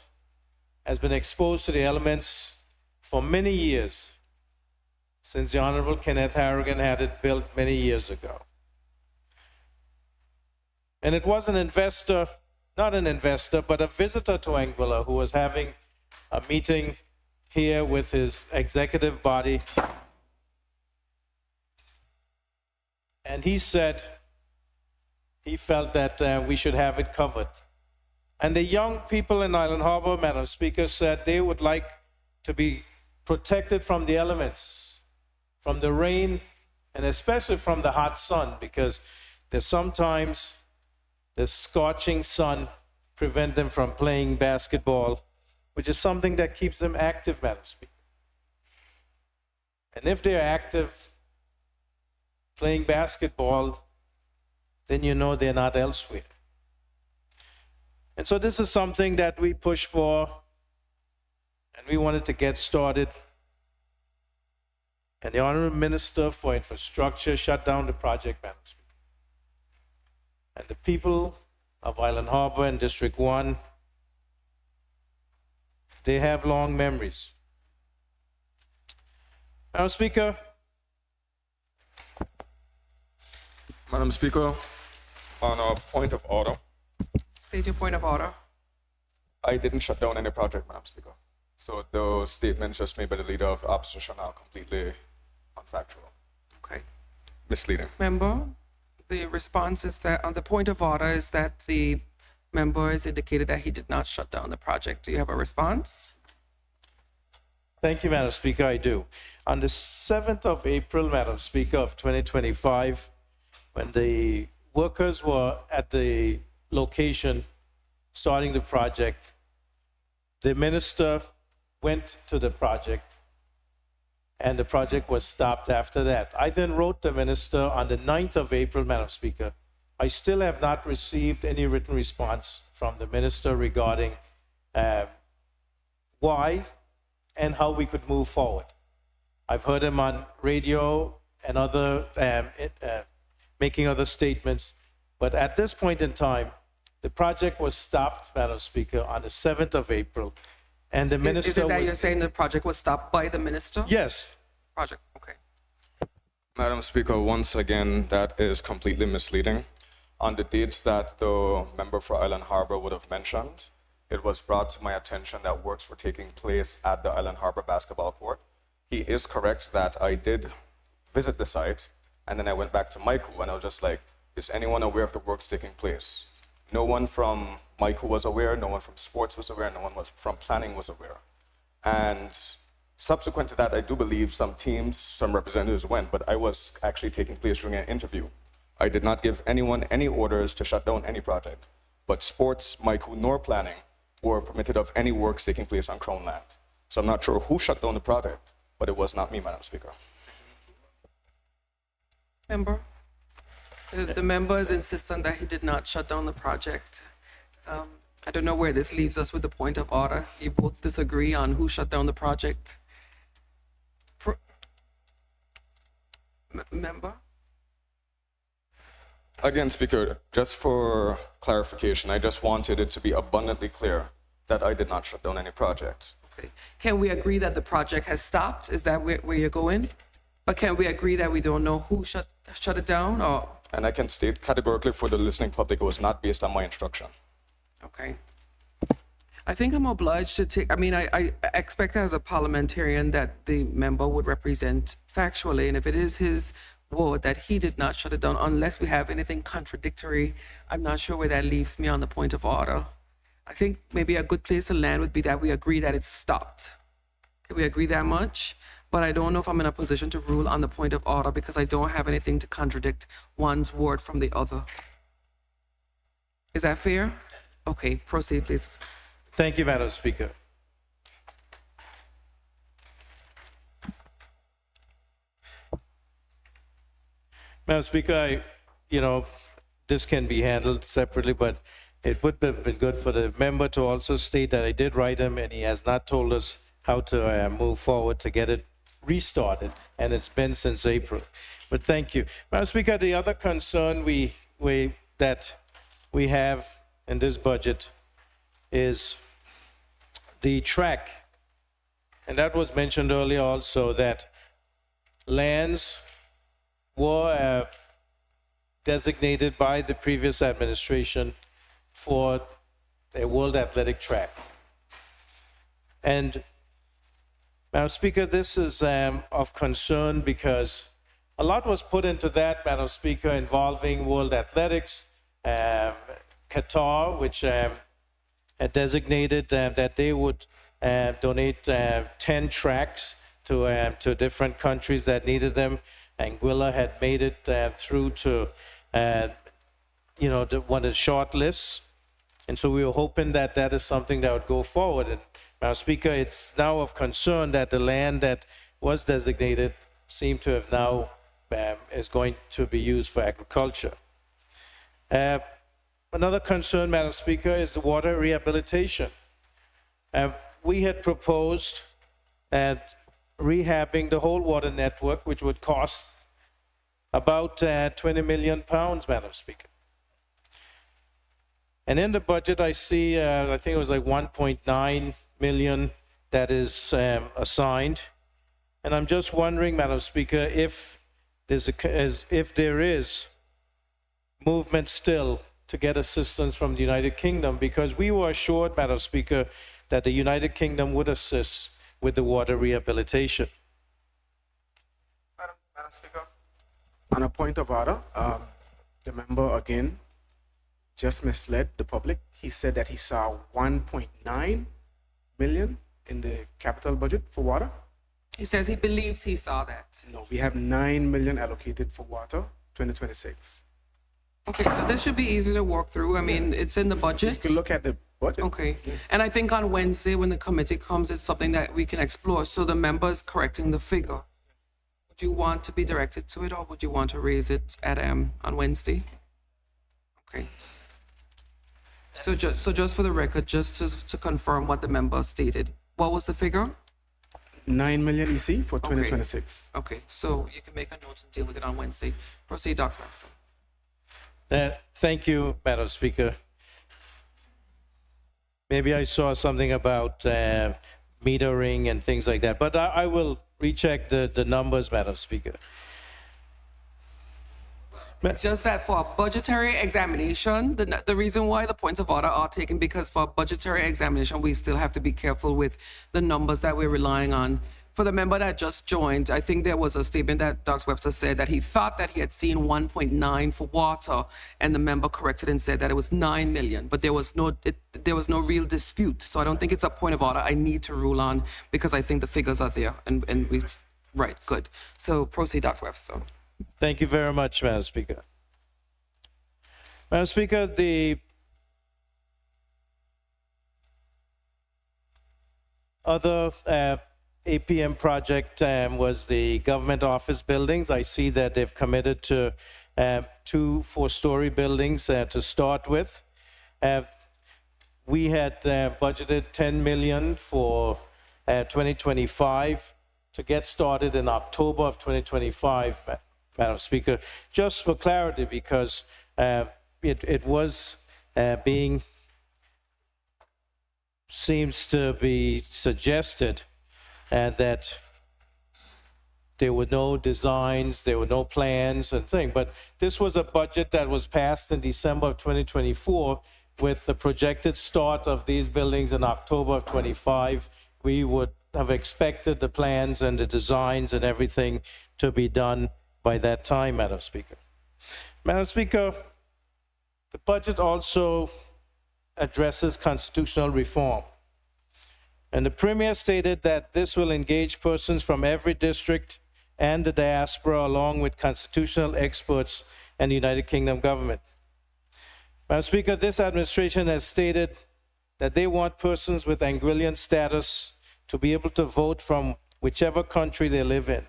has been exposed to the elements for many years, since the Honorable Kenneth Harrigan had it built many years ago. And it was an investor, not an investor, but a visitor to Anguilla who was having a meeting here with his executive body. And he said he felt that we should have it covered. And the young people in Island Harbor, Madam Speaker, said they would like to be protected from the elements, from the rain, and especially from the hot sun, because there's sometimes the scorching sun prevent them from playing basketball, which is something that keeps them active, Madam Speaker. And if they're active playing basketball, then you know they're not elsewhere. And so this is something that we push for, and we wanted to get started. And the Honorable Minister for Infrastructure shut down the project, Madam Speaker. And the people of Island Harbor and District 1, they have long memories. Madam Speaker. Madam Speaker, on a point of order, State your point of order. I didn't shut down any project, Madam Speaker. So the statements just made by the Leader of the Opposition are completely unfactual, Okay. misleading. Member, the response is that, on the point of order, is that the member has indicated that he did not shut down the project. Do you have a response? Thank you, Madam Speaker, I do. On the 7th of April, Madam Speaker, of 2025, when the workers were at the location starting the project, the minister went to the project and the project was stopped after that. I then wrote the minister on the 9th of April, Madam Speaker. I still have not received any written response from the minister regarding why and how we could move forward. I've heard him on radio and other making other statements, but at this point in time, the project was stopped, Madam Speaker, on the 7th of April, and the minister Is it that was... you're saying the project was stopped by the minister? Yes. Project, okay. Madam Speaker, once again, that is completely misleading. On the dates that the member for Island Harbor would have mentioned, it was brought to my attention that works were taking place at the Island Harbor basketball court. He is correct that I did visit the site, and then I went back to Maiku, and I was just like, is anyone aware of the works taking place? No one from Maiku was aware, no one from sports was aware, no one from planning was aware. And subsequent to that, I do believe some teams, some representatives went, but I was actually taking place during an interview. I did not give anyone any orders to shut down any project, but sports, Maiku, nor planning were permitted of any works taking place on Crown land. So I'm not sure who shut down the project, but it was not me, Madam Speaker. Member? The member is insistent that he did not shut down the project. I don't know where this leaves us with the point of order. You both disagree on who shut down the project. Member? Again, Speaker, just for clarification, I just wanted it to be abundantly clear that I did not shut down any project. Okay. Can we agree that the project has stopped? Is that where you're going? But can we agree that we don't know who shut it down, or? And I can state categorically for the listening public, it was not based on my instruction. Okay. I think I'm obliged to take, I expect as a parliamentarian that the member would represent factually, and if it is his word that he did not shut it down, unless we have anything contradictory, I'm not sure where that leaves me on the point of order. I think maybe a good place to land would be that we agree that it stopped. Can we agree that much? But I don't know if I'm in a position to rule on the point of order because I don't have anything to contradict one's word from the other. Is that fair? Okay, proceed, please. Thank you, Madam Speaker. Madam Speaker, this can be handled separately, but it would have been good for the member to also state that I did write him and he has not told us how to move forward to get it restarted, and it's been since April. But thank you. Madam Speaker, the other concern that we have in this budget is the track. And that was mentioned earlier also, that lands were designated by the previous administration for a World Athletic Track. And Madam Speaker, this is of concern because a lot was put into that, Madam Speaker, involving World Athletics, Qatar, which had designated that they would donate 10 tracks to different countries that needed them. Anguilla had made it through to, one of the short lists. And so we were hoping that that is something that would go forward. And Madam Speaker, it's now of concern that the land that was designated seemed to have now is going to be used for agriculture. Another concern, Madam Speaker, is the water rehabilitation. We had proposed rehabbing the whole water network, which would cost about 20 million pounds, Madam Speaker. And in the budget, I see, I think it was like 1.9 million that is assigned. And I'm just wondering, Madam Speaker, if there is movement still to get assistance from the United Kingdom, because we were assured, Madam Speaker, that the United Kingdom would assist with the water rehabilitation. Madam Speaker, on a point of order, the member again just misled the public. He said that he saw 1.9 million in the capital budget for water. He says he believes he saw that. No, we have 9 million allocated for water, 2026. Okay, so this should be easy to work through. I mean, it's in the You budget. can look at the budget. Okay, and I think on Wednesday when the committee comes, it's something that we can explore. So the member is correcting the figure. Do you want to be directed to it, or would you want to raise it at, on Wednesday? Okay. So just for the record, just to confirm what the member stated, what was the figure? 9 million EC for 2026. Okay, so you can make a note and deal with it on Wednesday. Proceed, Dr. Webster. Thank you, Madam Speaker. Maybe I saw something about metering and things like that, but I will recheck the numbers, Madam Speaker. It's just that for a budgetary examination, the reason why the points of order are taken, because for a budgetary examination, we still have to be careful with the numbers that we're relying on. For the member that just joined, I think there was a statement that Dr. Webster said that he thought that he had seen 1.9 for water, and the member corrected and said that it was 9 million, but there was no real dispute. So I don't think it's a point of order I need to rule on, because I think the figures are there, and we, right, good. So proceed, Dr. Webster. Thank you very much, Madam Speaker. Madam Speaker, the other APM project was the government office buildings. I see that they've committed to 2 4-story buildings to start with. We had budgeted 10 million for 2025 to get started in October of 2025, Madam Speaker. Just for clarity, because it was seems to be suggested that there were no designs, there were no plans and things. But this was a budget that was passed in December of 2024 with the projected start of these buildings in October of 25. We would have expected the plans and the designs and everything to be done by that time, Madam Speaker. Madam Speaker, the budget also addresses constitutional reform. And the Premier stated that this will engage persons from every district and the diaspora, along with constitutional experts and the United Kingdom government. Madam Speaker, this administration has stated that they want persons with Anguillian status to be able to vote from whichever country they live in.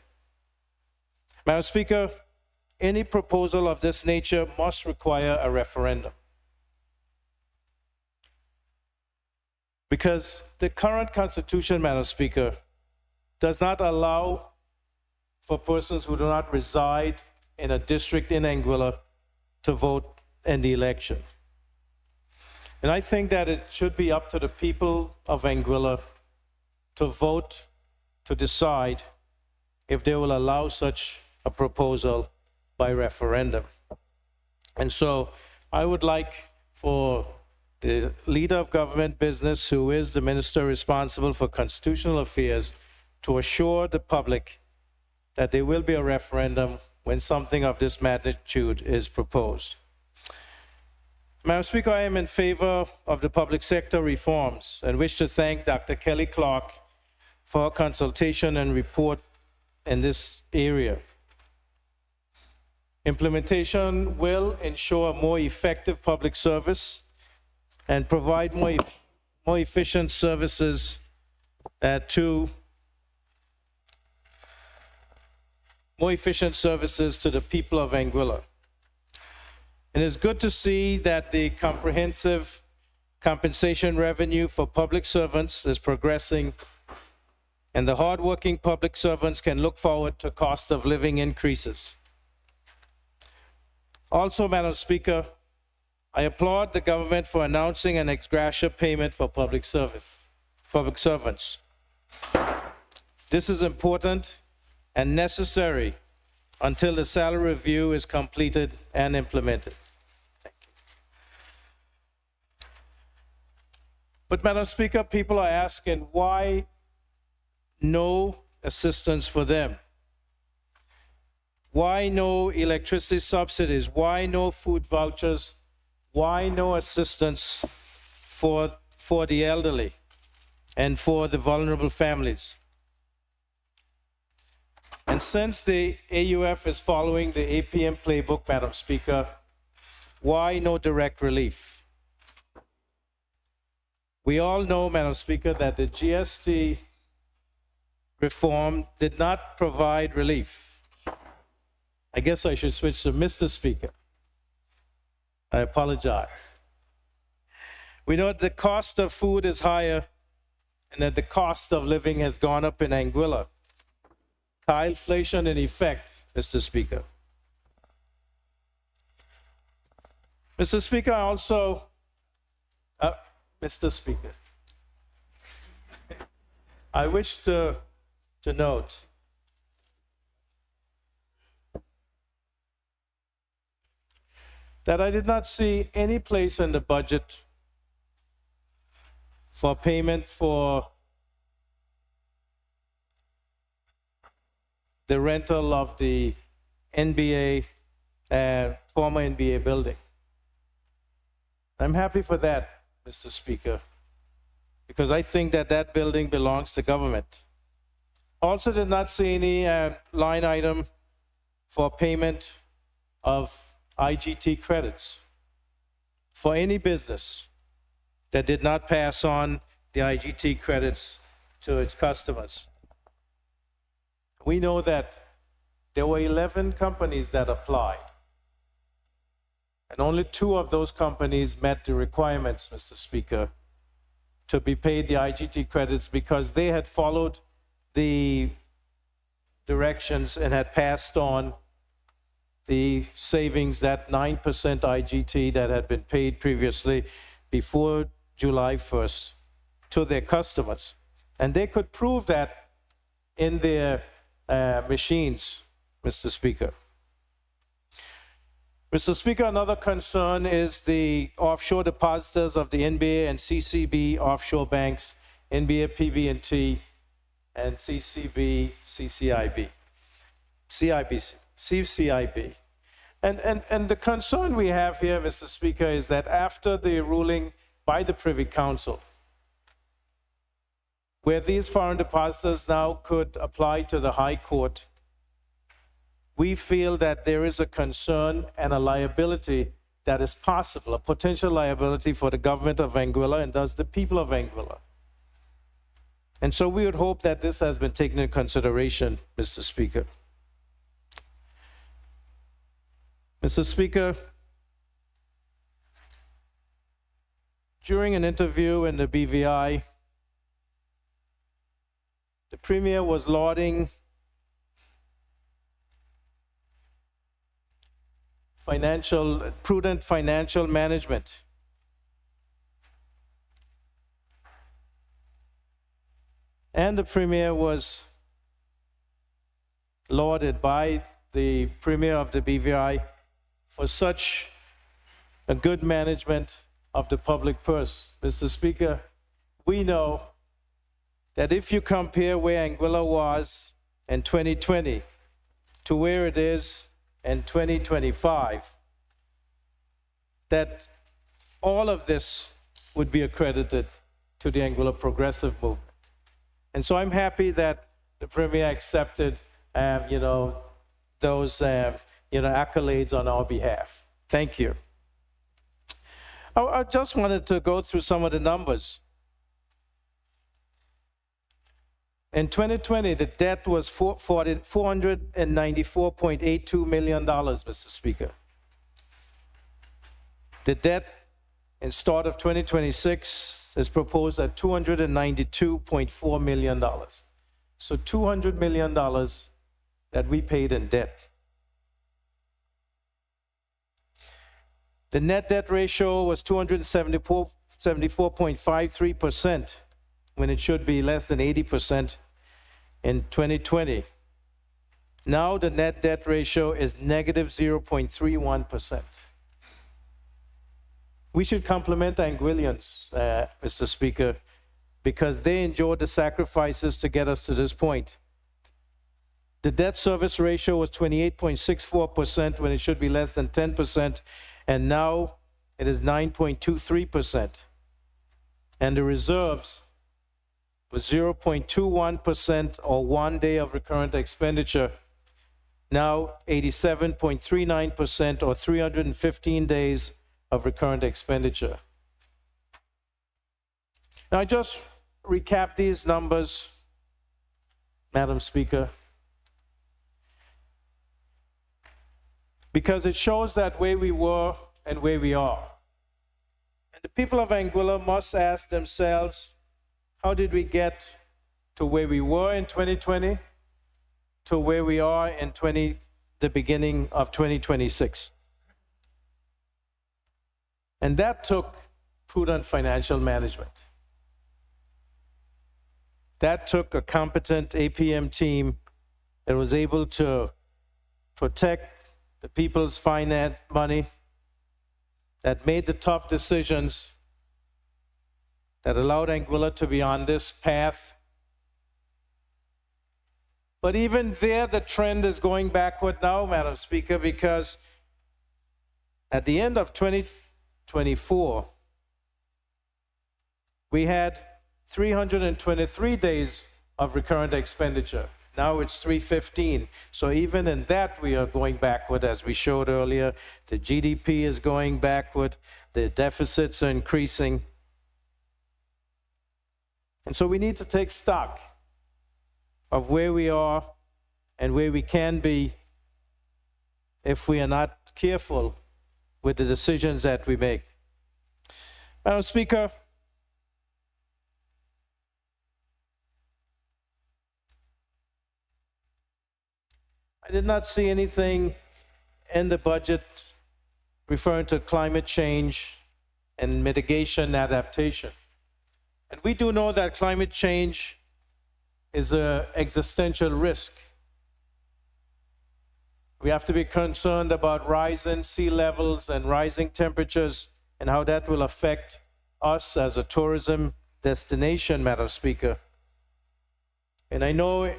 Madam Speaker, any proposal of this nature must require a referendum. Because the current Constitution, Madam Speaker, does not allow for persons who do not reside in a district in Anguilla to vote in the election. And I think that it should be up to the people of Anguilla to vote, to decide if they will allow such a proposal by referendum. And so I would like for the leader of government business, who is the minister responsible for constitutional affairs, to assure the public that there will be a referendum when something of this magnitude is proposed. Madam Speaker, I am in favor of the public sector reforms and wish to thank Dr. Kelly Clark for her consultation and report in this area. Implementation will ensure more effective public service and provide more efficient services to the people of Anguilla. It is good to see that the comprehensive compensation revenue for public servants is progressing, and the hardworking public servants can look forward to cost of living increases. Also, Madam Speaker, I applaud the government for announcing an ex gratia payment for public servants. This is important and necessary until the salary review is completed and implemented. Thank you. But, Madam Speaker, people are asking, why no assistance for them? Why no electricity subsidies? Why no food vouchers? Why no assistance for the elderly and for the vulnerable families? And since the AUF is following the APM playbook, Madam Speaker, why no direct relief? We all know, Madam Speaker, that the GST reform did not provide relief. I guess I should switch to Mr. Speaker. I apologize. We know that the cost of food is higher and that the cost of living has gone up in Anguilla. High inflation in effect, Mr. Speaker. Mr. Speaker, I also, Mr. Speaker, I wish to note that I did not see any place in the budget for payment for the rental of the NBA, former NBA building. I'm happy for that, Mr. Speaker, because I think that that building belongs to government. Also did not see any line item for payment of IGT credits for any business that did not pass on the IGT credits to its customers. We know that there were 11 companies that applied, and only 2 of those companies met the requirements, Mr. Speaker, to be paid the IGT credits because they had followed the directions and had passed on the savings, that 9% IGT that had been paid previously before July 1st to their customers. And they could prove that in their machines, Mr. Speaker. Mr. Speaker, another concern is the offshore depositors of the NBA and CCB offshore banks, NBA PB&T and CCB, CCIB, CIBC. CCIB. And the concern we have here, Mr. Speaker, is that after the ruling by the Privy Council, where these foreign depositors now could apply to the High Court, we feel that there is a concern and a liability that is possible, a potential liability for the government of Anguilla and thus the people of Anguilla. And so we would hope that this has been taken into consideration, Mr. Speaker. Mr. Speaker, during an interview in the BVI, the Premier was lauding prudent financial management. And the Premier was lauded by the Premier of the BVI for such a good management of the public purse. Mr. Speaker, we know that if you compare where Anguilla was in 2020 to where it is in 2025, that all of this would be accredited to the Anguilla Progressive Movement. And so I'm happy that the Premier accepted, those accolades on our behalf. Thank you. I just wanted to go through some of the numbers. In 2020, the debt was $494.82 million, Mr. Speaker. The debt in start of 2026 is proposed at $292.4 million. So $200 million that we paid in debt. The net debt ratio was 274.53% when it should be less than 80% in 2020. Now the net debt ratio is negative 0.31%. We should compliment Anguillians, Mr. Speaker, because they endured the sacrifices to get us to this point. The debt service ratio was 28.64% when it should be less than 10%, and now it is 9.23%. And the reserves was 0.21% or 1 day of recurrent expenditure, now 87.39% or 315 days of recurrent expenditure. Now, I just recap these numbers, Madam Speaker. because it shows that where we were and where we are. And the people of Anguilla must ask themselves, how did we get to where we were in 2020 to where we are in the beginning of 2026? And that took prudent financial management. That took a competent APM team that was able to protect the people's finance money, that made the tough decisions, that allowed Anguilla to be on this path. But even there, the trend is going backward now, Madam Speaker, because at the end of 2024, we had 323 days of recurrent expenditure. Now it's 315. So even in that, we are going backward, as we showed earlier. The GDP is going backward. The deficits are increasing. And so we need to take stock of where we are and where we can be if we are not careful with the decisions that we make. Madam Speaker, I did not see anything in the budget referring to climate change and mitigation adaptation. And we do know that climate change is an existential risk. We have to be concerned about rising sea levels and rising temperatures and how that will affect us as a tourism destination, Madam Speaker. And I know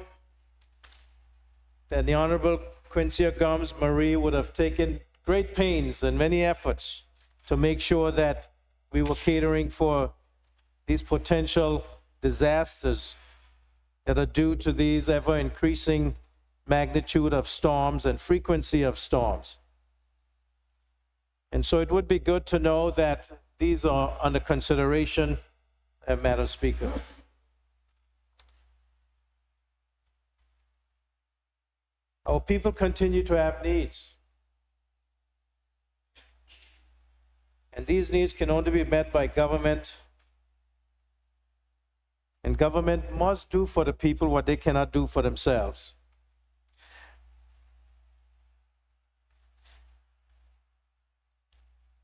that the Honorable Quincy Gomes Marie would have taken great pains and many efforts to make sure that we were catering for these potential disasters that are due to these ever-increasing magnitude of storms and frequency of storms. And so it would be good to know that these are under consideration, Madam Speaker. Our people continue to have needs. And these needs can only be met by government. And government must do for the people what they cannot do for themselves.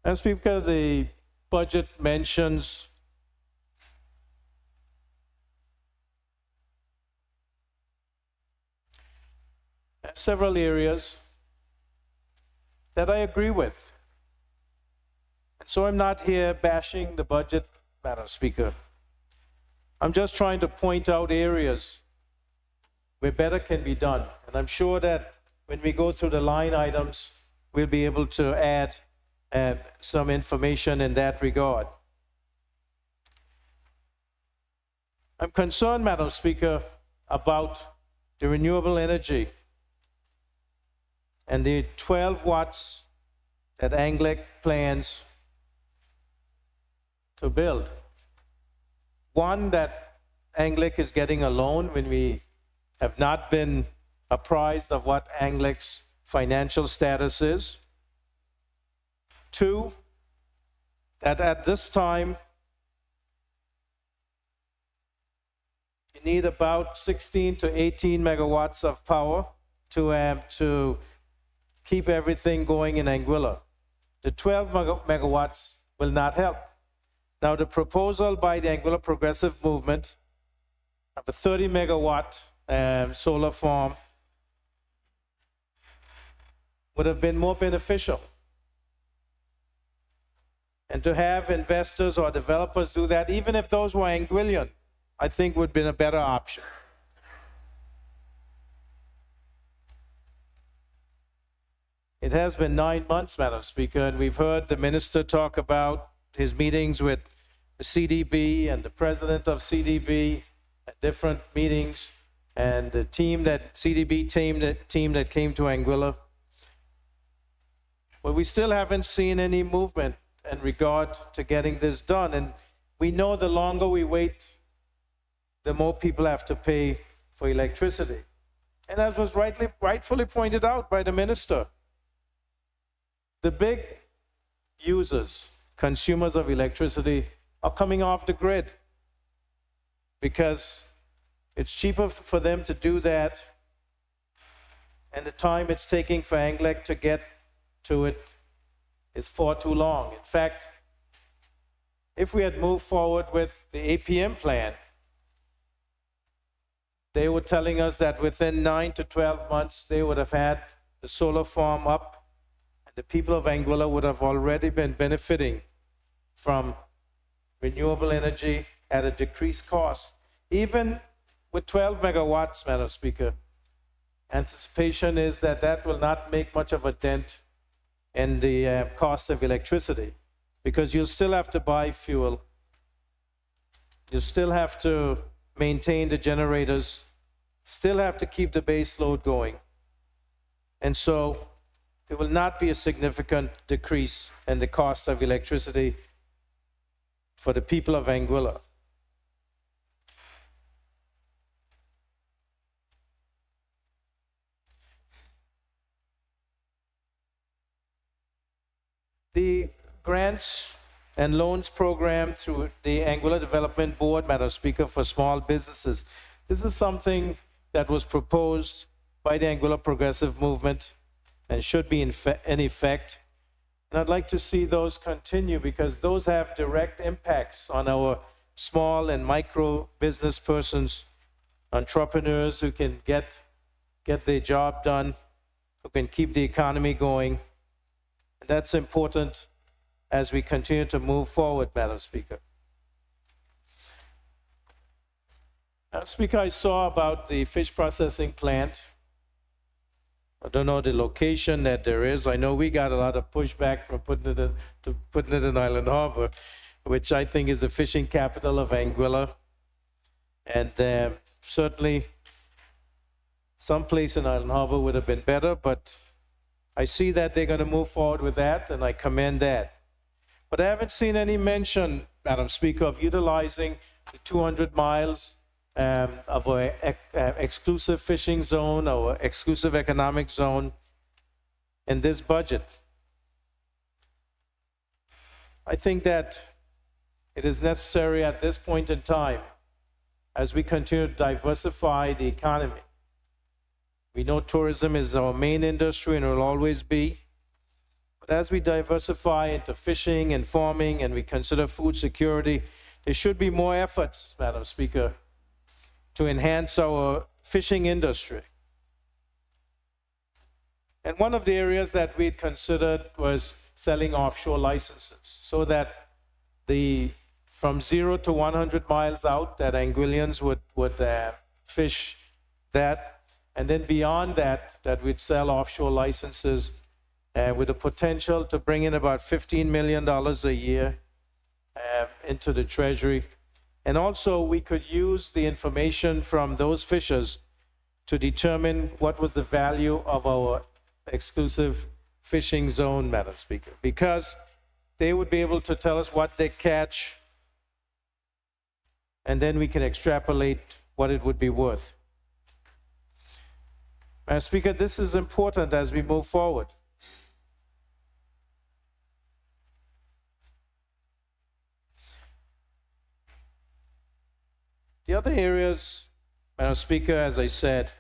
Madam Speaker, the budget mentions several areas that I agree with. And so I'm not here bashing the budget, Madam Speaker. I'm just trying to point out areas where better can be done. And I'm sure that when we go through the line items, we'll be able to add some information in that regard. I'm concerned, Madam Speaker, about the renewable energy and the 12 watts that Anguilla plans to build. One, that Anguilla is getting a loan when we have not been apprised of what Anguilla's financial status is. Two, that at this time, you need about 16 to 18 megawatts of power to keep everything going in Anguilla. The 12 megawatts will not help. Now, the proposal by the Anguilla Progressive Movement of a 30 megawatt solar farm would have been more beneficial. And to have investors or developers do that, even if those were Anguillan, I think would have been a better option. It has been 9 months, Madam Speaker, and we've heard the minister talk about his meetings with the CDB and the president of CDB at different meetings, and the team that CDB team that came to Anguilla. But we still haven't seen any movement in regard to getting this done. And we know the longer we wait, the more people have to pay for electricity. And as was rightfully pointed out by the minister, The big users, consumers of electricity, are coming off the grid because it's cheaper for them to do that, and the time it's taking for Anguilla to get to it is far too long. In fact, if we had moved forward with the APM plan, they were telling us that within 9 to 12 months, they would have had the solar farm up, and the people of Anguilla would have already been benefiting from renewable energy at a decreased cost. Even with 12 megawatts, Madam Speaker, anticipation is that that will not make much of a dent in the cost of electricity, because you'll still have to buy fuel, you still have to maintain the generators, still have to keep the base load going. And so there will not be a significant decrease in the cost of electricity for the people of Anguilla. The grants and loans program through the Anguilla Development Board, Madam Speaker, for small businesses. This is something that was proposed by the Anguilla Progressive Movement and should be in effect. And I'd like to see those continue because those have direct impacts on our small and micro business persons, entrepreneurs who can get their job done, who can keep the economy going. And that's important as we continue to move forward, Madam Speaker. Madam Speaker, I saw about the fish processing plant. I don't know the location that there is. I know we got a lot of pushback from putting it in Island Harbor, which I think is the fishing capital of Anguilla. And certainly someplace in Island Harbor would have been better, but I see that they're going to move forward with that, and I commend that. But I haven't seen any mention, Madam Speaker, of utilizing the 200 miles of our exclusive fishing zone, our exclusive economic zone in this budget. I think that it is necessary at this point in time, as we continue to diversify the economy. We know tourism is our main industry and will always be. But as we diversify into fishing and farming and we consider food security, there should be more efforts, Madam Speaker, to enhance our fishing industry. And one of the areas that we'd considered was selling offshore licenses so that from 0 to 100 miles out, that Anguillians would fish that. And then beyond that, that we'd sell offshore licenses with the potential to bring in about $15 million a year into the Treasury. And also we could use the information from those fishers to determine what was the value of our exclusive fishing zone, Madam Speaker, because they would be able to tell us what they catch, and then we can extrapolate what it would be worth. Madam Speaker, this is important as we move forward. The other areas, Madam Speaker, as I said,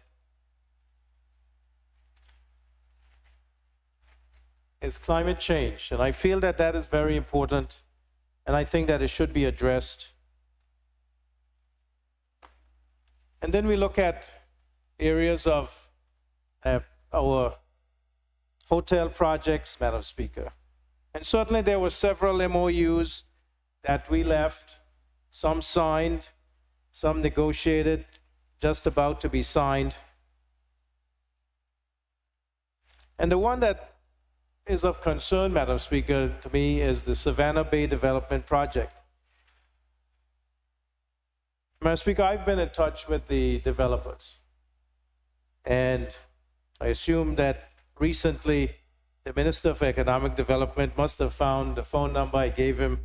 is climate change. And I feel that that is very important, and I think that it should be addressed. And then we look at areas of our hotel projects, Madam Speaker. And certainly there were several MOUs that we left, some signed, some negotiated, just about to be signed. And the one that is of concern, Madam Speaker, to me is the Savannah Bay Development Project. Madam Speaker, I've been in touch with the developers, and I assume that recently the Minister for Economic Development must have found the phone number I gave him,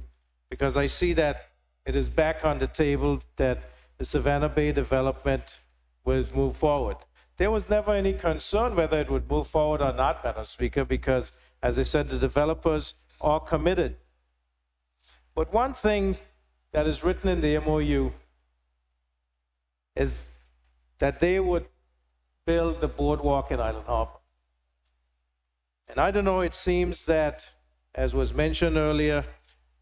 because I see that it is back on the table that the Savannah Bay development will move forward. there was never any concern whether it would move forward or not, Madam Speaker, because, as I said, the developers are committed. But one thing that is written in the MOU is that they would build the boardwalk in Island Harbor. And I don't know, it seems that, as was mentioned earlier,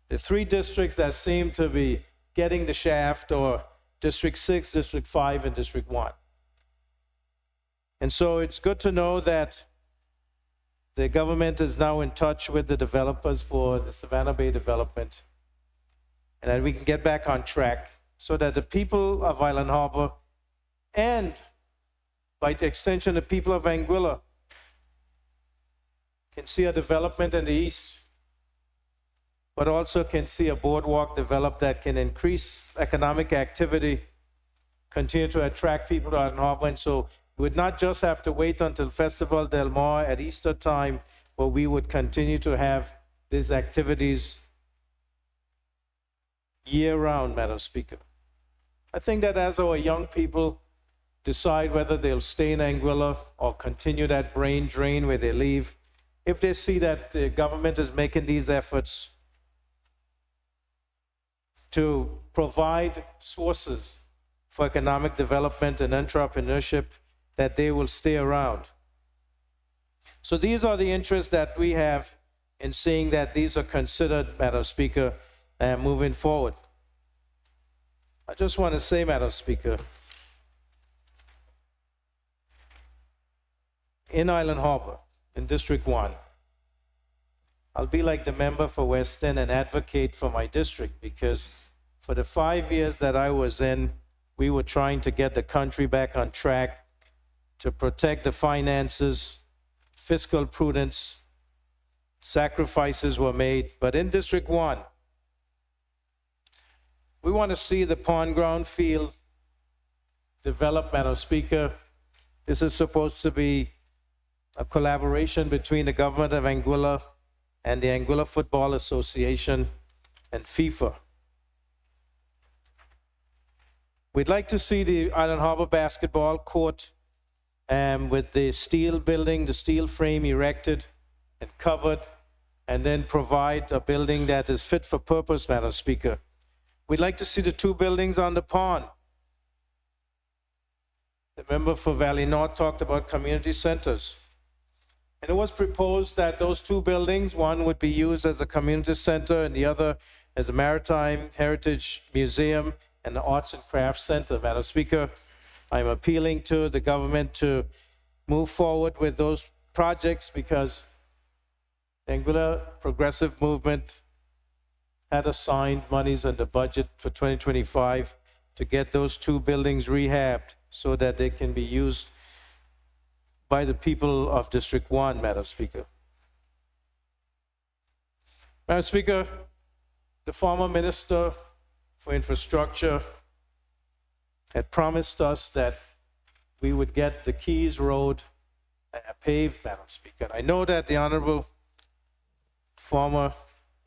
the three districts that seem to be getting the shaft are District 6, District 5, and District 1. And so it's good to know that the government is now in touch with the developers for the Savannah Bay development, and that we can get back on track so that the people of Island Harbor, and by extension the people of Anguilla, can see a development in the east, but also can see a boardwalk develop that can increase economic activity, continue to attract people to Island Harbor. And so we would not just have to wait until Festival Del Mar at Easter time, but we would continue to have these activities year-round, Madam Speaker. I think that as our young people decide whether they'll stay in Anguilla or continue that brain drain where they leave, if they see that the government is making these efforts to provide sources for economic development and entrepreneurship, that they will stay around. So these are the interests that we have in seeing that these are considered, Madam Speaker, moving forward. I just want to say, Madam Speaker, in Island Harbor, in District 1, I'll be like the member for West End and advocate for my district, because for the 5 years that I was in, we were trying to get the country back on track, to protect the finances, fiscal prudence, sacrifices were made. But in District 1, we want to see the pond ground field develop, Madam Speaker. This is supposed to be a collaboration between the government of Anguilla and the Anguilla Football Association and FIFA. We'd like to see the Island Harbor basketball court with the steel building, the steel frame erected and covered, and then provide a building that is fit for purpose, Madam Speaker. We'd like to see the two buildings on the pond. The member for Valley North talked about community centers. And it was proposed that those two buildings, one would be used as a community center and the other as a maritime heritage museum and the arts and crafts center. Madam Speaker, I'm appealing to the government to move forward with those projects, because the Anguilla Progressive Movement had assigned monies in the budget for 2025 to get those two buildings rehabbed so that they can be used by the people of District 1, Madam Speaker. Madam Speaker, the former Minister for Infrastructure had promised us that we would get the Keys Road paved, Madam Speaker. I know that the Honorable former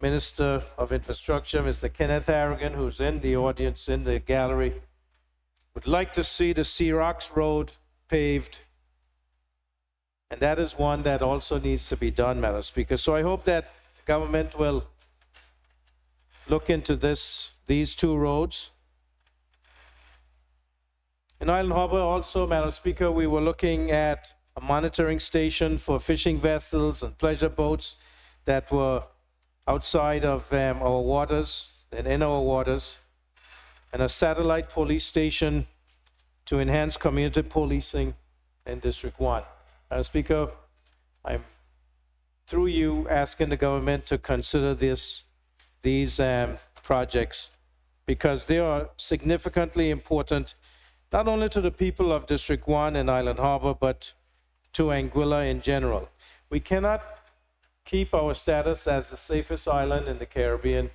Minister of Infrastructure, Mr. Kenneth Harrigan, who's in the audience, in the gallery, would like to see the Xerox Road paved. And that is one that also needs to be done, Madam Speaker. So I hope that the government will look into these two roads. In Island Harbor also, Madam Speaker, we were looking at a monitoring station for fishing vessels and pleasure boats that were outside of our waters and in our waters, and a satellite police station to enhance community policing in District 1. Madam Speaker, I'm, through you, asking the government to consider these projects, because they are significantly important, not only to the people of District 1 and Island Harbor, but to Anguilla in general. We cannot keep our status as the safest island in the Caribbean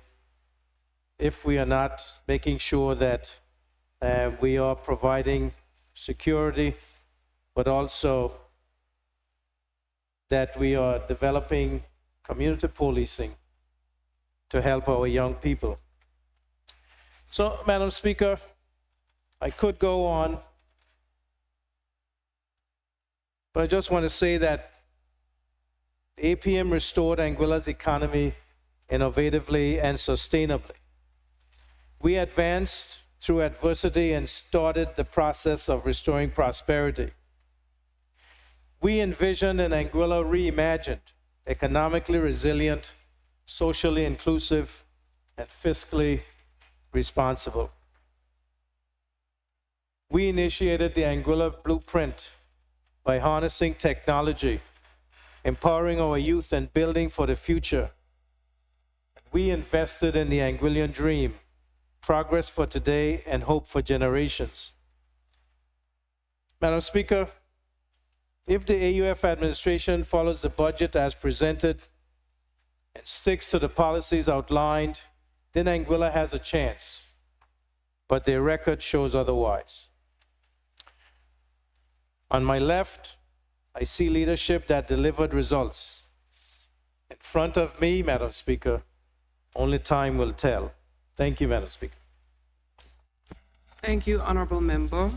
if we are not making sure that we are providing security, but also that we are developing community policing to help our young people. So, Madam Speaker, I could go on, But I just want to say that APM restored Anguilla's economy innovatively and sustainably. We advanced through adversity and started the process of restoring prosperity. We envisioned an Anguilla reimagined, economically resilient, socially inclusive, and fiscally responsible. We initiated the Anguilla Blueprint by harnessing technology, empowering our youth, and building for the future. We invested in the Anguillan dream, progress for today and hope for generations. Madam Speaker, if the AUF administration follows the budget as presented and sticks to the policies outlined, then Anguilla has a chance, but their record shows otherwise. On my left, I see leadership that delivered results. In front of me, Madam Speaker, only time will tell. Thank you, Madam Speaker. Thank you, honorable member.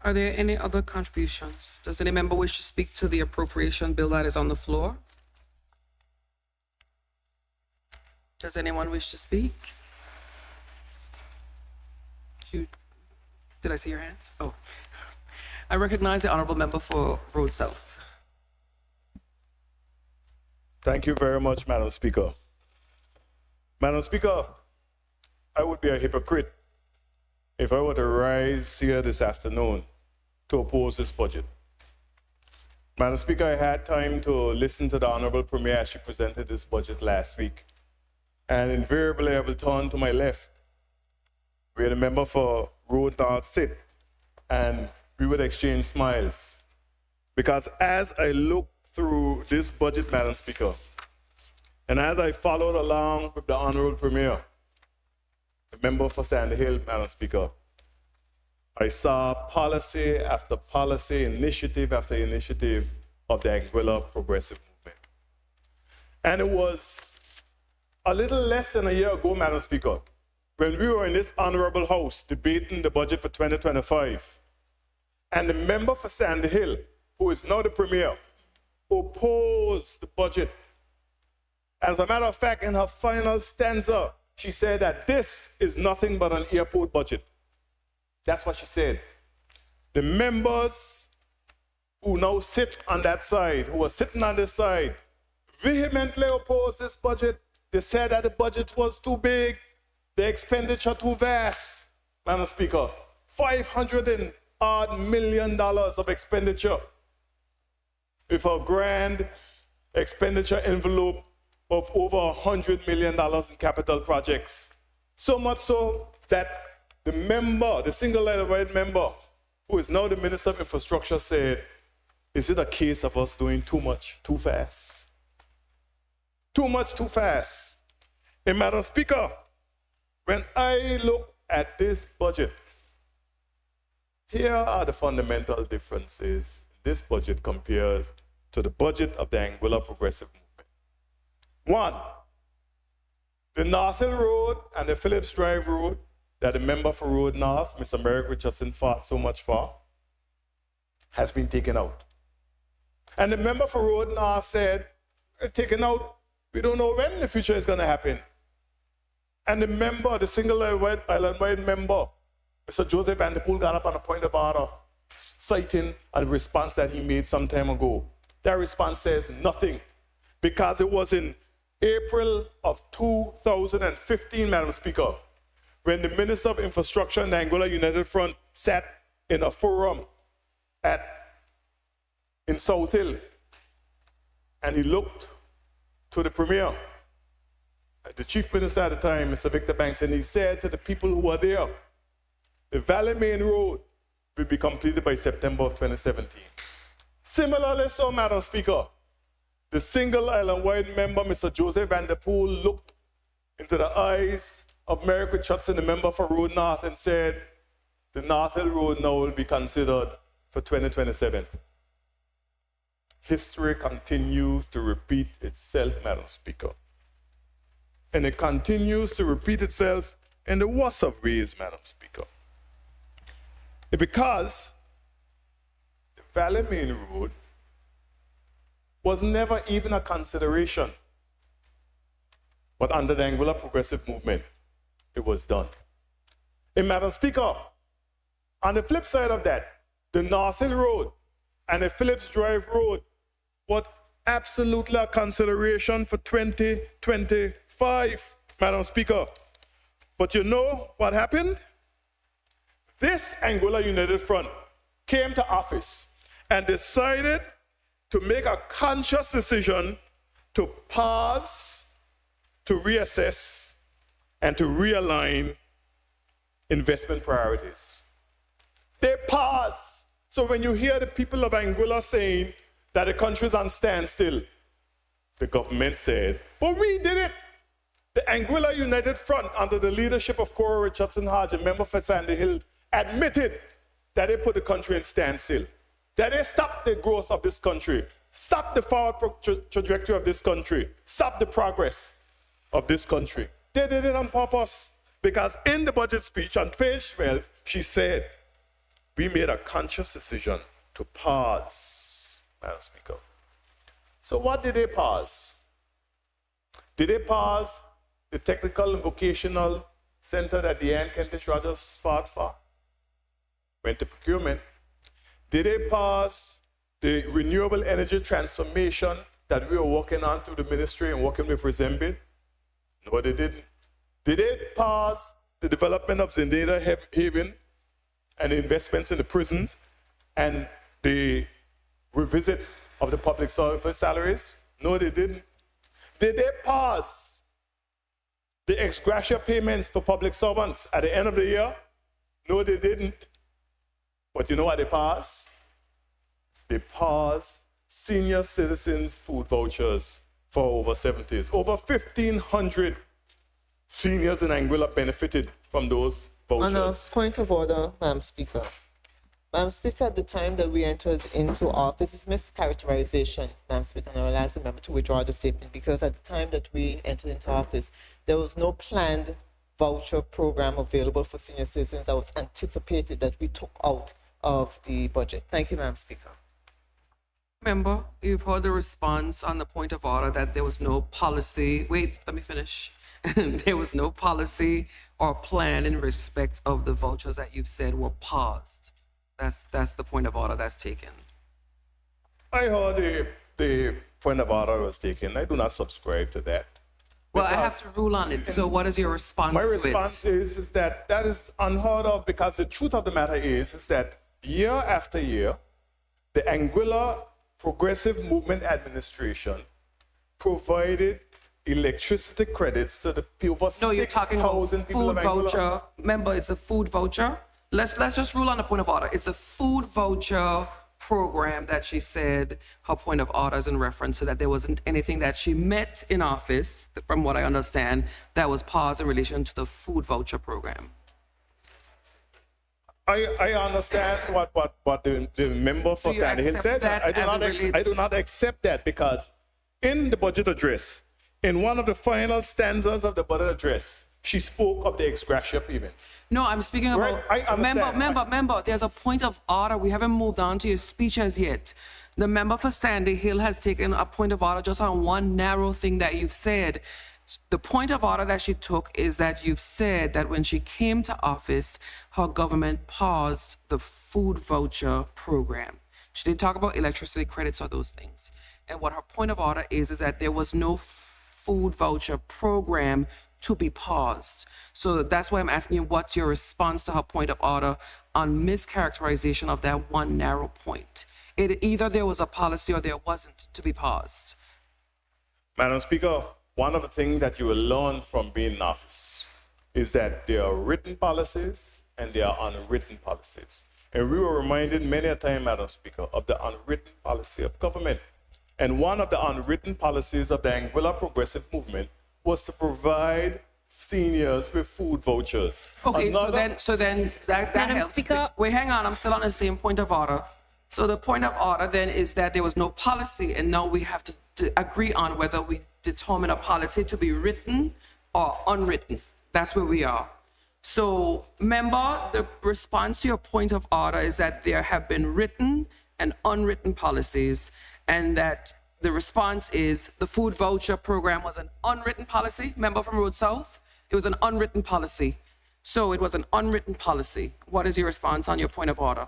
Are there any other contributions? Does any member wish to speak to the appropriation bill that is on the floor? Does anyone wish to speak? Did I see your hands? Oh. I recognize the honorable member for Road South. Thank you very much, Madam Speaker. Madam Speaker, I would be a hypocrite if I were to rise here this afternoon to oppose this budget. Madam Speaker, I had time to listen to the Honorable Premier as she presented this budget last week. And invariably, I will turn to my left, where the member for Road North sit, and we would exchange smiles. Because as I look through this budget, Madam Speaker, and as I followed along with the Honorable Premier, the member for Sandy Hill, Madam Speaker, I saw policy after policy, initiative after initiative of the Anguilla Progressive Movement. And it was a little less than a year ago, Madam Speaker, when we were in this honorable house debating the budget for 2025, and the member for Sandy Hill, who is now the Premier, opposed the budget. As a matter of fact, in her final stanza, she said that this is nothing but an airport budget. That's what she said. The members who now sit on that side, who are sitting on this side, vehemently opposed this budget. They said that the budget was too big, the expenditure too vast. Madam Speaker, $500 million of expenditure with a grand expenditure envelope of over $100 million in capital projects. So much so that the member, the single-elected member, who is now the Minister of Infrastructure, said, is it a case of us doing too much, too fast? Too much, too fast. And Madam Speaker, when I look at this budget, here are the fundamental differences this budget compared to the budget of the Anguilla Progressive Movement. One, the North Hill Road and the Phillips Drive Road that the member for Road North, Mr. Merrick Richardson, fought so much for, has been taken out. And the member for Road North said, taken out, we don't know when the future is going to happen. And the member, the single island-wide member, Mr. Joseph Van Der Poel, got up on a point of order, citing a response that he made some time ago. That response says nothing, because it was in April of 2015, Madam Speaker, when the Minister of Infrastructure and the Anguilla United Front sat in a forum in South Hill, and he looked to the Premier, the Chief Minister at the time, Mr. Victor Banks, and he said to the people who were there, the Valley Main Road will be completed by September of 2017. Similarly, so, Madam Speaker, the single island-wide member, Mr. Joseph Van Der Poel, looked into the eyes of Merrick Richardson, the member for Road North, and said, the North Hill Road now will be considered for 2027. History continues to repeat itself, Madam Speaker. And it continues to repeat itself in the worst of ways, Madam Speaker. Because the Valley Main Road was never even a consideration. But under the Anguilla Progressive Movement, it was done. And Madam Speaker, on the flip side of that, the North Hill Road and the Phillips Drive Road was absolutely a consideration for 2025, Madam Speaker. But you know what happened? This Anguilla United Front came to office and decided to make a conscious decision to pause, to reassess, and to realign investment priorities. They pause. So when you hear the people of Anguilla saying that the country is on standstill, the government said, but we did it. The Anguilla United Front, under the leadership of Cora Richardson Hodge, a member for Sandy Hill, admitted that they put the country in standstill, that they stopped the growth of this country, stopped the forward trajectory of this country, stopped the progress of this country. They did it on purpose, because in the budget speech on page 12, she said, we made a conscious decision to pause, Madam Speaker. So what did they pause? Did they pause the technical and vocational center that Deanne Kentish Rogers fought for? Went to procurement. Did they pause the renewable energy transformation that we were working on through the ministry and working with Resembid? No, they didn't. Did they pause the development of Zendeda Haven and the investments in the prisons and the revisit of the public service salaries? No, they didn't. Did they pause the ex gratia payments for public servants at the end of the year? No, they didn't. But you know what they paused? They paused senior citizens' food vouchers for over 70s. Over 1,500 seniors in Anguilla benefited from those vouchers. On a point of order, Madam Speaker. Madam Speaker, at the time that we entered into office, it's mischaracterization, Madam Speaker, and I will ask the member to withdraw the statement, because at the time that we entered into office, there was no planned voucher program available for senior citizens that was anticipated that we took out of the budget. Thank you, Madam Speaker. Member, you've heard the response on the point of order that there was no policy. Wait, let me finish. There was no policy or plan in respect of the vouchers that you've said were paused. That's the point of order that's taken. I heard the point of order was taken. I do not subscribe to that. Well, I have to rule on it. So what is your response My to response it? is that that is unheard of, because the truth of the matter is that year after year, the Anguilla Progressive Movement Administration provided electricity credits to the over No, you're talking about 6,000 people food of Anguilla. voucher. Remember, it's a food voucher. Let's just rule on the point of order. It's a food voucher program that she said her point of order is in reference to, that there wasn't anything that she met in office, from what I understand, that was paused in relation to the food voucher program. I understand what the member for Do you Sandy Hill accept said. that I do as not it relates- I do not accept that, because in the budget address, in one of the final stanzas of the budget address, she spoke of the ex gratia payments. No, I'm speaking Right, about. I understand. Member, there's a point of order. We haven't moved on to your speech as yet. The member for Sandy Hill has taken a point of order just on one narrow thing that you've said. The point of order that she took is that you've said that when she came to office, her government paused the food voucher program. She didn't talk about electricity credits or those things. And what her point of order is that there was no food voucher program to be paused. So that's why I'm asking you, what's your response to her point of order on mischaracterization of that one narrow point? Either there was a policy or there wasn't to be paused. Madam Speaker, one of the things that you will learn from being in office is that there are written policies and there are unwritten policies. And we were reminded many a time, Madam Speaker, of the unwritten policy of government. And one of the unwritten policies of the Anguilla Progressive Movement was to provide seniors with food vouchers. Okay, so then that Madam helps. Speaker. Wait, hang on, I'm still on the same point of order. So the point of order then is that there was no policy, and now we have to agree on whether we determine a policy to be written or unwritten. That's where we are. So, member, the response to your point of order is that there have been written and unwritten policies, and that the response is the food voucher program was an unwritten policy. Member from Road South, it was an unwritten policy. So it was an unwritten policy. What is your response on your point of order?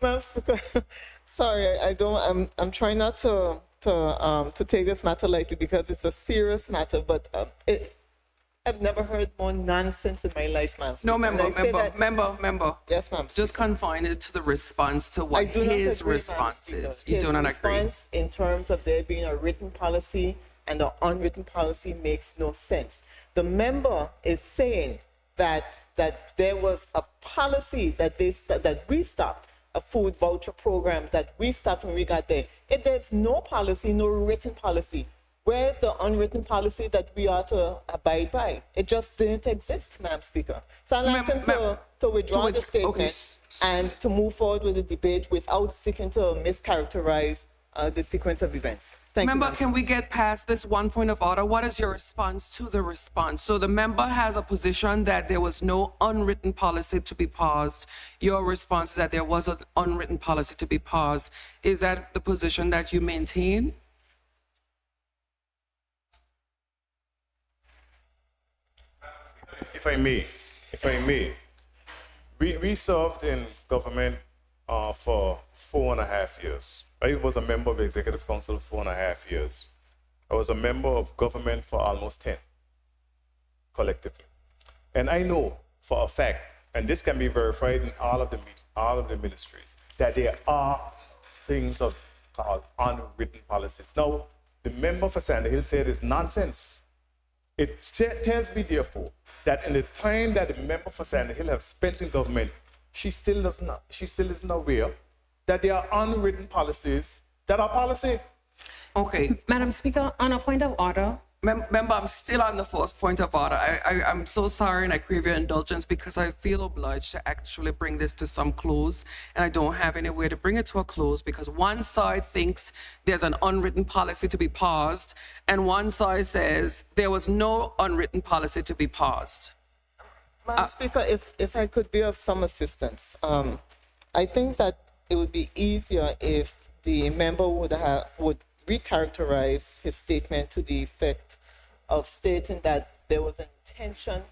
Madam Speaker, sorry, I don't. I'm trying not to take this matter lightly because it's a serious matter. But I've never heard more nonsense in my life, ma'am. No, And I say that- member. Yes, ma'am. Just confine it to the response to I what do not his agree, response Madam is. Speaker. You do not His agree. response in terms of there being a written policy and an unwritten policy makes no sense. The member is saying that there was a policy that we stopped, a food voucher program that we stopped when we got there. If there's no policy, no written policy, where's the unwritten policy that we are to abide by? It just didn't exist, Madam Speaker. So I'll ask him to withdraw the statement okay. and to move forward with the debate without seeking to mischaracterize the sequence of events. Thank you, Member, Madam can we get past this one point of order? What is your response to the response? So the member has a position that there was no unwritten policy to be paused. Your response is that there was an unwritten policy to be paused. Is that the position that you maintain? If I may, we served in government for 4.5 years. I was a member of the Executive Council for 4.5 years. I was a member of government for almost 10, collectively. And I know for a fact, and this can be verified in all of the ministries, that there are things called unwritten policies. Now, the member for Sandy Hill said it's nonsense. It tells me, therefore, that in the time that the member for Sandy Hill have spent in government, she still isn't aware that there are unwritten policies that are policy. Okay. Madam Speaker, on a point of order, Member, I'm still on the first point of order. I'm so sorry and I crave your indulgence because I feel obliged to actually bring this to some close, and I don't have anywhere to bring it to a close because one side thinks there's an unwritten policy to be paused and one side says there was no unwritten policy to be paused. Madam Speaker, if I could be of some assistance, I think that it would be easier if the member would recharacterize his statement to the effect of stating that there was an intention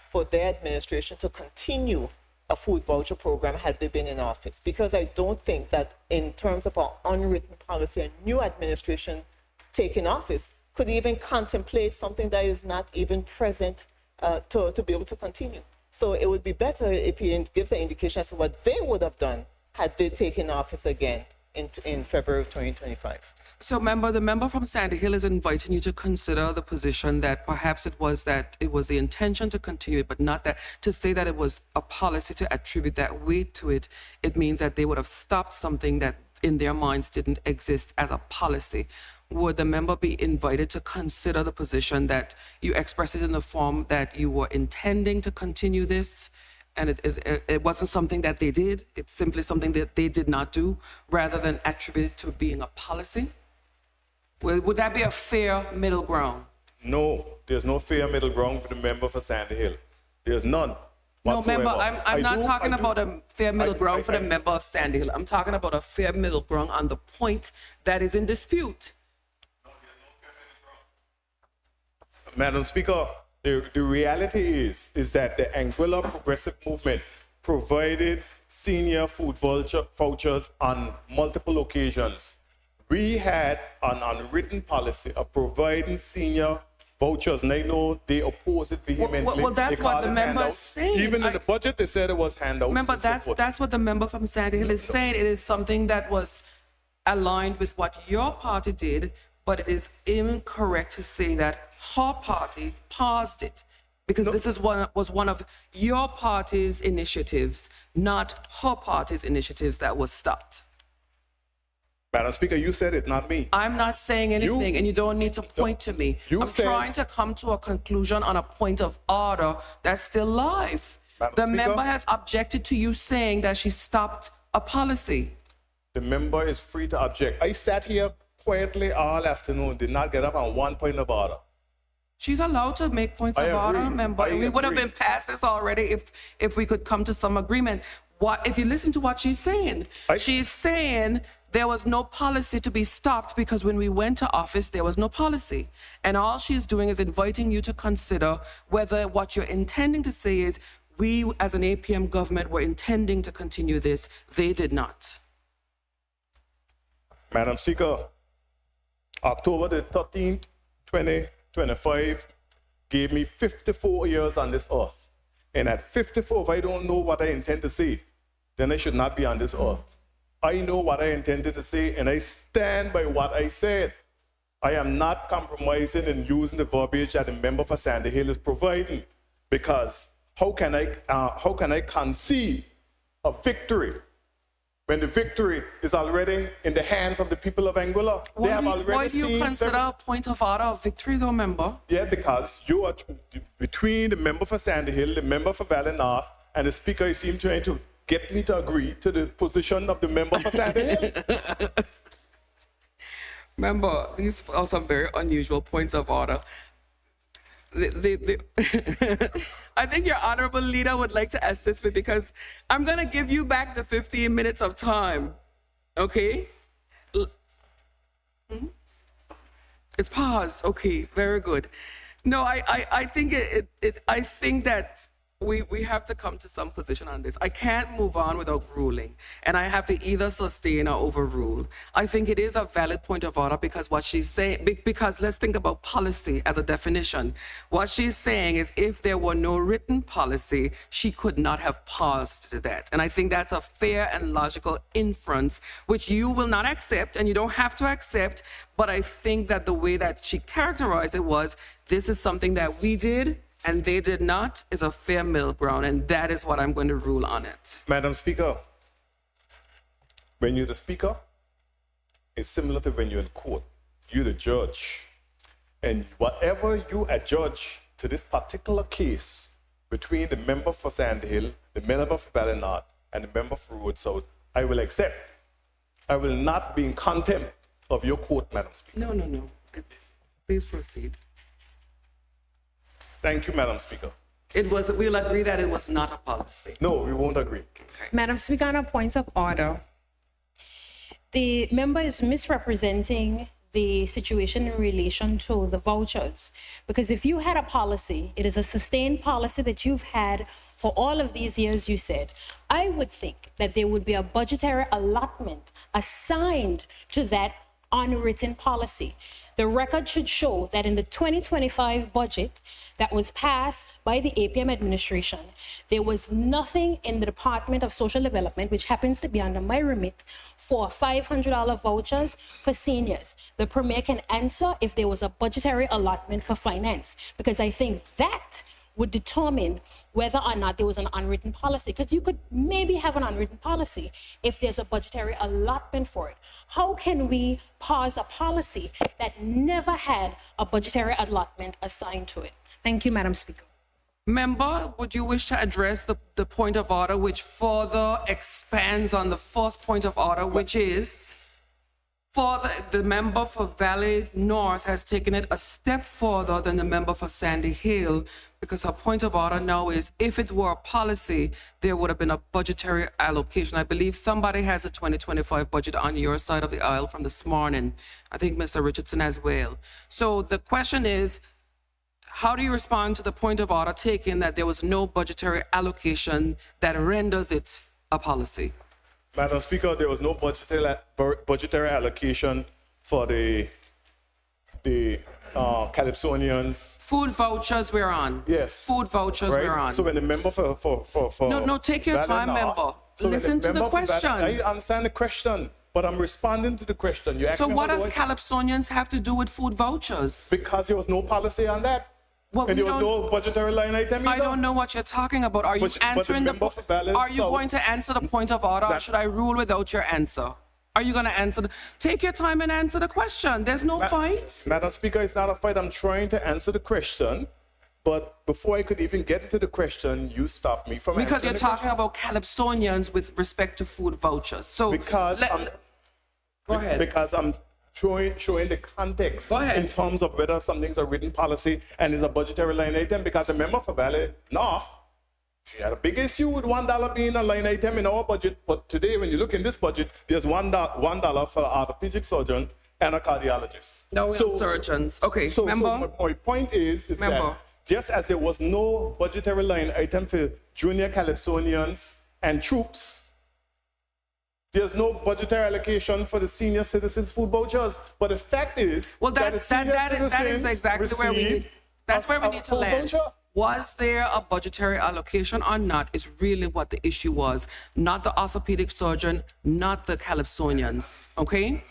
for their administration to continue a food voucher program had they been in office. Because I don't think that in terms of our unwritten policy, a new administration taking office could even contemplate something that is not even present to be able to continue. So it would be better if he gives an indication as to what they would have done had they taken office again in February of 2025. So, the member from Sandy Hill is inviting you to consider the position that perhaps it was the intention to continue it, but not that to say that it was a policy to attribute that weight to it. It means that they would have stopped something that in their minds didn't exist as a policy. Would the member be invited to consider the position that you expressed it in the form that you were intending to continue this? And it wasn't something that they did, it's simply something that they did not do, rather than attribute it to being a policy? Would that be a fair middle ground? No, there's no fair middle ground for the member for Sandy Hill. There's none whatsoever. No, member, I'm not talking about a fair middle ground for the member of Sandy Hill. I'm talking about a fair middle ground on the point that is in dispute. Madam Speaker, the reality is that the Anguilla Progressive Movement provided senior food vouchers on multiple occasions. We had an unwritten policy of providing senior vouchers, and I know they oppose it vehemently. Well, that's They what call the it member is handouts. saying. Even in the budget, they said it was handouts. Remember, and so forth. that's what the member from Sandy Hill is saying. It is something that was aligned with what your party did, but it is incorrect to say that her party paused it, because this was one of your party's initiatives, not her party's initiatives that was stopped. Madam Speaker, you said it, not me. I'm not saying anything, and you don't need to point to me. I'm trying to come to a conclusion on a point of order that's still live. Madam The Speaker? member has objected to you saying that she stopped a policy. The member is free to object. I sat here quietly all afternoon, did not get up on one point of order. She's allowed to make points I of order, agree. member. I We would have agree. been past this already if we could come to some agreement. what if you listen to what she's saying? She's saying there was no policy to be stopped because when we went to office, there was no policy. And all she's doing is inviting you to consider whether what you're intending to say is we as an APM government were intending to continue this. They did not. Madam Speaker, October the 13th, 2025 gave me 54 years on this earth. And at 54, if I don't know what I intend to say, then I should not be on this earth. I know what I intended to say, and I stand by what I said. I am not compromising in using the verbiage that the member for Sandy Hill is providing, because how can I concede a victory when the victory is already in the hands of the people of Anguilla? They have already Why do you seen consider a point of order of victory, though, member? Yeah, because you are between the member for Sandy Hill, the member for Valley North, and the speaker. You seem trying to get me to agree to the position of the member for Sandy Hill. Member, these are some very unusual points of order. I think your honorable leader would like to assist me because I'm going to give you back the 15 minutes of time. Okay? It's paused. Okay, very good. No, I think I think that we have to come to some position on this. I can't move on without ruling, and I have to either sustain or overrule. I think it is a valid point of order because what she's saying, because let's think about policy as a definition. What she's saying is if there were no written policy, she could not have paused to that. And I think that's a fair and logical inference, which you will not accept, and you don't have to accept, but I think that the way that she characterized it was, this is something that we did, and they did not, is a fair middle ground, and that is what I'm going to rule on it. Madam Speaker, when you're the speaker, it's similar to when you're in court. You're the judge. And whatever you adjudge to this particular case between the member for Sand Hill, the member for Valley North, and the member for Road South, I will accept. I will not be in contempt of your court, Madam Speaker. No. Please proceed. Thank you, Madam Speaker. We'll agree that it was not a policy. No, we won't agree. Madam Speaker, on a point of order, the member is misrepresenting the situation in relation to the vouchers. Because if you had a policy, it is a sustained policy that you've had for all of these years, you said, I would think that there would be a budgetary allotment assigned to that unwritten policy. The record should show that in the 2025 budget that was passed by the APM administration, there was nothing in the Department of Social Development, which happens to be under my remit, for $500 vouchers for seniors. The Premier can answer if there was a budgetary allotment for finance, because I think that would determine whether or not there was an unwritten policy, because you could maybe have an unwritten policy if there's a budgetary allotment for it. How can we pause a policy that never had a budgetary allotment assigned to it? Thank you, Madam Speaker. Member, would you wish to address the point of order which further expands on the first point of order, which is for the member for Valley North has taken it a step further than the member for Sandy Hill, because her point of order now is if it were a policy, there would have been a budgetary allocation. I believe somebody has a 2025 budget on your side of the aisle from this morning. I think Mr. Richardson as well. So the question is, how do you respond to the point of order taken that there was no budgetary allocation that renders it a policy? Madam Speaker, there was no budgetary allocation for the Calypsonians. Food vouchers we're on. Yes. Food vouchers Right? we're on. So when the member for No, take your Valley time, North- member. So when Listen to the member for question. I understand the question, but I'm responding to the question. You asked So me what how does do I- Calypsonians have to do with food vouchers? Because there was no policy on that. Well, And we there was don't- no budgetary line item either. I don't know what you're talking about. Are you But the answering member for Valley Are you South- going to answer the point of order, or should I rule without your answer? Are you going to answer? Take your time and answer the question. There's no fight. Madam Speaker, it's not a fight. I'm trying to answer the question, but before I could even get into the question, you stopped me from Because answering you're the talking question. about Calypsonians with respect to food vouchers. So Because go ahead. Because I'm showing the context Go ahead. in terms of whether something's a written policy and is a budgetary line item. Because a member for Valley North She had a big issue with $1 being a line item in our budget, but today when you look in this budget, there's $1 for an orthopedic surgeon and a cardiologist. No, we have surgeons. Okay, So member? my point is Member. that just as there was no budgetary line item for junior Calypsonians and troops, there's no budgetary allocation for the senior citizens food vouchers. But the fact is Well, that the senior that is citizens exactly where we need, received that's where we a need to full land. voucher. Was there a budgetary allocation or not is really what the issue was. Not the orthopedic surgeon, not the Calypsonians, okay?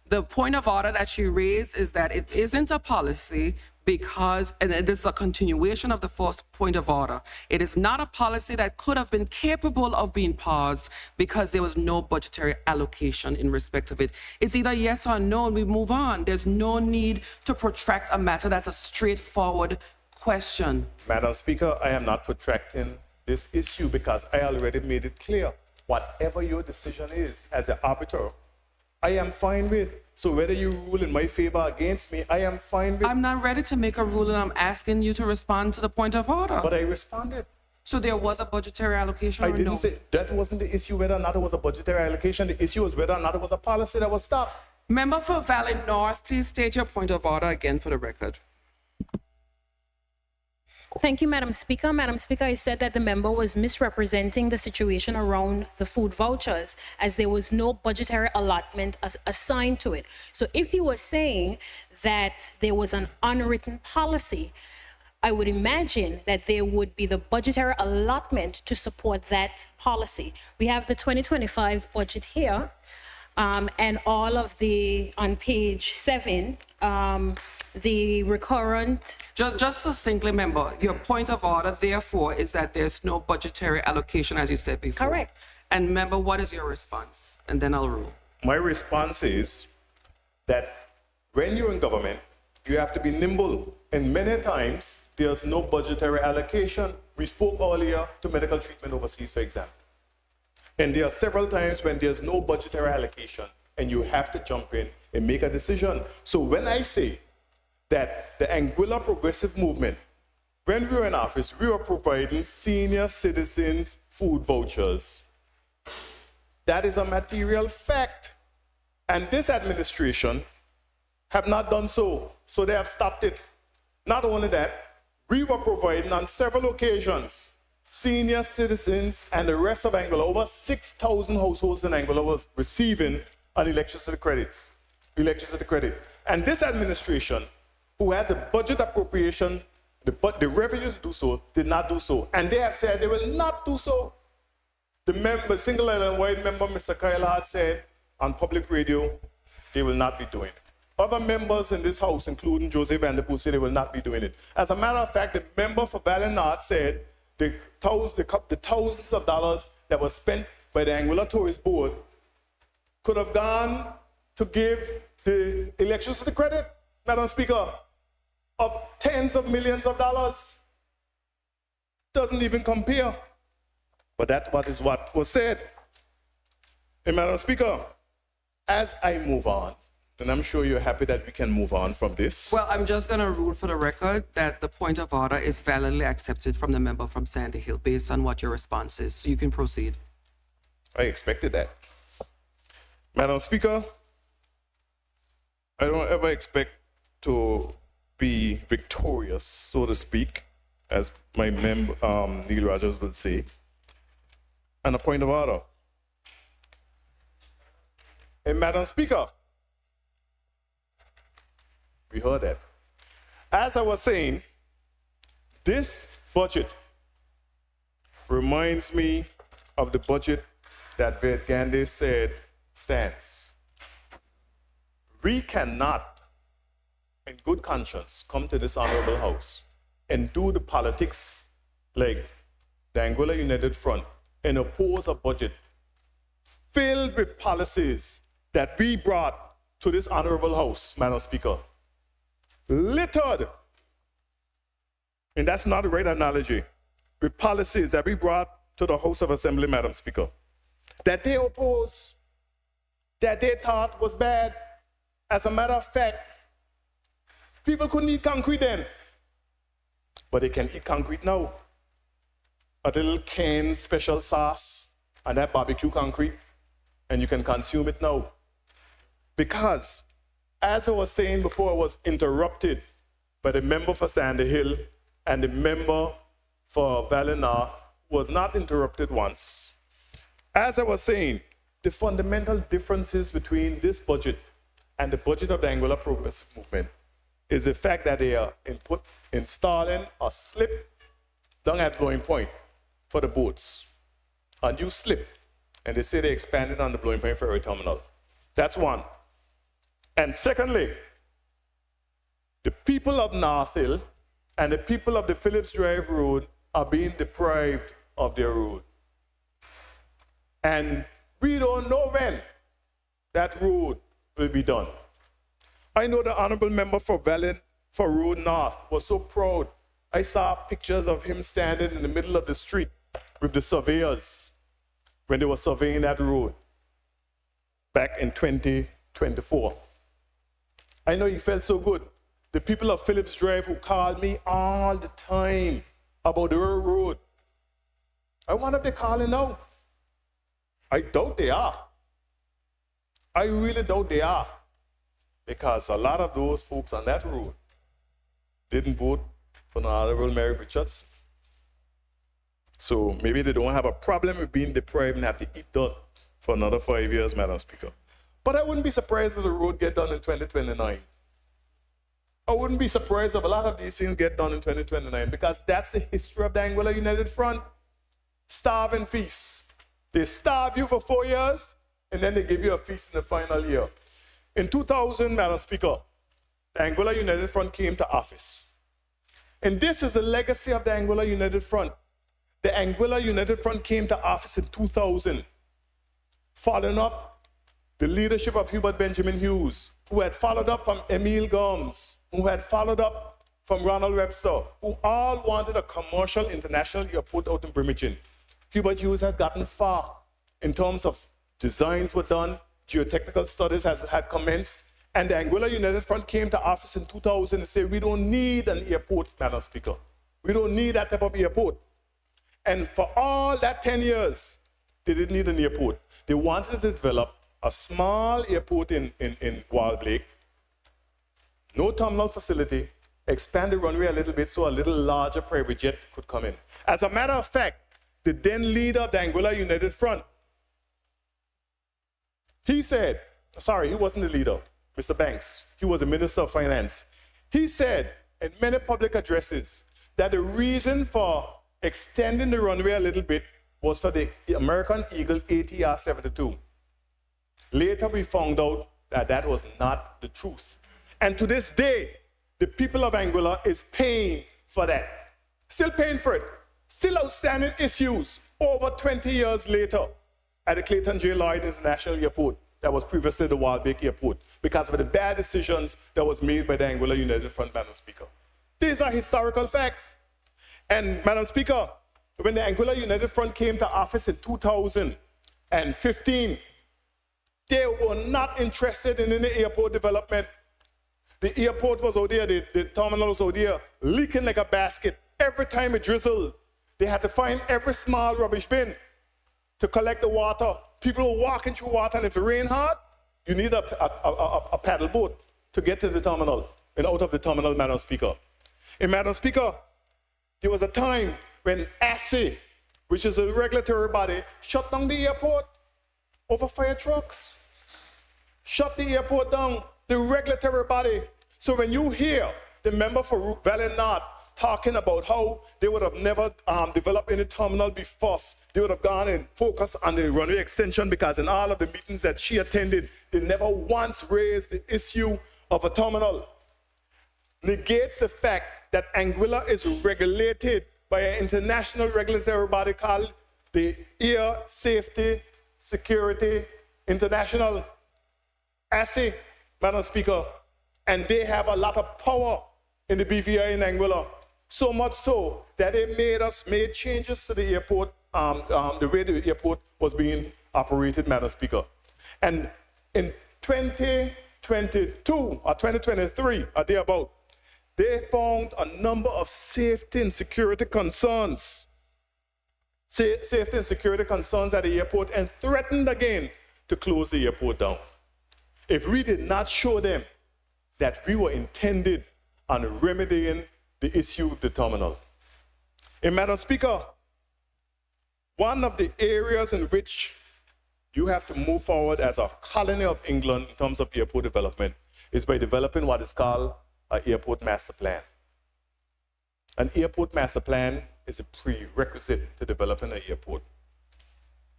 The point of order that she raised is that it isn't a policy because, and this is a continuation of the first point of order. It is not a policy that could have been capable of being paused because there was no budgetary allocation in respect of it. It's either yes or no, and we move on. There's no need to protract a matter that's a straightforward question. Madam Speaker, I am not protracting this issue because I already made it clear. Whatever your decision is as an arbiter, I am fine with. So whether you rule in my favor or against me, I am fine with. I'm not ready to make a ruling. I'm asking you to respond to the point of order. But I responded. So there was a budgetary allocation I or didn't no? say that wasn't the issue whether or not it was a budgetary allocation. The issue was whether or not it was a policy that was stopped. Member for Valley North, please state your point of order again for the record. Thank you, Madam Speaker. Madam Speaker, I said that the member was misrepresenting the situation around the food vouchers as there was no budgetary allotment assigned to it. So if you were saying that there was an unwritten policy, I would imagine that there would be the budgetary allotment to support that policy. We have the 2025 budget here, and all of the, on page 7, the recurrent. Just succinctly, member, your point of order, therefore, is that there's no budgetary allocation, as you said before. Correct. And member, what is your response? And then I'll rule. My response is that when you're in government, you have to be nimble. And many times, there's no budgetary allocation. We spoke earlier to medical treatment overseas, for example. And there are several times when there's no budgetary allocation and you have to jump in and make a decision. So when I say that the Anguilla Progressive Movement, when we were in office, we were providing senior citizens food vouchers. That is a material fact. And this administration have not done so. So they have stopped it. Not only that, we were providing on several occasions senior citizens and the rest of Anguilla, over 6,000 households in Anguilla was receiving an electricity credit. And this administration, who has a budget appropriation, the revenue to do so, did not do so. And they have said they will not do so. The single island white member, Mr. Kyle, had said on public radio, they will not be doing it. Other members in this house, including Joseph Vanderpool, said they will not be doing it. As a matter of fact, the member for Valley North said the thousands of dollars that was spent by the Anguilla Tourist Board could have gone to give the electricity credit, Madam Speaker, of tens of millions of dollars. Doesn't even compare. But that is what was said. And Madam Speaker, as I move on, and I'm sure you're happy that we can move on from this. Well, I'm just going to rule for the record that the point of order is validly accepted from the member from Sandy Hill based on what your response is. So you can proceed. I expected that. Madam Speaker, I don't ever expect to be victorious, so to speak, as my member Neil Rogers would say. And a point of order. And Madam Speaker, we heard that. As I was saying, this budget reminds me of the budget that Ved Gandhi said stands. We cannot, in good conscience, come to this honorable house and do the politics like the Anguilla United Front and oppose a budget filled with policies that we brought to this honorable house, Madam Speaker. Littered, and that's not the right analogy, with policies that we brought to the House of Assembly, Madam Speaker, that they oppose, that they thought was bad. As a matter of fact, people couldn't eat concrete then, but they can eat concrete now. a little canned special sauce and that barbecue concrete, and you can consume it now. Because, as I was saying before, I was interrupted by the member for Sandy Hill and the member for Valley North was not interrupted once. As I was saying, the fundamental differences between this budget and the budget of the Anguilla Progressive Movement is the fact that they are installing a slip down at Blowing Point for the boats. A new slip. And they say they expanded on the Blowing Point Ferry Terminal. That's one. And secondly, the people of North Hill and the people of the Phillips Drive Road are being deprived of their road. And we don't know when that road will be done. I know the honorable member for Road North was so proud. I saw pictures of him standing in the middle of the street with the surveyors when they were surveying that road back in 2024. I know he felt so good. The people of Phillips Drive who called me all the time about the road. I wonder if they're calling now. I doubt they are. I really doubt they are. Because a lot of those folks on that road didn't vote for the Honorable Mary Richards. So maybe they don't have a problem with being deprived and have to eat dirt for another 5 years, Madam Speaker. But I wouldn't be surprised if the road get done in 2029. I wouldn't be surprised if a lot of these things get done in 2029 because that's the history of the Anguilla United Front. Starve and feast. They starve you for 4 years and then they give you a feast in the final year. In 2000, Madam Speaker, the Anguilla United Front came to office. And this is the legacy of the Anguilla United Front. The Anguilla United Front came to office in 2000, following up the leadership of Hubert Benjamin Hughes, who had followed up from Emile Gomes, who had followed up from Ronald Webster, who all wanted a commercial international airport out in Birmingham. Hubert Hughes had gotten far in terms of designs were done, geotechnical studies had commenced, and the Anguilla United Front came to office in 2000 and said, we don't need an airport, Madam Speaker. We don't need that type of airport. And for all that 10 years, they didn't need an airport. They wanted to develop a small airport in Wall Blake, no terminal facility, expand the runway a little bit so a little larger private jet could come in. As a matter of fact, the then leader of the Anguilla United Front, he said, sorry, he wasn't the leader, Mr. Banks, he was the Minister of Finance. He said in many public addresses that the reason for extending the runway a little bit was for the American Eagle ATR 72. Later we found out that that was not the truth. And to this day, the people of Anguilla is paying for that. Still paying for it. Still outstanding issues over 20 years later at the Clayton J. Lloyd International Airport that was previously the Waldbeck Airport because of the bad decisions that was made by the Anguilla United Front, Madam Speaker. These are historical facts. And Madam Speaker, when the Anguilla United Front came to office in 2015, they were not interested in any airport development. The airport was out there, the terminal was out there, leaking like a basket. Every time it drizzled, they had to find every small rubbish bin to collect the water. People were walking through water, and if it rained hard, you need a paddle boat to get to the terminal and out of the terminal, Madam Speaker. And Madam Speaker, there was a time when ASSE, which is a regulatory body, shut down the airport over fire trucks. Shut the airport down, the regulatory body. So when you hear the member for Valley North talking about how they would have never developed any terminal before, they would have gone and focused on the runway extension because in all of the meetings that she attended, they never once raised the issue of a terminal. Negates the fact that Anguilla is regulated by an international regulatory body called the Air Safety Security International, ASSE, Madam Speaker, and they have a lot of power in the BVI in Anguilla, so much so that they made changes to the airport, the way the airport was being operated, Madam Speaker. And in 2022 or 2023, or thereabout, they found a number of safety and security concerns safety and security concerns at the airport and threatened again to close the airport down. If we did not show them that we were intended on remedying the issue of the terminal. And Madam Speaker, one of the areas in which you have to move forward as a colony of England in terms of airport development is by developing what is called an airport master plan. An airport master plan is a prerequisite to developing an airport.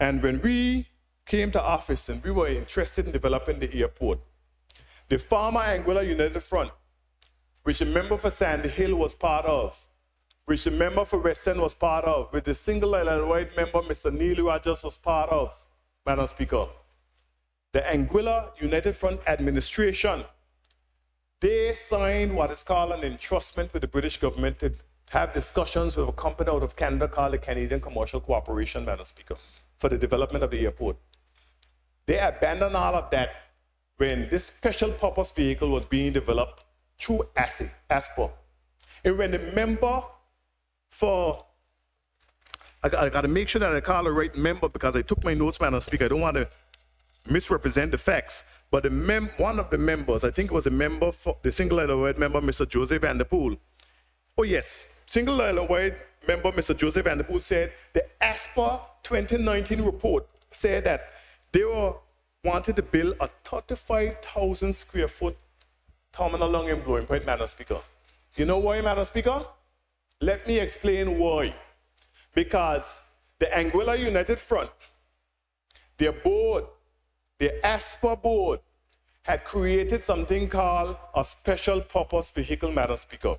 And when we came to office and we were interested in developing the airport, the former Anguilla United Front, which the member for Sandy Hill was part of, which the member for West End was part of, which the single island white member, Mr. Neil Rogers, was part of, Madam Speaker, the Anguilla United Front administration, they signed what is called an entrustment with the British government to have discussions with a company out of Canada called the Canadian Commercial Corporation, Madam Speaker, for the development of the airport. They abandoned all of that when this special purpose vehicle was being developed through ASPA. And when the member for, I got to make sure that I call the right member because I took my notes, Madam Speaker. I don't want to misrepresent the facts. But one of the members, I think it was a member for the single island white member, Mr. Joseph Van der Poel. Oh yes, single island white member, Mr. Joseph Van der Poel said the ASPA 2019 report said that they wanted to build a 35,000 square foot terminal along in Blowing Point, Madam Speaker. You know why, Madam Speaker? Let me explain why. Because the Anguilla United Front, their board, the ASPA board, had created something called a special purpose vehicle, Madam Speaker.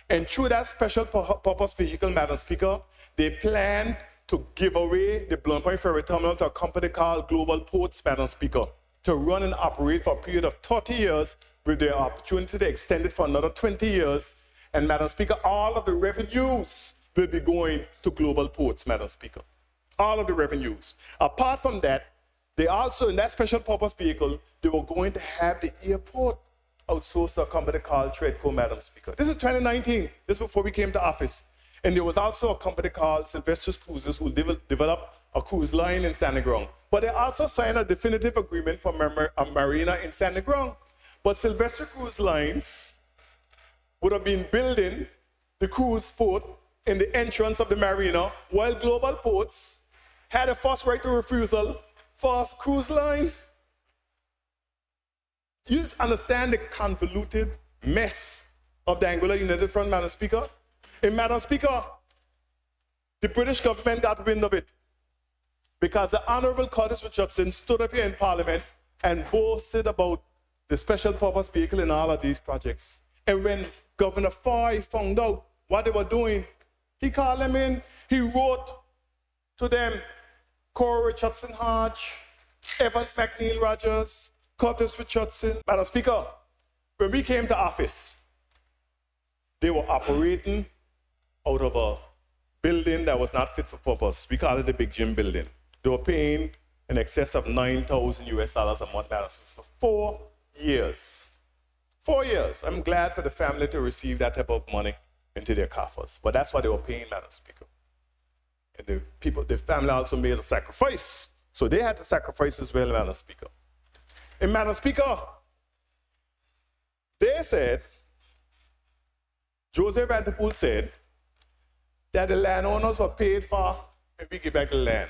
And through that special purpose vehicle, Madam Speaker, they planned to give away the Blowing Point Ferry Terminal to a company called Global Ports, Madam Speaker, to run and operate for a period of 30 years with the opportunity to extend it for another 20 years. And Madam Speaker, all of the revenues will be going to Global Ports, Madam Speaker. All of the revenues. Apart from that, they also, in that special purpose vehicle, they were going to have the airport outsourced to a company called Treadco, Madam Speaker. This is 2019. This is before we came to office. And there was also a company called Sylvester's Cruises who developed a cruise line in Sandy Ground. But they also signed a definitive agreement for a marina in Sandy Ground. But Sylvester Cruise Lines would have been building the cruise port in the entrance of the marina, while Global Ports had a first right to refusal for a cruise line. You understand the convoluted mess of the Anguilla United Front, Madam Speaker? And Madam Speaker, the British government got wind of it because the Honorable Curtis Richardson stood up here in Parliament and boasted about the special purpose vehicle in all of these projects. And when Governor Foy found out what they were doing, he called them in, he wrote to them, Cora Richardson Hodge, Evans McNeil Rogers, Curtis Richardson. Madam Speaker, when we came to office, they were operating out of a building that was not fit for purpose. We call it the Big Jim building. They were paying in excess of $9,000 a month for 4 years. 4 years. I'm glad for the family to receive that type of money into their coffers. But that's what they were paying, Madam Speaker. And the family also made a sacrifice. So they had to sacrifice as well, Madam Speaker. And Madam Speaker, they said, Joseph Van der Poel said, that the landowners were paid for if we give back the land.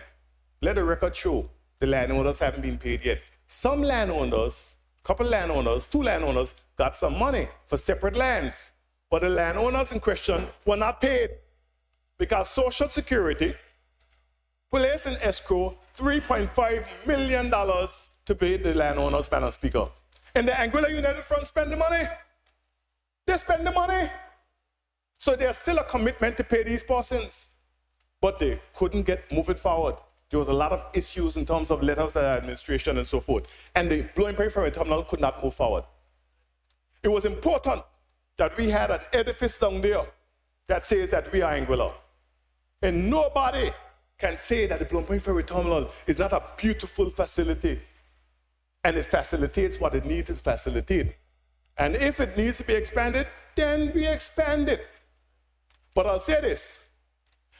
Let the record show the landowners haven't been paid yet. Some landowners, couple landowners, 2 landowners got some money for separate lands. But the landowners in question were not paid because Social Security placed in escrow $3.5 million to pay the landowners, Madam Speaker. And the Anguilla United Front spend the money. They spend the money. So there's still a commitment to pay these persons. But they couldn't move it forward. There was a lot of issues in terms of letters of administration and so forth. And the Blowing Point Ferry Terminal could not move forward. It was important that we had an edifice down there that says that we are Anguilla. And nobody can say that the Blowing Point Ferry Terminal is not a beautiful facility. And it facilitates what it needs to facilitate. And if it needs to be expanded, then we expand it. But I'll say this,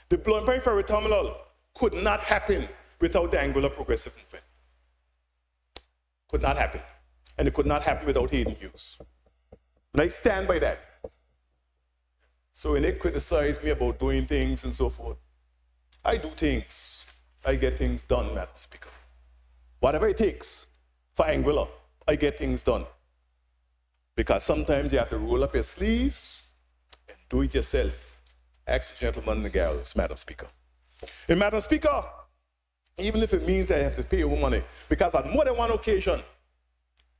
the Blowing Point Ferry Terminal could not happen without the Anguilla progressive movement. Could not happen. And it could not happen without Hayden Hughes. And I stand by that. So when they criticize me about doing things and so forth, I do things. I get things done, Madam Speaker. Whatever it takes for Anguilla, I get things done. Because sometimes you have to roll up your sleeves and do it yourself. Ask the gentleman in the galleries, Madam Speaker. And Madam Speaker, even if it means I have to pay you money, because on more than one occasion,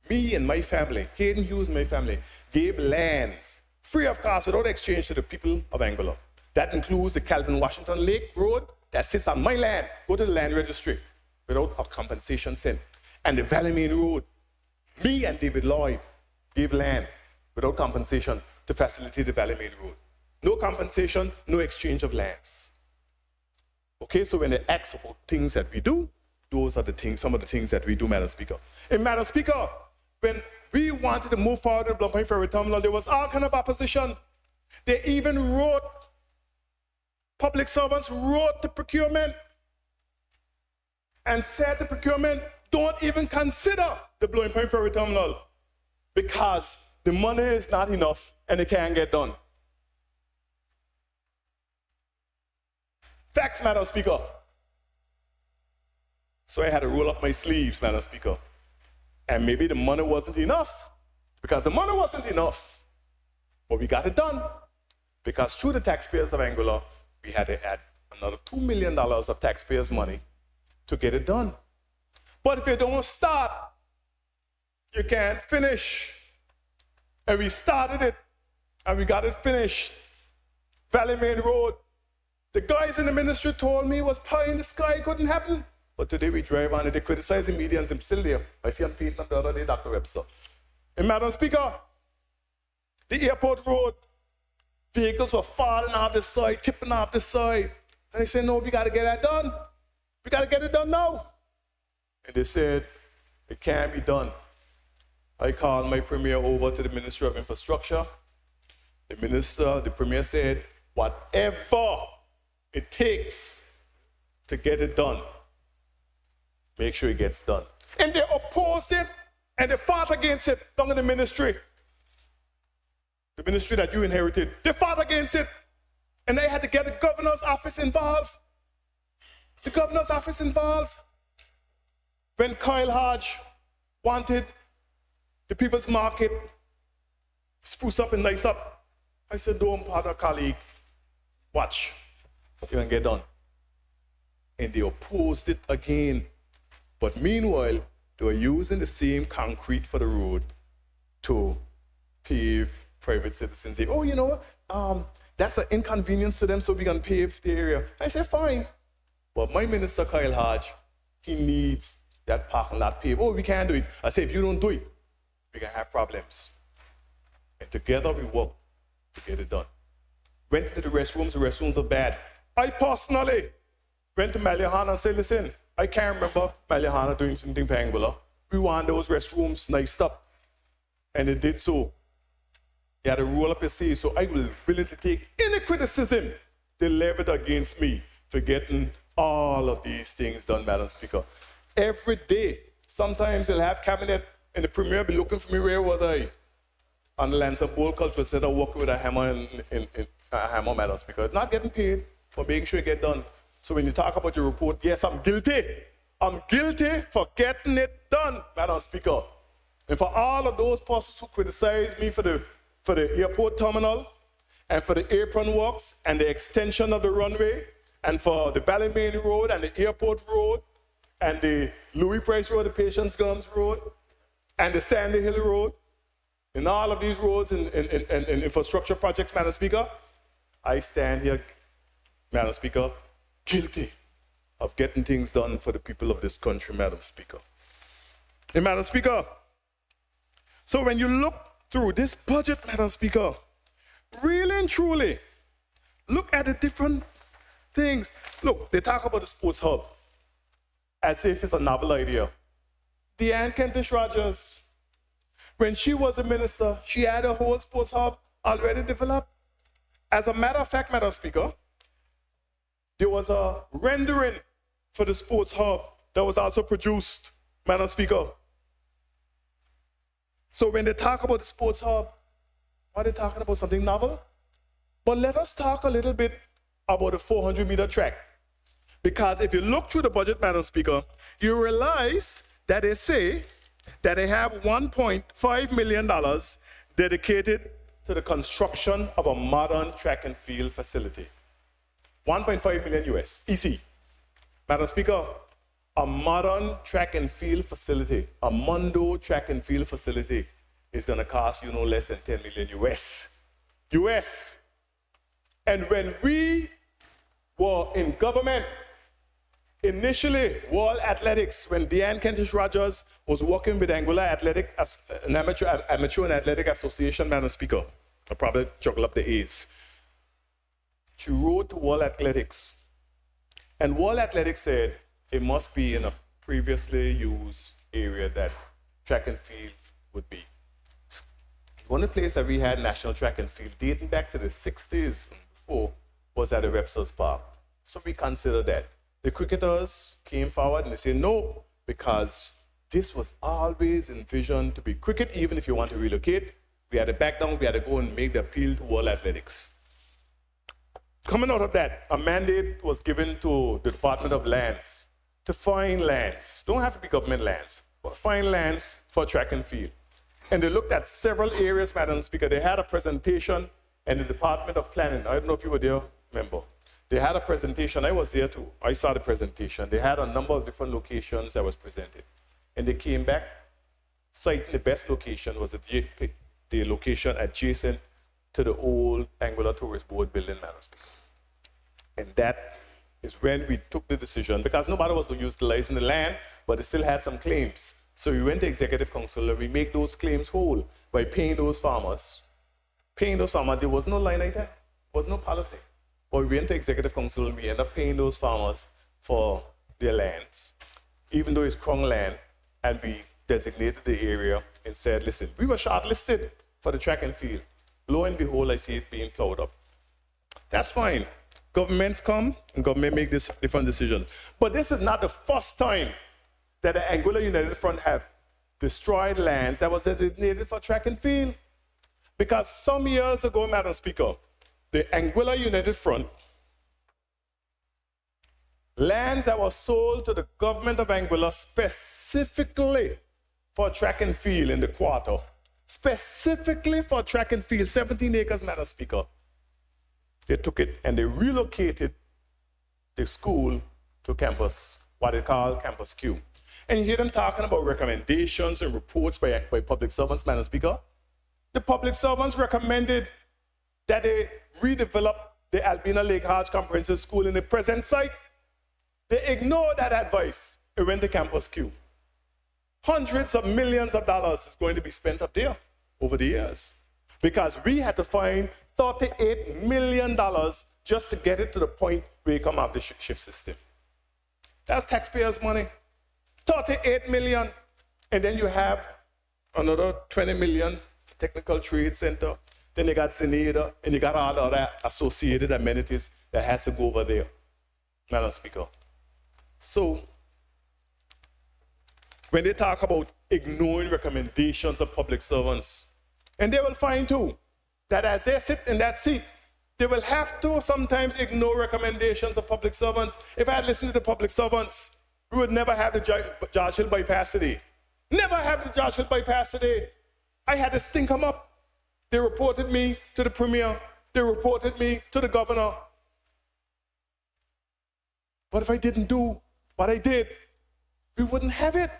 me and my family, Hayden Hughes and my family, gave lands free of cost without exchange to the people of Anguilla. That includes the Calvin Washington Lake Road that sits on my land. Go to the land registry without a compensation cent. And the Valley Main Road, me and David Lloyd gave land without compensation to facilitate the Valley Main Road. No compensation, no exchange of lands. Okay, so when they ask about things that we do, those are the things, some of the things that we do, Madam Speaker. And Madam Speaker, when we wanted to move forward with the Bloemfontein Ferry Terminal, there was all kind of opposition. They even wrote, public servants wrote to procurement and said to procurement, don't even consider the Bloemfontein Ferry Terminal because the money is not enough and it can't get done. Facts, Madam Speaker. So I had to roll up my sleeves, Madam Speaker. And maybe the money wasn't enough, because the money wasn't enough. But we got it done, because through the taxpayers of Anguilla, we had to add another $2 million of taxpayers' money to get it done. But if you don't start, you can't finish. And we started it, and we got it finished. Valley Main Road. The guys in the ministry told me it was pie in the sky, it couldn't happen. But today we drive on it, they criticize the media and I'm still there. I see on Peyton the other day, Dr. Webster. And Madam Speaker, the airport road, vehicles were falling off the side, tipping off the side. And they said, no, we got to get that done. We got to get it done now. And they said, it can't be done. I called my premier over to the Ministry of Infrastructure. The premier said, whatever it takes to get it done, make sure it gets done. And they oppose it and they fought against it down in the ministry. The ministry that you inherited. They fought against it. And they had to get the governor's office involved. The governor's office involved. When Kyle Hodge wanted the People's Market spruce up and nice up, I said, don't bother, colleague. Watch. You can get done. And they opposed it again. But meanwhile, they were using the same concrete for the road to pave private citizens. Say, oh, you know, that's an inconvenience to them, so we can pave the area. I said, fine. But my minister, Kyle Hodge, he needs that parking lot paved. Oh, we can't do it. I said, if you don't do it, we can have problems. And together we work to get it done. Went to the restrooms are bad. I personally went to Malihana and said, listen, I can't remember Malihana doing something for Anguilla. We want those restrooms niced up. And they did so. They had to roll up your sleeves, so I was willing to take any criticism they levied against me for getting all of these things done, Madam Speaker. Every day, sometimes they'll have cabinet and the premier be looking for me, where was I? On the Lancer Bowl Cultural Center, working with a hammer, Madam Speaker. Not getting paid, but making sure it get done. So when you talk about your report, yes, I'm guilty. I'm guilty for getting it done, Madam Speaker. And for all of those persons who criticize me for the airport terminal, and for the apron works, and the extension of the runway, and for the Valley Main Road, and the airport road, and the Louis Price Road, the Patience Gums Road, and the Sandy Hill Road, and all of these roads and infrastructure projects, Madam Speaker, I stand here, Madam Speaker, guilty of getting things done for the people of this country, Madam Speaker. And Madam Speaker, so when you look through this budget, Madam Speaker, really and truly, look at the different things. Look, they talk about the sports hub as if it's a novel idea. Deanne Kentish Rogers, when she was a minister, she had a whole sports hub already developed. As a matter of fact, Madam Speaker, there was a rendering for the sports hub that was also produced, Madam Speaker. So when they talk about the sports hub, are they talking about something novel? But let us talk a little bit about the 400-meter track. Because if you look through the budget, Madam Speaker, you realize that they say that they have $1.5 million dedicated to the construction of a modern track and field facility. 1.5 million US, EC. Madam Speaker, a modern track and field facility, a Mondo track and field facility is gonna cost you no less than 10 million US. US. And when we were in government, initially, World Athletics, when Deanne Kentish Rogers was working with Anguilla Athletic, as an amateur and athletic association, Madam Speaker, I'll probably juggle up the A's. She wrote to World Athletics, and World Athletics said it must be in a previously used area that track and field would be. The only place that we had national track and field dating back to the 60s and before was at the Webster's Park. So we consider that. The cricketers came forward and they said no, because this was always envisioned to be cricket, even if you want to relocate. We had to back down, we had to go and make the appeal to World Athletics. Coming out of that, a mandate was given to the Department of Lands to find lands. Don't have to be government lands, but find lands for track and field. And they looked at several areas, Madam Speaker. They had a presentation in the Department of Planning. I don't know if you were there, member. They had a presentation. I was there too. I saw the presentation. They had a number of different locations that was presented. And they came back, citing the best location was the location adjacent to the old Anguilla Tourist Board building, Madam Speaker. And that is when we took the decision, because nobody was utilizing the land, but they still had some claims. So we went to Executive Council and we make those claims whole by paying those farmers. Paying those farmers, there was no line item, there was no policy. But we went to Executive Council and we ended up paying those farmers for their lands, even though it's Crown land, and we designated the area and said, listen, we were shortlisted for the track and field. Lo and behold, I see it being plowed up. That's fine. Governments come and government make this different decisions. But this is not the first time that the Anguilla United Front have destroyed lands that was designated for track and field. Because some years ago, Madam Speaker, the Anguilla United Front, lands that were sold to the government of Anguilla specifically for track and field in the quarter, specifically for track and field, 17 acres, Madam Speaker. They took it and they relocated the school to campus, what they call Campus Q. And you hear them talking about recommendations and reports by public servants, Madam Speaker. The public servants recommended that they redevelop the Albina Lake Hodge Comprehensive School in the present site. They ignored that advice and went to Campus Q. Hundreds of millions of dollars is going to be spent up there over the years, because we had to find $38 million just to get it to the point where you come out of the shift system. That's taxpayers' money. 38 million. And then you have another 20 million for Technical Trade Center. Then you got Zenada, and you got all other associated amenities that has to go over there, Madam Speaker. So, when they talk about ignoring recommendations of public servants, and they will find too, that as they sit in that seat, they will have to sometimes ignore recommendations of public servants. If I had listened to the public servants, we would never have the George Hill bypass today. Never have the George Hill bypass today. I had this thing come up. They reported me to the premier. They reported me to the governor. But if I didn't do what I did, we wouldn't have it.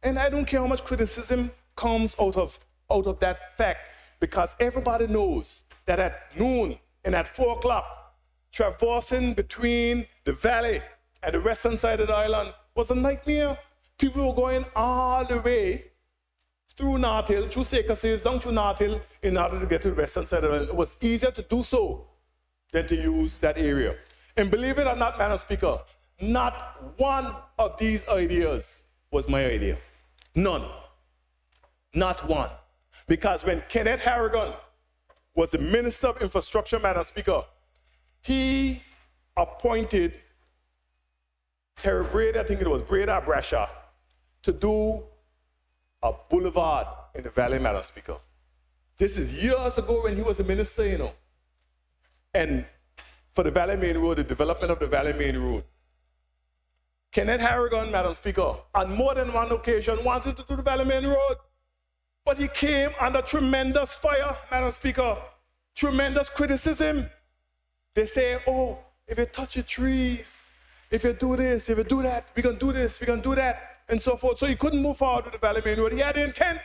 And I don't care how much criticism comes out of that fact, because everybody knows that at noon and at 4 o'clock, traversing between the valley and the western side of the island was a nightmare. People were going all the way through North Hill, through Secases, down to North Hill in order to get to the western side of the island. It was easier to do so than to use that area. And believe it or not, Madam Speaker, not one of these ideas was my idea. None. Not one. Because when Kenneth Harrigan was the Minister of Infrastructure, Madam Speaker, he appointed Terry Brady, I think it was Brady Brasher, to do a boulevard in the Valley, Madam Speaker. This is years ago when he was a minister, you know. And for the Valley Main Road, the development of the Valley Main Road. Kenneth Harrigan, Madam Speaker, on more than one occasion wanted to do the Valley Main Road, but he came under tremendous fire, Madam Speaker, tremendous criticism. They say, oh, if you touch the trees, if you do this, if you do that, we're going to do this, we're going to do that, and so forth. So he couldn't move forward with the Valley Main Road. He had the intent,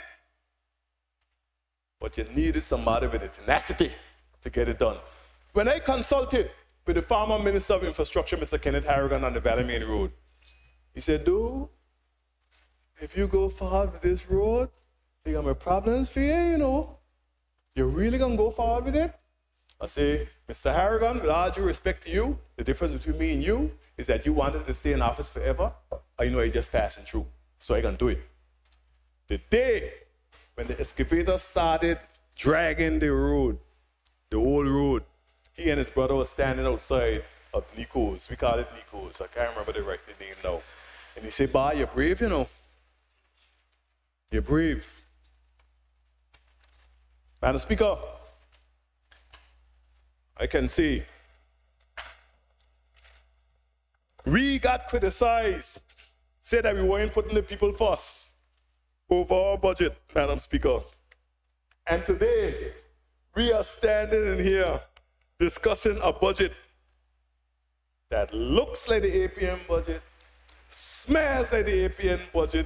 but you needed somebody with the tenacity to get it done. When I consulted with the former Minister of Infrastructure, Mr. Kenneth Harrigan, on the Valley Main Road, he said, dude, if you go forward with this road, there gonna be problems for you, you know. You're really gonna go forward with it? I say, Mr. Harrigan, with all due respect to you, the difference between me and you is that you wanted to stay in office forever, or you know you're just passing through. So I can do it. The day when the excavator started dragging the road, the old road, he and his brother were standing outside of Nico's. We call it Nico's. I can't remember the right name now. And he said, "Bah, you're brave, you know. You're brave." Madam Speaker, I can see we got criticized, said that we weren't putting the people first over our budget, Madam Speaker. And today, we are standing in here discussing a budget that looks like the APM budget, smells like the APM budget,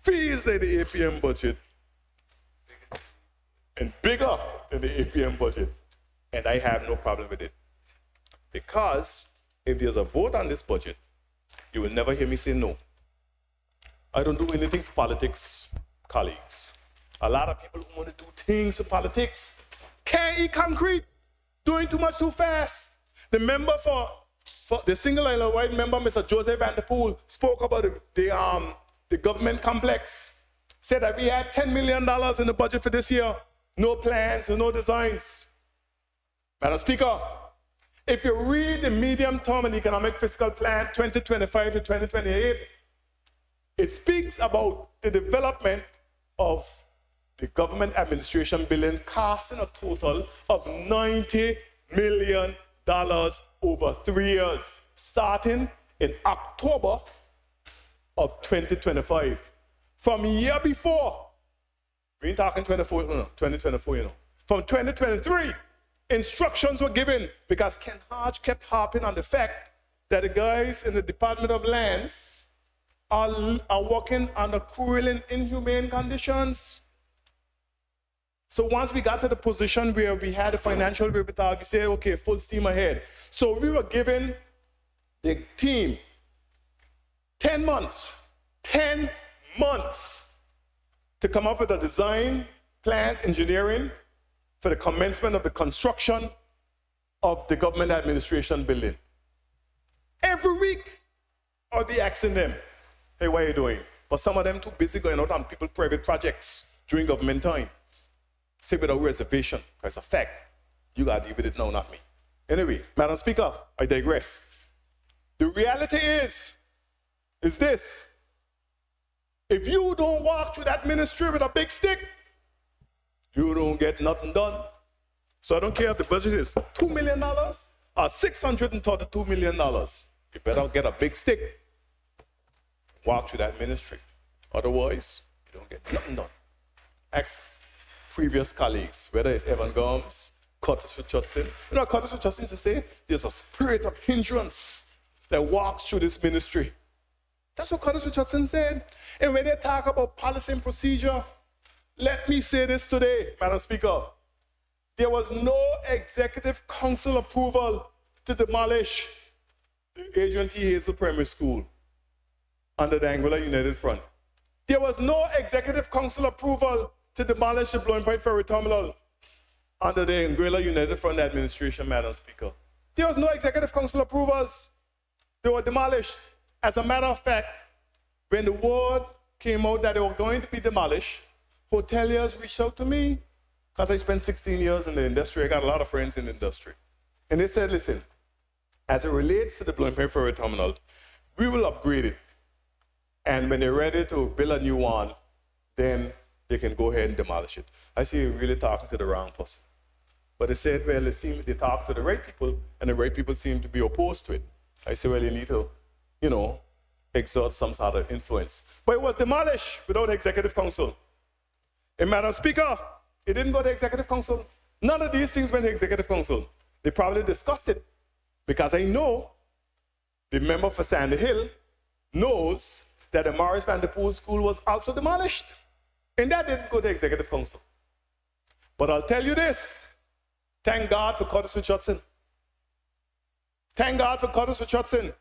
feels like the APM budget, and bigger than the APM budget. And I have no problem with it. Because if there's a vote on this budget, you will never hear me say no. I don't do anything for politics, colleagues. A lot of people who want to do things for politics can't eat concrete, doing too much too fast. The member for the single island white member, Mr. Joseph Van Der Poel, spoke about the government complex, said that we had $10 million in the budget for this year, no plans, no designs. Madam Speaker, if you read the medium-term and economic fiscal plan 2025 to 2028, it speaks about the development of the government administration building costing a total of $90 million over 3 years, starting in October of 2025. From year before, we ain't talking 2024, you know. From 2023, instructions were given because Ken Hodge kept harping on the fact that the guys in the Department of Lands are working under cruel and inhumane conditions. So once we got to the position where we had a financial wherewithal, we said, okay, full steam ahead. So we were given the team 10 months to come up with a design, plans, engineering for the commencement of the construction of the government administration building. Every week, I'll be asking them, hey, what are you doing? But some of them too busy going out on people's private projects during government time. Say without reservation, because it's a fact. You got to deal with it now, not me. Anyway, Madam Speaker, I digress. The reality is this. If you don't walk through that ministry with a big stick, you don't get nothing done. So I don't care if the budget is $2 million or $632 million. You better get a big stick. Walk through that ministry. Otherwise, you don't get nothing done. Previous colleagues, whether it's Evan Gomes, Curtis Richardson. You know what Curtis Richardson used to say? There's a spirit of hindrance that walks through this ministry. That's what Curtis Richardson said. And when they talk about policy and procedure, let me say this today, Madam Speaker. There was no executive council approval to demolish the Adrian T. Hazel Primary School under the Anguilla United Front. There was no executive council approval to demolish the Blowing Point Ferry Terminal under the Anguilla United Front administration, Madam Speaker. There was no executive council approvals. They were demolished. As a matter of fact, when the word came out that they were going to be demolished, hoteliers reached out to me because I spent 16 years in the industry. I got a lot of friends in the industry. And they said, listen, as it relates to the Blooming Ferry Terminal, we will upgrade it. And when they're ready to build a new one, then they can go ahead and demolish it. I see you're really talking to the wrong person. But they said, well, it seems they talk to the right people, and the right people seem to be opposed to it. I said, well, you need to, exert some sort of influence. But it was demolished without executive council. And Madam Speaker, it didn't go to executive council. None of these things went to executive council. They probably discussed it, because I know the member for Sandy Hill knows that the Morris Van Der Poel School was also demolished. And that didn't go to executive council. But I'll tell you this, thank God for Curtis Richardson. Thank God for Curtis Richardson.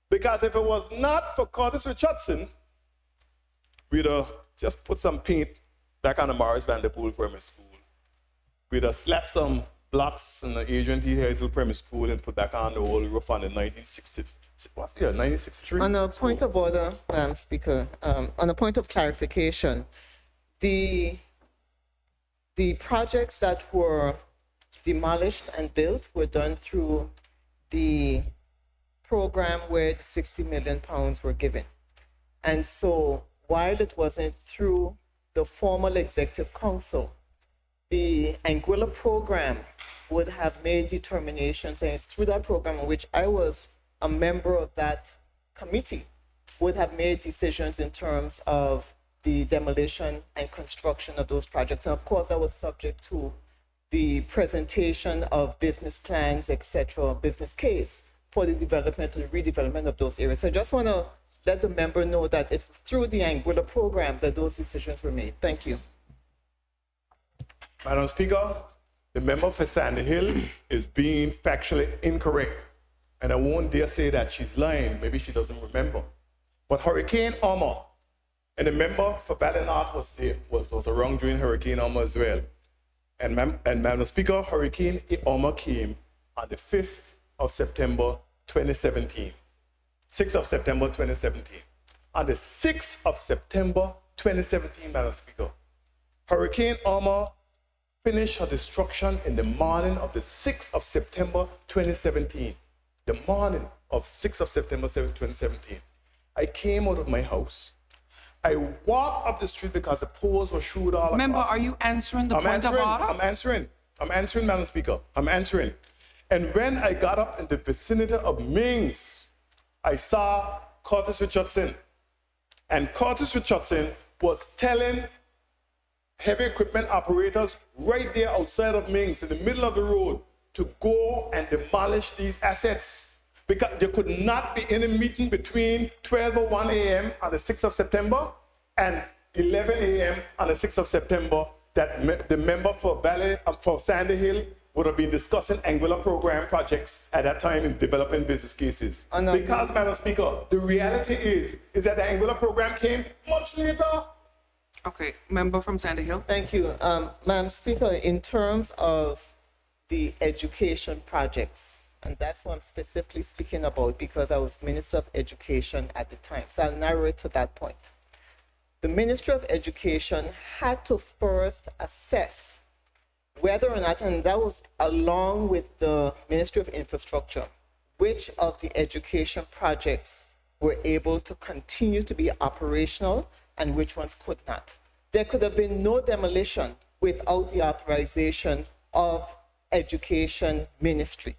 Because if it was not for Curtis Richardson, we'd have just put some paint back on the Morris Van Der Poel Primary School. We'd have slapped some blocks in the Adrian T. Hazel Primary School and put back on the old roof on the 1963. On a point of order, Madam Speaker, on a point of clarification, the projects that were demolished and built were done through the program where the 60 million pounds were given. And so while it wasn't through the formal executive council, the Anguilla program would have made determinations, and it's through that program in which I was a member of that committee, would have made decisions in terms of the demolition and construction of those projects. And of course, that was subject to the presentation of business plans, etc., business case for the development and redevelopment of those areas. So I just want to let the member know that it was through the Anguilla program that those decisions were made. Thank you. Madam Speaker, the member for Sandy Hill is being factually incorrect. And I won't dare say that she's lying. Maybe she doesn't remember. But Hurricane Irma, and the member for Valley North was around during Hurricane Irma as well. And Madam Speaker, Hurricane Irma came on the 5th of September 2017. 6th of September 2017. On the 6th of September 2017, Madam Speaker, Hurricane Irma finished her destruction in the morning of the 6th of September 2017. The morning of 6th of September 2017. I came out of my house. I walked up the street because the poles were shoot all across. Member, are you answering the point of order? I'm answering, Madam Speaker. I'm answering. And when I got up in the vicinity of Mings, I saw Curtis Richardson. And Curtis Richardson was telling heavy equipment operators right there outside of Mings, in the middle of the road, to go and demolish these assets. Because there could not be any meeting between 12:01 a.m. on the 6th of September and 11 a.m. on the 6th of September that the member for Sandy Hill would have been discussing Anguilla program projects at that time in developing business cases. Because, Madam Speaker, the reality is that the Anguilla program came much later. Okay, member from Sandy Hill. Thank you. Madam Speaker, in terms of the education projects, and that's what I'm specifically speaking about because I was Minister of Education at the time. So I'll narrow it to that point. The Ministry of Education had to first assess whether or not, and that was along with the Ministry of Infrastructure, which of the education projects were able to continue to be operational and which ones could not. There could have been no demolition without the authorization of Education Ministry.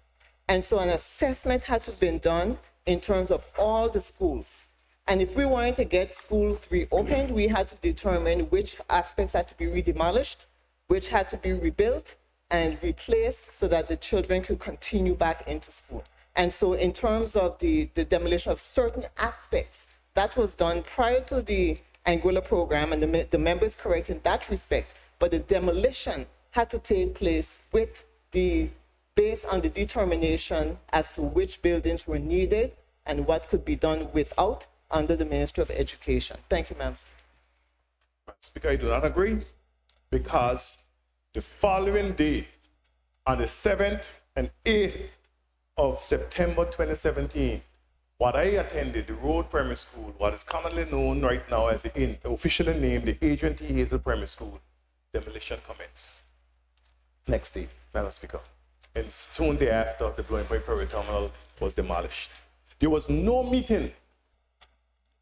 And so an assessment had to be done in terms of all the schools. And if we wanted to get schools reopened, we had to determine which aspects had to be redemolished, which had to be rebuilt and replaced so that the children could continue back into school. And so in terms of the demolition of certain aspects, that was done prior to the Anguilla program, and the member is correct in that respect, but the demolition had to take place based on the determination as to which buildings were needed and what could be done without under the Ministry of Education. Thank you, ma'am. Speaker, I do not agree because the following day, on the 7th and 8th of September 2017, what I attended, the Road Primary School, what is commonly known right now as officially named the Adrian T. Hazel Primary School, demolition commenced. Next day, Madam Speaker. and soon thereafter, the Blowing Point Ferry Terminal was demolished. There was no meeting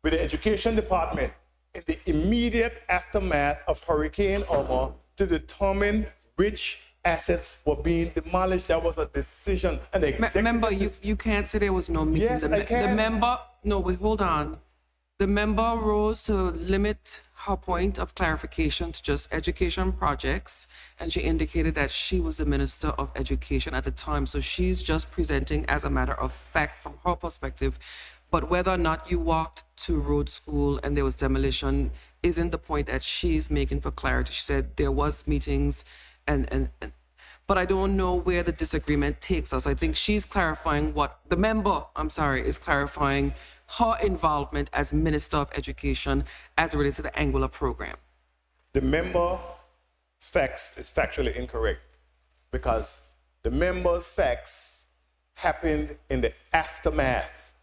with the Education Department in the immediate aftermath of Hurricane Irma to determine which assets were being demolished. That was a decision, an executive. Member, you can't say there was no meeting. Yes, I can. The member, no, wait, hold on. The member rose to limit her point of clarification to just education projects, and she indicated that she was the Minister of Education at the time. So she's just presenting as a matter of fact from her perspective. But whether or not you walked to road school and there was demolition isn't the point that she's making for clarity. She said there was meetings but I don't know where the disagreement takes us. I think she's clarifying what the member, is clarifying her involvement as Minister of Education as it relates to the Anguilla program. The member's facts is factually incorrect because the member's facts happened in the aftermath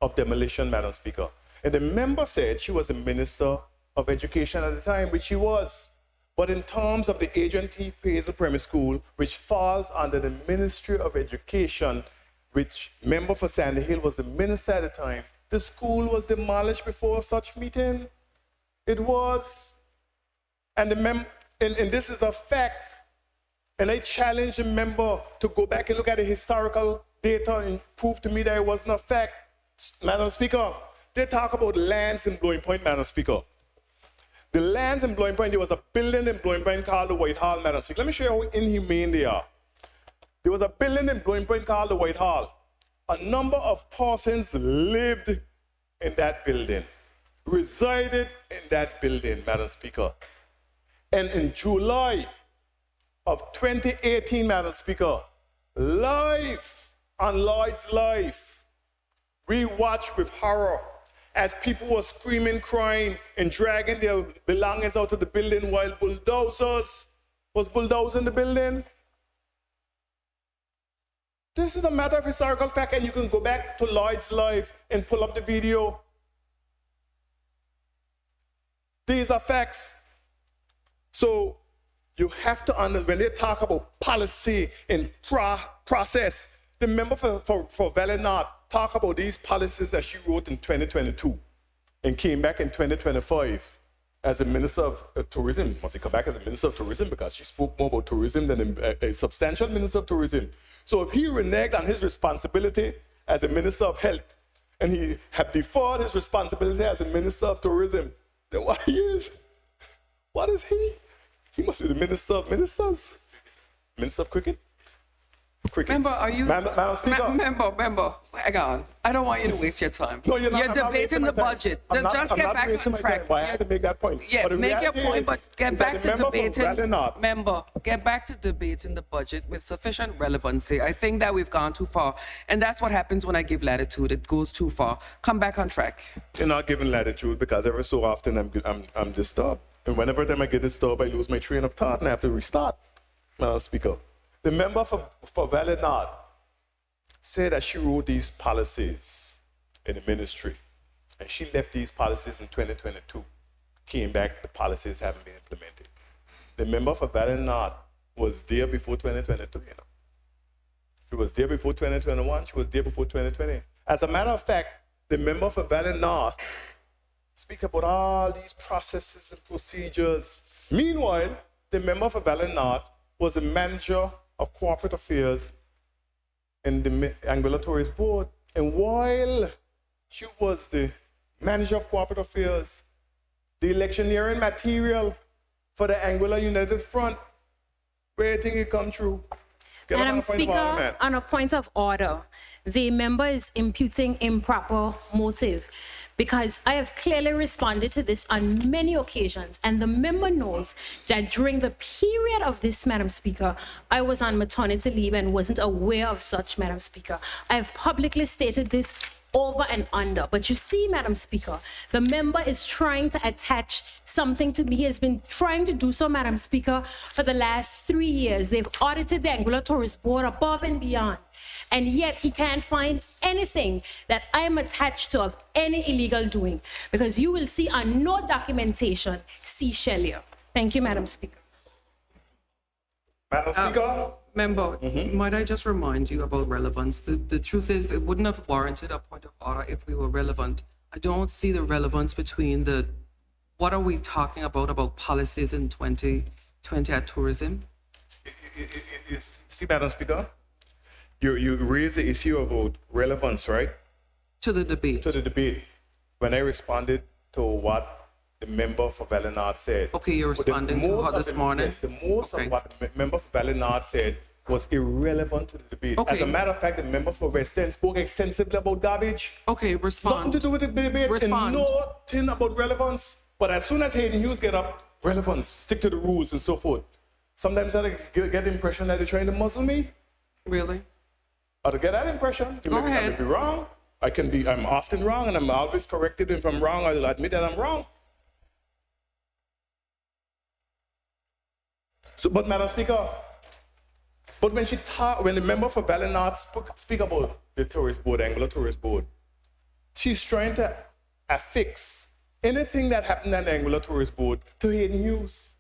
of demolition, Madam Speaker. And the member said she was a Minister of Education at the time, which she was. But in terms of the agency pays a primary school, which falls under the Ministry of Education, which member for Sandy Hill was the minister at the time, the school was demolished before such meeting. It was. And and this is a fact. And I challenge the member to go back and look at the historical data and prove to me that it wasn't a fact. Madam Speaker, they talk about lands in Blowing Point, Madam Speaker. The lands in Blowing Point, there was a building in Blowing Point called the White Hall, Madam Speaker. Let me show you how inhumane they are. There was a building in Blowing Point called the White Hall. A number of persons lived in that building, resided in that building, Madam Speaker. And in July of 2018, Madam Speaker, live on Lloyd's Live, we watched with horror as people were screaming, crying, and dragging their belongings out of the building while bulldozers was bulldozing the building. This is a matter of historical fact, and you can go back to Lloyd's Live and pull up the video. These are facts. So you have to understand, when they talk about policy and process, the member for Valenard talk about these policies that she wrote in 2022 and came back in 2025 as a Minister of Tourism. Must he come back as a Minister of Tourism because she spoke more about tourism than a substantial Minister of Tourism. So if he reneged on his responsibility as a Minister of Health and he had deferred his responsibility as a Minister of Tourism, then what he is? What is he? He must be the Minister of Ministers. Minister of Cricket? Crickets. Member, are you... Madam Speaker. Member, hang on. I don't want you to waste your time. No, you're not. You're debating the budget. Just get back on track. I had to make that point. Yeah, make your point, but get back to debating. Member, get back to debating the budget with sufficient relevancy. I think that we've gone too far. And that's what happens when I give latitude. It goes too far. Come back on track. You're not giving latitude because every so often I'm disturbed. And whenever I get disturbed, I lose my train of thought and I have to restart. Madam Speaker. The member for Valenard said that she wrote these policies in the ministry. And she left these policies in 2022. Came back, the policies haven't been implemented. The member for Valenard was there before 2022, you know. She was there before 2021, she was there before 2020. As a matter of fact, the member for Valenard speak about all these processes and procedures. Meanwhile, the member for Valenard was a manager of corporate affairs in the Anguilla Tourist Board. And while she was the manager of corporate affairs, the electioneering material for the Anguilla United Front, where do you think it come true? Madam Speaker, on a point of order, the member is imputing improper motive, because I have clearly responded to this on many occasions, and the member knows that during the period of this, Madam Speaker, I was on maternity leave and wasn't aware of such, Madam Speaker. I have publicly stated this over and under. But you see, Madam Speaker, the member is trying to attach something to me. He has been trying to do so, Madam Speaker, for the last 3 years. They've audited the Anguilla Tourist Board above and beyond. And yet he can't find anything that I am attached to of any illegal doing, because you will see on no documentation, see Shelley. Thank you, Madam Speaker. Madam Speaker? Member, might I just remind you about relevance? The truth is, it wouldn't have warranted a point of order if we were relevant. I don't see the relevance between what are we talking about policies in 2020 at tourism? You see, Madam Speaker, you raise the issue about relevance, right? To the debate. To the debate. When I responded to what the member for Valenard said. Okay, you're But the responding to most her of this the- morning? Yes, the most Okay. of what the member for Valenard said was irrelevant to the debate. Okay. As a matter of fact, the member for West End spoke extensively about garbage. Okay, Nothing respond. to do with the debate Respond. and nothing about relevance. But as soon as Hayden Hughes get up, relevance, stick to the rules and so forth. Sometimes I get the impression that they're trying to muzzle me. Really? Or to get that impression. Go I may ahead. be wrong. I'm often wrong and I'm always corrected. If I'm wrong, I'll admit that I'm wrong. So, but Madam Speaker, but when the member for Valenard speak about the tourist board, Anguilla Tourist Board, she's trying to affix anything that happened at the Anguilla Tourist Board to Hayden Hughes.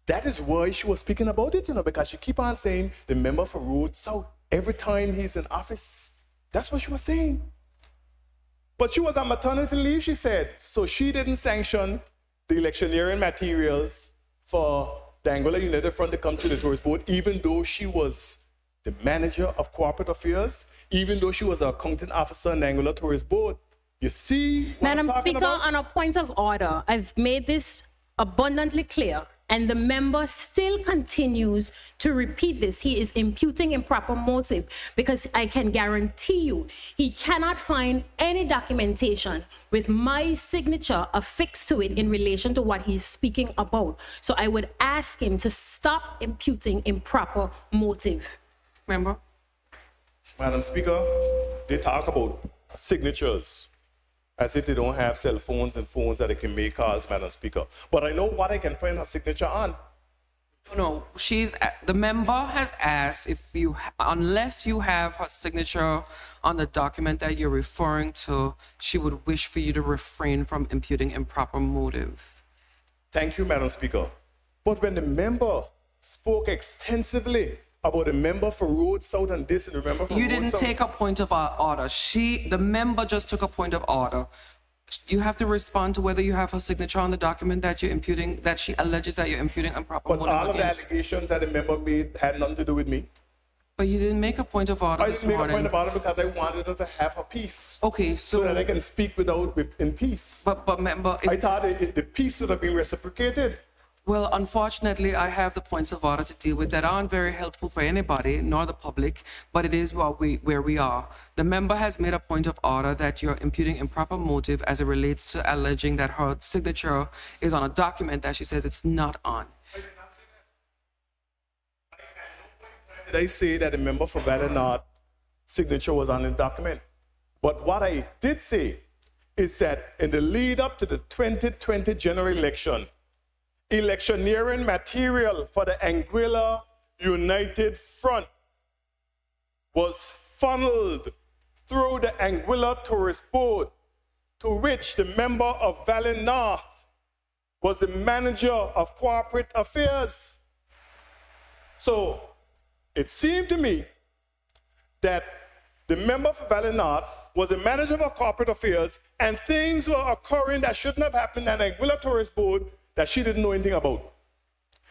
That is why she was speaking about it, because she keep on saying the member for Road South every time he's in office. That's what she was saying. But she was on maternity leave, she said, so she didn't sanction the electioneering materials for the Anguilla United Front to come to the tourist board, even though she was the manager of corporate affairs, even though she was an accounting officer in the Anguilla Tourist Board. You see what Madam I'm talking Speaker, about? on a point of order, I've made this abundantly clear, and the member still continues to repeat this. He is imputing improper motive because I can guarantee you he cannot find any documentation with my signature affixed to it in relation to what he's speaking about. So I would ask him to stop imputing improper motive. Member? Madam Speaker, they talk about signatures as if they don't have cell phones and phones that they can make calls, Madam Speaker. But I know what I can find her signature on. No, the member has asked unless you have her signature on the document that you're referring to, she would wish for you to refrain from imputing improper motive. Thank you, Madam Speaker. But when the member spoke extensively about the member for Road South and this and the member for You Road didn't South, take a point of order. The member just took a point of order. You have to respond to whether you have her signature on the document that you're imputing, that she alleges that you're imputing improper but motive all of the against. allegations that the member made had nothing to do with me. But you didn't make a point of order I this didn't make a point morning. about it because I wanted her to have her peace. Okay, So that I so, can speak in peace. but member, I thought the peace would have been reciprocated. well, unfortunately, I have the points of order to deal with that aren't very helpful for anybody, nor the public, but it is where we are. The member has made a point of order that you're imputing improper motive as it relates to alleging that her signature is on a document that she says it's not on. Did I say that the member for Valenard signature was on the document? But what I did say is that in the lead up to the 2020 general election, electioneering material for the Anguilla United Front was funneled through the Anguilla Tourist Board, to which the member of Valley North was the manager of corporate affairs. So it seemed to me that the member for Valley North was a manager of corporate affairs, and things were occurring that shouldn't have happened at the Anguilla Tourist Board that she didn't know anything about.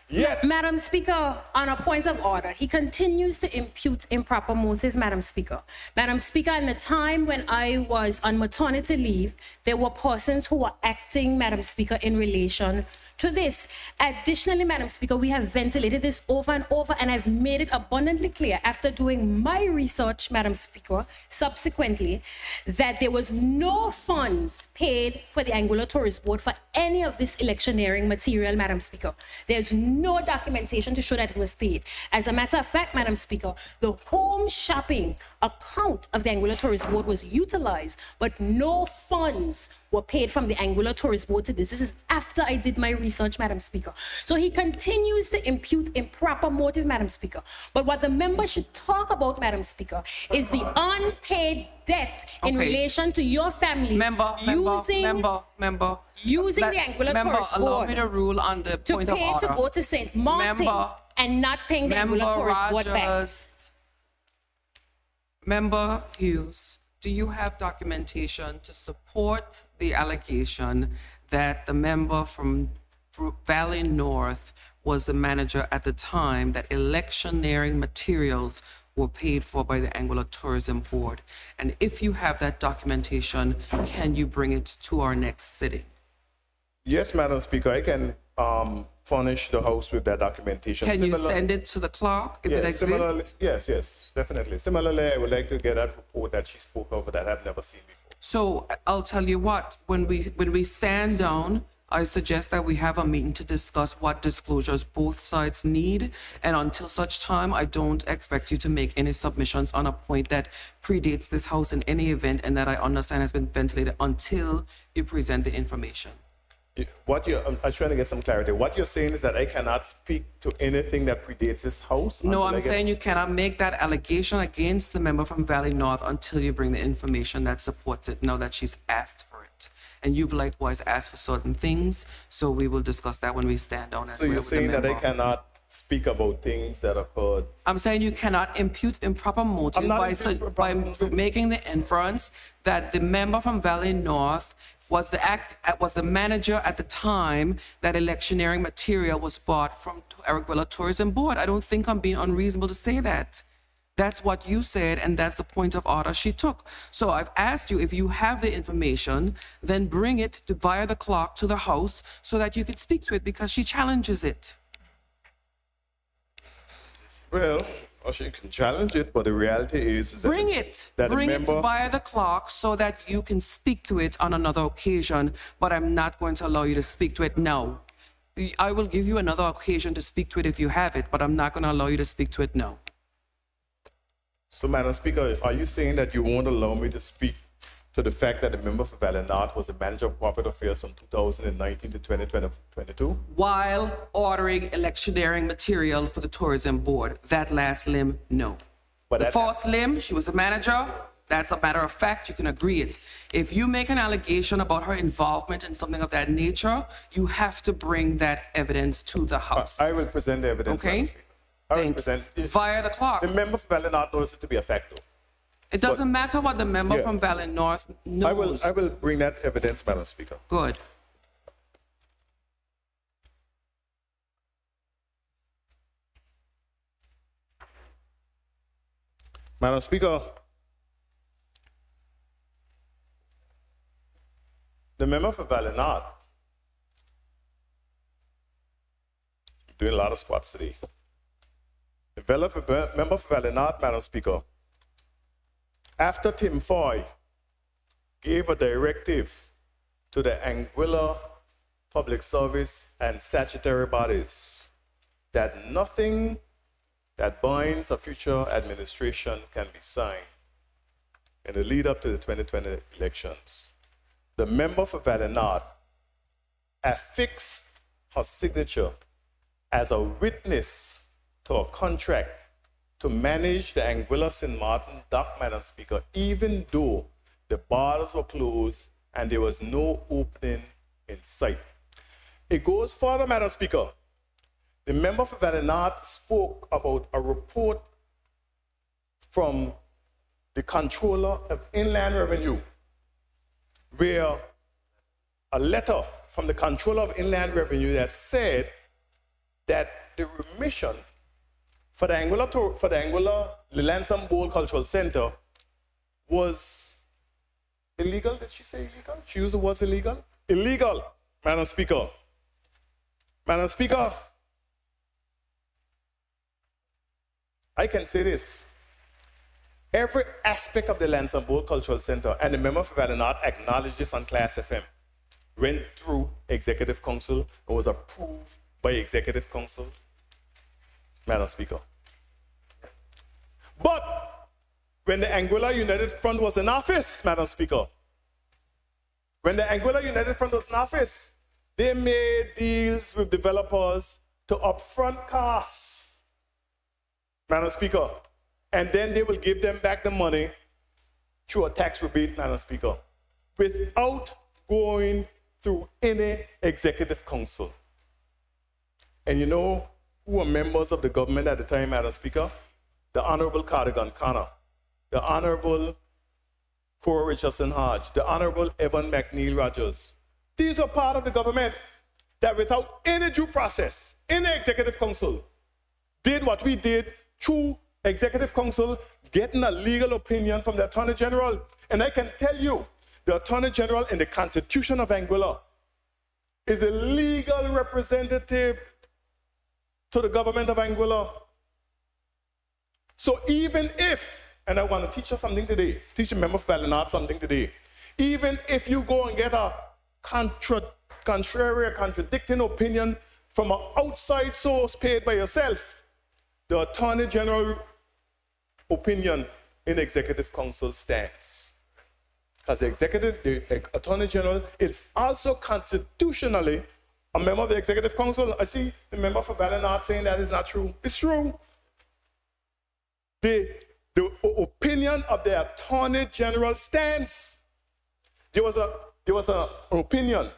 Yet, Madam Speaker, on a point of order, he continues to impute improper motive, Madam Speaker. Madam Speaker, in the time when I was on maternity leave, there were persons who were acting, Madam Speaker, in relation to this. Additionally, Madam Speaker, we have ventilated this over and over, and I've made it abundantly clear after doing my research, Madam Speaker, subsequently, that there was no funds paid for the Anguilla Tourist Board for any of this electioneering material, Madam Speaker. There's no documentation to show that it was paid. As a matter of fact, Madam Speaker, the home shopping account of the Anguilla Tourist Board was utilized, but no funds were paid from the Anguilla Tourist Board to this. This is after I did my research, Madam Speaker. So he continues to impute improper motive, Madam Speaker. But what the member should talk about, Madam Speaker, is the unpaid debt in Okay. relation to your family using member. the Anguilla Member, Tourist allow Board me to rule on the to point of pay order. to go to St. Martin. Member, and not paying the Member Anguilla Tourist Board back. Rogers. Member Hughes, do you have documentation to support the allegation that the member from Valley North was the manager at the time that electioneering materials were paid for by the Anguilla Tourism Board? And if you have that documentation, can you bring it to our next sitting? Yes, Madam Speaker, I can furnish the House with that documentation. Can you send it to the clerk if it Yes, similarly, exists? yes, definitely. Similarly, I would like to get that report that she spoke of that I've never seen before. So I'll tell you what, when we stand down, I suggest that we have a meeting to discuss what disclosures both sides need. And until such time, I don't expect you to make any submissions on a point that predates this House in any event and that I understand has been ventilated until you present the information. I'm trying to get some clarity. What you're saying is that I cannot speak to anything that predates this House? No, until I'm I get- saying you cannot make that allegation against the member from Valley North until you bring the information that supports it, now that she's asked for it. And you've likewise asked for certain things, so we will discuss that when we stand down as So well you're with the saying that I member. cannot speak about things that occurred? I'm saying you cannot impute improper motive I'm not by, imputing improper by motive. making the inference that the member from Valley North was the manager at the time that electioneering material was bought from Anguilla Tourism Board. I don't think I'm being unreasonable to say that. That's what you said, and that's the point of order she took. So I've asked you, if you have the information, then bring it via the clerk to the House so that you can speak to it, because she challenges it. Well, she can challenge it, but the reality is that Bring it. that the Bring it member- via the clerk so that you can speak to it on another occasion, but I'm not going to allow you to speak to it now. I will give you another occasion to speak to it if you have it, but I'm not going to allow you to speak to it now. So, Madam Speaker, are you saying that you won't allow me to speak to the fact that the member for Valley North was the manager of corporate affairs from 2019 to 2022? While ordering electioneering material for the tourism board. That last limb, no. But The that- fourth limb, she was a manager. That's a matter of fact. You can agree it. If you make an allegation about her involvement in something of that nature, you have to bring that evidence to the House. I will present the evidence, Okay. Madam Speaker. I will Thank present. you. Via the clerk. The member for Valley North knows it to be a fact, though. It doesn't matter what the member Yeah. from Valley North knows. I will bring that evidence, Madam Speaker. Good. Madam Speaker, the member for Valley North doing a lot of squats today. The member for Valley North, Madam Speaker, after Tim Foy gave a directive to the Anguilla Public Service and statutory bodies that nothing that binds a future administration can be signed in the lead up to the 2020 elections. The member for Valley North affixed her signature as a witness to a contract to manage the Anguilla St. Martin dock, Madam Speaker, even though the borders were closed and there was no opening in sight. It goes further, Madam Speaker. The member for Valley North spoke about a report from the Controller of Inland Revenue, where a letter from the Controller of Inland Revenue that said that the remission for the Anguilla Lelanson Bowl Cultural Center was illegal. Did she say illegal? She used the word illegal? Illegal, Madam Speaker. Madam Speaker, I can say this. Every aspect of the Lanson Bowl Cultural Center, and the member for Valley North acknowledged this on Class FM, went through Executive Council and was approved by Executive Council, Madam Speaker. But when the Anguilla United Front was in office, Madam Speaker, when the Anguilla United Front was in office, they made deals with developers to upfront costs, Madam Speaker, and then they will give them back the money through a tax rebate, Madam Speaker, without going through any executive council. And you know, who were members of the government at the time, Madam Speaker, the Honorable Cardigan Connor, the Honorable Cora Richardson Hodge, the Honorable Evan McNeil Rogers. These were part of the government that without any due process in the Executive Council did what we did through Executive Council, getting a legal opinion from the Attorney General. And I can tell you, the Attorney General in the Constitution of Anguilla is a legal representative to the government of Anguilla. So even if, and I want to teach you something today, teach a member of Valinard something today, even if you go and get a contrary or contradicting opinion from an outside source paid by yourself, the Attorney General opinion in Executive Council stands. Because the Attorney General is also constitutionally a member of the Executive Council. I see the member for Valinard saying that is not true. It's true. The opinion of the Attorney General stands. There was an opinion.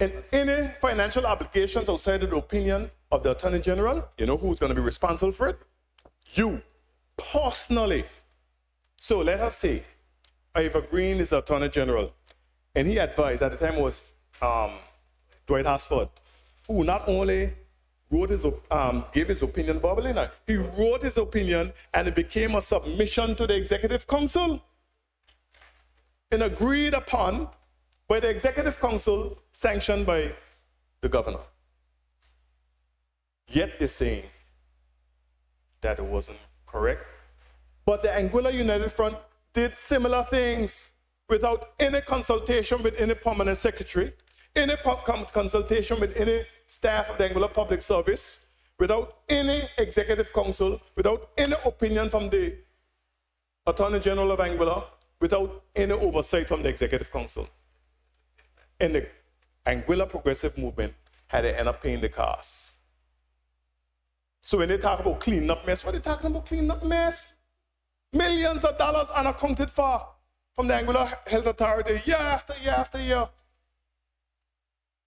And any financial obligations outside of the opinion of the Attorney General, you know who's going to be responsible for it? You, personally. So let us say, Ivor Green is the Attorney General, and he advised, at the time it was Dwight Hasford, who not only gave his opinion verbally, he wrote his opinion, and it became a submission to the Executive Council and agreed upon by the Executive Council, sanctioned by the governor. Yet they're saying that it wasn't correct. But the Anguilla United Front did similar things without any consultation with any permanent secretary, any consultation with any staff of the Anguilla Public Service, without any Executive Council, without any opinion from the Attorney General of Anguilla, without any oversight from the Executive Council. And the Anguilla Progressive Movement had to end up paying the cost. So when they talk about cleaning up mess, what are they talking about cleaning up mess? Millions of dollars unaccounted for from the Anguilla Health Authority year after year after year.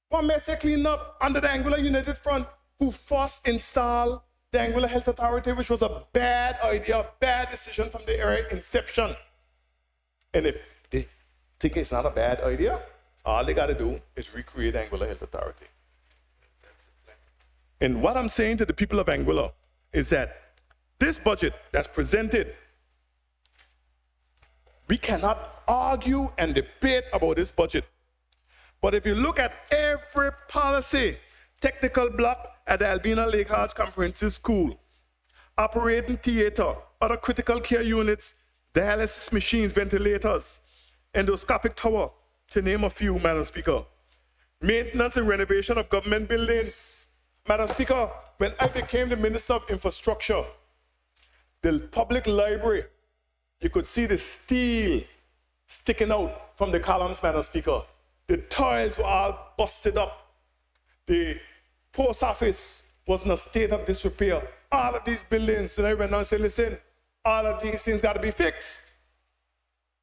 What mess they cleaned up under the Anguilla United Front, who first installed the Anguilla Health Authority, which was a bad idea, bad decision from the era inception. And if they think it's not a bad idea, all they got to do is recreate Anguilla Health Authority. And what I'm saying to the people of Anguilla is that this budget that's presented, we cannot argue and debate about this budget. But if you look at every policy, technical block at the Albina Lake Hodge Comprehensive School, operating theater, other critical care units, dialysis machines, ventilators, endoscopic tower, to name a few, Madam Speaker. Maintenance and renovation of government buildings. Madam Speaker, when I became the Minister of Infrastructure, the public library, you could see the steel sticking out from the columns, Madam Speaker. The tiles were all busted up. The post office was in a state of disrepair. All of these buildings, and I went on and said, listen, all of these things got to be fixed.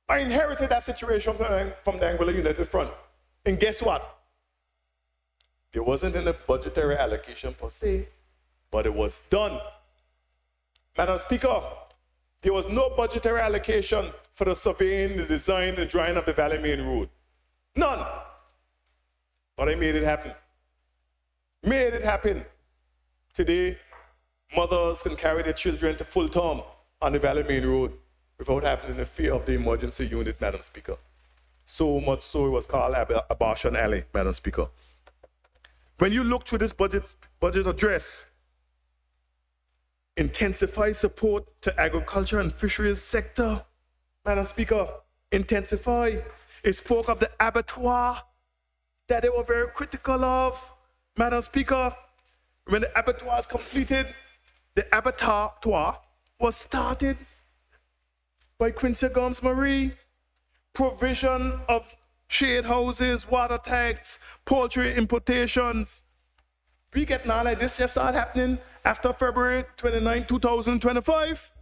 I inherited that situation from the Anguilla United Front. And guess what? There wasn't any budgetary allocation per se, but it was done. Madam Speaker, there was no budgetary allocation for the surveying, the design, the drawing of the Valley Main Road. None. But I made it happen. Made it happen. Today, mothers can carry their children to full term on the Valley Main Road without having the fear of the emergency unit, Madam Speaker. So much so it was called Abortion Alley, Madam Speaker. When you look through this budget address, intensify support to agriculture and fisheries sector, Madam Speaker, intensify. It spoke of the abattoir that they were very critical of, Madam Speaker. When the abattoir is completed, the abattoir was started by Quincy Gomes Marie. Provision of shade houses, water tanks, poultry importations. We get now like this just start happening after February 29, 2025.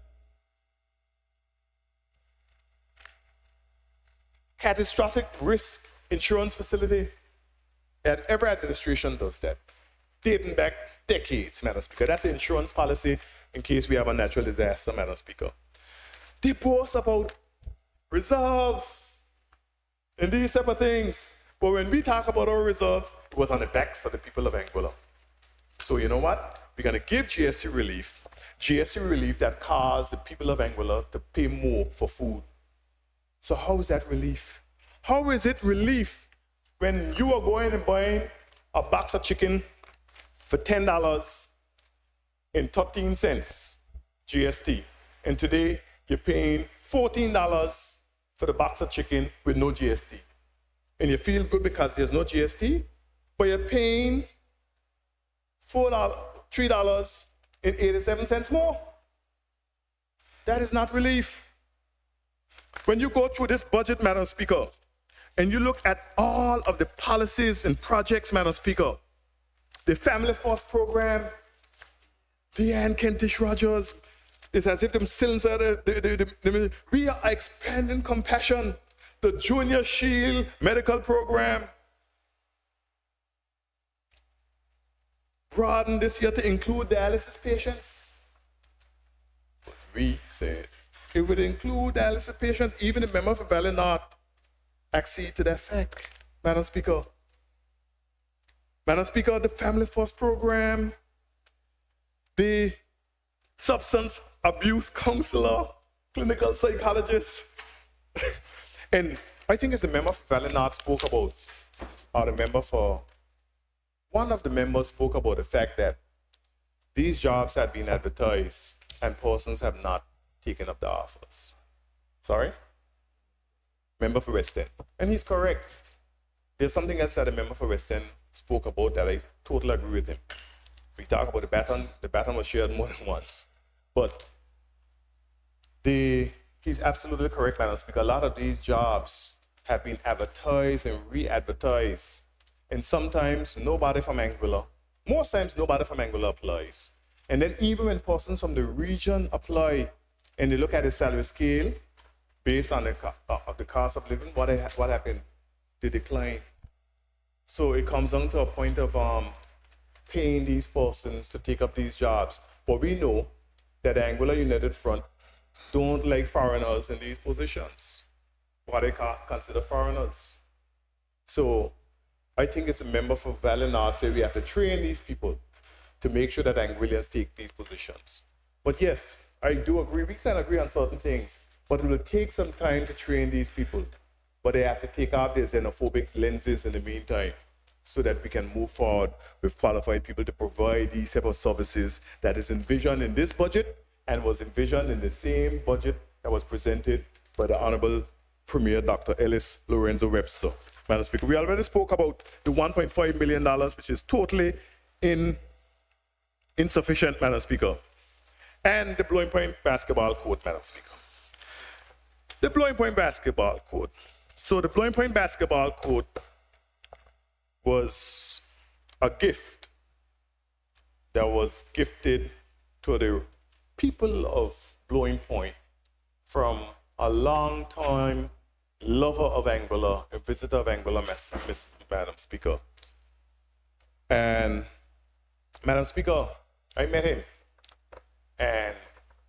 Catastrophic risk insurance facility, and every administration does that. dating back decades, Madam Speaker. That's the insurance policy in case we have a natural disaster, Madam Speaker. They boast about reserves and these type of things. But when we talk about our reserves, it was on the backs of the people of Anguilla. So you know what? We're going to give GST relief that caused the people of Anguilla to pay more for food. So how is that relief? How is it relief when you are going and buying a box of chicken for $10 and 13 cents GST, and today you're paying $14 for the box of chicken with no GST? And you feel good because there's no GST, but you're paying $3.87 more. That is not relief. When you go through this budget, Madam Speaker, and you look at all of the policies and projects, Madam Speaker, the Family First program, Deanne Kentish Rogers, it's as if them still said, we are expanding compassion. The Junior Shield medical program, broadened this year to include dialysis patients. But we said it would include dialysis patients. Even the member for Valley North accede to that fact, Madam Speaker. Madam Speaker, the Family First program, the substance abuse counselor, clinical psychologist. And I think as the member for Valley North spoke about, or one of the members spoke about the fact that these jobs had been advertised and persons have not taken up the offers. Sorry? Member for West End. And he's correct. There's something else that the member for West End spoke about that I totally agree with him. We talk about the baton was shared more than once. But he's absolutely correct, Madam Speaker. A lot of these jobs have been advertised and re-advertised. And sometimes nobody from Anguilla, most times nobody from Anguilla applies. And then even when persons from the region apply and they look at the salary scale based on the cost of living, what happened? They decline. So it comes down to a point of paying these persons to take up these jobs. But we know that the Anguilla United Front don't like foreigners in these positions, what they consider foreigners. So I think it's a member for Valley North say we have to train these people to make sure that Anguillians take these positions. But yes, I do agree, we can agree on certain things, but it will take some time to train these people. But they have to take off their xenophobic lenses in the meantime so that we can move forward with qualified people to provide these type of services that is envisioned in this budget and was envisioned in the same budget that was presented by the Honorable Premier Dr. Ellis Lorenzo Webster. Madam Speaker, we already spoke about the $1.5 million, which is totally insufficient, Madam Speaker. And the Blowing Point basketball court, Madam Speaker. The Blowing Point basketball court. So the Blowing Point basketball court was a gift that was gifted to the people of Blowing Point from a long-time lover of Anguilla, a visitor of Anguilla, Madam Speaker. And Madam Speaker, I met him and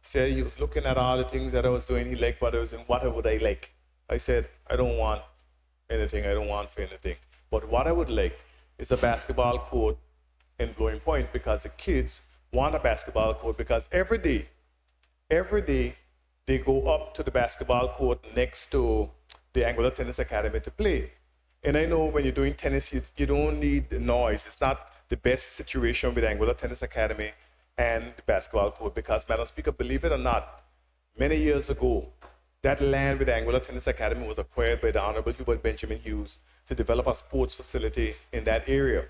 said he was looking at all the things that I was doing. He liked what I was doing. What would I like? I said, I don't want anything. I don't want for anything. But what I would like is a basketball court in Blowing Point because the kids want a basketball court because every day they go up to the basketball court next to the Anguilla Tennis Academy to play. And I know when you're doing tennis, you don't need the noise. It's not the best situation with Anguilla Tennis Academy and the basketball court because, Madam Speaker, believe it or not, many years ago, that land with the Anguilla Tennis Academy was acquired by the Honorable Hubert Benjamin Hughes to develop a sports facility in that area.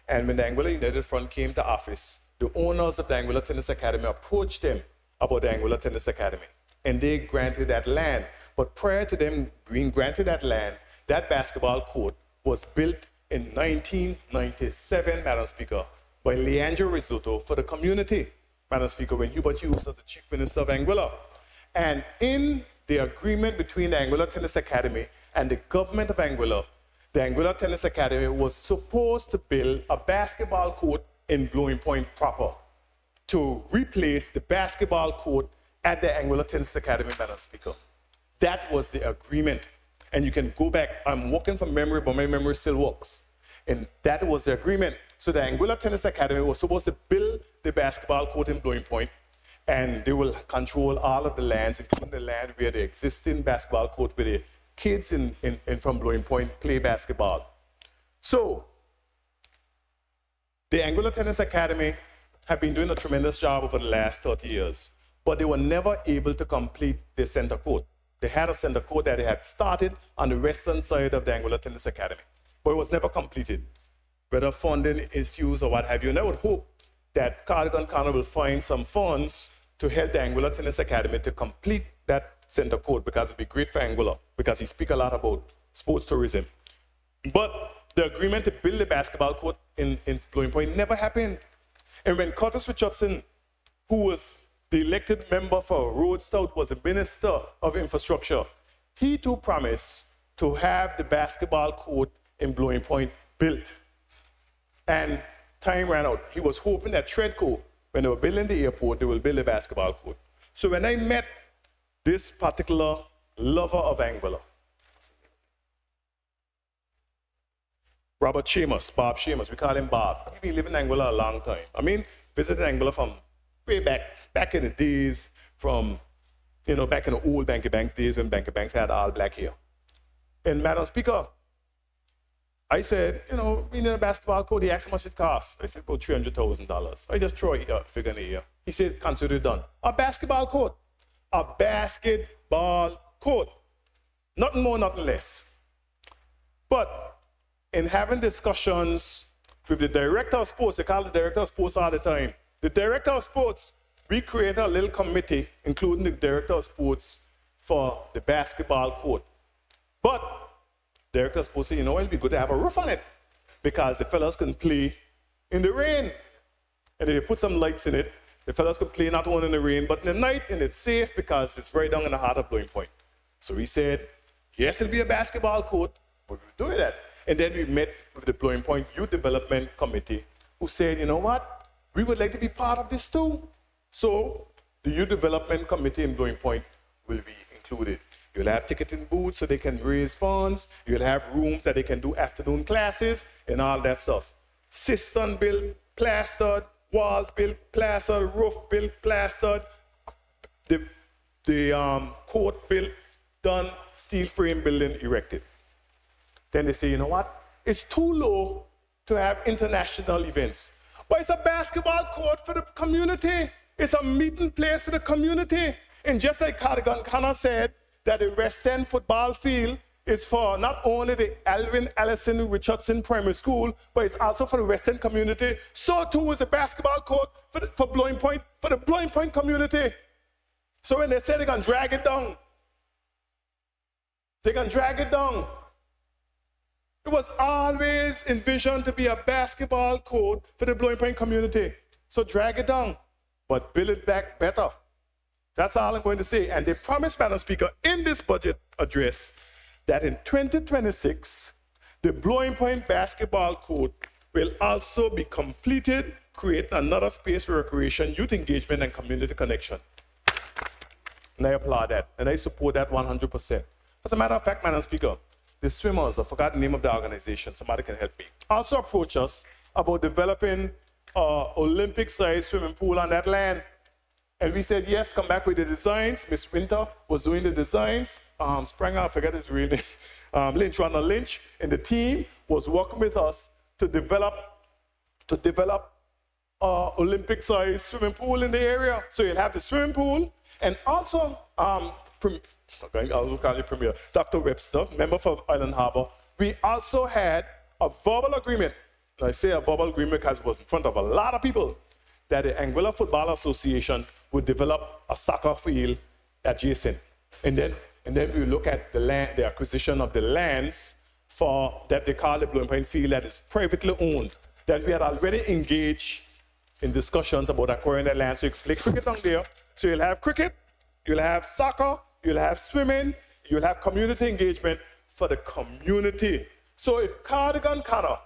And when the Anguilla United Front came to office, the owners of the Anguilla Tennis Academy approached them about the Anguilla Tennis Academy, and they granted that land. But prior to them being granted that land, that basketball court was built in 1997, Madam Speaker, by Leandro Risotto for the community, Madam Speaker, when Hubert Hughes was the Chief Minister of Anguilla. And in the agreement between the Anguilla Tennis Academy and the government of Anguilla, the Anguilla Tennis Academy was supposed to build a basketball court in Blowing Point proper to replace the basketball court at the Anguilla Tennis Academy, Madam Speaker. That was the agreement. And you can go back, I'm working from memory, but my memory still works. And that was the agreement. So the Anguilla Tennis Academy was supposed to build the basketball court in Blowing Point, and they will control all of the lands, including the land where the existing basketball court where the kids from Blowing Point play basketball. So the Anguilla Tennis Academy have been doing a tremendous job over the last 30 years, but they were never able to complete their center court. They had a center court that they had started on the western side of the Anguilla Tennis Academy, but it was never completed, whether funding issues or what have you. And I would hope that Cardigan Connor will find some funds to help the Anguilla Tennis Academy to complete that center court, because it'd be great for Anguilla, because he speaks a lot about sports tourism. But the agreement to build the basketball court in Blowing Point never happened. And when Curtis Richardson, who was the elected member for Road South, was the Minister of Infrastructure, he too promised to have the basketball court in Blowing Point built. And time ran out. He was hoping that Treadco, when they were building the airport, they will build a basketball court. So when I met this particular lover of Anguilla, Bob Seamus, we call him Bob. He's been living in Anguilla a long time. I mean, visited Anguilla from way back in the days, from, back in the old Banky Banks days when Banky Banks had all black hair. And Madam Speaker, I said, we need a basketball court. He asked how much it costs. I said, about $300,000. I just throw a figure in the air. He said, consider it done. A basketball court. A basketball court. Nothing more, nothing less. But in having discussions with the director of sports, they call the director of sports all the time. The director of sports, we created a little committee, including the director of sports, for the basketball court. But the director of sports said, it'd be good to have a roof on it, because the fellas can play in the rain. And if you put some lights in it, the fellas can play not only in the rain, but in the night, and it's safe because it's right down in the heart of Blowing Point. So we said, yes, it'll be a basketball court, but we'll do that. And then we met with the Blowing Point Youth Development Committee, who said, what? We would like to be part of this too. So the Youth Development Committee in Blowing Point will be included. You'll have ticketing booths so they can raise funds. You'll have rooms that they can do afternoon classes and all that stuff. Cistern built, plastered, walls built, plastered, roof built, plastered, the court built, done, steel frame building erected. Then they say, what? It's too low to have international events. But it's a basketball court for the community. It's a meeting place for the community. And just like Cardigan Connor said, that the West End football field is for not only the Alvin Allison Richardson Primary School, but it's also for the West End community. So too is the basketball court for Blowing Point, for the Blowing Point community. So when they say they're going to drag it down, they can drag it down. It was always envisioned to be a basketball court for the Blowing Point community. So drag it down, but build it back better. That's all I'm going to say. And they promised, Madam Speaker, in this budget address, that in 2026, the Blowing Point basketball court will also be completed, create another space for recreation, youth engagement, and community connection. And I applaud that, and I support that 100%. As a matter of fact, Madam Speaker, the swimmers, I forgot the name of the organization, somebody can help me, also approached us about developing an Olympic-sized swimming pool on that land. And we said, yes, come back with the designs. Miss Winter was doing the designs. Spranger, I forget his real name, Lynch, Ronald Lynch, and the team was working with us to develop an Olympic-sized swimming pool in the area. So you'll have the swimming pool, and also, I'll just call you Premier, Dr. Webster, member for Island Harbor, we also had a verbal agreement. And I say a verbal agreement because it was in front of a lot of people, that the Anguilla Football Association would develop a soccer field adjacent. And then we look at the land, the acquisition of the lands for that they call the Blowing Point field that is privately owned, that we had already engaged in discussions about acquiring that land. So you can play cricket down there. So you'll have cricket, you'll have soccer, you'll have swimming, you'll have community engagement for the community. So if Cardigan Connor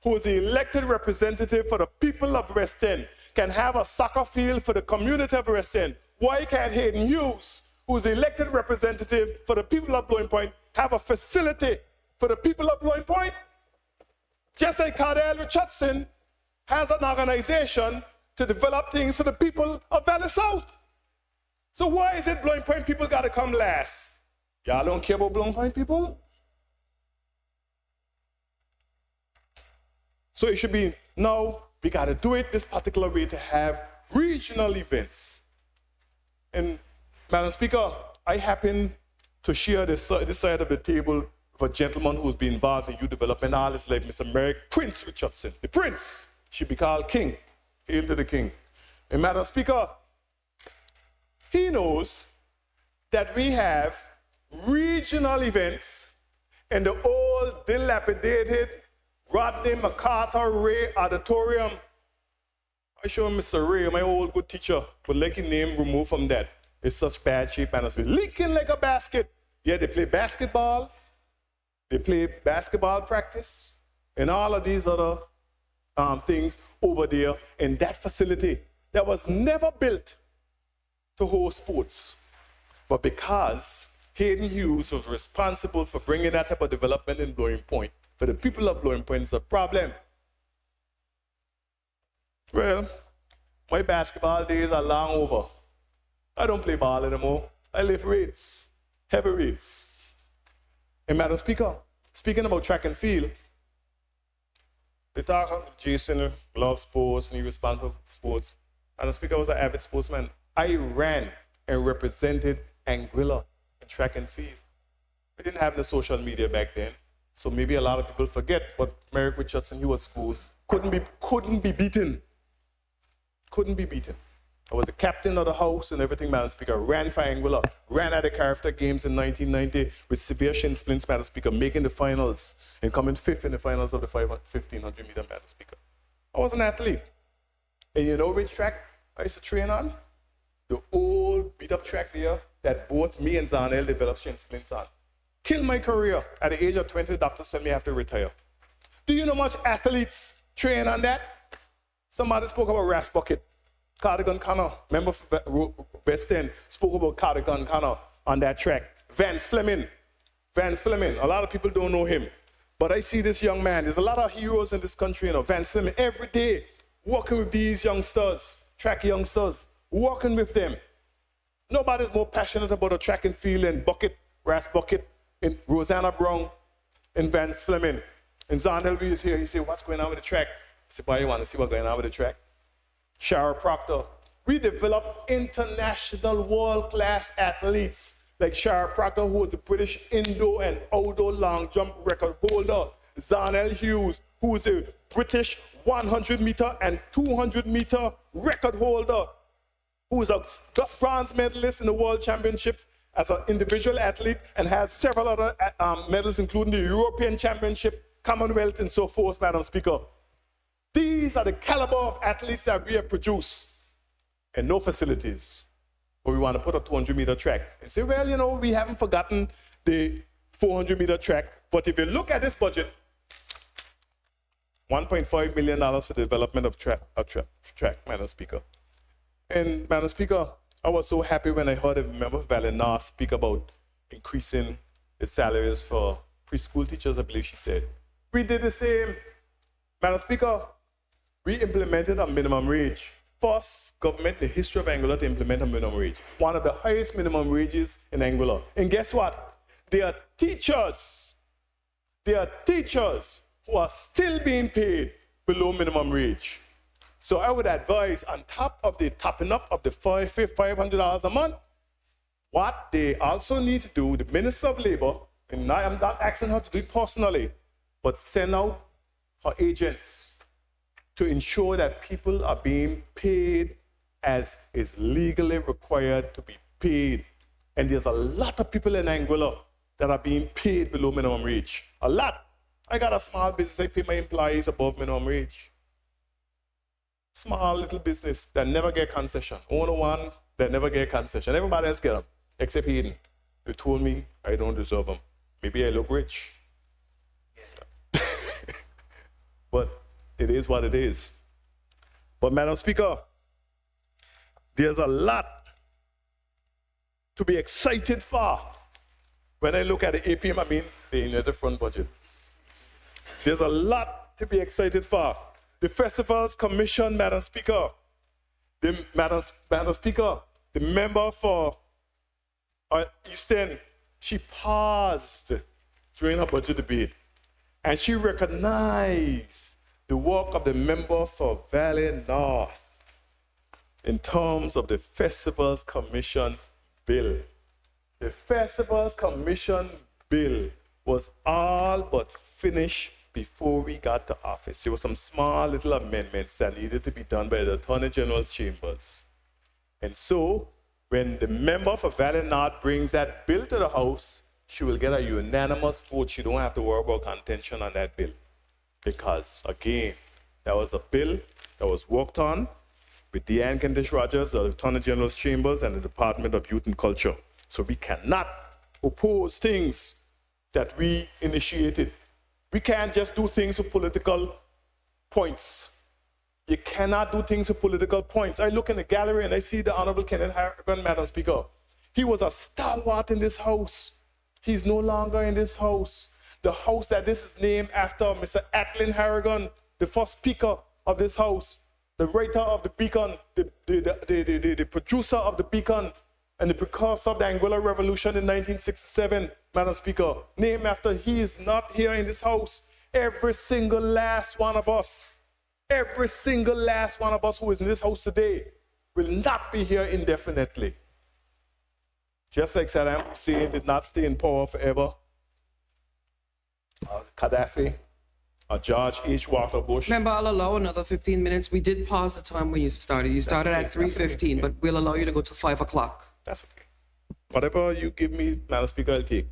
who is the elected representative for the people of West End, can have a soccer field for the community of West End, why can't Hayden Hughes, who is the elected representative for the people of Blowing Point, have a facility for the people of Blowing Point? Just like Cardell Richardson has an organization to develop things for the people of Valley South. So why is it Blowing Point people got to come last? Y'all don't care about Blowing Point people? So it should be, no, we got to do it this particular way to have regional events. And Madam Speaker, I happen to share this side of the table with a gentleman who's been involved in youth development all his life, Mr. Merrick Prince Richardson. The Prince should be called King. Hail to the King. And Madam Speaker, he knows that we have regional events in the old dilapidated Rodney MacArthur Ray Auditorium. I show Mr. Ray, my old good teacher, but like his name removed from that. It's such bad shape and it's been leaking like a basket. Yeah, they play basketball. They play basketball practice and all of these other things over there in that facility that was never built to host sports. But because Hayden Hughes was responsible for bringing that type of development in Blowing Point, for the people of Blowing Point, it's a problem. Well, my basketball days are long over. I don't play ball anymore. I lift weights, heavy weights. And Madam Speaker, speaking about track and field, they talk Jason loves sports and he's responsible for sports. Madam Speaker, I was an avid sportsman. I ran and represented Anguilla in track and field. We didn't have the social media back then, so maybe a lot of people forget, but Merrick Richardson, he was school, couldn't be beaten. Couldn't be beaten. I was the captain of the house and everything, Madam Speaker. Ran for Anguilla, ran at the character games in 1990 with severe shin splints, Madam Speaker, making the finals and coming fifth in the finals of the 1500 meter, Madam Speaker. I was an athlete. And you know which track I used to train on? The old beat up track here that both me and Zanel developed shin splints on. Killed my career. At the age of 20, the doctor said me I have to retire. Do you know much athletes train on that? Somebody spoke about Ras Bucket. Cardigan Connor, member for West End, spoke about Cardigan Connor on that track. Vance Fleming. A lot of people don't know him. But I see this young man. There's a lot of heroes in this country, you know. Vance Fleming, every day, working with these youngsters, track youngsters, working with them. Nobody's more passionate about a track and field than Bucket, Ras Bucket, and Rosanna Brown, and Vance Fleming. And Zahn Elby is here. He said, what's going on with the track? I said, why you want to see what's going on with the track? Shara Proctor. We developed international world-class athletes like Shara Proctor, who was the British indoor and outdoor long jump record holder. Zarnell Hughes, who is a British 100-meter and 200-meter record holder, who is a bronze medalist in the World Championships as an individual athlete and has several other medals, including the European Championship, Commonwealth, and so forth, Madam Speaker. These are the caliber of athletes that we have produced, and no facilities. But we want to put a 200-meter track and say, well, you know, we haven't forgotten the 400-meter track. But if you look at this budget, $1.5 million for the development of track, Madam Speaker. And Madam Speaker, I was so happy when I heard a member of Valley North speak about increasing the salaries for preschool teachers, I believe she said. We did the same. Madam Speaker, we implemented a minimum wage. First government in the history of Anguilla to implement a minimum wage. One of the highest minimum wages in Anguilla. And guess what? There are teachers who are still being paid below minimum wage. So I would advise, on top of the topping up of the $500 a month, what they also need to do, the Minister of Labor, and I am not asking her to do it personally, but send out her agents to ensure that people are being paid as is legally required to be paid. And there's a lot of people in Anguilla that are being paid below minimum wage. A lot. I got a small business, I pay my employees above minimum wage. Small little business that never get concession. Only one that never get concession. Everybody else get them, except Hayden. They told me I don't deserve them. Maybe I look rich. But it is what it is. But Madam Speaker, there's a lot to be excited for when I look at the APM, I mean the United Front budget. There's a lot to be excited for. The Festivals Commission, Madam Speaker, Madam Speaker, the member for Eastern, she paused during her budget debate and she recognized the work of the member for Valley North in terms of the Festivals Commission bill. The Festivals Commission bill was all but finished before we got to office. There were some small little amendments that needed to be done by the Attorney General's chambers. And so, when the member for Valley North brings that bill to the House, she will get a unanimous vote. She don't have to worry about contention on that bill. Because, again, that was a bill that was worked on with Deanne Kentish Rogers, the Attorney General's chambers, and the Department of Youth and Culture. So we cannot oppose things that we initiated. We can't just do things for political points. You cannot do things for political points. I look in the gallery and I see the Honorable Kenneth Harrigan, Madam Speaker. He was a stalwart in this House. He's no longer in this House. The House that this is named after Mr. Atlin Harrigan, the first Speaker of this House, the writer of the Beacon, the producer of the Beacon, and the precursor of the Anguilla Revolution in 1967, Madam Speaker, named after he is not here in this House. Every single last one of us who is in this House today will not be here indefinitely. Just like Saddam Hussein did not stay in power forever, Gaddafi, George H. Walker Bush. Member, I'll allow another 15 minutes. We did pause the time when you started. You started at 3:15, but we'll allow you to go to 5 o'clock. That's okay. Whatever you give me, Madam Speaker, I'll take.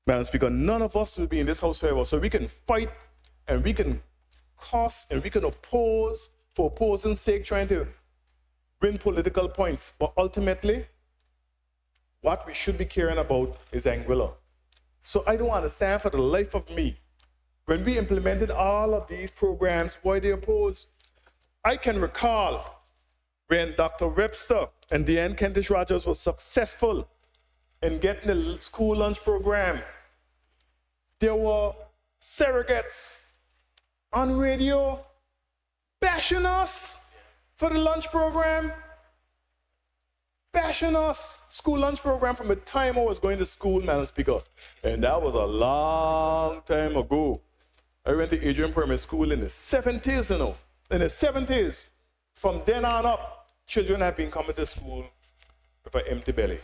Madam Speaker, none of us will be in this House forever, so we can fight and we can curse and we can oppose for opposing's sake, trying to win political points. But ultimately, what we should be caring about is Anguilla. So I don't understand for the life of me, when we implemented all of these programs, why they oppose. I can recall when Dr. Webster and Deanne Kentish Rogers was successful in getting the school lunch program. There were surrogates on radio bashing us for the lunch program. Bashing us, school lunch program from the time I was going to school, Madam Speaker. And that was a long time ago. I went to Adrian Primary School in the 70s, you know. In the 70s. From then on up, children have been coming to school with an empty belly.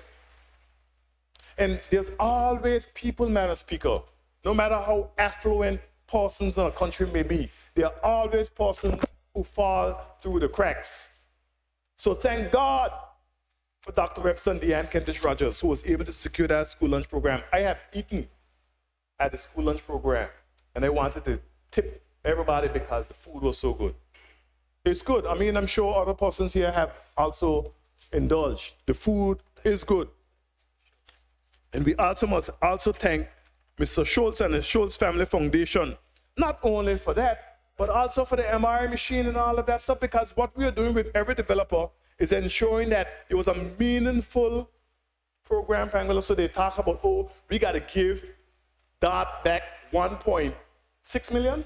And there's always people, Madam Speaker, no matter how affluent persons in a country may be, there are always persons who fall through the cracks. So thank God for Dr. Webster and Deanne Kentish Rogers, who was able to secure that school lunch program. I have eaten at the school lunch program, and I wanted to tip everybody because the food was so good. It's good. I mean, I'm sure other persons here have also indulged. The food is good. And we also must also thank Mr. Schultz and the Schultz Family Foundation, not only for that, but also for the MRI machine and all of that stuff, because what we are doing with every developer is ensuring that it was a meaningful program for Anguilla. So they talk about, oh, we got to give DOT back 1.6 million?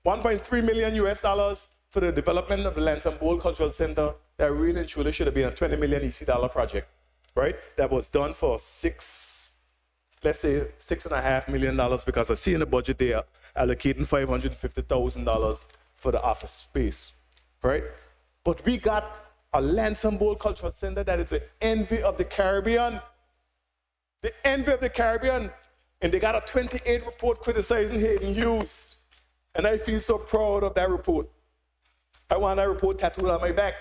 1.3 million US dollars for the development of the Lansing Bowl Cultural Center. That really and truly should have been a 20 million EC dollar project, right? That was done for $6.5 million, because I see in the budget they are allocating $550,000 for the office space, right? But we got a Lansing Bowl Cultural Center that is the envy of the Caribbean. The envy of the Caribbean. And they got a 28 report criticizing Hayden Hughes. And I feel so proud of that report. I want that report tattooed on my back.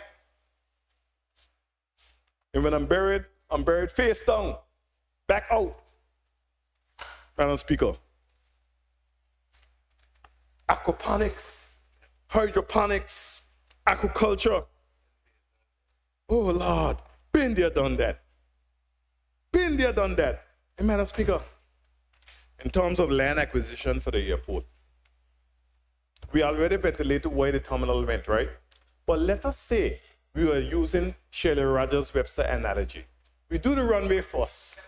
And when I'm buried face down, back out. Madam Speaker. Aquaponics, hydroponics, aquaculture. Oh, Lord, been there, done that. Been there, done that. And Madam Speaker, in terms of land acquisition for the airport. We already ventilated where the terminal went, right? But let us say we were using Shirley Rogers' Webster analogy. We do the runway first.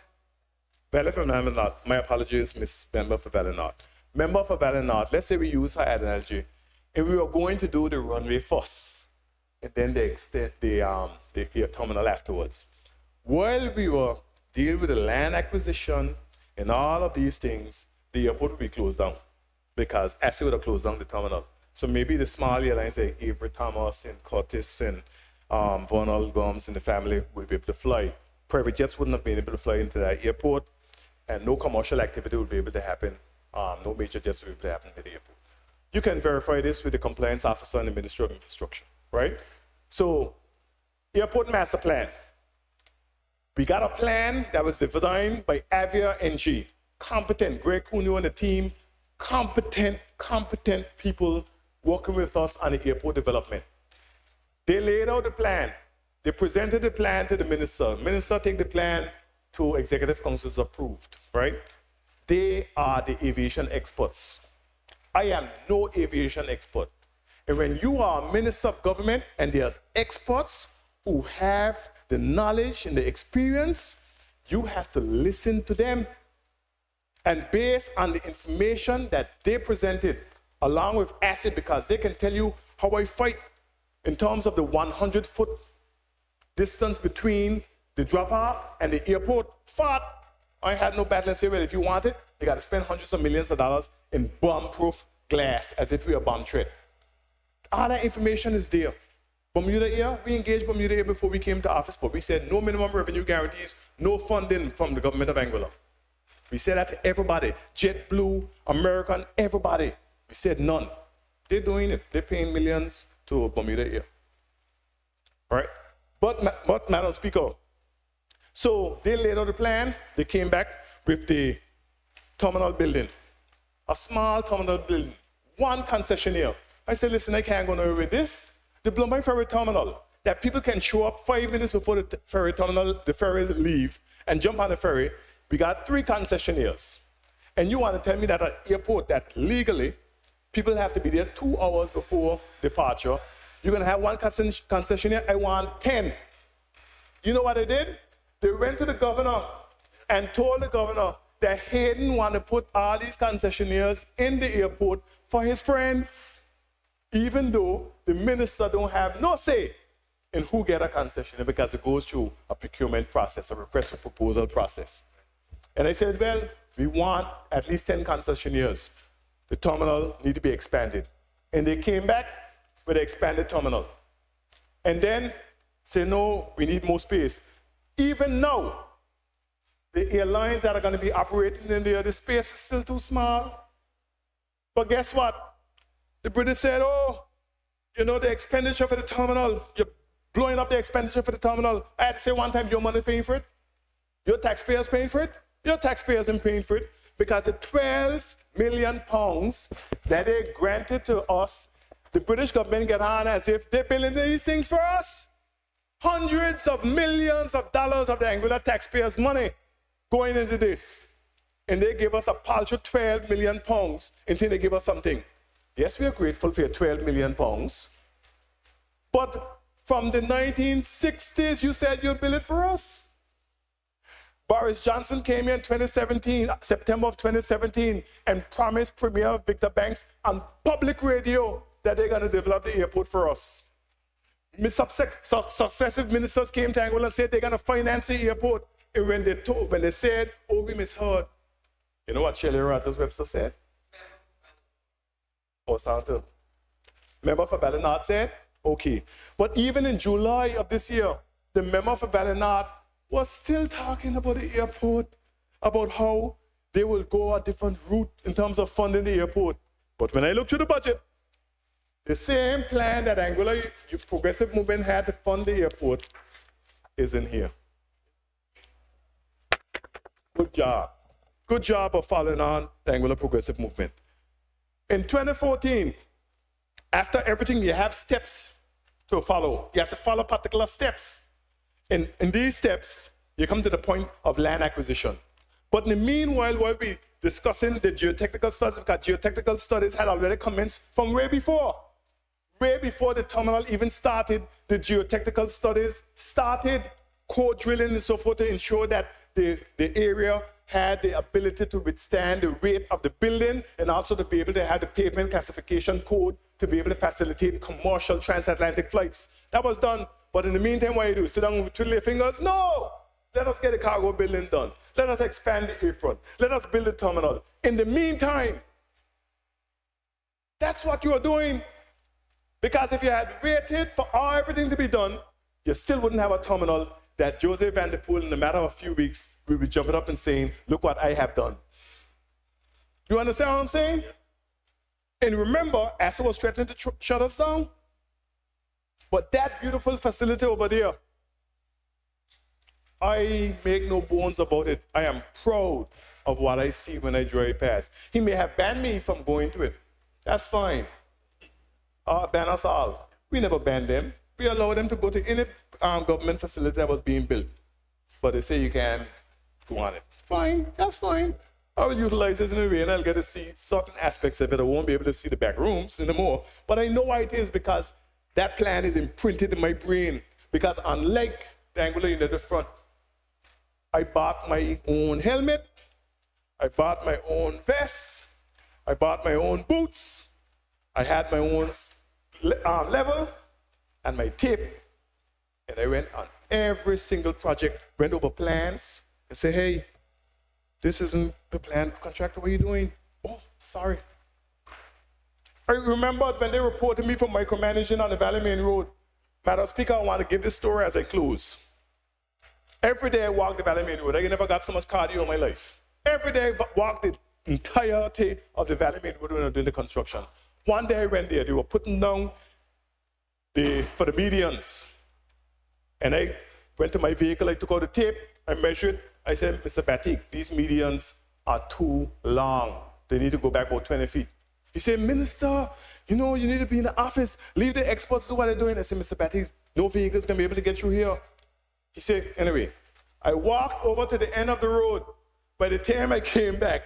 Valley for Valley North. My apologies, Miss Member for Valley North. Member for Valley North, let's say we use her analogy, and we were going to do the runway first, and then they extend the air terminal afterwards. While we were dealing with the land acquisition and all of these things, the airport would be closed down because ASI would have closed down the terminal. So maybe the small airlines like Avery Thomas and Curtis and Vonal Gomes and the family would be able to fly. Private jets wouldn't have been able to fly into that airport, and no commercial activity would be able to happen. No major jets would be able to happen at the airport. You can verify this with the compliance officer in the Ministry of Infrastructure, right? So, airport master plan. We got a plan that was designed by Avia NG. Competent, Greg Cuneo and the team, competent people working with us on the airport development. They laid out the plan. They presented the plan to the minister. Minister take the plan to executive councils approved, right? They are the aviation experts. I am no aviation expert. And when you are a minister of government and there's experts who have the knowledge and the experience, you have to listen to them. And based on the information that they presented, along with ASI, because they can tell you how I fight in terms of the 100-foot distance between the drop-off and the airport. Fought. I had no battle and say, well, if you want it, you got to spend hundreds of millions of dollars in bomb-proof glass as if we were a bomb threat. All that information is there. Bermuda Air, we engaged Bermuda Air before we came to office, but we said no minimum revenue guarantees, no funding from the government of Anguilla. We said that to everybody, JetBlue, American, everybody. We said none. They're doing it. They're paying millions to Bermuda Air. All right? But Madam Speaker, so they laid out the plan. They came back with the terminal building, a small terminal building, one concessionaire. I said, listen, I can't go nowhere with this. The Blooming Ferry Terminal, that people can show up 5 minutes before the ferry terminal, the ferries leave, and jump on the ferry. We got 3 concessionaires. And you want to tell me that at an airport that legally, people have to be there 2 hours before departure. You're going to have one concessionaire, I want 10. You know what they did? They went to the governor and told the governor that Hayden wanted to put all these concessionaires in the airport for his friends, even though the minister don't have no say in who get a concessionaire because it goes through a procurement process, a request for proposal process. And I said, well, we want at least 10 concessionaires. The terminal need to be expanded. And they came back with an expanded terminal. And then say, no, we need more space. Even now, the airlines that are going to be operating in there, the space is still too small. But guess what? The British said, oh, you know, the expenditure for the terminal, you're blowing up the expenditure for the terminal. I had to say one time, your money paying for it? Your taxpayers paying for it? Your taxpayers ain't paying for it because the 12 million pounds that they granted to us, the British government get on as if they're building these things for us. Hundreds of millions of dollars of the Anguilla taxpayers' money going into this. And they give us a paltry 12 million pounds until they give us something. Yes, we are grateful for your 12 million pounds. But from the 1960s, you said you'd build it for us. Boris Johnson came here in 2017, September of 2017, and promised Premier Victor Banks on public radio that they're going to develop the airport for us. Successive ministers came to Anguilla and said they're going to finance the airport. And when they said, oh, we misheard, you know what Shirley Rogers Webster said? Member for Valley North said, okay. But even in July of this year, the member for Valley North was still talking about the airport, about how they will go a different route in terms of funding the airport. But when I look through the budget, the same plan that Anguilla Progressive Movement had to fund the airport is in here. Good job. Good job of following on the Anguilla Progressive Movement. In 2014, after everything, you have steps to follow. You have to follow particular steps. In these steps, you come to the point of land acquisition. But in the meanwhile, while we discussing the geotechnical studies, because geotechnical studies had already commenced from way before. Way before the terminal even started, the geotechnical studies started, core drilling and so forth to ensure that the area had the ability to withstand the weight of the building and also to be able to have the pavement classification code to be able to facilitate commercial transatlantic flights. That was done. But in the meantime, what you do? Sit down and twiddle your fingers? No! Let us get the cargo building done. Let us expand the apron. Let us build the terminal. In the meantime, that's what you are doing. Because if you had waited for everything to be done, you still wouldn't have a terminal that Joseph Van der Poel, in a matter of a few weeks, will be jumping up and saying, look what I have done. You understand what I'm saying? And remember, ASA was threatening to shut us down. But that beautiful facility over there, I make no bones about it. I am proud of what I see when I drive past. He may have banned me from going to it. That's fine. Ban us all. We never banned them. We allowed them to go to any government facility that was being built. But they say you can go on it. Fine, that's fine. I will utilize it in a way and I'll get to see certain aspects of it. I won't be able to see the back rooms anymore. But I know why it is, because that plan is imprinted in my brain. Because unlike the Anguilla unit at the front, I bought my own helmet, I bought my own vest, I bought my own boots, I had my own level and my tape, and I went on every single project, went over plans, and say, hey, this isn't the plan, contractor, what are you doing? Oh, sorry. I remember when they reported me for micromanaging on the Valley Main Road. Madam Speaker, I want to give this story as I close. Every day I walked the Valley Main Road. I never got so much cardio in my life. Every day I walked the entirety of the Valley Main Road when I was doing the construction. One day I went there, they were putting down for the medians. And I went to my vehicle, I took out the tape, I measured, I said, Mr. Batik, these medians are too long. They need to go back about 20 feet. He said, Minister, you know, you need to be in the office. Leave the experts do what they're doing. I said, Mr. Batik, no vehicles can be able to get through here. He said, anyway, I walked over to the end of the road. By the time I came back,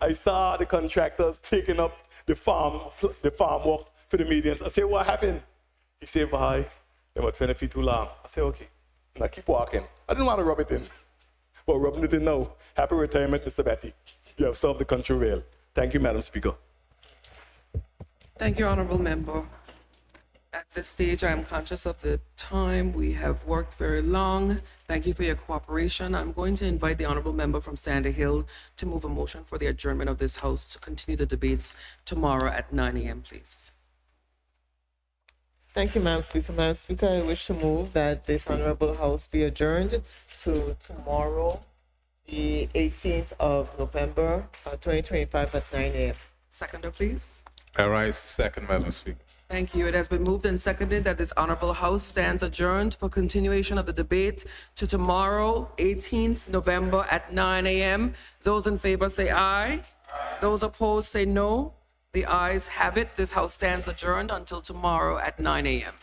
I saw the contractors taking up the farm work for the medians. I said, what happened? He said, bye, they were 20 feet too long. I said, okay. And I keep walking. I didn't want to rub it in. But rubbing it in now. Happy retirement, Mr. Betty. You have served the country well. Thank you, Madam Speaker. Thank you, Honorable Member. At this stage, I am conscious of the time. We have worked very long. Thank you for your cooperation. I'm going to invite the Honorable Member from Sandy Hill to move a motion for the adjournment of this House to continue the debates tomorrow at 9 a.m., please. Thank you, Madam Speaker. Madam Speaker, I wish to move that this Honorable House be adjourned to tomorrow, the 18th of November, 2025 at 9 a.m. Seconder, please. I rise to second, Madam Speaker. Thank you. It has been moved and seconded that this Honorable House stands adjourned for continuation of the debate to tomorrow, 18th November at 9 a.m. Those in favor say aye. Those opposed say no. The ayes have it. This House stands adjourned until tomorrow at 9 a.m.